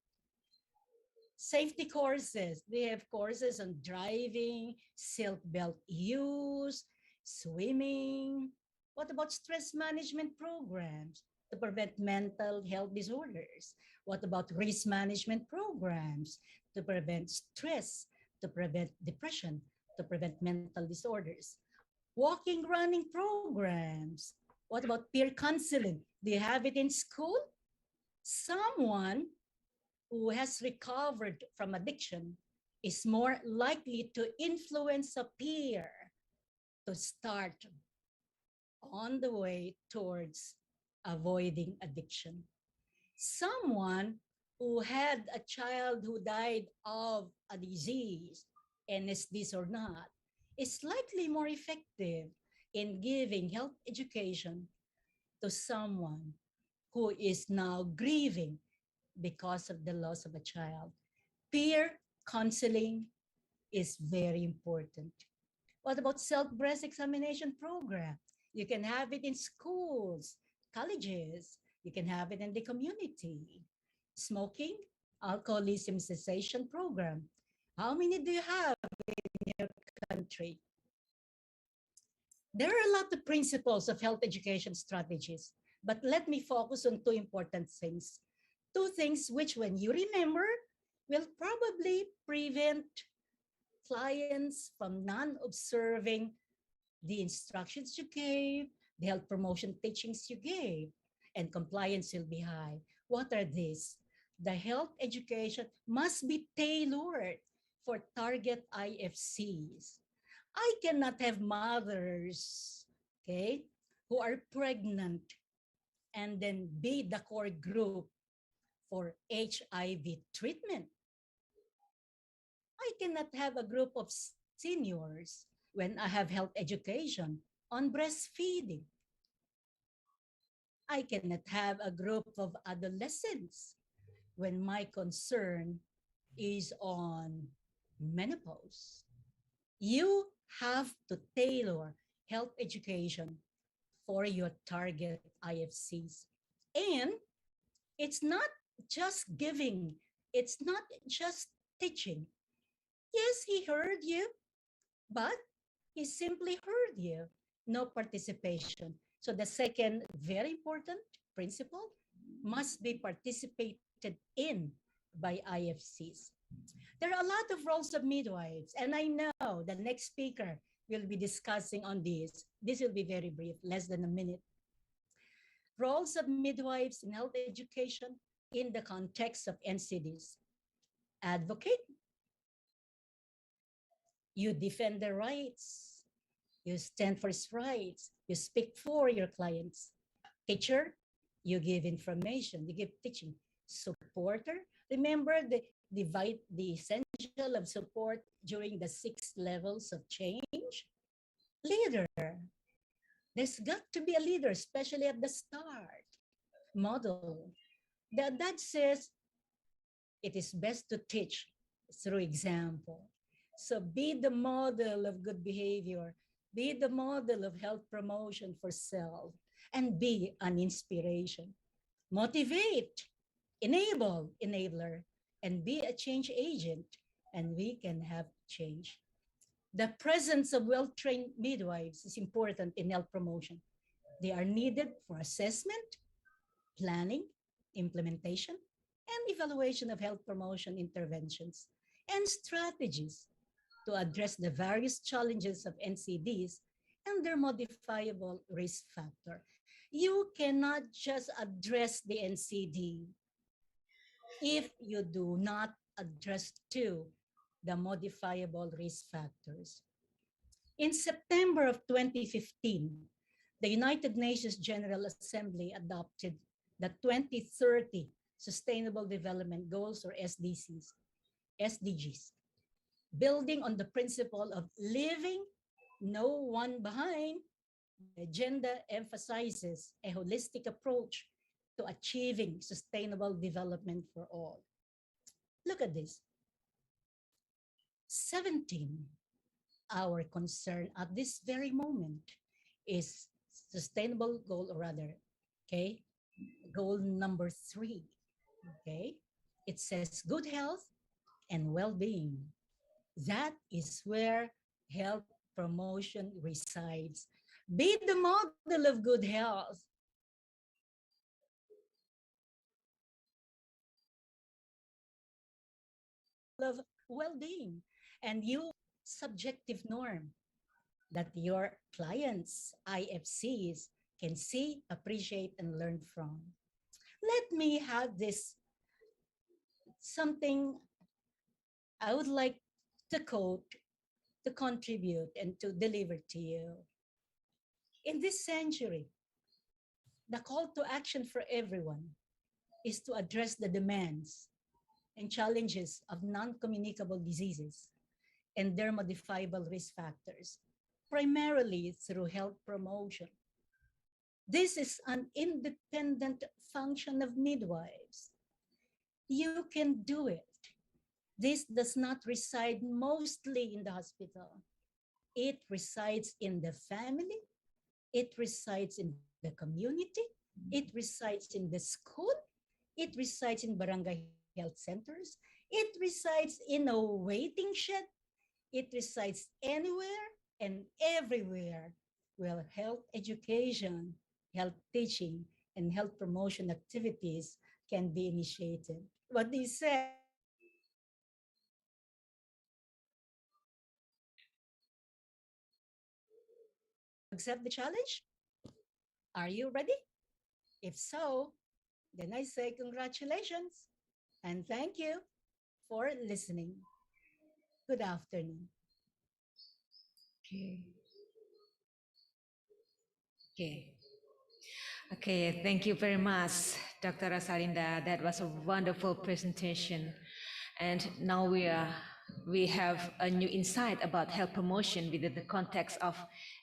[SPEAKER 19] Safety courses. They have courses on driving, seatbelt use, swimming. What about stress management programs to prevent mental health disorders? What about risk management programs to prevent stress, to prevent depression, to prevent mental disorders? Walking, running programs. What about peer counseling? Do you have it in school? Someone who has recovered from addiction is more likely to influence a peer to start on the way towards avoiding addiction. Someone who had a child who died of a disease, NCDs or not, is likely more effective in giving health education to someone who is now grieving because of the loss of a child. Peer counseling is very important. What about self-breast examination program? You can have it in schools, colleges. You can have it in the community. Smoking, alcoholism cessation program. How many do you have in your country? There are a lot of principles of health education strategies, but let me focus on two important things. Two things which, when you remember, will probably prevent clients from non-observing the instructions you gave, the health promotion teachings you gave, and compliance will be high. What are these? The health education must be tailored for target IFCs. I cannot have mothers, okay, who are pregnant and then be the core group for HIV treatment. I cannot have a group of seniors when I have health education on breastfeeding. I cannot have a group of adolescents when my concern is on menopause. You have to tailor health education for your target IFCs. And it's not just giving, it's not just teaching. Yes, he heard you, but he simply heard you, no participation. So the second very important principle must be participated in by IFCs. There are a lot of roles of midwives, and I know the next speaker will be discussing on this. This will be very brief, less than a minute. Roles of midwives in health education in the context of NCDs. Advocate. You defend their rights. You stand for his rights. You speak for your clients. Teacher, you give information, you give teaching. Supporter, remember the essential of support during the 6 levels of change. Leader, there's got to be a leader, especially at the start. Model. That says it is best to teach through example. So be the model of good behavior, be the model of health promotion for self, and be an inspiration. Motivate, enable, enabler, and be a change agent, and we can have change. The presence of well-trained midwives is important in health promotion. They are needed for assessment, planning, implementation, and evaluation of health promotion interventions and strategies to address the various challenges of NCDs and their modifiable risk factor. You cannot just address the NCD if you do not address too the modifiable risk factors. In September of 2015, the United Nations General Assembly adopted the 2030 Sustainable Development Goals, or SDGs, building on the principle of leaving no one behind. The agenda emphasizes a holistic approach to achieving sustainable development for all. Look at this. 17, our concern at this very moment is sustainable goal, or rather, okay, goal number 3, okay? It says good health and well-being. That is where health promotion resides. Be the model of good health. Of well-being, and you subjective norm that your clients, IFCs, can see, appreciate, and learn from. Let me have this something I would like to quote, to contribute, and to deliver to you. In this century, the call to action for everyone is to address the demands and challenges of non-communicable diseases and their modifiable risk factors, primarily through health promotion. This is an independent function of midwives. You can do it. This does not reside mostly in the hospital. It resides in the family. It resides in the community. It resides in the school. It resides in barangay health centers. It resides in a waiting shed. It resides anywhere and everywhere where health education, health teaching, and health promotion activities can be initiated. What they say, accept the challenge? Are you ready? If so, then I say congratulations and thank you for listening. Good afternoon.
[SPEAKER 18] Okay. Okay. Okay, thank you very much, Dr. Rosalinda. That was a wonderful presentation. And now we have a new insight about health promotion within the context of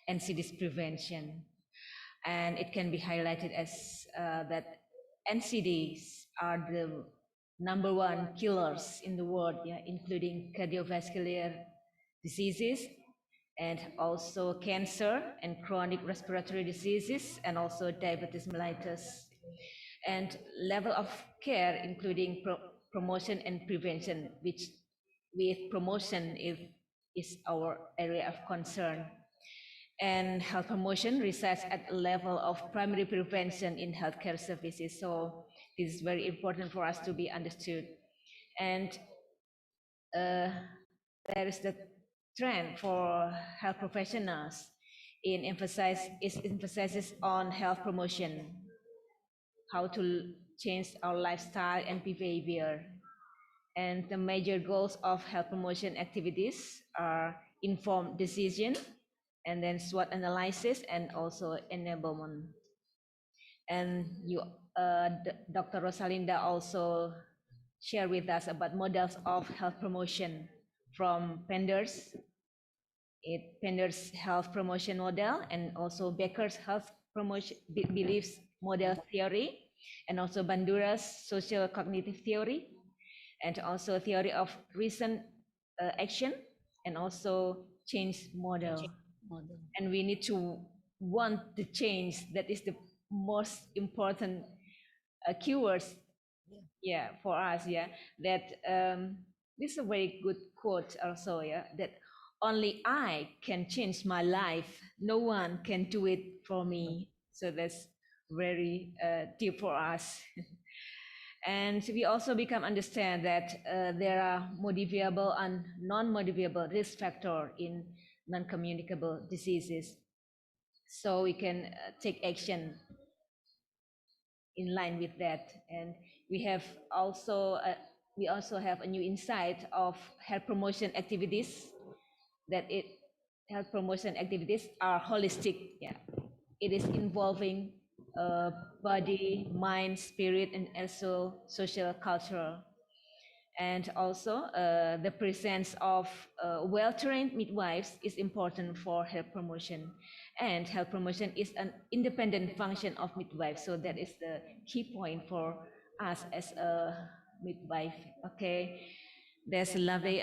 [SPEAKER 18] NCDs prevention. And it can be highlighted as that NCDs are the #1 killers in the world, yeah, including cardiovascular diseases, and also cancer and chronic respiratory diseases, and also diabetes mellitus. And level of care, including promotion and prevention, which with promotion is our area of concern. And health promotion resides at a level of primary prevention in healthcare services. So this is very important for us to be understood. And there is the trend for health professionals emphasizes on health promotion, how to change our lifestyle and behavior. And the major goals of health promotion activities are informed decision, and then SWOT analysis, and also enablement. And Dr. Rosalinda also shared with us about models of health promotion from Pender's health promotion model, and also Becker's health promotion beliefs model theory, and also Bandura's social cognitive theory, and also theory of recent action, and also change model. And we need to want the change. That is the most important keywords, yeah, for us, yeah. That this is a very good quote also, yeah. That only I can change my life. No one can do it for me. So that's very deep for us. And we also become understand that there are modifiable and non-modifiable risk factor in non-communicable diseases. So we can take action in line with that. And we also have a new insight of health promotion activities, that health promotion activities are holistic. Yeah, it is involving body, mind, spirit, and also social, cultural. And also the presence of well-trained midwives is important for health promotion. And health promotion is an independent function of midwife. So that is the key point for us as a midwife. Okay, that's lovely,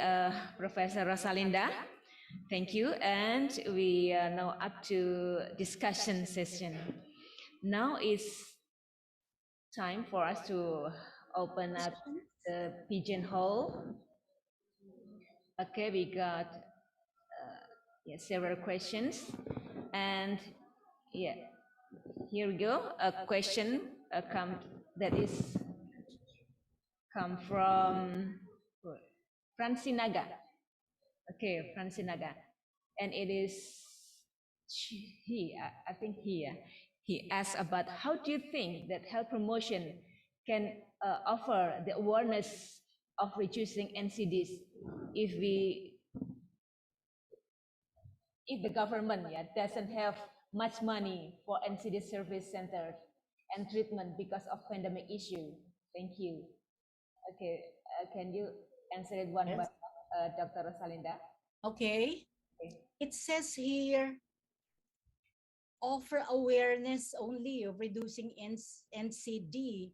[SPEAKER 18] Professor Rosalinda. Thank you. And we are now up to discussion session. Now is time for us to open up the pigeonhole. Okay, we got several questions, and yeah, here we go. A question come from Francinaga. Okay, Francinaga, and it is he asked about how do you think that health promotion can offer the awareness of reducing NCDs if the government doesn't have much money for NCD service centers and treatment because of pandemic issue. Thank you. Okay, can you answer it one by Dr. Rosalinda?
[SPEAKER 19] Okay. It says here, offer awareness only of reducing NCD,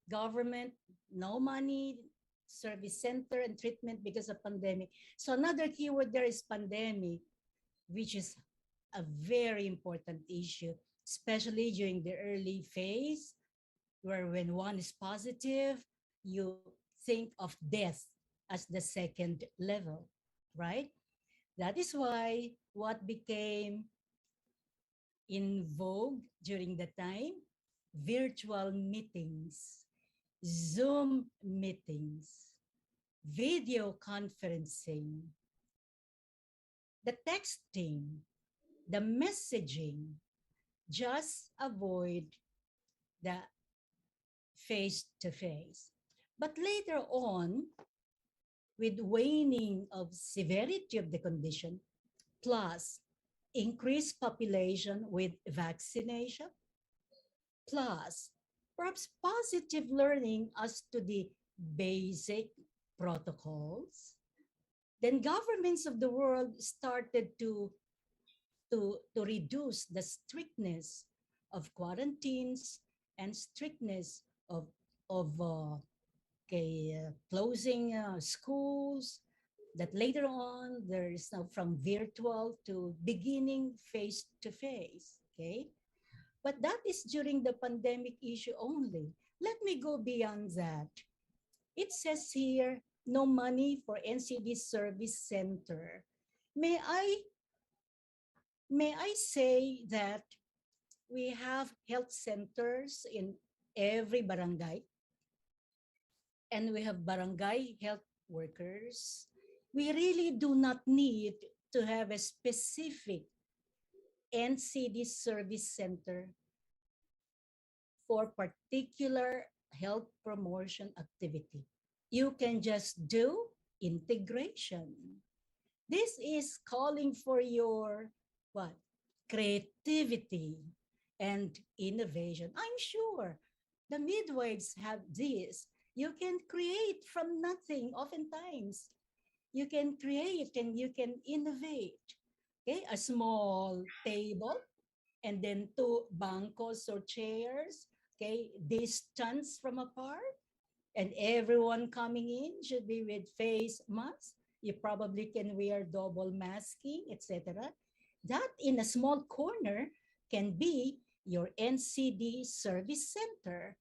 [SPEAKER 19] government, no money, service center and treatment because of pandemic. So another keyword there is pandemic, which is a very important issue, especially during the early phase, where when one is positive, you think of death as the second level, right? That is why what became in vogue during the time, virtual meetings, Zoom meetings, video conferencing, the texting, the messaging, just avoid the face-to-face. But later on, with waning of severity of the condition, plus increased population with vaccination, plus perhaps positive learning as to the basic protocols, then governments of the world started to reduce the strictness of quarantines and strictness of closing schools, that later on there is now from virtual to beginning face-to-face, okay? But that is during the pandemic issue only. Let me go beyond that. It says here, no money for NCD service center. May I say that we have health centers in every barangay, and we have barangay health workers. We really do not need to have a specific NCD service center for particular health promotion activity. You can just do integration. This is calling for your creativity and innovation. I'm sure the midwives have this. You can create from nothing oftentimes. You can create and you can innovate. Okay, a small table and then 2 bancos or chairs, okay, distance from apart, and everyone coming in should be with face masks. You probably can wear double masking, etc. That in a small corner can be your NCD service center.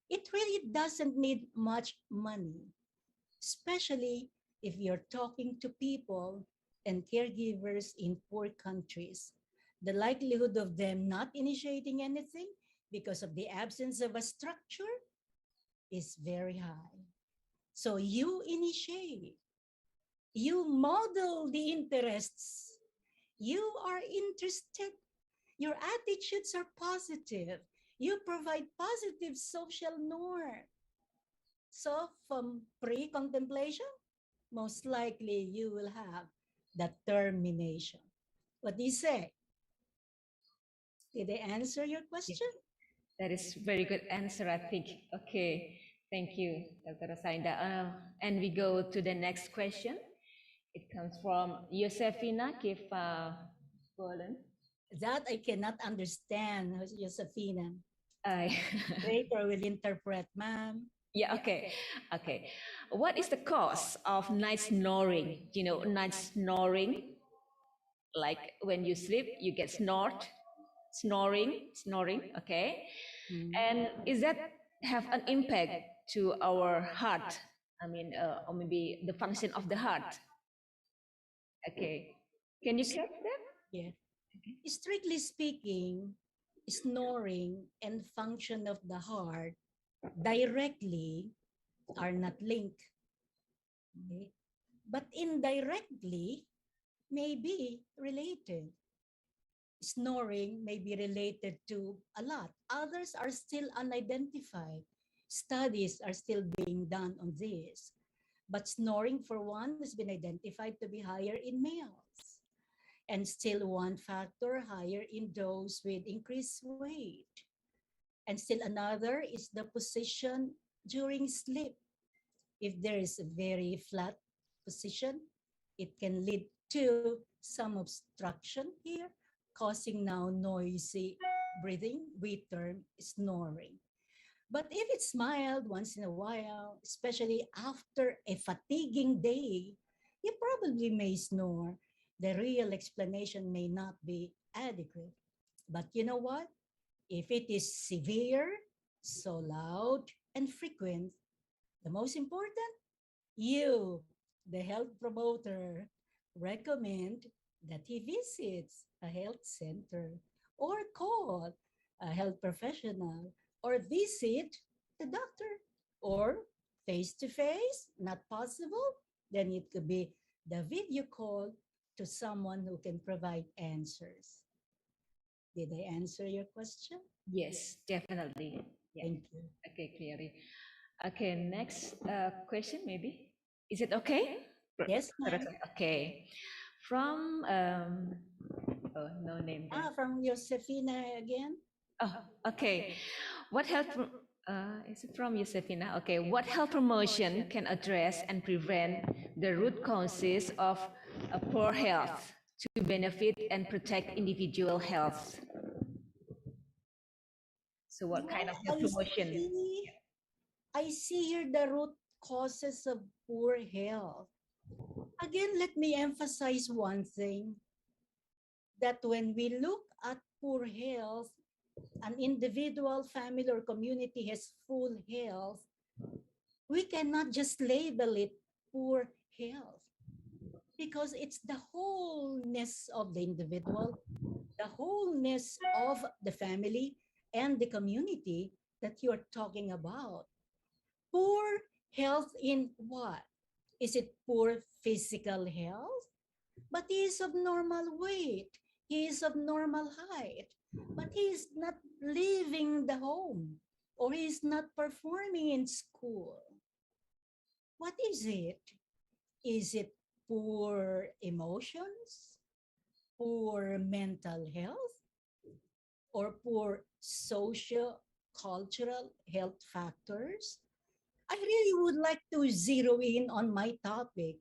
[SPEAKER 19] It really doesn't need much money, especially if you're talking to people and caregivers in poor countries. The likelihood of them not initiating anything because of the absence of a structure is very high. So you initiate, you model the interests, you are interested, your attitudes are positive, you provide positive social norm. So from pre-contemplation, most likely you will have the termination. What do you say? Did I answer your question?
[SPEAKER 18] That is very good answer, I think. Okay, thank you, Dr. Rosalinda. And we go to the next question. It comes from Josefina Keva Bolen.
[SPEAKER 19] That I cannot understand, Josefina. Later will interpret, ma'am.
[SPEAKER 18] Yeah, okay. Okay. What is the cause of night snoring? You know, night snoring, like when you sleep, you get snoring, okay? And is that have an impact to our heart? I mean, or maybe the function of the heart. Okay. Can you catch that?
[SPEAKER 19] Yeah. Strictly speaking, snoring and function of the heart directly are not linked. Okay? But indirectly may be related. Snoring may be related to a lot. Others are still unidentified. Studies are still being done on this. But snoring, for one, has been identified to be higher in males. And still one factor higher in those with increased weight. And still another is the position during sleep. If there is a very flat position, it can lead to some obstruction here, causing now noisy breathing, we term snoring. But if it's mild once in a while, especially after a fatiguing day, you probably may snore. The real explanation may not be adequate. But you know what? If it is severe, so loud and frequent, the most important, you, the health promoter, recommend that he visits a health center or call a health professional or visit the doctor, or face-to-face, not possible, then it could be the video call to someone who can provide answers. Did I answer your question?
[SPEAKER 18] Yes, definitely. Yeah.
[SPEAKER 19] Thank you.
[SPEAKER 18] Okay, clearly. Okay, next question maybe. Is it okay?
[SPEAKER 19] Yes, ma'am.
[SPEAKER 18] Okay. From, oh, no name there.
[SPEAKER 19] From Josefina again.
[SPEAKER 18] Oh, okay. What health, is it from Josefina? Okay. What health promotion can address and prevent the root causes of poor health to benefit and protect individual health? So what kind of health promotion?
[SPEAKER 19] I see here the root causes of poor health. Again, let me emphasize one thing, that when we look at poor health, an individual, family, or community has full health, we cannot just label it poor health, because it's the wholeness of the individual, the wholeness of the family and the community that you're talking about. Poor health in what? Is it poor physical health? But he is of normal weight. He is of normal height. But he is not leaving the home, or he is not performing in school. What is it? Is it poor emotions? Poor mental health? Or poor socio-cultural health factors? I really would like to zero in on my topic,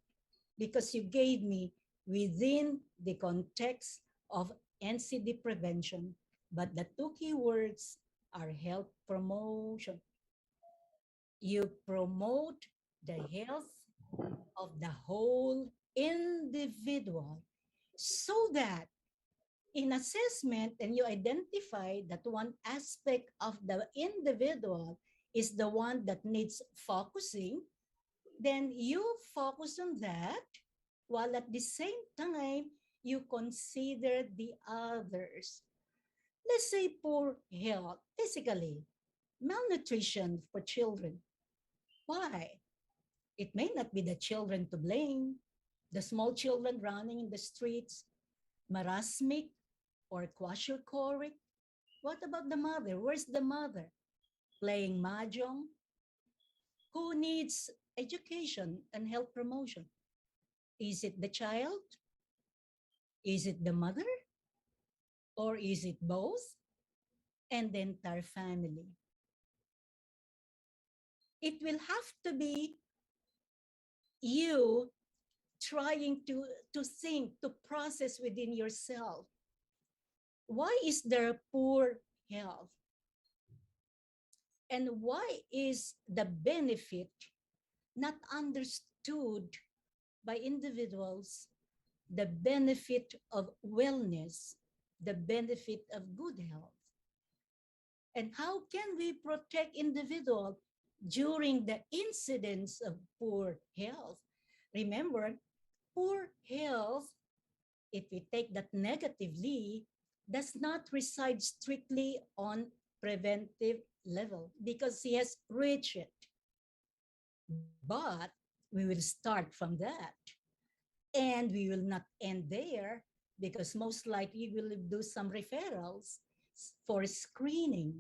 [SPEAKER 19] because you gave me within the context of NCD prevention, but the two key words are health promotion. You promote the health of the whole individual, so that in assessment, and you identify that one aspect of the individual is the one that needs focusing, then you focus on that, while at the same time, you consider the others. Let's say poor health, physically, malnutrition for children. Why? It may not be the children to blame, the small children running in the streets, marasmic or kwashiorkoric. What about the mother? Where's the mother? Playing mahjong? Who needs education and health promotion? Is it the child? Is it the mother? Or is it both? And the entire family? It will have to be you trying to think, to process within yourself. Why is there poor health? And why is the benefit not understood by individuals? The benefit of wellness, the benefit of good health. And how can we protect individuals during the incidence of poor health? Remember, poor health, if we take that negatively, does not reside strictly on preventive level because he has reached it. But we will start from that. And we will not end there because most likely we will do some referrals for screening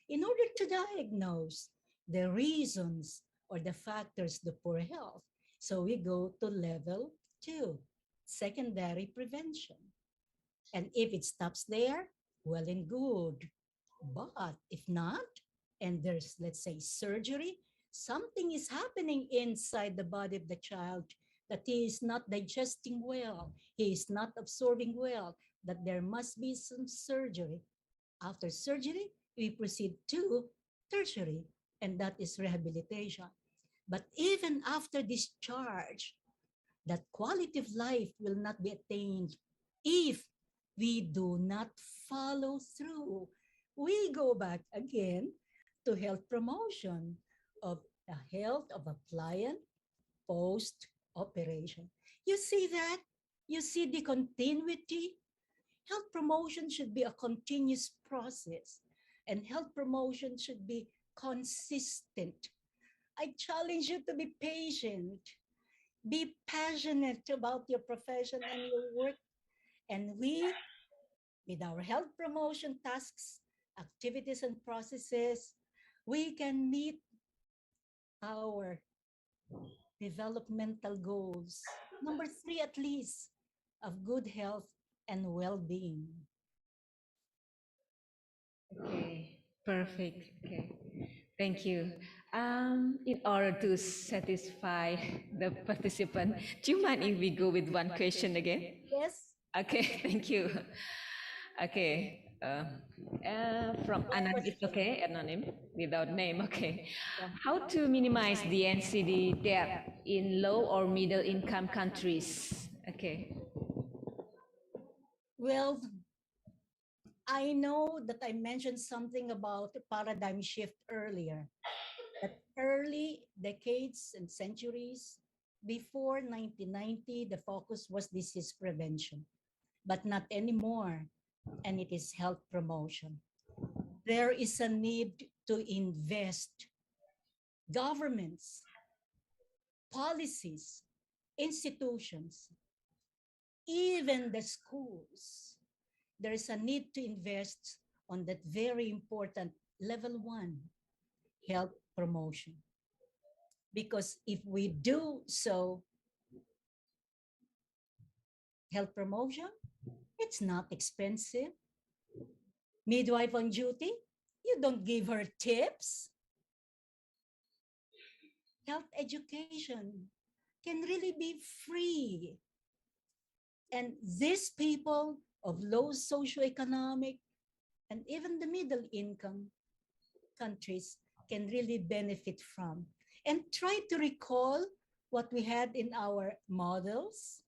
[SPEAKER 19] in order to diagnose the reasons or the factors of poor health. So we go to level 2, secondary prevention. And if it stops there, well and good. But if not, and there's, let's say, surgery, something is happening inside the body of the child that he is not digesting well, he is not absorbing well, that there must be some surgery. After surgery, we proceed to tertiary, and that is rehabilitation. But even after discharge, that quality of life will not be attained if we do not follow through. We go back again to health promotion of the health of a client post-operation. You see that? You see the continuity? Health promotion should be a continuous process, and health promotion should be consistent. I challenge you to be patient, be passionate about your profession and your work, and we, with our health promotion tasks, activities, and processes, we can meet our developmental goals. Number 3, at least, of good health and well-being.
[SPEAKER 18] Okay, perfect. Okay, thank you. In order to satisfy the participant, do you mind if we go with one question again?
[SPEAKER 19] Yes.
[SPEAKER 18] Okay, thank you. Okay, from Anonymous, okay, anonym, without name, okay. How to minimize the NCD debt in low or middle income countries? Okay.
[SPEAKER 19] Well, I know that I mentioned something about the paradigm shift earlier. That early decades and centuries before 1990, the focus was disease prevention, but not anymore, and it is health promotion. There is a need to invest. Governments, policies, institutions, even the schools, there is a need to invest on that very important level 1, health promotion. Because if we do so, health promotion, it's not expensive. Midwife on duty, you don't give her tips. Health education can really be free. And these people of low socioeconomic and even the middle income countries can really benefit from. And try to recall what we had in our models.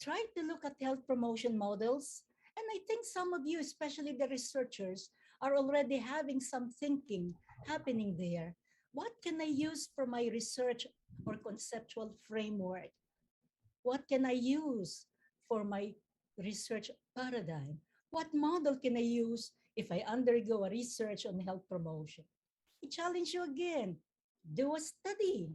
[SPEAKER 19] Try to look at health promotion models. And I think some of you, especially the researchers, are already having some thinking happening there. What can I use for my research or conceptual framework? What can I use for my research paradigm? What model can I use if I undergo a research on health promotion? I challenge you again, do a study.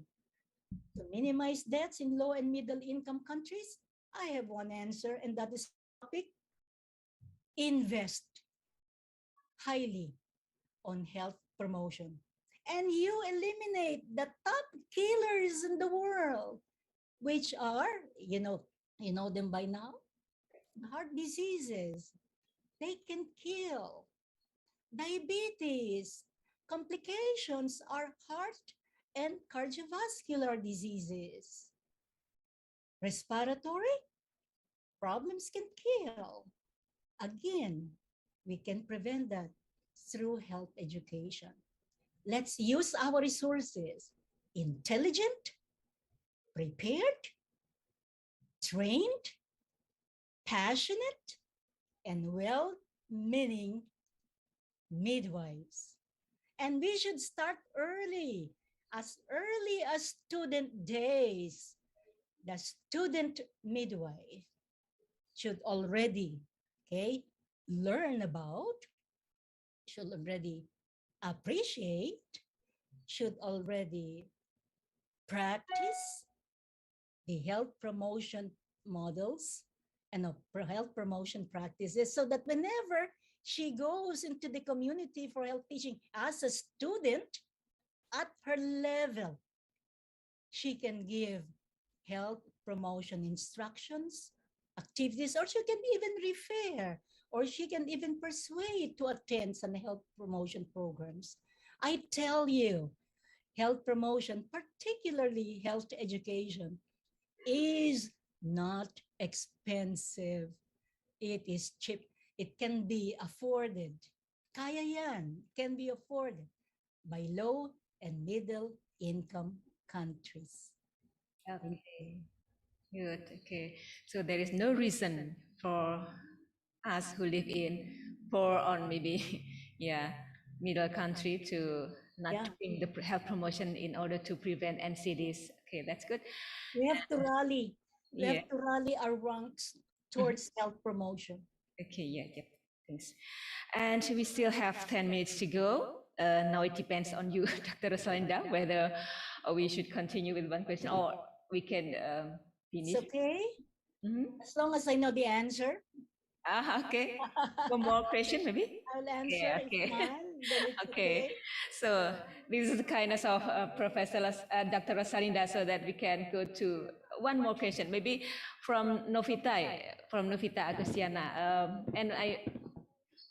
[SPEAKER 19] To minimize deaths in low and middle income countries, I have one answer, and that is topic: invest highly on health promotion. And you eliminate the top killers in the world, which are, you know them by now, heart diseases. They can kill. Diabetes, complications are heart and cardiovascular diseases. Respiratory problems can kill. Again, we can prevent that through health education. Let's use our resources: intelligent, prepared, trained, passionate, and well-meaning midwives. And we should start early as student days. The student midwife should already, learn about, should already appreciate, should already practice the health promotion models and health promotion practices, so that whenever she goes into the community for health teaching as a student, at her level, she can give health promotion instructions, activities, or she can even refer, or she can even persuade to attend some health promotion programs. I tell you, health promotion, particularly health education, is not expensive. It is cheap. It can be afforded. Kaya yan, can be afforded by low and middle income countries.
[SPEAKER 18] Okay, good. Okay, so there is no reason for us who live in poor or maybe middle country to not doing the health promotion in order to prevent NCDs. Okay, that's good.
[SPEAKER 19] We have to rally. We have to rally our ranks towards health promotion.
[SPEAKER 18] Okay, thanks. And we still have 10 minutes to go. Now it depends on you, Dr. Rosalinda, whether we should continue with one question or we can finish.
[SPEAKER 19] It's okay. As long as I know the answer.
[SPEAKER 18] Okay. One more question, maybe?
[SPEAKER 19] I'll answer.
[SPEAKER 18] Okay.
[SPEAKER 19] Okay.
[SPEAKER 18] So this is the kindness of Professor Dr. Rosalinda, so that we can go to one more question, maybe from Novita Agustiana. And I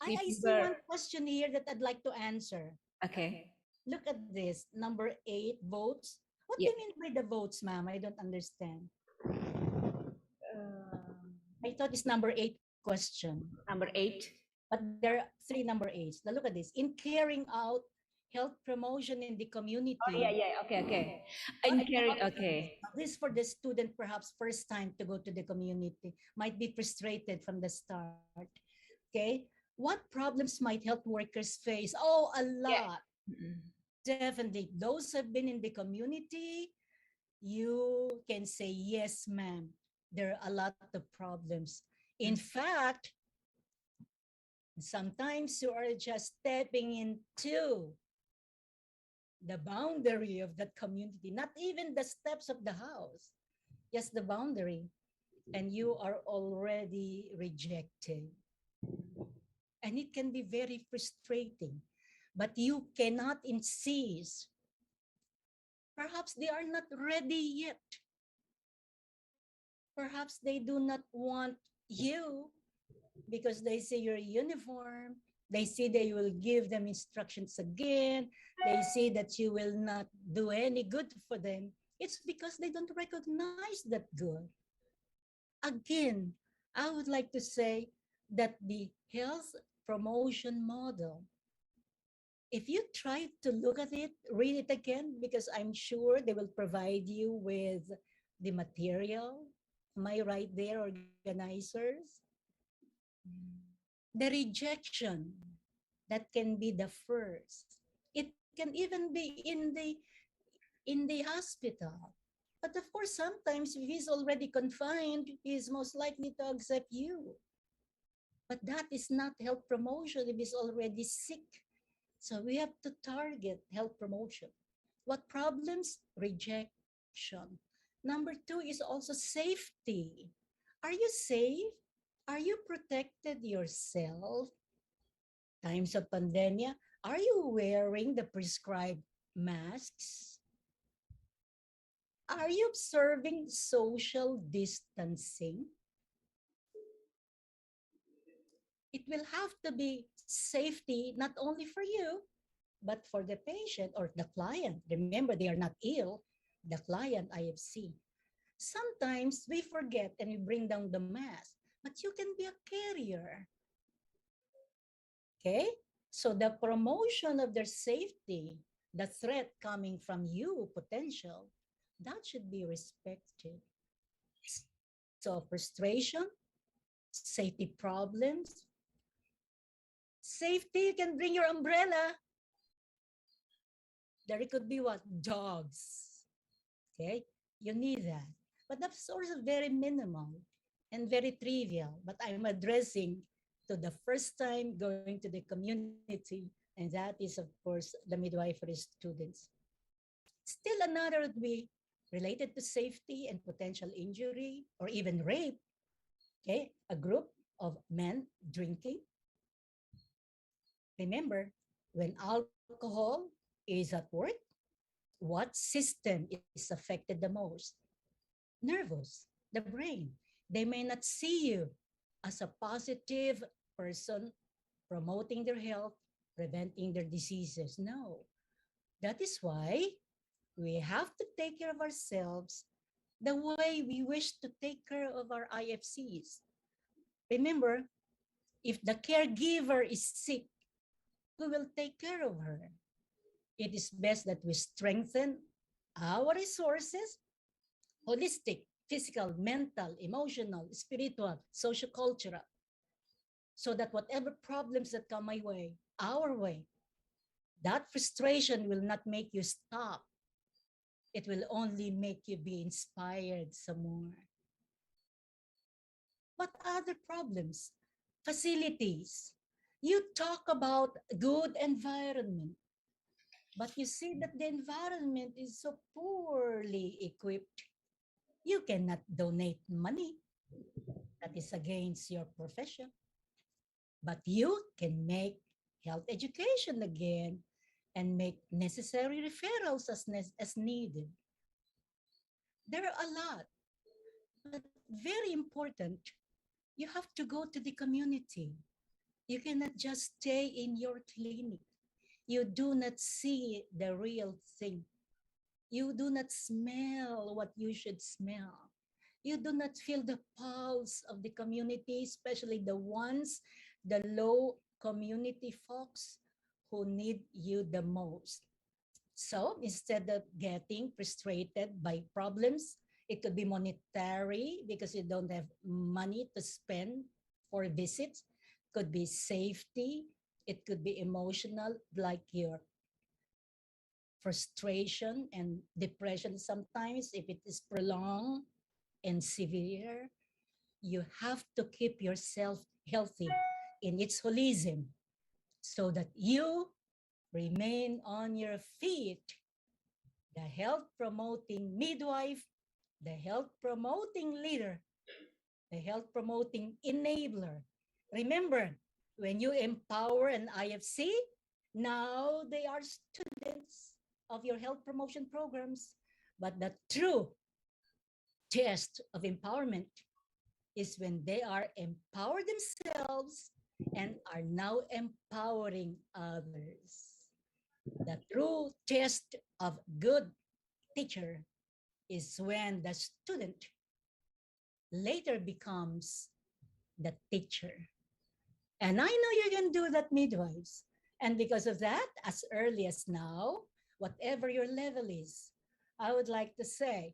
[SPEAKER 19] see one question here that I'd like to answer.
[SPEAKER 18] Okay.
[SPEAKER 19] Look at this, number 8, votes. What do you mean by the votes, ma'am? I don't understand. I thought it's number 8 question.
[SPEAKER 18] Number 8?
[SPEAKER 19] But there are 3 number 8s. Now look at this. In carrying out health promotion in the community.
[SPEAKER 18] Okay. In carrying, okay.
[SPEAKER 19] This for the student, perhaps first time to go to the community, might be frustrated from the start. Okay. What problems might health workers face? Oh, a lot. Definitely. Those who have been in the community, you can say, yes, ma'am. There are a lot of problems. In fact, sometimes you are just stepping into the boundary of that community, not even the steps of the house, just the boundary, and you are already rejected. And it can be very frustrating, but you cannot insist. Perhaps they are not ready yet. Perhaps they do not want you because they see your uniform. They see they will give them instructions again. They see that you will not do any good for them. It's because they don't recognize that good. Again, I would like to say that the health promotion model, if you try to look at it, read it again, because I'm sure they will provide you with the material. Am I right there, organizers? The rejection, that can be the first. It can even be in the hospital. But of course, sometimes if he's already confined, he's most likely to accept you. But that is not health promotion if he's already sick. So we have to target health promotion. What problems? Rejection. Number 2 is also safety. Are you safe? Are you protected yourself? Times of pandemic, are you wearing the prescribed masks? Are you observing social distancing? It will have to be safety not only for you, but for the patient or the client. Remember, they are not ill, the client IFC. Sometimes we forget and we bring down the mask, but you can be a carrier. Okay? So the promotion of their safety, the threat coming from you, potential, that should be respected. So frustration, safety problems. Safety, you can bring your umbrella. There could be what? Dogs. Okay? You need that. But that's also very minimal and very trivial. But I'm addressing to the first time going to the community, and that is, of course, the midwifery students. Still another would be related to safety and potential injury or even rape. Okay? A group of men drinking. Remember, when alcohol is at work, what system is affected the most? Nervous, the brain. They may not see you as a positive person promoting their health, preventing their diseases. No. That is why we have to take care of ourselves the way we wish to take care of our IFCs. Remember, if the caregiver is sick, who will take care of her? It is best that we strengthen our resources, holistic, physical, mental, emotional, spiritual, socio-cultural, so that whatever problems that come my way, our way, that frustration will not make you stop. It will only make you be inspired some more. What other problems? Facilities. You talk about good environment, but you see that the environment is so poorly equipped. You cannot donate money. That is against your profession. But you can make health education again and make necessary referrals as needed. There are a lot, but very important, you have to go to the community. You cannot just stay in your clinic. You do not see the real thing. You do not smell what you should smell. You do not feel the pulse of the community, especially the ones, the low community folks who need you the most. So instead of getting frustrated by problems, it could be monetary because you don't have money to spend for visits. Could be safety. It could be emotional, like your frustration and depression sometimes if it is prolonged and severe. You have to keep yourself healthy in its holism so that you remain on your feet. The health promoting midwife, the health promoting leader, the health promoting enabler. Remember, when you empower an IFC, now they are students of your health promotion programs. But the true test of empowerment is when they are empowered themselves and are now empowering others. The true test of good teacher is when the student later becomes the teacher. And I know you can do that, midwives. And because of that, as early as now, whatever your level is, I would like to say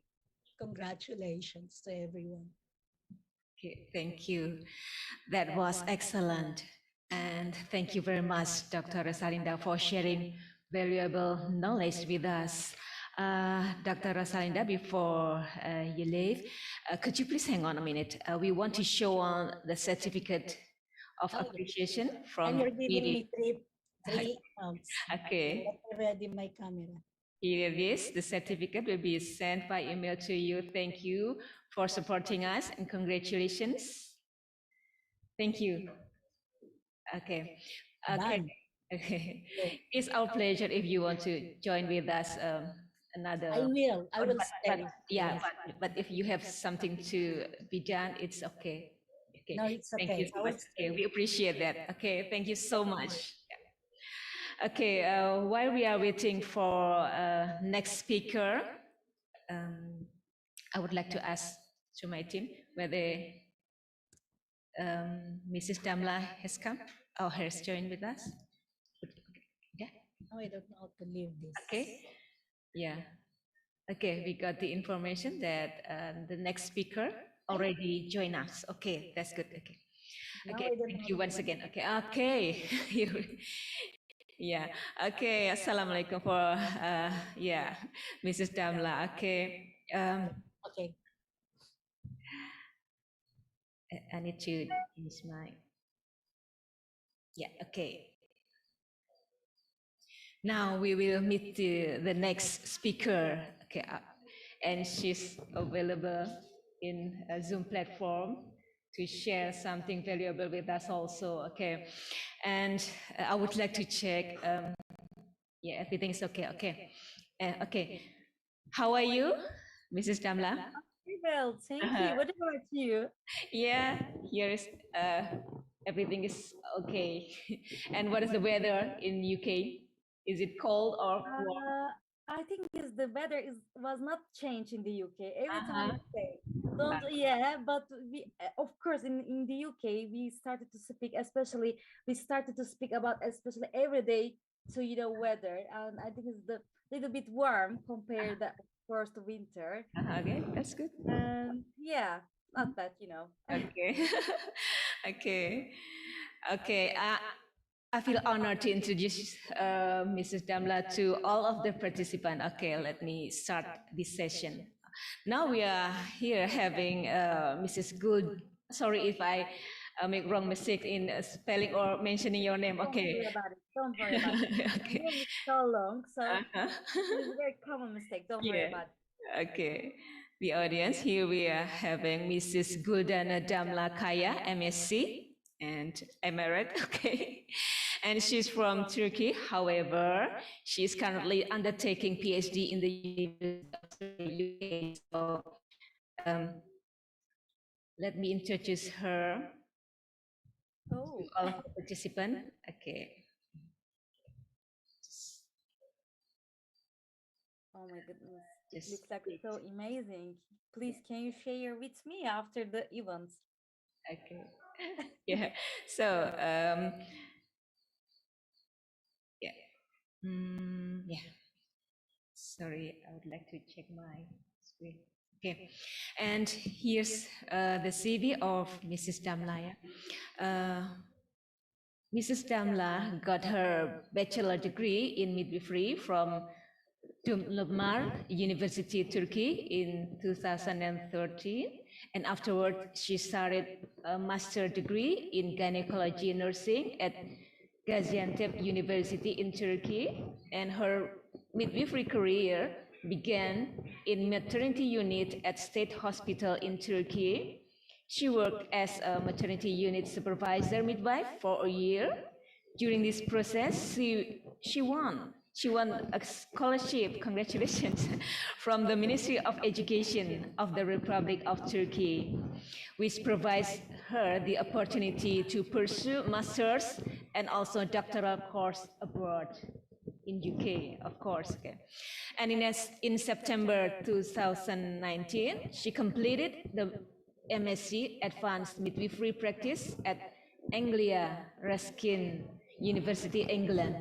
[SPEAKER 19] congratulations to everyone.
[SPEAKER 18] Okay, thank you. That was excellent. And thank you very much, Dr. Rosalinda, for sharing valuable knowledge with us. Dr. Rosalinda, before you leave, could you please hang on a minute? We want to show on the certificate of appreciation
[SPEAKER 19] And
[SPEAKER 18] from
[SPEAKER 19] you're giving
[SPEAKER 18] media.
[SPEAKER 19] me three months.
[SPEAKER 18] Okay.
[SPEAKER 19] Let me ready my camera.
[SPEAKER 18] Here it is. The certificate will be sent by email to you. Thank you for supporting us and congratulations. Thank you. Okay. Okay. Okay. It's our pleasure if you want to join with us another.
[SPEAKER 19] I will stay.
[SPEAKER 18] Yeah, but if you have something to be done, it's okay. Okay.
[SPEAKER 19] No, it's
[SPEAKER 18] Thank you
[SPEAKER 19] okay.
[SPEAKER 18] so much. Okay, we appreciate that. Okay, thank you so much. Okay, while we are waiting for next speaker, I would like to ask to my team whether Mrs. Damla has come or has joined with us. Yeah.
[SPEAKER 19] No, I don't know how to leave this.
[SPEAKER 18] Okay. Yeah. Okay, we got the information that the next speaker already joined us. Okay, that's good. Okay. Okay, thank you once again. Okay, okay. Yeah. Okay. Assalamualaikum for yeah, Mrs. Damla. Okay.
[SPEAKER 19] Okay.
[SPEAKER 18] I need to use my. Yeah. Okay. Now we will meet the next speaker. Okay, and she's available in a Zoom platform to share something valuable with us also. Okay, and I would like to check. Yeah, everything's okay. Okay, okay. How are you, Mrs. Damla?
[SPEAKER 21] Well, thank you. What about you?
[SPEAKER 18] Yeah, here is everything is okay. And what is the weather in UK? Is it cold or warm?
[SPEAKER 21] I think the weather was not changed in the UK. Every time it's same. But we of course in the UK we started to speak, about especially every day to weather, and I think it's the little bit warm compared the first winter.
[SPEAKER 18] Okay, that's good.
[SPEAKER 21] And yeah, not that.
[SPEAKER 18] Okay, okay, okay. I feel honored to introduce Mrs. Damla to all of the participants. Okay, let me start this session. Now we are here having Mrs. Good. Sorry if I make wrong mistake in spelling or mentioning your name. Okay.
[SPEAKER 21] Don't worry about it. Okay. It's so long, so it's a very common mistake. Don't worry about it.
[SPEAKER 18] Okay. The audience, here we are having Mrs. Guldane Damla Kaya, MSc. And am I right? Okay. And she's from Turkey. However, she's currently undertaking PhD in the University of UK. So, let me introduce her to all of the participants. Okay.
[SPEAKER 21] Oh my goodness. It looks like so amazing. Please, can you share with me after the event?
[SPEAKER 18] Okay. Yeah. So, yeah. Yeah. Sorry, I would like to check my screen. Okay. And here's the CV of Mrs. Damla. Mrs. Damla got her bachelor degree in midwifery from Dumlupmar University, Turkey in 2013, and afterward she started a master's degree in gynecology nursing at Gaziantep University in Turkey, and her midwifery career began in maternity unit at State Hospital in Turkey. She worked as a maternity unit supervisor midwife for a year. During this process, she won a scholarship, congratulations, from the Ministry of Education of the Republic of Turkey, which provides her the opportunity to pursue master's and also doctoral course abroad in UK, of course. Okay. And in September 2019, she completed the MSc Advanced Midwifery Practice at Anglia Ruskin University, England.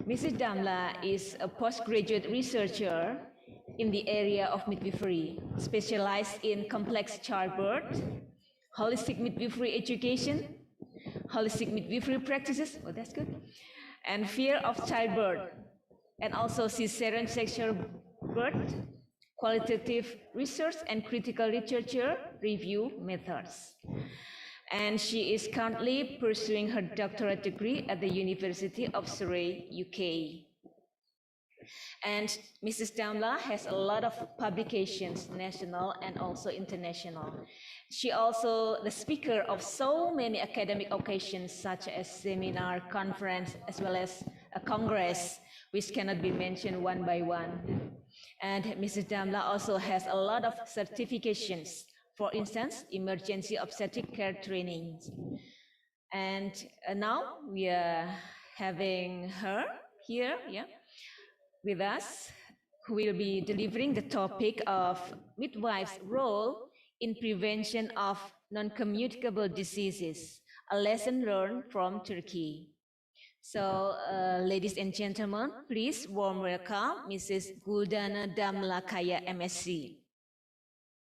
[SPEAKER 18] Mrs. Damla is a postgraduate researcher in the area of midwifery, specialized in complex childbirth, holistic midwifery education, holistic midwifery practices, oh that's good, and fear of childbirth, and also cesarean sexual birth, qualitative research and critical literature review methods. and she is currently pursuing her doctorate degree at the University of Surrey, UK. And Mrs. Damla has a lot of publications, national and also international. She also the speaker of so many academic occasions such as seminar, conference, as well as a congress, which cannot be mentioned one by one. And Mrs. Damla also has a lot of certifications, for instance, emergency obstetric care trainings. And now we are having her here, with us, who will be delivering the topic of midwife's role in prevention of non-communicable diseases, a lesson learned from Turkey. So, ladies and gentlemen, please warm welcome Mrs. Guldane Damla Kaya, MSc.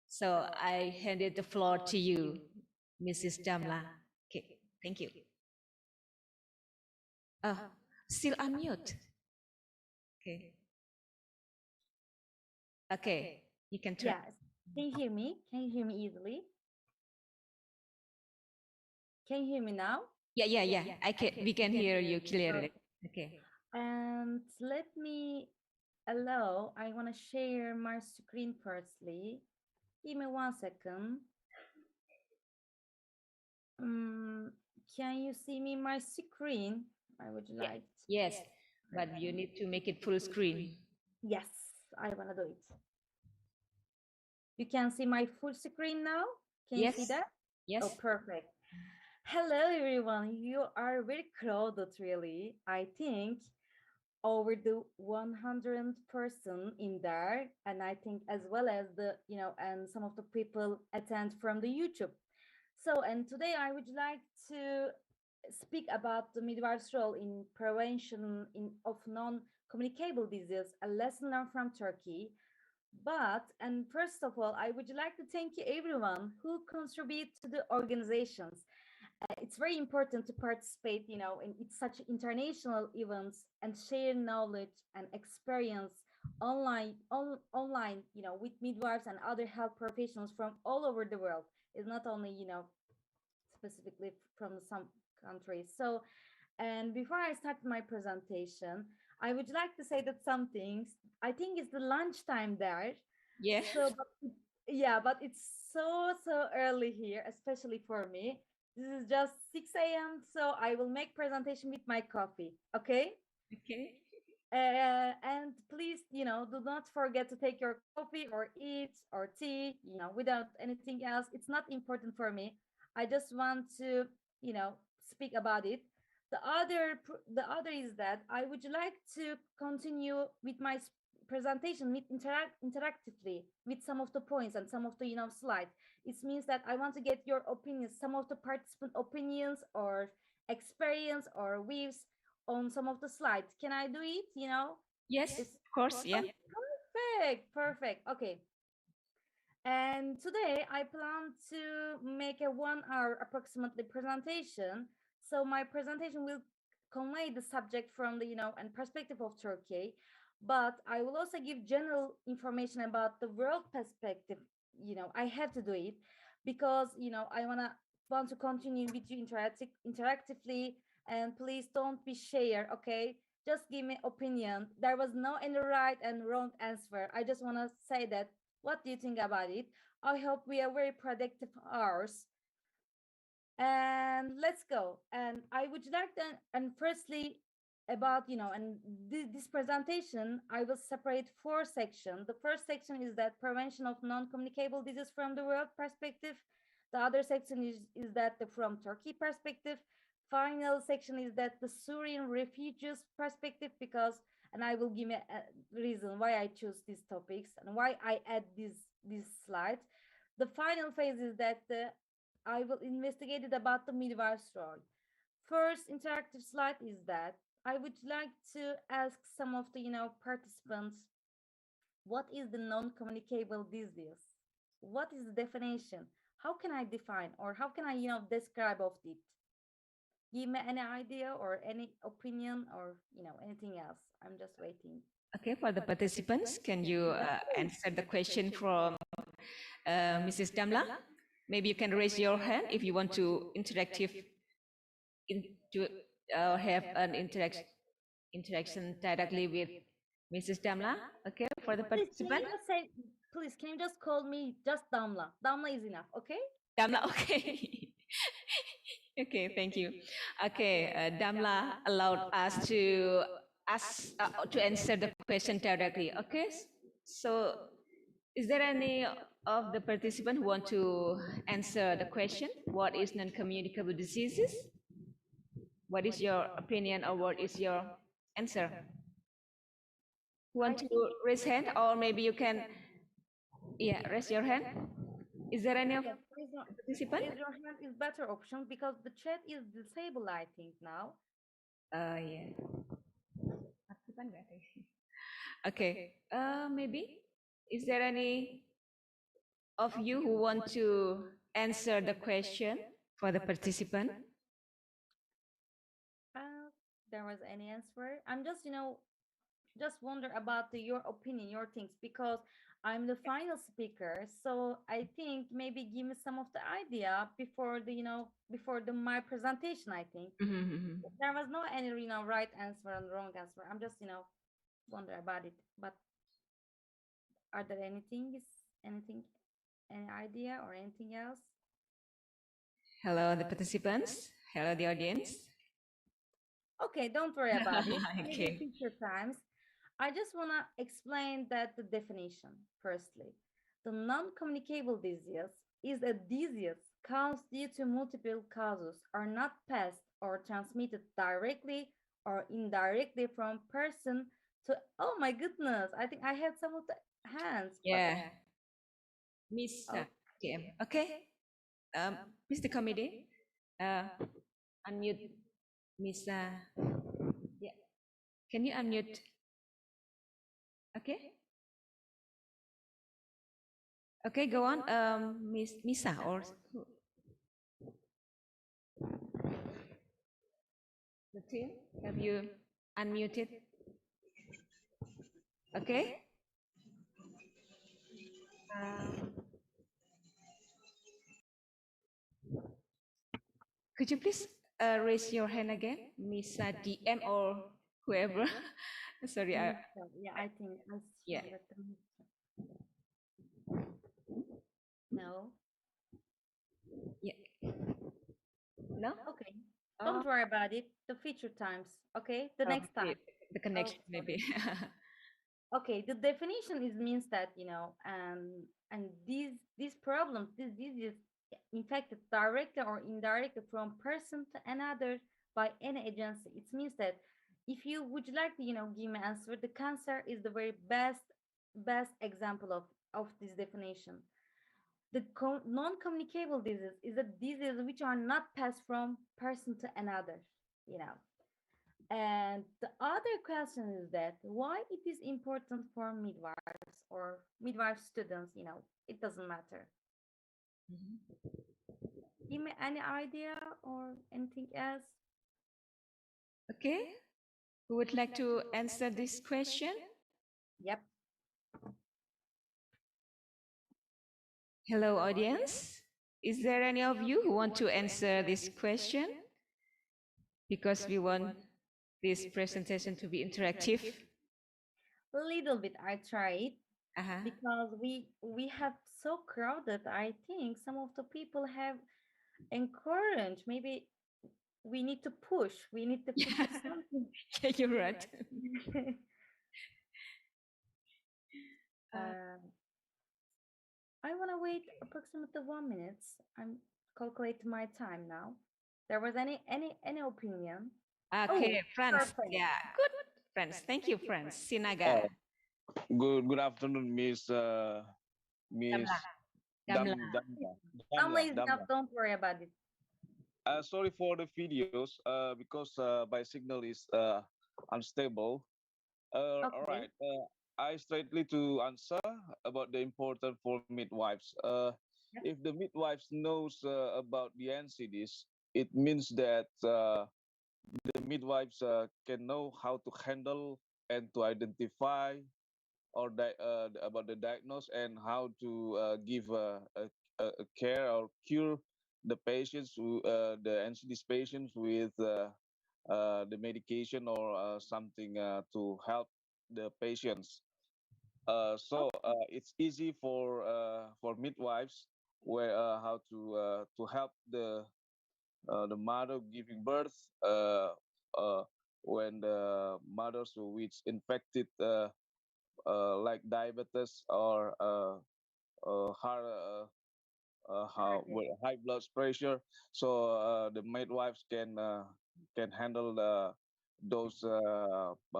[SPEAKER 18] So, I handed the floor to you, Mrs. Damla. Okay, thank you. Still unmute. Okay. Okay, you can try.
[SPEAKER 21] Yes. Can you hear me? Can you hear me easily? Can you hear me now?
[SPEAKER 18] Yeah. We can hear you clearly. Okay.
[SPEAKER 21] And let me I want to share my screen firstly. Give me 1 second. Can you see me my screen? I would like.
[SPEAKER 18] Yes, but you need to make it full screen.
[SPEAKER 21] Yes, I want to do it. You can see my full screen now? Can you see that?
[SPEAKER 18] Yes.
[SPEAKER 21] Oh, perfect. Hello, everyone. You are very crowded, really. I think over the 100 person in there, and I think as well as the, and some of the people attend from the YouTube. So, and today I would like to speak about the midwife's role in prevention of non-communicable disease, a lesson learned from Turkey. And first of all, I would like to thank you everyone who contribute to the organizations. It's very important to participate, in such international events and share knowledge and experience online, with midwives and other health professionals from all over the world. It's not only, specifically from some countries. So, and before I start my presentation, I would like to say that some things, I think it's the lunchtime there.
[SPEAKER 18] Yeah.
[SPEAKER 21] So, but it's so early here, especially for me. This is just 6 a.m. So I will make presentation with my coffee. Okay.
[SPEAKER 18] Okay.
[SPEAKER 21] And please, do not forget to take your coffee or eat or tea, without anything else. It's not important for me. I just want to, speak about it. The other is that I would like to continue with my presentation with interactively with some of the points and some of the slides. It means that I want to get your opinions, some of the participant opinions or experience or views on some of the slides. Can I do it?
[SPEAKER 18] Yes, of course. Yeah.
[SPEAKER 21] Perfect. Okay. And today I plan to make a 1 hour approximately presentation. So my presentation will convey the subject from the, and perspective of Turkey, but I will also give general information about the world perspective. I have to do it because, I want to continue with you interactively, and please don't be shy, okay? Just give me opinion. There was no any right and wrong answer. I just want to say that. What do you think about it? I hope we are very productive hours. And let's go. And I would like to, and firstly, about, and this presentation, I will separate 4 sections. The first section is that prevention of non-communicable disease from the world perspective. The other section is that from Turkey perspective. Final section is that the Syrian refugees perspective, because, and I will give me a reason why I choose these topics and why I add these slides. The final phase is that I will investigate it about the midwife's role. First interactive slide is that I would like to ask some of the participants, what is the non-communicable disease? What is the definition? How can I define, or how can I describe of it? Give me any idea or any opinion or anything else. I'm just waiting.
[SPEAKER 18] Okay, for the participants, can you answer the question from Mrs. Damla? Maybe you can raise your hand if you want to have an interaction directly with Mrs. Damla. Okay, for the participant.
[SPEAKER 21] Please, can you just call me just Damla? Damla is enough, okay?
[SPEAKER 18] Damla, okay. Okay, thank you. Okay, Damla allowed us to answer the question directly. Okay, so is there any of the participants who want to answer the question? What is non-communicable diseases? What is your opinion or what is your answer? Who want to raise hand, or maybe you can, raise your hand. Is there any of participant?
[SPEAKER 21] Raise your hand is better option because the chat is disabled, I think now.
[SPEAKER 18] Yeah. Okay. Maybe is there any of you who want to answer the question for the participant?
[SPEAKER 21] There was any answer. I'm just wonder about your opinion, your things, because I'm the final speaker. So I think maybe give me some of the idea before my presentation. I think there was no any right answer and wrong answer. I'm just wonder about it. But are there any idea or anything else?
[SPEAKER 18] Hello, the participants. Hello, the audience.
[SPEAKER 21] Okay, don't worry about it.
[SPEAKER 18] Okay.
[SPEAKER 21] Maybe future times. I just want to explain that the definition. Firstly, the non-communicable disease is a disease caused due to multiple causes, are not passed or transmitted directly or indirectly from person to. Oh my goodness! I think I had some of the hands.
[SPEAKER 18] Yeah. Miss TM. Okay. Mr. Committee, unmute Miss. Yeah. Can you unmute? Okay. Okay, go on, Miss Misa or the team. Have you unmuted? Okay. Could you please raise your hand again, Miss DM or whoever? Sorry,
[SPEAKER 21] yeah, I think.
[SPEAKER 18] Yeah.
[SPEAKER 21] No.
[SPEAKER 18] Yeah. No.
[SPEAKER 21] Okay. Don't worry about it. The future times. Okay. The next time.
[SPEAKER 18] The connection maybe.
[SPEAKER 21] Okay. The definition means that and these problems, these diseases infected directly or indirectly from person to another by any agency. It means that if you would like to give me answer, the cancer is the very best example of this definition. The non-communicable disease is a disease which are not passed from person to another, And the other question is that why it is important for midwives or midwife students, it doesn't matter. Give me any idea or anything else?
[SPEAKER 18] Okay. Who would like to answer this question?
[SPEAKER 21] Yep.
[SPEAKER 18] Hello, audience. Is there any of you who want to answer this question? Because we want this presentation to be interactive.
[SPEAKER 21] A little bit, I tried because we have so crowded. I think some of the people have encouraged. Maybe we need to push. We need to push something.
[SPEAKER 18] Yeah, you're right.
[SPEAKER 21] I want to wait approximately 1 minute. I'm calculating my time now. There was any opinion?
[SPEAKER 18] Okay, friends. Yeah, good. Friends, thank you, friends. Sinaga.
[SPEAKER 8] Good afternoon, Miss
[SPEAKER 21] Damla is enough. Don't worry about it.
[SPEAKER 8] Sorry for the videos because my signal is unstable.
[SPEAKER 21] Okay.
[SPEAKER 8] All right. I straightly to answer about the important for midwives. If the midwives knows about the NCDs, it means that the midwives can know how to handle and to identify or about the diagnose and how to give a care or cure the patients, the NCDs patients with the medication or something to help the patients. So it's easy for midwives where how to help the mother giving birth uh, when the mothers which infected like diabetes or high blood pressure. So the midwives can handle those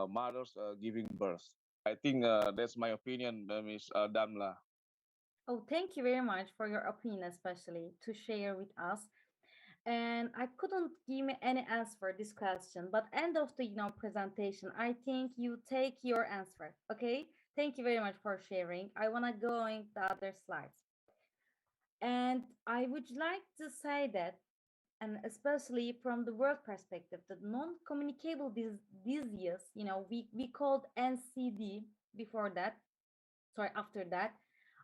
[SPEAKER 8] mothers giving birth. I think that's my opinion, Miss Damla.
[SPEAKER 21] Oh, thank you very much for your opinion, especially to share with us. And I couldn't give me any answer for this question, but end of the presentation, I think you take your answer. Okay, thank you very much for sharing. I wanna go in the other slides, and I would like to say that, and especially from the work perspective, the non-communicable disease, we called NCD before that, sorry, after that,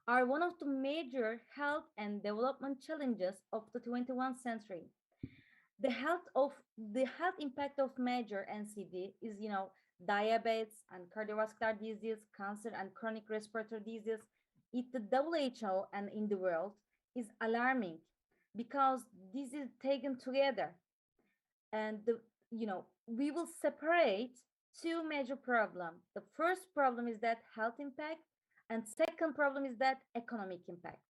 [SPEAKER 21] are one of the major health and development challenges of the 21st century. The health impact of major NCD is, diabetes and cardiovascular disease, cancer and chronic respiratory disease. The WHO and in the world is alarming because this is taken together, and we will separate two major problems. The first problem is that health impact, and second problem is that economic impact.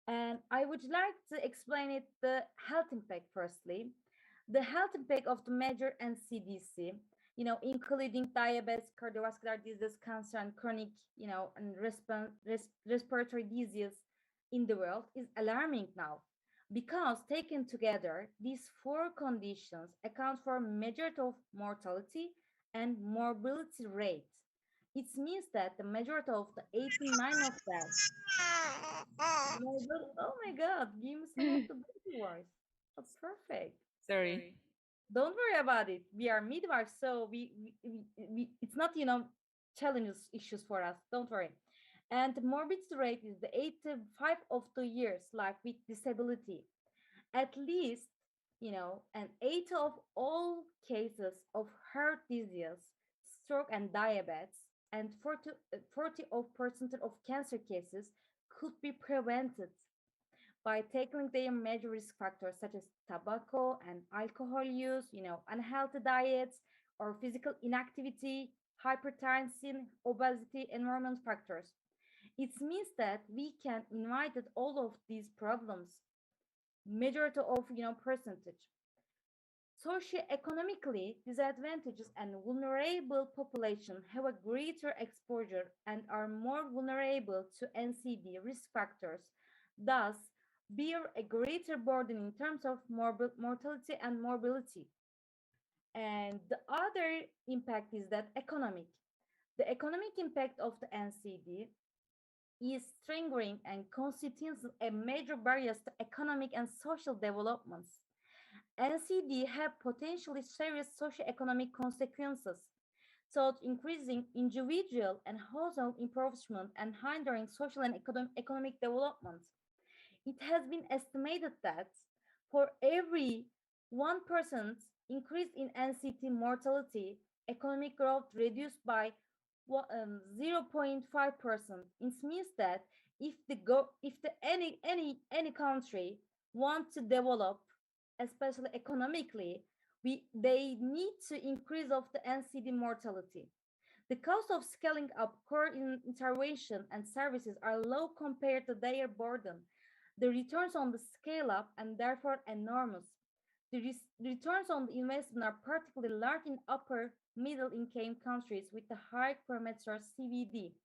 [SPEAKER 21] And I would like to explain it the health impact firstly. The health impact of the major NCDC, including diabetes, cardiovascular disease, cancer, and chronic, and respiratory disease in the world is alarming now, because taken together, these four conditions account for majority of mortality and morbidity rate. It means that the majority of the 89 of them. Oh my God, give me some of the baby voice. That's perfect.
[SPEAKER 18] Sorry.
[SPEAKER 21] Don't worry about it. We are midwives, so we it's not, challenges issues for us. Don't worry. And the morbidity rate is the 85 of the years life with disability. At least, an 80 of all cases of heart disease, stroke, and diabetes, and 40 of percent of cancer cases could be prevented by tackling their major risk factors such as tobacco and alcohol use, unhealthy diets or physical inactivity, hypertension, obesity, environment factors. It means that we can invite all of these problems, majority of percentage. Socioeconomically, disadvantages and vulnerable population have a greater exposure and are more vulnerable to NCD risk factors, thus bear a greater burden in terms of mortality and morbidity. And the other impact is that economic. The economic impact of the NCD is strengthening and constitutes a major barrier to economic and social developments. NCD have potentially serious socioeconomic consequences, such increasing individual and household impoverishment and hindering social and economic development. It has been estimated that for every 1% increase in NCT mortality, economic growth reduced by 0.5%. It means that if any country wants to develop, especially economically, they need to increase of the NCD mortality. The cost of scaling up core intervention and services are low compared to their burden. The returns on the scale up and therefore enormous. The returns on the investment are particularly large in upper middle income countries with the high premature CVD,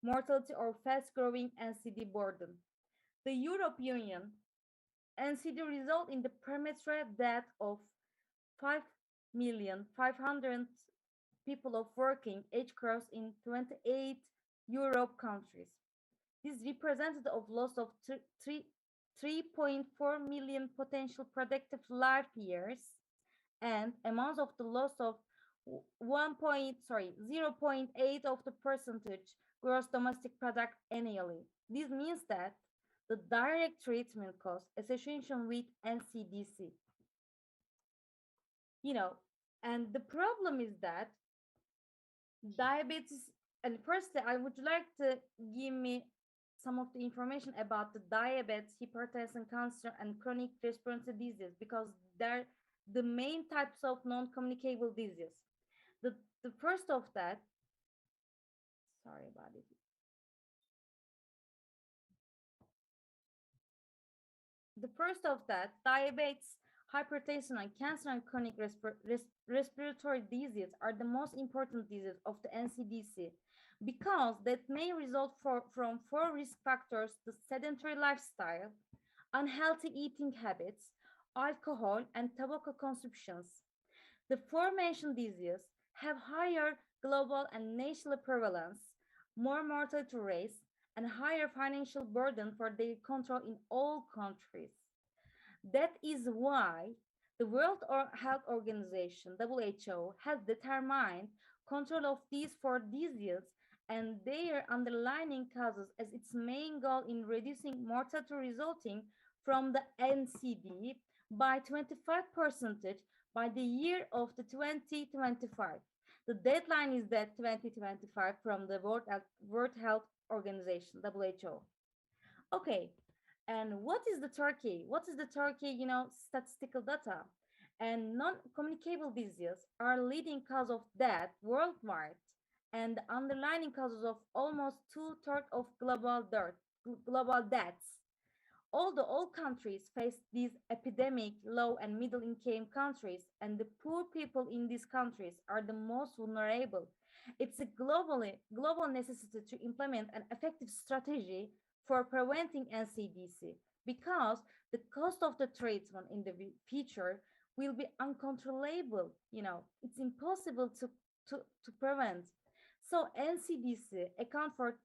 [SPEAKER 21] mortality or fast-growing NCD burden. The European Union NCD result in the premature death of 5,500,000 people of working age groups in 28 Europe countries. This represented of loss of 3.4 million potential productive life years and amounts of the loss of 0.8 of the percentage gross domestic product annually. This means that the direct treatment cost association with NCDC. And the problem is that diabetes, and first I would like to give me some of the information about the diabetes, hypertension, cancer, and chronic respiratory disease, because they're the main types of non-communicable disease. The first of that, sorry about it. The first of that, diabetes, hypertension, and cancer and chronic respiratory disease are the most important diseases of the NCDC, because that may result from four risk factors: the sedentary lifestyle, unhealthy eating habits, alcohol, and tobacco consumptions. The four mentioned diseases have higher global and national prevalence, more mortality rates, and higher financial burden for their control in all countries. That is why the World Health Organization, WHO, has determined control of these four diseases and their underlying causes as its main goal in reducing mortality resulting from the NCD by 25% by the year of the 2025. The deadline is that 2025 from the World Health Organization, WHO. Okay, and what is the Turkey? What is the Turkey, statistical data? And non-communicable diseases are leading cause of death worldwide and the underlying causes of almost two-thirds of global deaths. Although all countries face these epidemic, low and middle income countries, and the poor people in these countries are the most vulnerable, it's a global necessity to implement an effective strategy for preventing NCDC, because the cost of the treatment in the future will be uncontrollable. It's impossible to prevent. So NCDC account for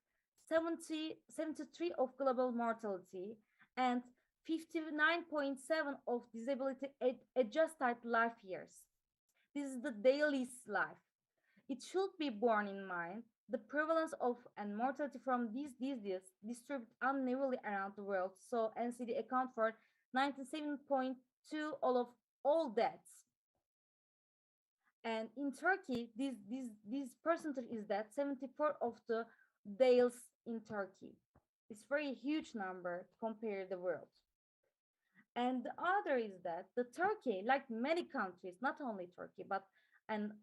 [SPEAKER 21] 73 of global mortality and 59.7 of disability adjusted life years. This is the daily life. It should be borne in mind the prevalence of and mortality from these diseases distributed unevenly around the world. So NCD account for 97.2 of all deaths. And in Turkey, this percentage is that 74 of the deaths in Turkey. It's very huge number to compare the world. And the other is that the Turkey, like many countries, not only Turkey, and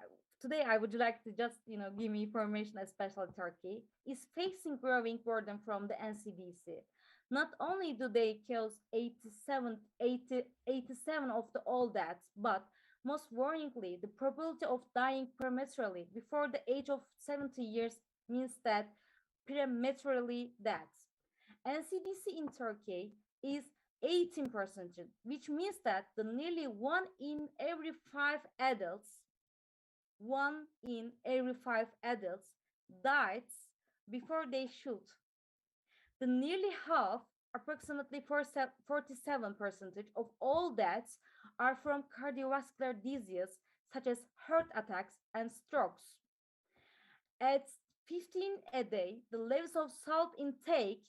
[SPEAKER 21] today I would like to just, give me information, especially Turkey, is facing growing burden from the NCDC. Not only do they cause 87 of the all deaths, but most worryingly, the probability of dying prematurely before the age of 70 years means that prematurely deaths. NCDC in Turkey is 18%, which means that the nearly 1 in every 5 adults, 1 in every 5 adults died before they should. The nearly half, approximately 47% of all deaths are from cardiovascular disease such as heart attacks and strokes. At 15 a day, the levels of salt intake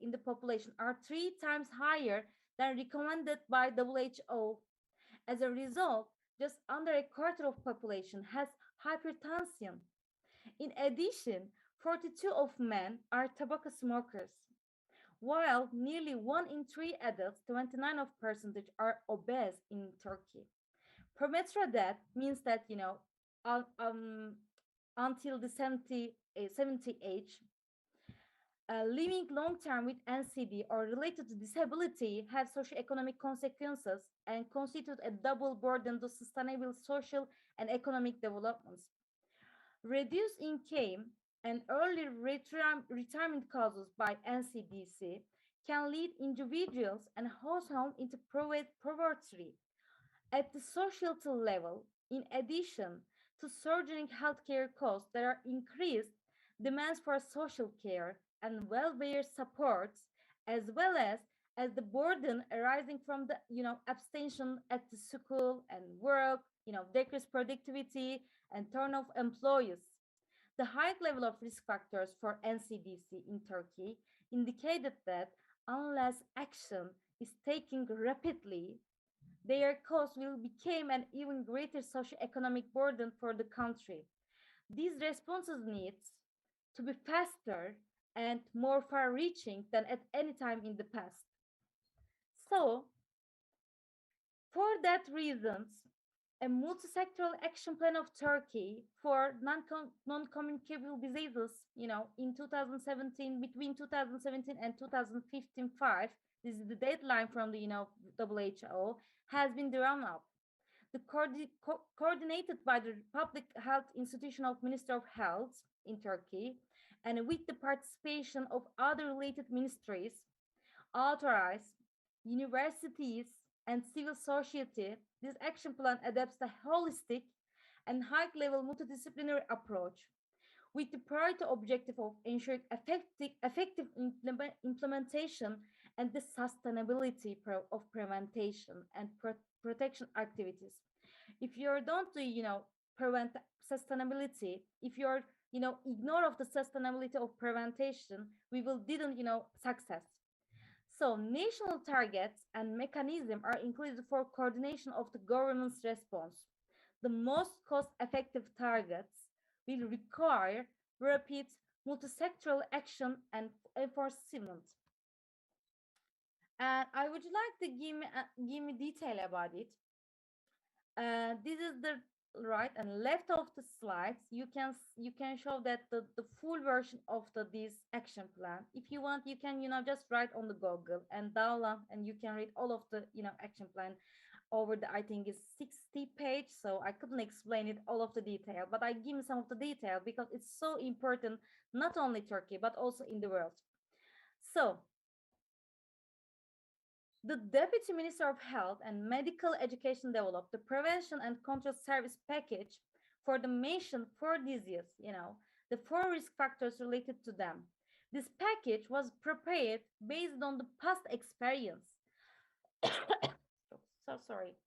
[SPEAKER 21] in the population are 3 times higher than recommended by WHO. As a result, just under a quarter of population has hypertension. In addition, 42 of men are tobacco smokers, while nearly 1 in 3 adults, 29%, are obese in Turkey. Premature death means that, until the 70 age, living long term with NCD or related to disability have socioeconomic consequences and constitute a double burden to sustainable social and economic developments. Reduced income and early retirement causes by NCDC can lead individuals and households into poverty. At the societal level, in addition to surging healthcare costs, there are increased demands for social care and welfare supports, as well as the burden arising from the abstention at the school and work decreased productivity and turnover employees. The high level of risk factors for NCDC in Turkey indicated that unless action is taken rapidly, their cost will become an even greater socio-economic burden for the country. These responses need to be faster and more far-reaching than at any time in the past. So, for that reasons, a multi-sectoral action plan of Turkey for non-communicable diseases, in 2017, between 2017 and 2015-5, this is the deadline from the, WHO, has been drawn up. The coordinated by the Public Health Institution of Minister of Health in Turkey, and with the participation of other related ministries, authorized universities and civil society, this action plan adopts a holistic and high-level multidisciplinary approach with the priority objective of ensuring effective implementation and the sustainability of prevention and protection activities. If you don't prevent sustainability, if you're ignore of the sustainability of prevention, we will didn't success. So national targets and mechanism are included for coordination of the government's response. The most cost-effective targets will require rapid multi-sectoral action and enforcement. And I would like to give me detail about it. This is the right and left of the slides. You can show that the full version of this action plan. If you want, you can just write on the Google and Damla, and you can read all of the action plan over the, I think is 60 page. So I couldn't explain it all of the detail, but I give some of the detail because it's so important, not only Turkey but also in the world. So the Deputy Minister of Health and Medical Education developed the Prevention and Control Service Package for the mentioned 4 diseases, the 4 risk factors related to them. This package was prepared based on the past experience. So sorry.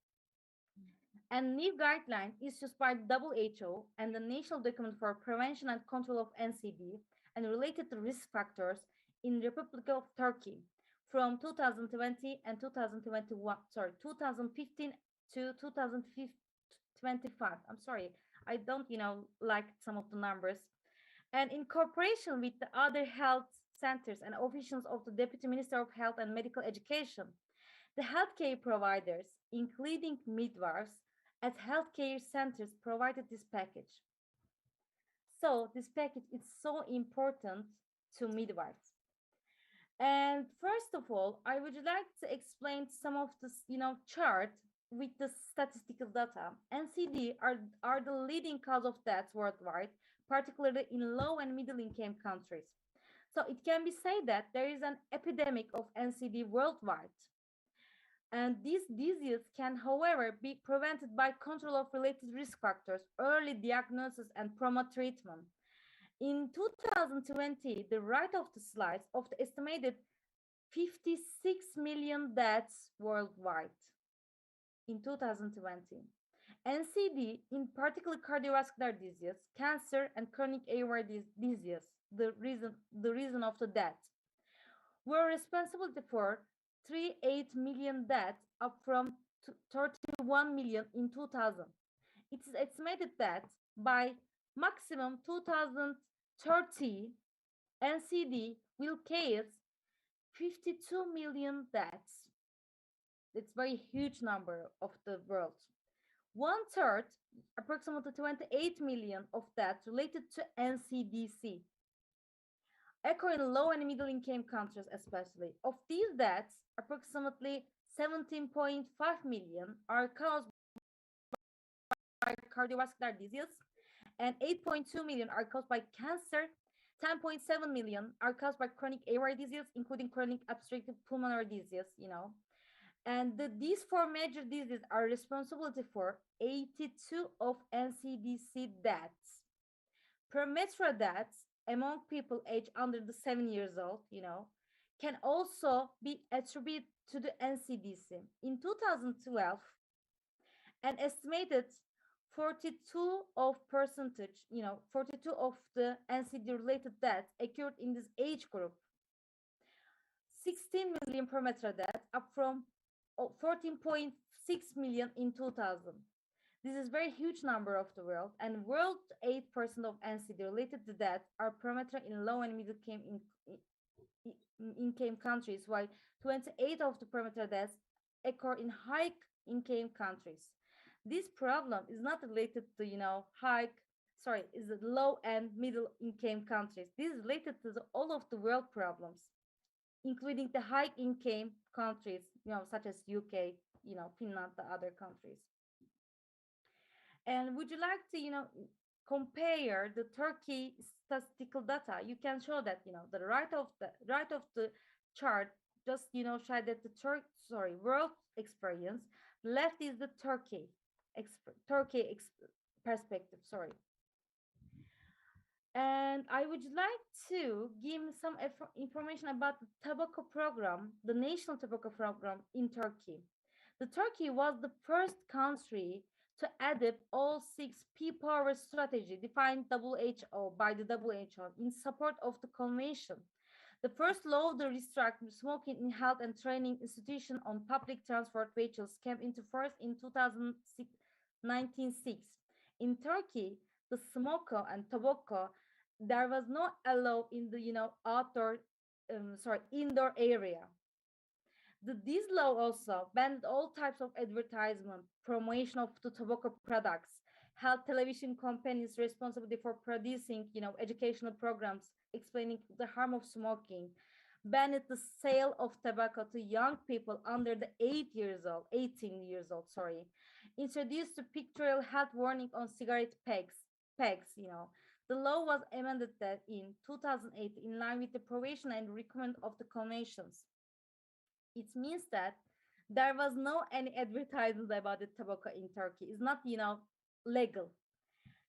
[SPEAKER 21] And new guideline issued by WHO and the National Document for Prevention and Control of NCD and related risk factors in Republic of Turkey from 2020 and 2015 to 2025. I'm sorry, I don't, like some of the numbers. And in cooperation with the other health centers and officials of the Deputy Minister of Health and Medical Education, the healthcare providers, including midwives, at healthcare centers provided this package. So this package is so important to midwives. And first of all, I would like to explain some of this, chart with the statistical data. NCD are the leading cause of death worldwide, particularly in low and middle income countries. So it can be said that there is an epidemic of NCD worldwide. And these diseases can, however, be prevented by control of related risk factors, early diagnosis, and promote treatment. In 2020, the right of the slides of the estimated 56 million deaths worldwide in 2020. NCD, in particular cardiovascular disease, cancer, and chronic airway disease, the reason of the death, were responsible for 38 million deaths, up from 31 million in 2000. It is estimated that by maximum 2030, NCD will cause 52 million deaths. It's a very huge number of the world. 1/3, approximately 28 million of deaths related to NCDC, occur in low and middle income countries especially. Of these deaths, approximately 17.5 million are caused by cardiovascular disease, and 8.2 million are caused by cancer. 10.7 million are caused by chronic airway disease, including chronic obstructive pulmonary disease, And these 4 major diseases are responsible for 82 of NCDC deaths. Premature deaths among people aged under the 7 years old, can also be attributed to the NCDC. In 2012, an estimated 42 of percentage, 42 of the NCD related deaths occurred in this age group. 16 million per meter deaths, up from 14.6 million in 2000. This is very huge number of the world, and world 8% of NCD related to deaths are per meter in low and middle income countries, while 28 of the per meter deaths occur in high income countries. This problem is not related to, is the low and middle income countries. This is related to all of the world problems, including the high income countries, such as UK, Finland, the other countries. And would you like to, compare the Turkey statistical data? You can show that, the right of the chart just, show that the world experience. Left is the Turkey perspective. And I would like to give some information about the tobacco program, the national tobacco program in Turkey. The Turkey was the first country to adopt all 6 P-power strategy defined by the WHO in support of the convention. The first law to restrict smoking in health and training institution on public transport vehicles came into force in 1906. In Turkey, the smoker and tobacco, there was no allow in the indoor area. This law also banned all types of advertisement, promotion of the tobacco products, held television companies responsible for producing, educational programs explaining the harm of smoking, banned the sale of tobacco to young people under the 18 years old, introduced the pictorial health warning on cigarette packs. The law was amended that in 2008 in line with the provision and recommend of the conventions. It means that there was no any advertisement about the tobacco in Turkey. It's not, legal.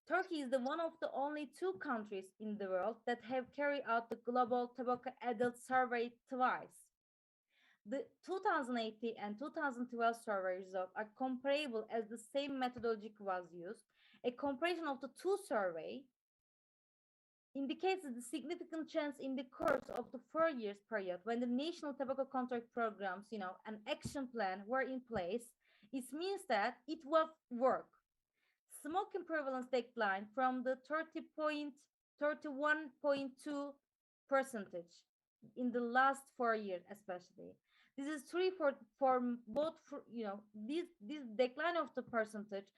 [SPEAKER 21] Turkey is one of the only 2 countries in the world that have carried out the global tobacco adult survey twice. The 2018 and 2012 survey results are comparable as the same methodology was used. A comparison of the 2 surveys indicates the significant change in the course of the 4 years period when the national tobacco control programs, an action plan were in place. It means that it was work. Smoking prevalence declined from the 31.2% in the last 4 years, especially. This is true for both, this decline of the percentage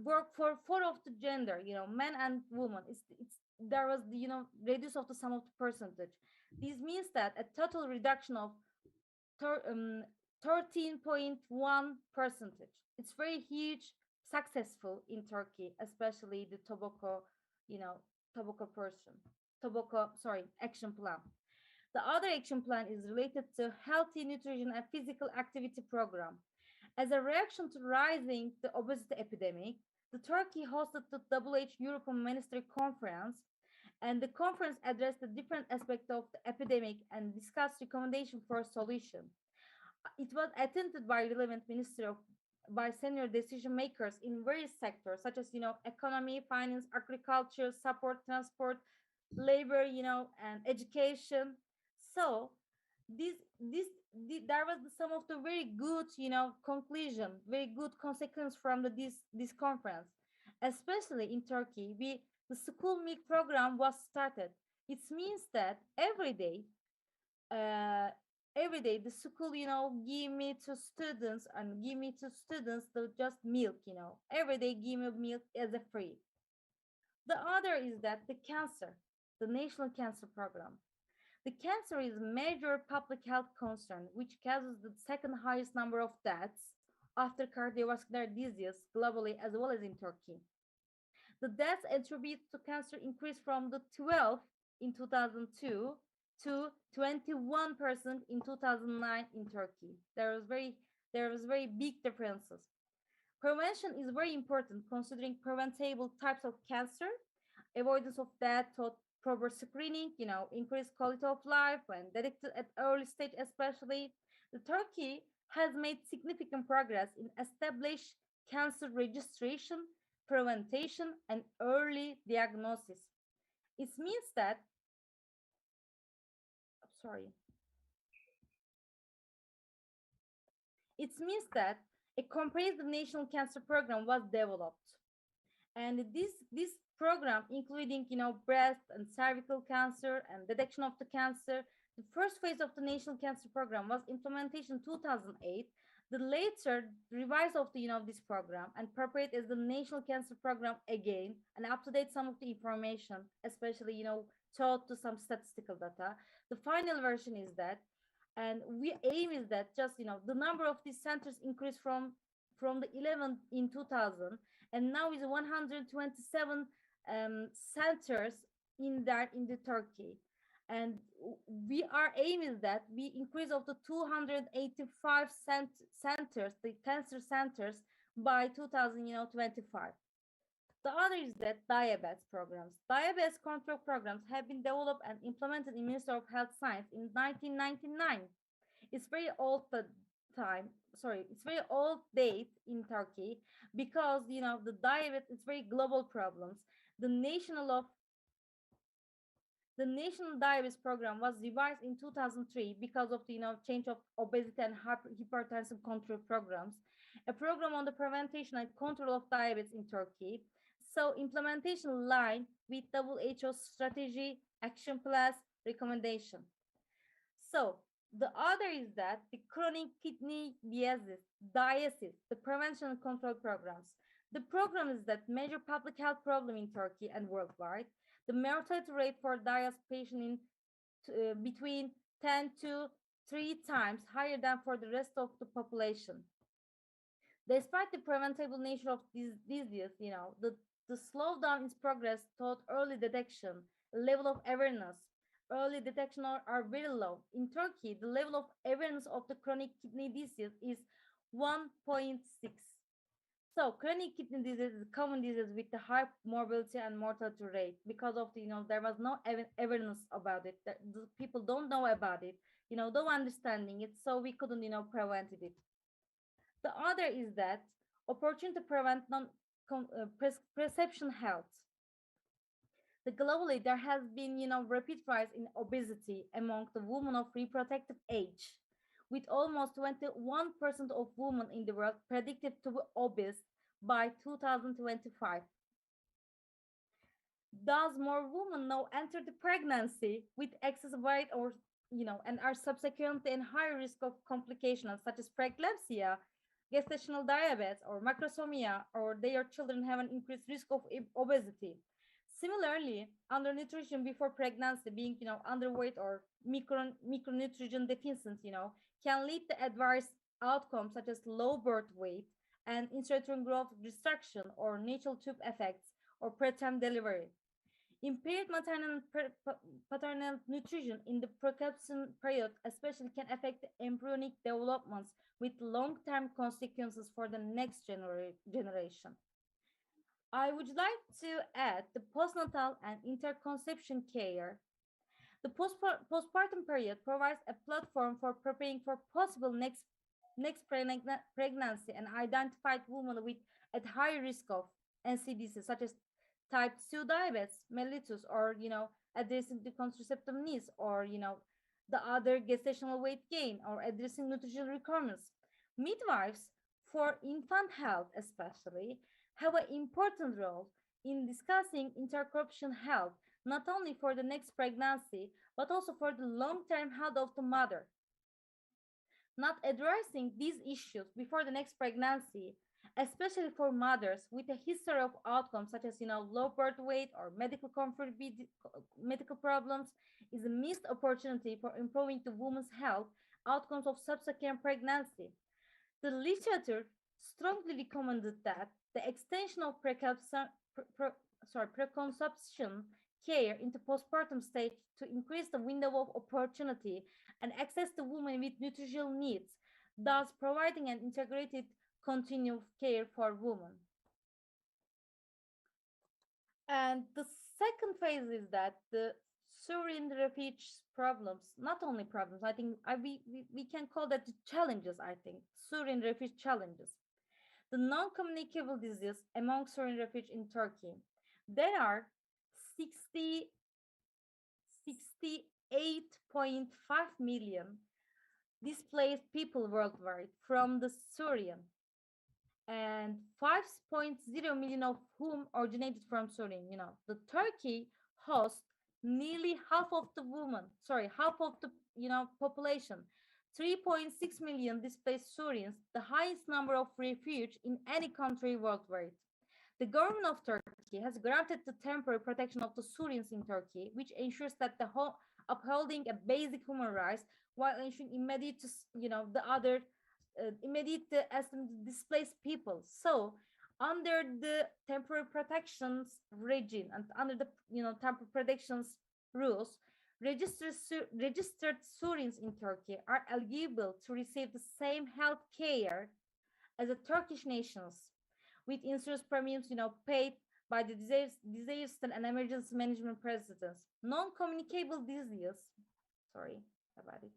[SPEAKER 21] work for 4 of the gender, men and women. There was the, reduce of the sum of the percentage. This means that a total reduction of 13.1%. It's very huge, successful in Turkey, especially the tobacco action plan. The other action plan is related to healthy nutrition and physical activity program. As a reaction to rising the obesity epidemic, the Turkey hosted the WHO European Ministry Conference, and the conference addressed the different aspects of the epidemic and discussed recommendations for a solution. It was attended by relevant by senior decision makers in various sectors, such as, economy, finance, agriculture, support, transport, labor, and education. So there was some of the very good, conclusion, very good consequence from this conference, especially in Turkey. The school milk program was started. It means that every day the school, give me to students the just milk, every day give me milk as a free. The other is that the national cancer program. The cancer is a major public health concern, which causes the second highest number of deaths after cardiovascular disease globally as well as in Turkey. The deaths attributed to cancer increased from the 12 in 2002 to 21% in 2009 in Turkey. There was very big differences. Prevention is very important considering preventable types of cancer, avoidance of death, proper screening, increased quality of life when detected at early stage, especially. The Turkey has made significant progress in established cancer registration prevention, and early diagnosis. It means that, sorry, it means that a comprehensive national cancer program was developed. And this program, including breast and cervical cancer and detection of the cancer, the first phase of the national cancer program was implementation in 2008. The later revise of the this program and prepared as the national cancer program again and up to date some of the information, especially taught to some statistical data. The final version is that, and we aim is that just the number of these centers increased from the 11 in 2000 and now is 127 centers in the Turkey. And we are aiming that we increase of the 285 centers, the cancer centers, by 2025. The other is that diabetes programs. Diabetes control programs have been developed and implemented in Ministry of Health Science in 1999. It's very old it's very old date in Turkey because the diabetes is very global problems. The national diabetes program was revised in 2003 because of the change of obesity and hypertension control programs, a program on the prevention and control of diabetes in Turkey. So implementation line with WHO strategy, action plus, recommendation. So the other is that the chronic kidney disease, the prevention and control programs. The program is that major public health problem in Turkey and worldwide. The mortality rate for diabetes patient in between 10 to 3 times higher than for the rest of the population. Despite the preventable nature of these diseases, the slowdown in progress toward early detection, level of awareness, early detection are very low. In Turkey, the level of awareness of the chronic kidney disease is 1.6. So chronic kidney disease is a common disease with the high morbidity and mortality rate because of the, there was no awareness about it. The people don't know about it, don't understanding it, so we couldn't, prevent it. The other is that opportunity to prevent perception health. Globally, there has been, rapid rise in obesity among the women of reproductive age, with almost 21% of women in the world predicted to be obese by 2025. Thus, more women now enter the pregnancy with excess weight or, and are subsequently in higher risk of complications such as preeclampsia, gestational diabetes, or macrosomia, or their children have an increased risk of obesity. Similarly, undernutrition before pregnancy, being underweight or micronutrient deficient, can lead to adverse outcomes such as low birth weight and intrauterine growth restriction or natural tube effects or preterm delivery. Impaired maternal and paternal nutrition in the preeclampsia period especially can affect the embryonic developments with long-term consequences for the next generation. I would like to add the postnatal and interconception care. The postpartum period provides a platform for preparing for possible next pregnancy and identified women with at high risk of NCDs such as type 2 diabetes, mellitus, or addressing the contraceptive needs, or the other gestational weight gain, or addressing nutritional requirements. Midwives for infant health especially have an important role in discussing interconception health, not only for the next pregnancy, but also for the long-term health of the mother. Not addressing these issues before the next pregnancy, especially for mothers with a history of outcomes such as low birth weight or medical problems, is a missed opportunity for improving the woman's health outcomes of subsequent pregnancy. The literature strongly recommended that the extension of preconception care into postpartum stage to increase the window of opportunity and access to women with nutritional needs, thus providing an integrated continuum care for women. And the second phase is that the Syrian refugee problems, not only problems, I think we can call that the challenges, I think, Syrian refugee challenges. the non-communicable disease among Syrian refugees in Turkey. There are 68.5 million displaced people worldwide from the Syrian, and 5.0 million of whom originated from Syria. The Turkey hosts nearly half of the population. 3.6 million displaced Syrians, the highest number of refugees in any country worldwide. The government of Turkey has granted the temporary protection of the Syrians in Turkey, which ensures that upholding a basic human rights while ensuring immediate, displaced people. So, under the temporary protections regime and under the temporary protections rules, registered Syrians in Turkey are eligible to receive the same health care as the Turkish nationals, with insurance premiums, paid by the disaster and emergency management presidents. Non-communicable disease, sorry about it.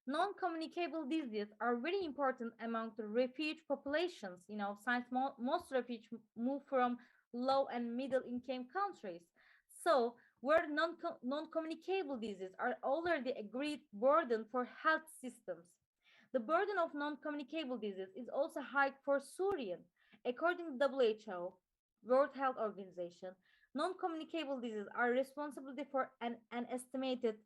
[SPEAKER 21] Non-communicable diseases are very important among the refugee populations, since most refugees move from low and middle income countries. So, where non-communicable diseases are already a great burden for health systems. The burden of non-communicable disease is also high for Syrian. According to WHO, World Health Organization, non-communicable diseases are responsible for an estimated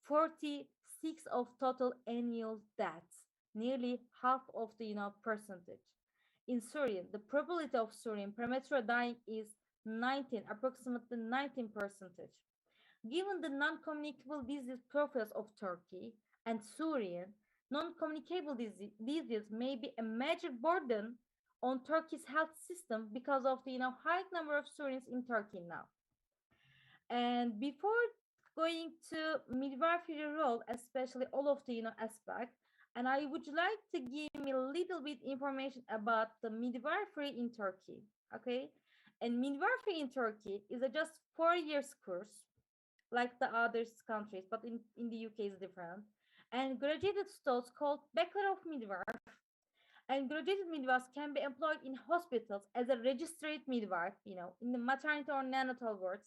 [SPEAKER 21] 46 of total annual deaths, nearly half of the percentage. In Syria, the probability of Syrian premature dying is approximately 19 percentage. Given the non-communicable disease profiles of Turkey and Syrian, non-communicable disease may be a major burden on Turkey's health system because of the high number of Syrians in Turkey now. And before going to midwifery role, especially all of the aspect, and I would like to give me a little bit information about the midwifery in Turkey. Okay, and midwifery in Turkey is a just 4 years course, like the other countries, but in the UK is different. And graduated students called Bachelor of Midwife. And graduated midwives can be employed in hospitals as a registered midwife, in the maternity or neonatal wards,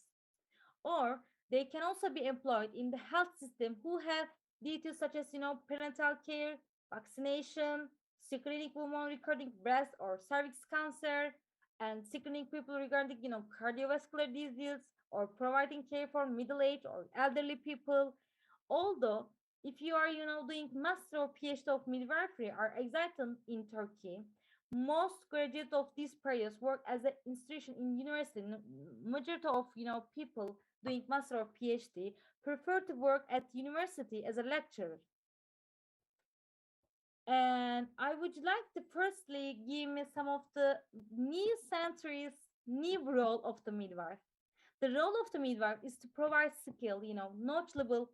[SPEAKER 21] or they can also be employed in the health system who have duties such as, prenatal care, vaccination, screening women regarding breast or cervix cancer, and screening people regarding, cardiovascular disease, or providing care for middle-aged or elderly people. Although, if you are, doing master or PhD of midwifery are excited in Turkey, most graduates of these periods work as an institution in university. Majority of, people doing master or PhD prefer to work at university as a lecturer. And I would like to firstly give me some of the new century's new role of the midwife. The role of the midwife is to provide skilled, knowledgeable,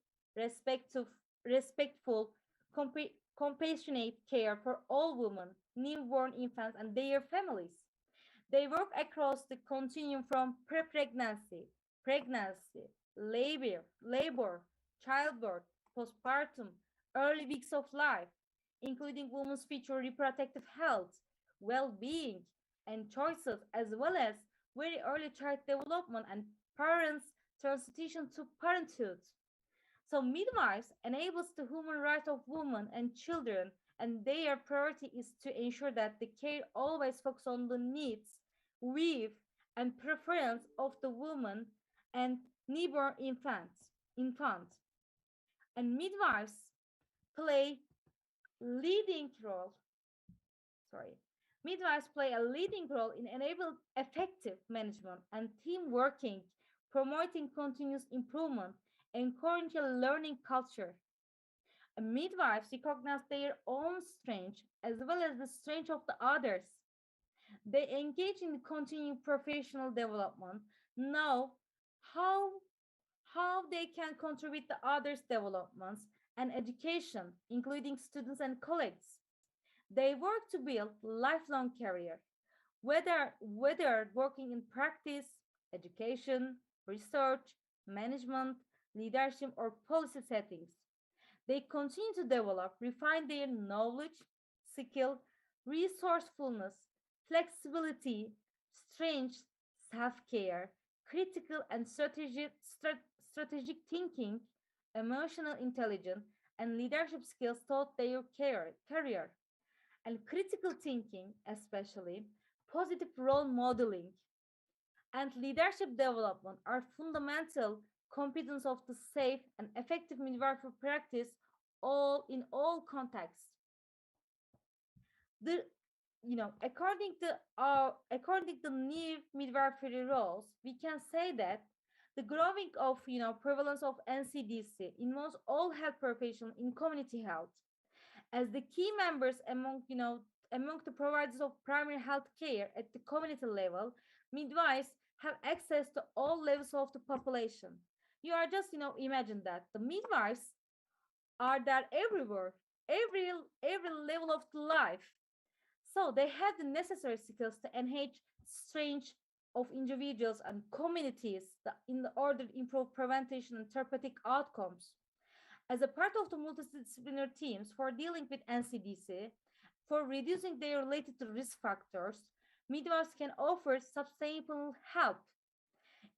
[SPEAKER 21] respectful, compassionate care for all women, newborn infants, and their families. They work across the continuum from pre-pregnancy, pregnancy, labor, childbirth, postpartum, early weeks of life, including women's future reproductive health, well-being, and choices, as well as very early child development and parents' transition to parenthood. So midwives enables the human rights of women and children, and their priority is to ensure that the care always focuses on the needs, with, and preference of the woman and newborn infant. And midwives play leading role. Midwives play a leading role in enabling effective management and team working, promoting continuous improvement, encouraging a learning culture. And midwives recognize their own strength as well as the strength of the others. They engage in continuing professional development, know how they can contribute to others' developments and education, including students and colleagues. They work to build lifelong career, whether working in practice, education, research, management, leadership, or policy settings. They continue to develop, refine their knowledge, skill, resourcefulness, flexibility, strength, self-care, critical and strategic thinking, emotional intelligence, and leadership skills taught their career. And critical thinking, especially positive role modeling and leadership development, are fundamental competence of the safe and effective midwifery practice all in all contexts. The according to new midwifery roles, we can say that the growing of prevalence of NCDs involves all health professionals in community health as the key members among the providers of primary health care at the community level. Midwives have access to all levels of the population. You are just imagine that the midwives are there everywhere, every every level of the life, so they have the necessary skills to enhance strength of individuals and communities in order to improve prevention and therapeutic outcomes. As a part of the multidisciplinary teams for dealing with NCDs, for reducing their related risk factors, midwives can offer sustainable help.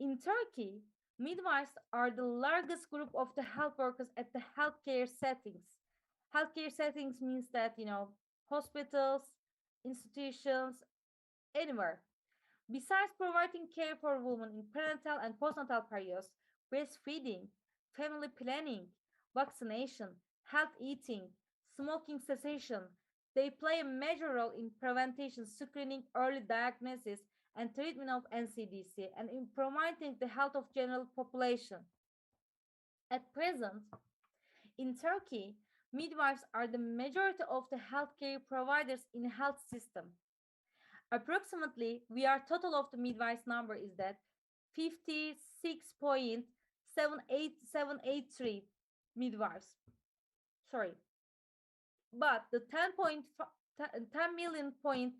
[SPEAKER 21] In Turkey, midwives are the largest group of the health workers at the healthcare settings. Healthcare settings means that, hospitals, institutions, anywhere. Besides providing care for women in prenatal and postnatal periods, breastfeeding, family planning, vaccination, health eating, smoking cessation, they play a major role in prevention, screening, early diagnosis, and treatment of NCDs, and in promoting the health of general population. At present, in Turkey, midwives are the majority of the healthcare providers in the health system. Approximately, we are total of the midwives number is that 56.78783 midwives. Sorry, but the 10 million point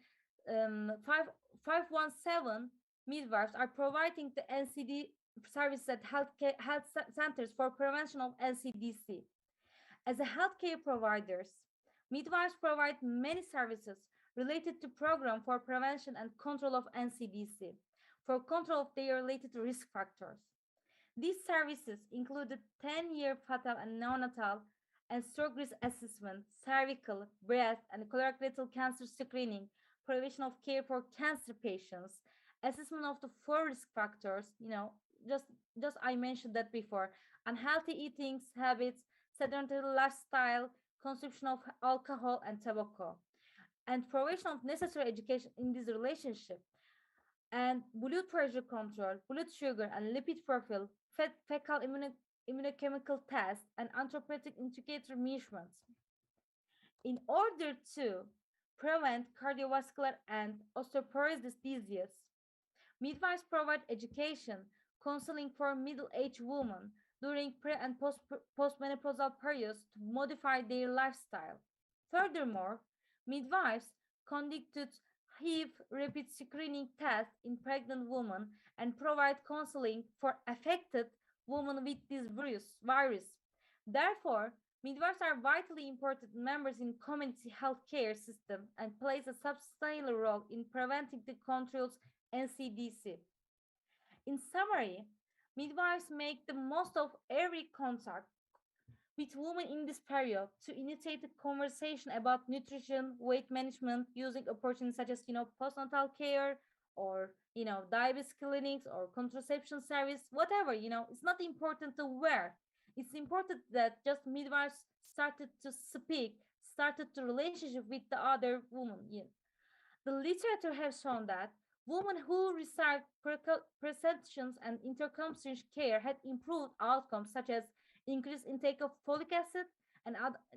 [SPEAKER 21] 517 midwives are providing the NCD services at health centers for prevention of NCDs. As a healthcare providers, midwives provide many services related to program for prevention and control of NCDs, for control of their related risk factors. These services include the 10-year fetal and neonatal and stroke risk assessment, cervical, breast, and colorectal cancer screening, provision of care for cancer patients, assessment of the 4 risk factors, just I mentioned that before, unhealthy eating habits, sedentary lifestyle, consumption of alcohol and tobacco, and provision of necessary education in this relationship, and blood pressure control, blood sugar and lipid profile, fecal immunochemical test, and anthropometric indicator measurements. In order to prevent cardiovascular and osteoporosis disease, midwives provide education, counseling for middle-aged women during pre- and postmenopausal periods to modify their lifestyle. Furthermore, midwives conducted HIV rapid screening tests in pregnant women and provide counseling for affected women with this virus. Therefore, midwives are vitally important members in community health care system and plays a substantial role in preventing the controls NCDs. In summary, midwives make the most of every contact with women in this period to initiate a conversation about nutrition, weight management, using opportunities such as postnatal care or diabetes clinics or contraception service, whatever. It's not important to where. It's important that just midwives started to speak, started to relationship with the other woman. The literature has shown that women who received preceptions and interconception care had improved outcomes such as increased intake of folic acid and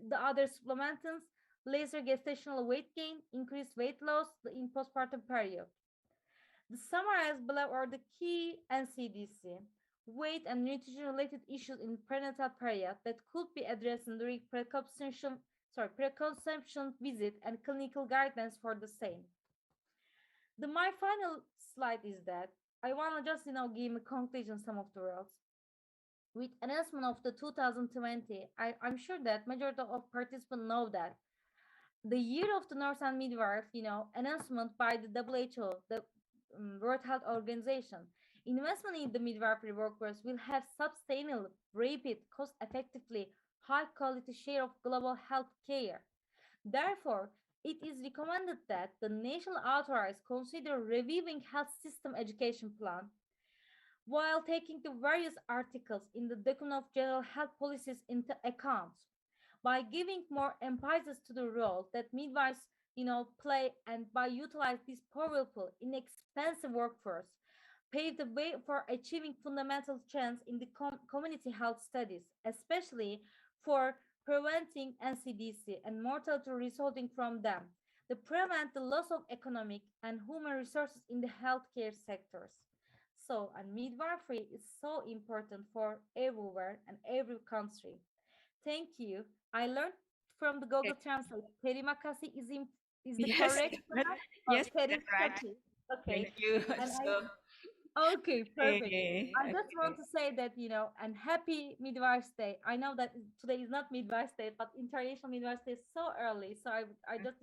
[SPEAKER 21] the other supplementants, lesser gestational weight gain, increased weight loss in postpartum period. The summarized below are the key NCDs, weight and nutrition related issues in prenatal period that could be addressed during preconception visit and clinical guidance for the same. My final slide is that I want to just give a conclusion some of the roles. With announcement of the 2020, I'm sure that majority of participants know that the year of the nurse and midwife, announcement by the WHO, the World Health Organization, investment in the midwifery workforce will have sustainable, rapid, cost-effectively, high-quality share of global health care. Therefore, it is recommended that the national authorities consider reviewing health system education plan while taking the various articles in the document of general health policies into account by giving more emphasis to the role that midwives play, and by utilize this powerful inexpensive workforce pave the way for achieving fundamental trends in the community health studies, especially for preventing NCDs and mortality resulting from them, to prevent the loss of economic and human resources in the healthcare sectors. So, and midwifery is so important for everywhere and every country. Thank you. I learned from the Google Translate. Terima kasih is the
[SPEAKER 18] Yes,
[SPEAKER 21] correct
[SPEAKER 18] that-
[SPEAKER 21] one? Or
[SPEAKER 18] yes, that's
[SPEAKER 21] terima
[SPEAKER 18] right.
[SPEAKER 21] kasih? Okay.
[SPEAKER 18] Thank you.
[SPEAKER 21] And
[SPEAKER 18] So,
[SPEAKER 21] okay, perfect. I just want
[SPEAKER 18] okay.
[SPEAKER 21] to say that, and happy Midwives Day. I know that today is not Midwives Day, but International Midwives Day is so early. So I just,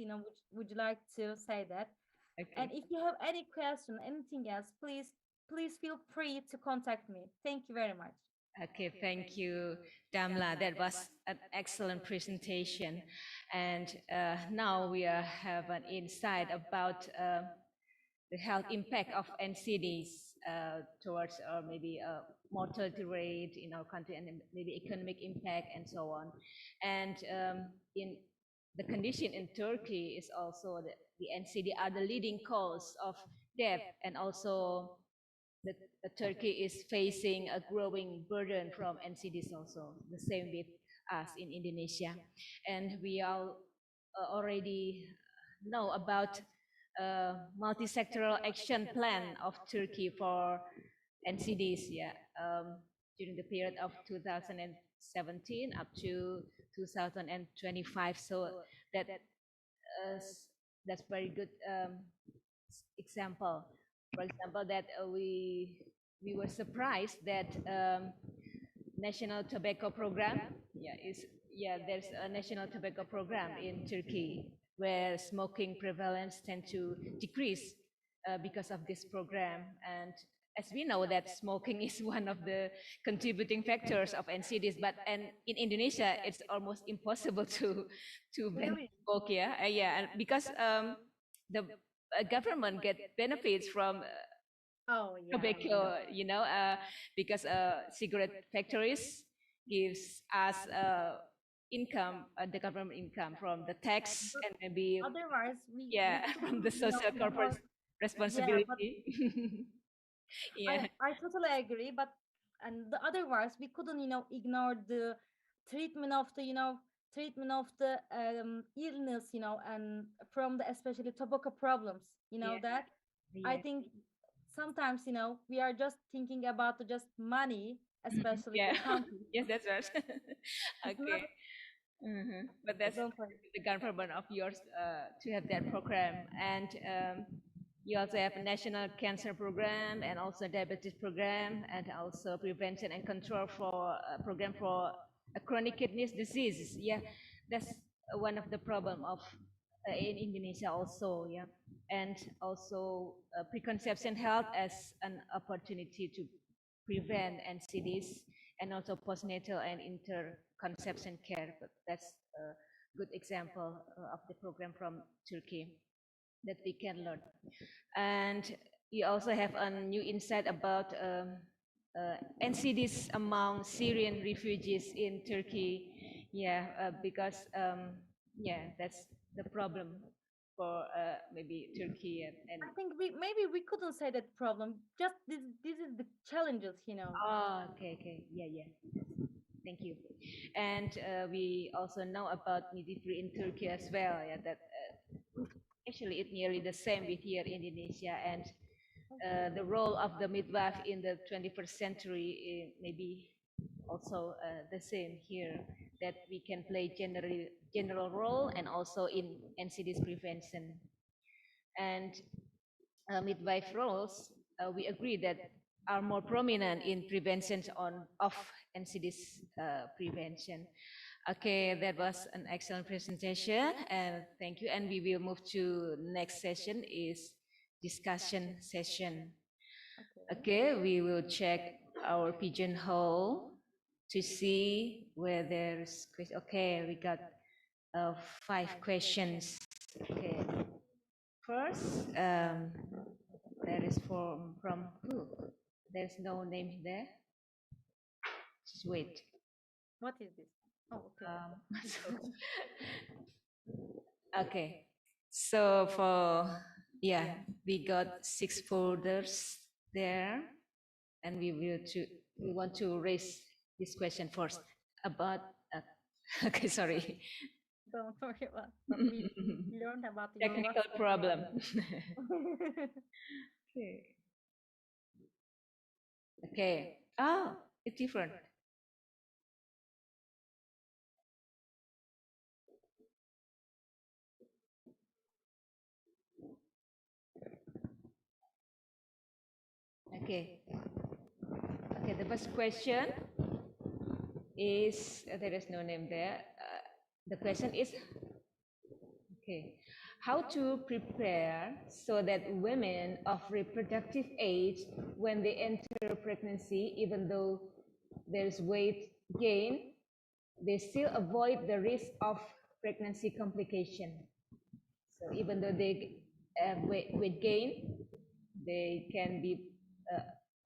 [SPEAKER 21] would like to say that. And
[SPEAKER 18] Okay.
[SPEAKER 21] if you have any question, anything else, please feel free to contact me. Thank you very much.
[SPEAKER 18] Okay, thank you, Damla. That was an excellent presentation. And now we have an insight about the health impact of NCDs towards maybe mortality rate in our country and then maybe economic impact and so on. And in the condition in Turkey is also the NCD are the leading cause of death, and also the Turkey is facing a growing burden from NCDs also, the same with us in Indonesia. And we all already know about multi-sectoral action plan of Turkey for NCDs, during the period of 2017 up to 2025. So that's very good example. For example, that we were surprised that national tobacco program, there's a national tobacco program in Turkey where smoking prevalence tend to decrease because of this program. And as we know that smoking is one of the contributing factors of NCDs, but in Indonesia it's almost impossible to ban smoke, and because the government get benefits from tobacco, because cigarette factories gives us income, the government income from the tax and maybe
[SPEAKER 21] Otherwise,
[SPEAKER 18] from the social corporate responsibility.
[SPEAKER 21] I totally agree, but and the otherwise we couldn't ignore the treatment of the illness, and from the especially tobacco problems, that I think sometimes we are just thinking about just money, especially the country.
[SPEAKER 18] Yes, that's right. Okay. But that's the government of yours to have that program. And you also have a national cancer program and also diabetes program and also prevention and control for program for chronic kidney disease. That's one of the problem of in Indonesia also. And also preconception health as an opportunity to prevent NCDs and also postnatal and interconception care. But that's a good example of the program from Turkey that we can learn. And you also have a new insight about NCDs among Syrian refugees in Turkey. Because that's the problem for maybe Turkey and
[SPEAKER 21] I think maybe we couldn't say that problem. Just this is the challenges,
[SPEAKER 18] Oh, okay. Yeah. Thank you. And we also know about midwifery in Turkey as well. That actually it's nearly the same with here in Indonesia. And the role of the midwife in the 21st century may be also the same here. That we can play general role and also in NCDs prevention. And midwife roles, we agree that are more prominent in prevention of NCDs prevention. Okay, that was an excellent presentation, and thank you. And we will move to next session is discussion session. Okay, we will check our pigeonhole to see where there's question. Okay, we got 5 questions. Okay, first, there is from who? There's no name there. Just wait.
[SPEAKER 21] What is this? Oh, okay.
[SPEAKER 18] Okay, so for we got 6 folders there, and we want to raise this question first about. Okay, sorry.
[SPEAKER 21] Don't worry about what we learned about your
[SPEAKER 18] Technical problem. Okay. Okay. Oh, it's different. Okay. Okay, the first question is, there is no name there. The question is, okay, how to prepare so that women of reproductive age, when they enter pregnancy, even though there's weight gain, they still avoid the risk of pregnancy complication. So even though they have weight gain, they can be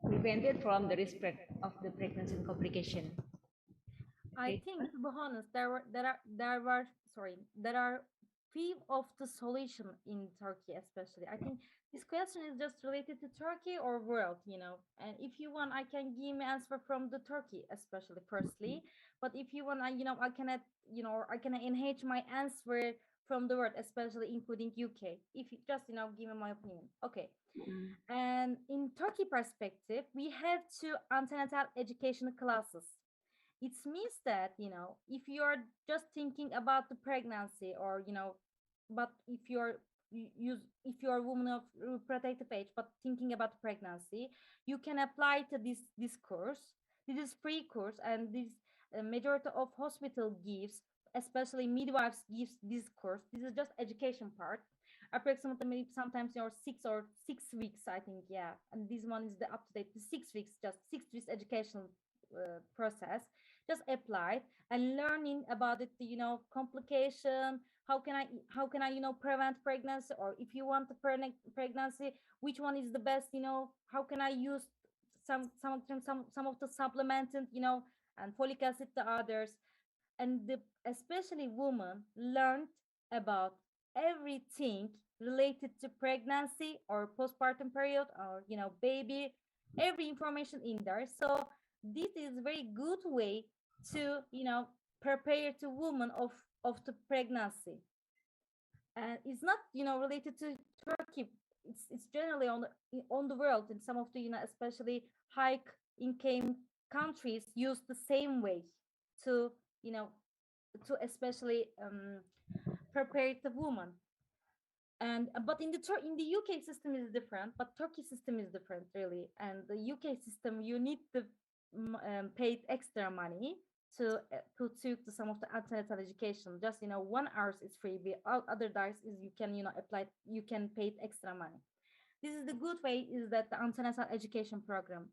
[SPEAKER 18] prevented from the risk of the pregnancy complication.
[SPEAKER 21] I think, to be honest, there are few of the solution in Turkey, especially. I think this question is just related to Turkey or world, And if you want, I can give an answer from the Turkey, especially firstly. But if you want, I cannot, I can enhance my answer from the world, especially including UK. If you just, give me my opinion. Okay. And in Turkey perspective, we have 2 antenatal education classes. It means that, if you're just thinking about the pregnancy or, but if you're a woman of reproductive age, but thinking about pregnancy, you can apply to this course. This is free course, and this majority of hospital gives, especially midwives gives this course. This is just education part. Approximately maybe sometimes 6 weeks, I think, yeah. And this one is the up to date, the 6 weeks, just 6 weeks educational process. Just apply and learning about it, complication. How can I prevent pregnancy, or if you want to pregnancy, which one is the best? How can I use some of the supplemented, and folic acid to others, and especially women learned about everything related to pregnancy or postpartum period or baby, every information in there. So this is very good way to prepare the woman of the pregnancy, and it's not related to Turkey. It's generally on the world, in some of the especially high income countries use the same way to to especially prepare the woman. And but in the UK system is different, but Turkey system is different really. And the UK system, you need to pay extra money to some of the antenatal education. Just 1 hour is free, but all other days is you can apply, you can pay extra money. This is the good way, is that the antenatal education program.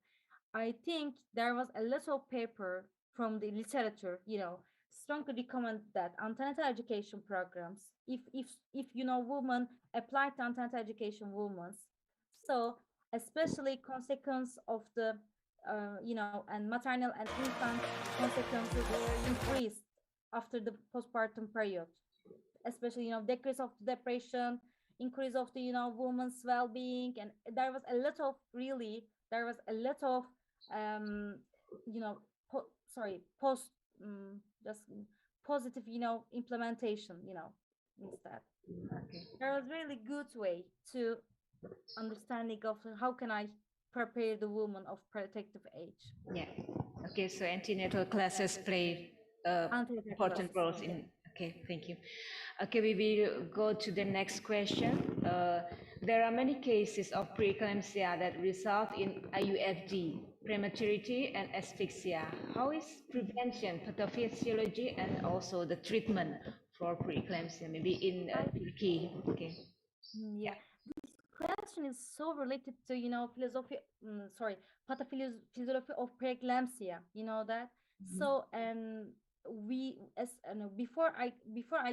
[SPEAKER 21] I think there was a little paper from the literature, strongly recommend that antenatal education programs, if women apply to antenatal education, women, so especially consequence of the and maternal and infant consequences increased after the postpartum period, especially decrease of depression, increase of the woman's well-being. And there was a lot of post just positive implementation instead.
[SPEAKER 18] Okay.
[SPEAKER 21] There was really good way to understanding of how can I prepare the woman of protective age.
[SPEAKER 18] Yeah. Okay, so antenatal classes play important roles in. Okay, thank you. Okay, we will go to the next question. There are many cases of preeclampsia that result in IUFD, prematurity and asphyxia. How is prevention, pathophysiology, and also the treatment for preeclampsia, maybe in Turkey? Okay.
[SPEAKER 21] Yeah, this question is so related to, pathophysiology of preeclampsia, you know that. So, and before I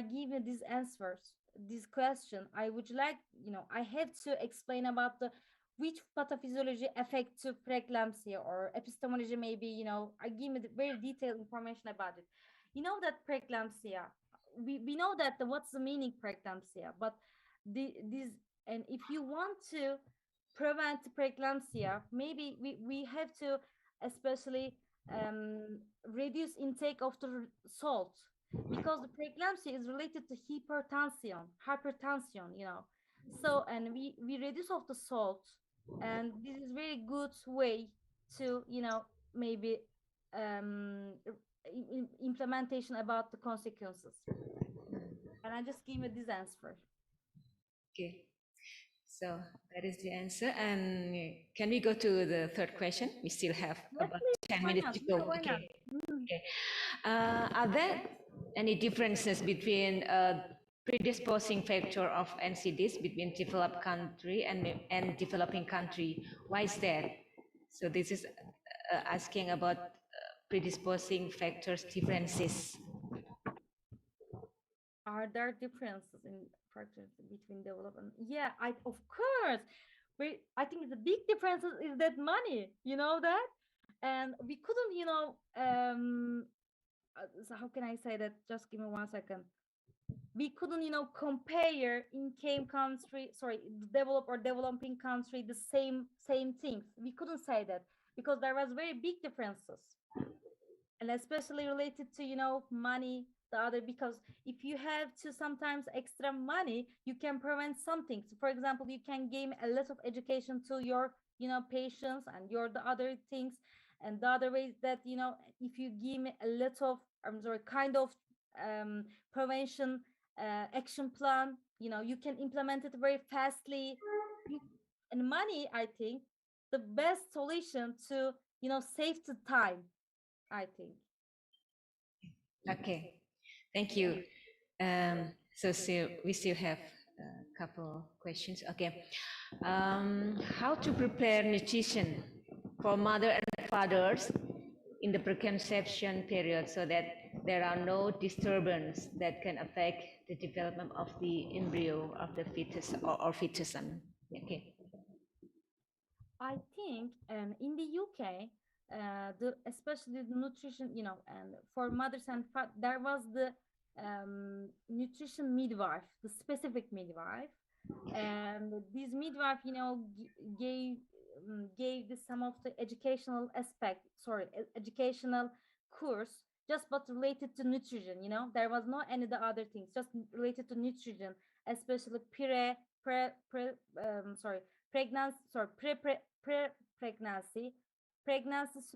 [SPEAKER 21] give you these answers, this question, I would like, I have to explain about the which pathophysiology affect to preeclampsia, or epistemology, maybe, I give you the very detailed information about it. You know that preeclampsia, we know that what's the meaning preeclampsia, but this, and if you want to prevent preeclampsia, maybe we have to especially reduce intake of the salt, because the preeclampsia is related to hypertension, so, and we reduce of the salt, and this is very good way to, maybe implementation about the consequences. And I just give you this answer.
[SPEAKER 18] Okay, so that is the answer. And can we go to the third question? We still have about 10 minutes to go. Okay. Okay. Are there any differences between predisposing factor of NCDs between developed country and developing country? Why is that? So this is asking about predisposing factors differences.
[SPEAKER 21] Are there differences in factors between development? Yeah, of course. I think the big difference is that money, you know that? And we couldn't, so how can I say that? Just give me 1 second. We couldn't, compare in developed or developing country the same things. We couldn't say that because there was very big differences, and especially related to, money. The other, because if you have to sometimes extra money, you can prevent something. So for example, you can gain a lot of education to your, patients and the other things. And the other way is that, if you give me a lot of, kind of prevention action plan, you can implement it very fastly. And money, I think, the best solution to, save the time, I think.
[SPEAKER 18] Okay, thank you. So we still have a couple questions. Okay, how to prepare nutrition for mother and fathers in the preconception period so that there are no disturbance that can affect the development of the embryo of the fetus or fetus. Okay.
[SPEAKER 21] I think in the UK, especially the nutrition, and for mothers and fathers, there was the nutrition midwife, the specific midwife, and this midwife, gave some of the educational educational course, just but related to nutrition. There was no any other things, just related to nutrition, especially pregnancy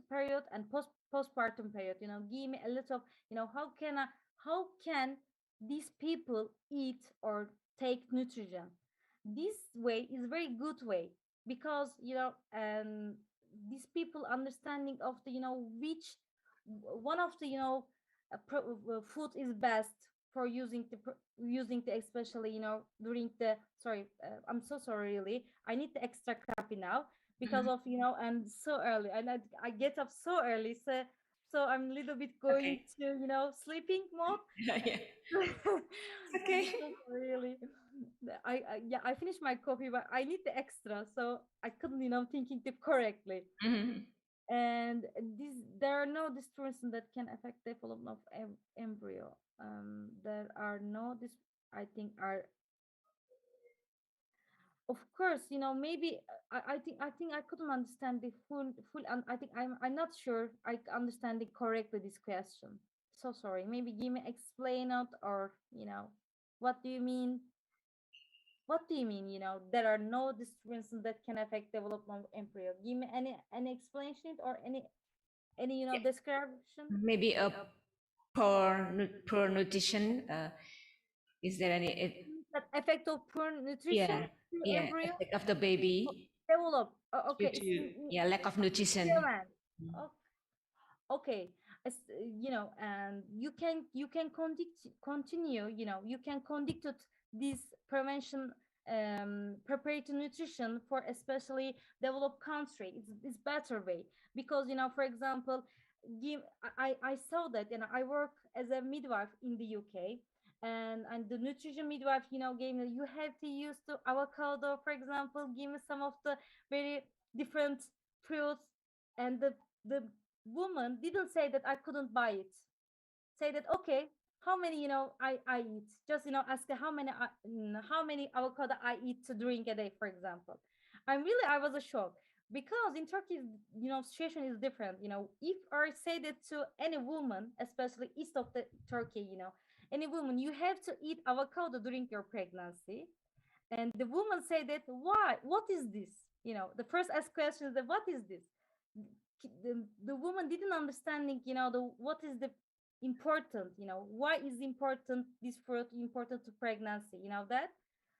[SPEAKER 21] period and postpartum period. Give me a little, how can these people eat or take nutrition? This way is very good way, because these people understanding of the, which one of the, food is best for using the especially, during the, I'm so sorry, really, I need the extra coffee now because of, and so early, and I get up so early, so I'm a little bit going to, sleeping mode.
[SPEAKER 18] Yeah. Okay.
[SPEAKER 21] So really, I finished my coffee, but I need the extra, so I couldn't, thinking it correctly. And there are no disturbances that can affect development of embryo. There are no I think are, of course, maybe I think I couldn't understand the full and I think I'm not sure I understand it correctly, this question. So sorry, maybe give me explain it, or what do you mean? What do you mean, there are no disturbances that can affect development of embryo? Give me any explanation or any description?
[SPEAKER 18] Maybe a poor nutrition. Is there any
[SPEAKER 21] that effect of poor nutrition?
[SPEAKER 18] Yeah, effect of the baby.
[SPEAKER 21] develop.
[SPEAKER 18] due
[SPEAKER 21] Okay,
[SPEAKER 18] to lack of nutrition.
[SPEAKER 21] Okay, and you can continue. You can conduct this prevention preparatory nutrition for especially developed country. It's better way because for example, I saw that, and I work as a midwife in the UK, and the nutrition midwife gave me, you have to use the avocado, for example, give me some of the very different fruits, and the woman didn't say that I couldn't buy it. Say that, okay, how many I eat, just ask her how many avocado I eat during a day, for example. I was a shock because in Turkey situation is different. If I say that to any woman, especially east of the Turkey, any woman, you have to eat avocado during your pregnancy, and the woman say that, why, what is this? The first ask question is that, what is this? The woman didn't understanding what is the important, why is important this fruit important to pregnancy, that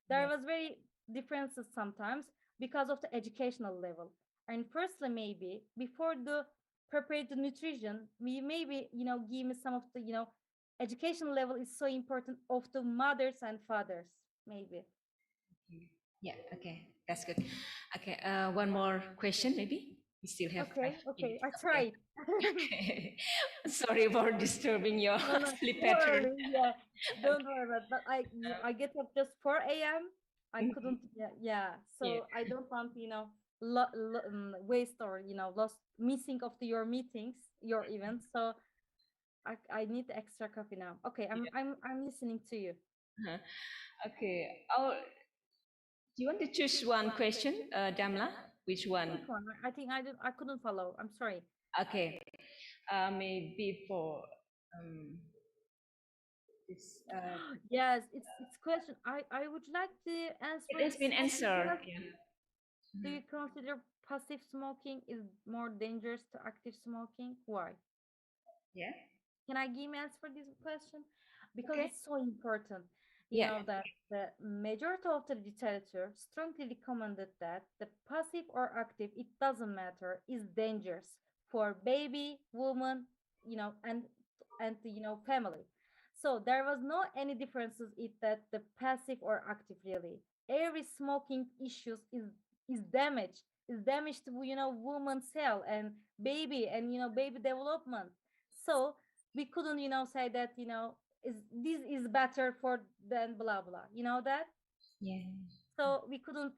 [SPEAKER 21] there was very differences sometimes because of the educational level. And firstly, maybe before the prepared the nutrition, we maybe give me some of the education level is so important of the mothers and fathers, maybe.
[SPEAKER 18] Yeah, okay, that's good. Okay, one more question maybe. We still have
[SPEAKER 21] okay, I tried.
[SPEAKER 18] Okay. Sorry for disturbing your sleep pattern.
[SPEAKER 21] Yeah, don't worry about that. But I get up just 4 a.m. I couldn't, so I don't want waste or lost missing of your meetings, your events. So I need extra coffee now. Okay, I'm listening to you.
[SPEAKER 18] Okay, do you want to choose one question, Damla? Which one?
[SPEAKER 21] Which one? I think I couldn't follow. I'm sorry.
[SPEAKER 18] Okay, maybe for this.
[SPEAKER 21] Yes, it's question. I would like to answer.
[SPEAKER 18] It has been answered. Yeah.
[SPEAKER 21] Do you consider passive smoking is more dangerous to active smoking? Why?
[SPEAKER 18] Yeah.
[SPEAKER 21] Can I give answer for this question? Because it's so important. That the majority of the literature strongly recommended that the passive or active, it doesn't matter, is dangerous for baby, woman, and family. So there was no any differences in that the passive or active really. Every smoking issues is damage to woman cell and baby and baby development. So we couldn't say that this is better for than blah blah, that. So we couldn't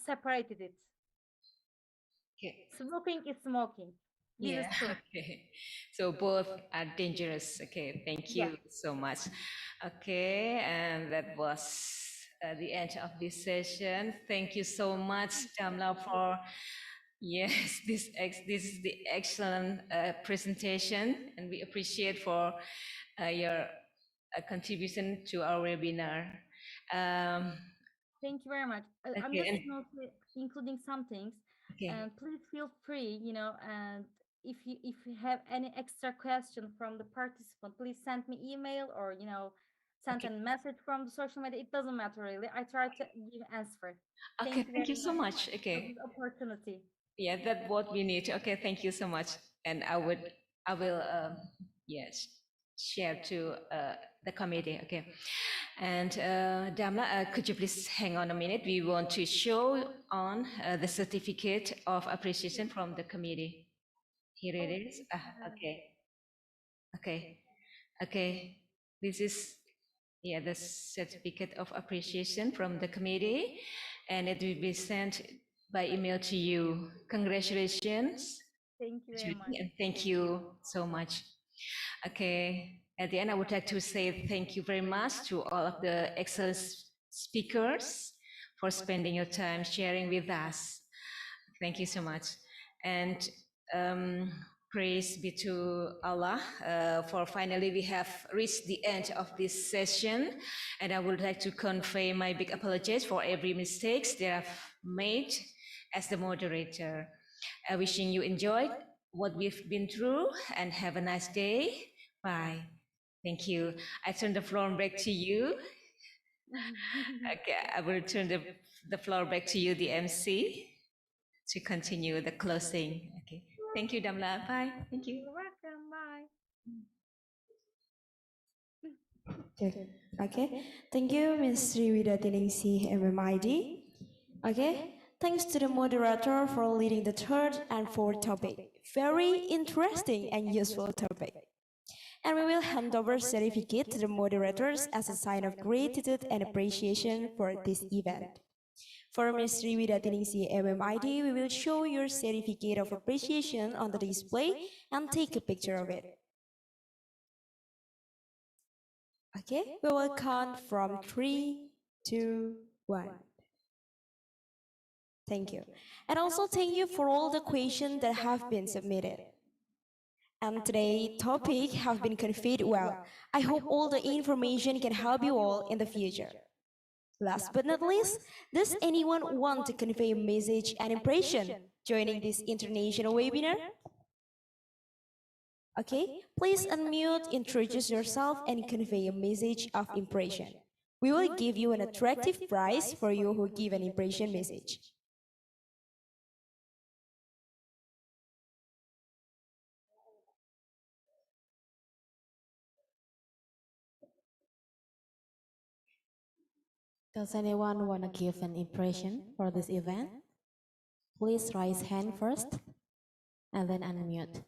[SPEAKER 21] separate it.
[SPEAKER 18] Okay.
[SPEAKER 21] Smoking is smoking.
[SPEAKER 18] This is true. Okay, so both are dangerous. Okay, thank you so much. Okay, and that was the end of this session. Thank you so much, Damla, for this is the excellent presentation, and we appreciate for your contribution to our webinar.
[SPEAKER 21] Thank you very much. I'm just including some things, and please feel free, and if you have any extra question from the participant, please send me email or send a message from the social media. It doesn't matter really. I try to give answer.
[SPEAKER 18] Thank you so much. Okay.
[SPEAKER 21] For this opportunity.
[SPEAKER 18] Yeah, that's what we need. Okay, thank you so much. And I will share to the committee. Okay. And Damla, could you please hang on a minute? We want to show on the certificate of appreciation from the committee. Here it is. Okay. This is the certificate of appreciation from the committee, and it will be sent by email to you. Congratulations.
[SPEAKER 21] Thank you very much.
[SPEAKER 18] And thank you so much. Okay. At the end, I would like to say thank you very much to all of the excellent speakers for spending your time sharing with us. Thank you so much. And praise be to Allah for finally we have reached the end of this session. And I would like to convey my big apologies for every mistakes that I've made as the moderator. Wishing you enjoyed what we've been through and have a nice day. Bye. Thank you. I turn the floor back to you. Okay, I will turn the floor back to you, the MC. to continue the closing. Okay. Thank you, Damla. Bye. Thank you.
[SPEAKER 1] You're welcome. Bye.
[SPEAKER 5] Okay. Thank you, Ms. Sriwidathiningsih, MMID. Okay. Thanks to the moderator for leading the third and fourth topic. Very interesting and useful topic. And we will hand over certificate to the moderators as a sign of gratitude and appreciation for this event. For Ms. Sriwidathiningsih MMID, we will show your certificate of appreciation on the display and take a picture of it. Okay, we will count from 3, 2, 1. Thank you. And also thank you for all the questions that have been submitted. And today's topic have been conveyed well. I hope all the information can help you all in the future. Last but not least, does anyone want to convey a message and impression joining this international webinar? Okay, please unmute, introduce yourself, and convey a message of impression. We will give you an attractive prize for you who give an impression message.
[SPEAKER 6] Does anyone want to give an impression for this event? Please raise hand first and then unmute.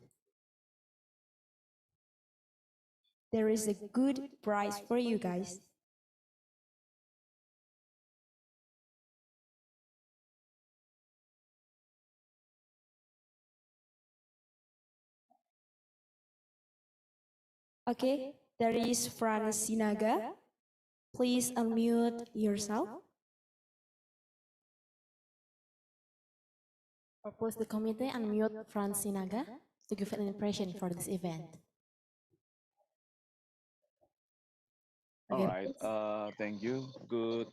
[SPEAKER 5] There is a good prize for you guys. Okay, there is Franz Sinaga. Please unmute yourself.
[SPEAKER 6] Or please the committee unmute Franz Sinaga to give an impression for this event.
[SPEAKER 8] All right. Thank you. Good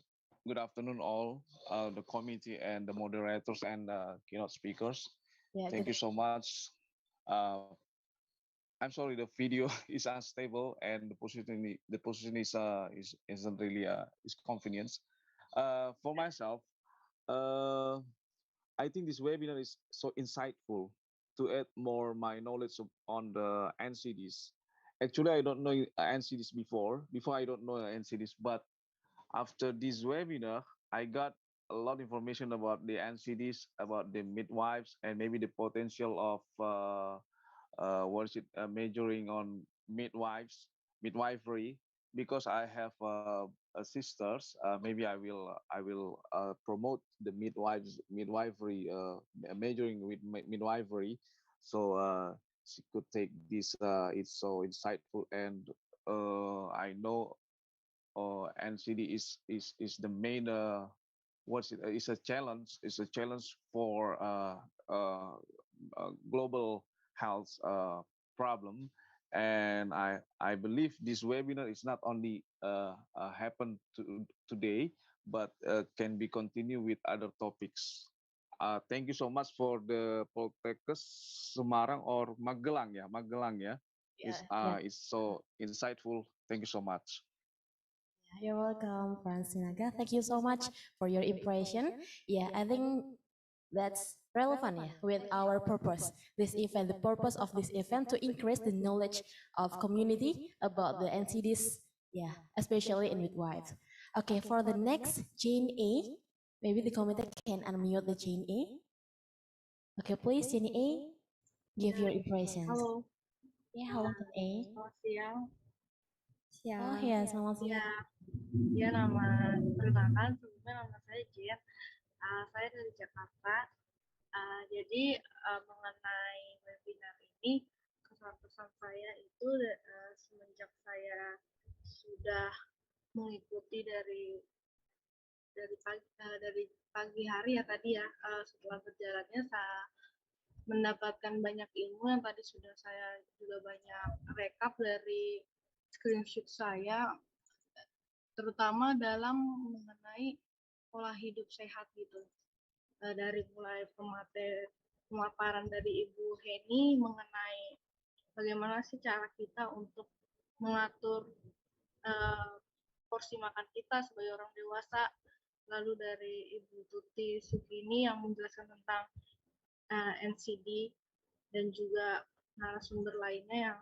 [SPEAKER 8] afternoon, all the committee and the moderators and keynote speakers.
[SPEAKER 6] Yeah,
[SPEAKER 8] Thank you so much. I'm sorry, the video is unstable and the position isn't really is convenience. For myself, I think this webinar is so insightful to add more my knowledge on the NCDs. Actually, I don't know NCDs before. I don't know NCDs, but after this webinar, I got a lot of information about the NCDs, about the midwives, and maybe the potential of majoring on midwifery. Because I have sisters, maybe I will promote the midwifery, majoring with midwifery, so she could take this. It's so insightful, and I know NCD is the main it's a challenge. It's a challenge for global health problem, and I believe this webinar is not only happen today, but can be continued with other topics. Thank you so much for the Polytechnic Semarang or Magelang, yeah, Magelang, yeah. It's so insightful. Thank you so much.
[SPEAKER 6] You're welcome, Franz Sinaga. Thank you so much for your impression. Yeah, I think that's relevant, yeah, with our purpose. This event, the purpose of this event to increase the knowledge of community about the NCDs, yeah, especially in midwife. Okay, for the next Jane A, maybe the committee can unmute the Jane A. Okay, please, Jane A, give your impressions.
[SPEAKER 9] Halo.
[SPEAKER 6] Ya, halo Jane A.
[SPEAKER 9] Selamat siang.
[SPEAKER 6] Oh ya, selamat siang.
[SPEAKER 9] Ya, nama perkenalkan sebelumnya nama saya Jen. Saya dari Jakarta. Jadi mengenai webinar ini, kesan-kesan saya itu semenjak saya sudah mengikuti dari pagi hari ya tadi ya, setelah berjalannya saya mendapatkan banyak ilmu yang tadi sudah saya juga banyak rekap dari screenshot saya, terutama dalam mengenai pola hidup sehat gitu. Dari mulai pemaparan dari Ibu Heni mengenai bagaimana sih cara kita untuk mengatur porsi makan kita sebagai orang dewasa, lalu dari Ibu Tuti Sukini yang menjelaskan tentang NCD dan juga narasumber lainnya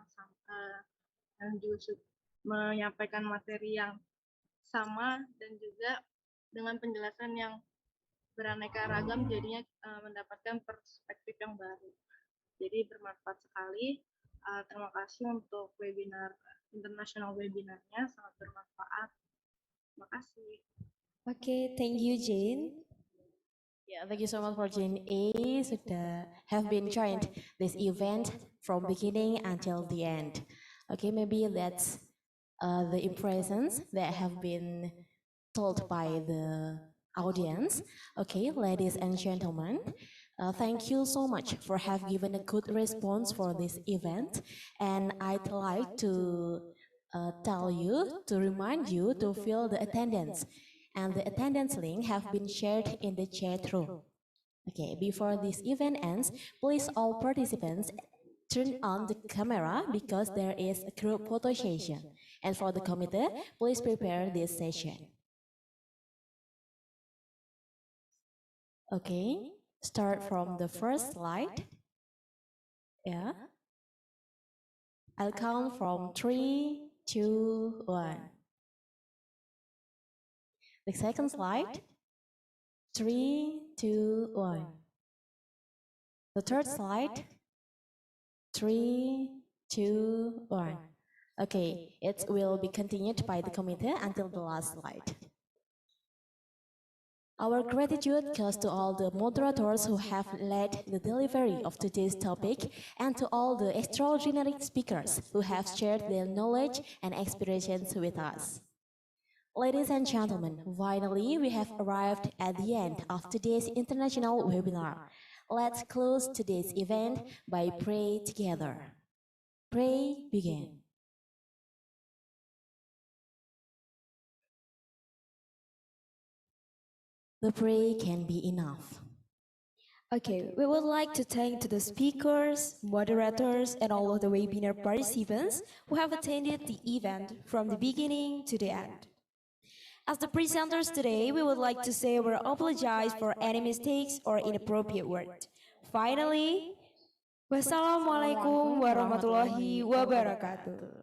[SPEAKER 9] yang juga menyampaikan materi yang sama dan juga dengan penjelasan yang beraneka ragam, jadinya mendapatkan perspektif yang baru. Jadi bermanfaat sekali. Terima kasih untuk international webinarnya, sangat bermanfaat. Terima kasih.
[SPEAKER 5] Okay, thank you, Jane. Yeah, thank you so much for Jane A. Sudah have been joined this event from beginning until the end. Okay, maybe that's the impressions that have been told by the audience. Okay, ladies and gentlemen, thank you so much for have given a good response for this event, and I'd like to remind you to fill the attendance, and the attendance link have been shared in the chat room. Okay, before this event ends, please all participants turn on the camera because there is a group photo session, and for the committee, please prepare this session. Okay, start from the first slide. Yeah. I'll count from 3, 2, 1. The second slide. 3, 2, 1. The third slide. 3, 2, 1. Okay, it will be continued by the committee until the last slide. Our gratitude goes to all the moderators who have led the delivery of today's topic and to all the extraordinary speakers who have shared their knowledge and experiences with us. Ladies and gentlemen, finally we have arrived at the end of today's international webinar. Let's close today's event by praying together. Pray begin. The prayer can be enough.
[SPEAKER 1] Okay, we would like to thank to the speakers, moderators, and all of the webinar participants who have attended the event from the beginning to the end. As the presenters today, we would like to say we apologize for any mistakes or inappropriate words. Finally, wassalamualaikum warahmatullahi wabarakatuh.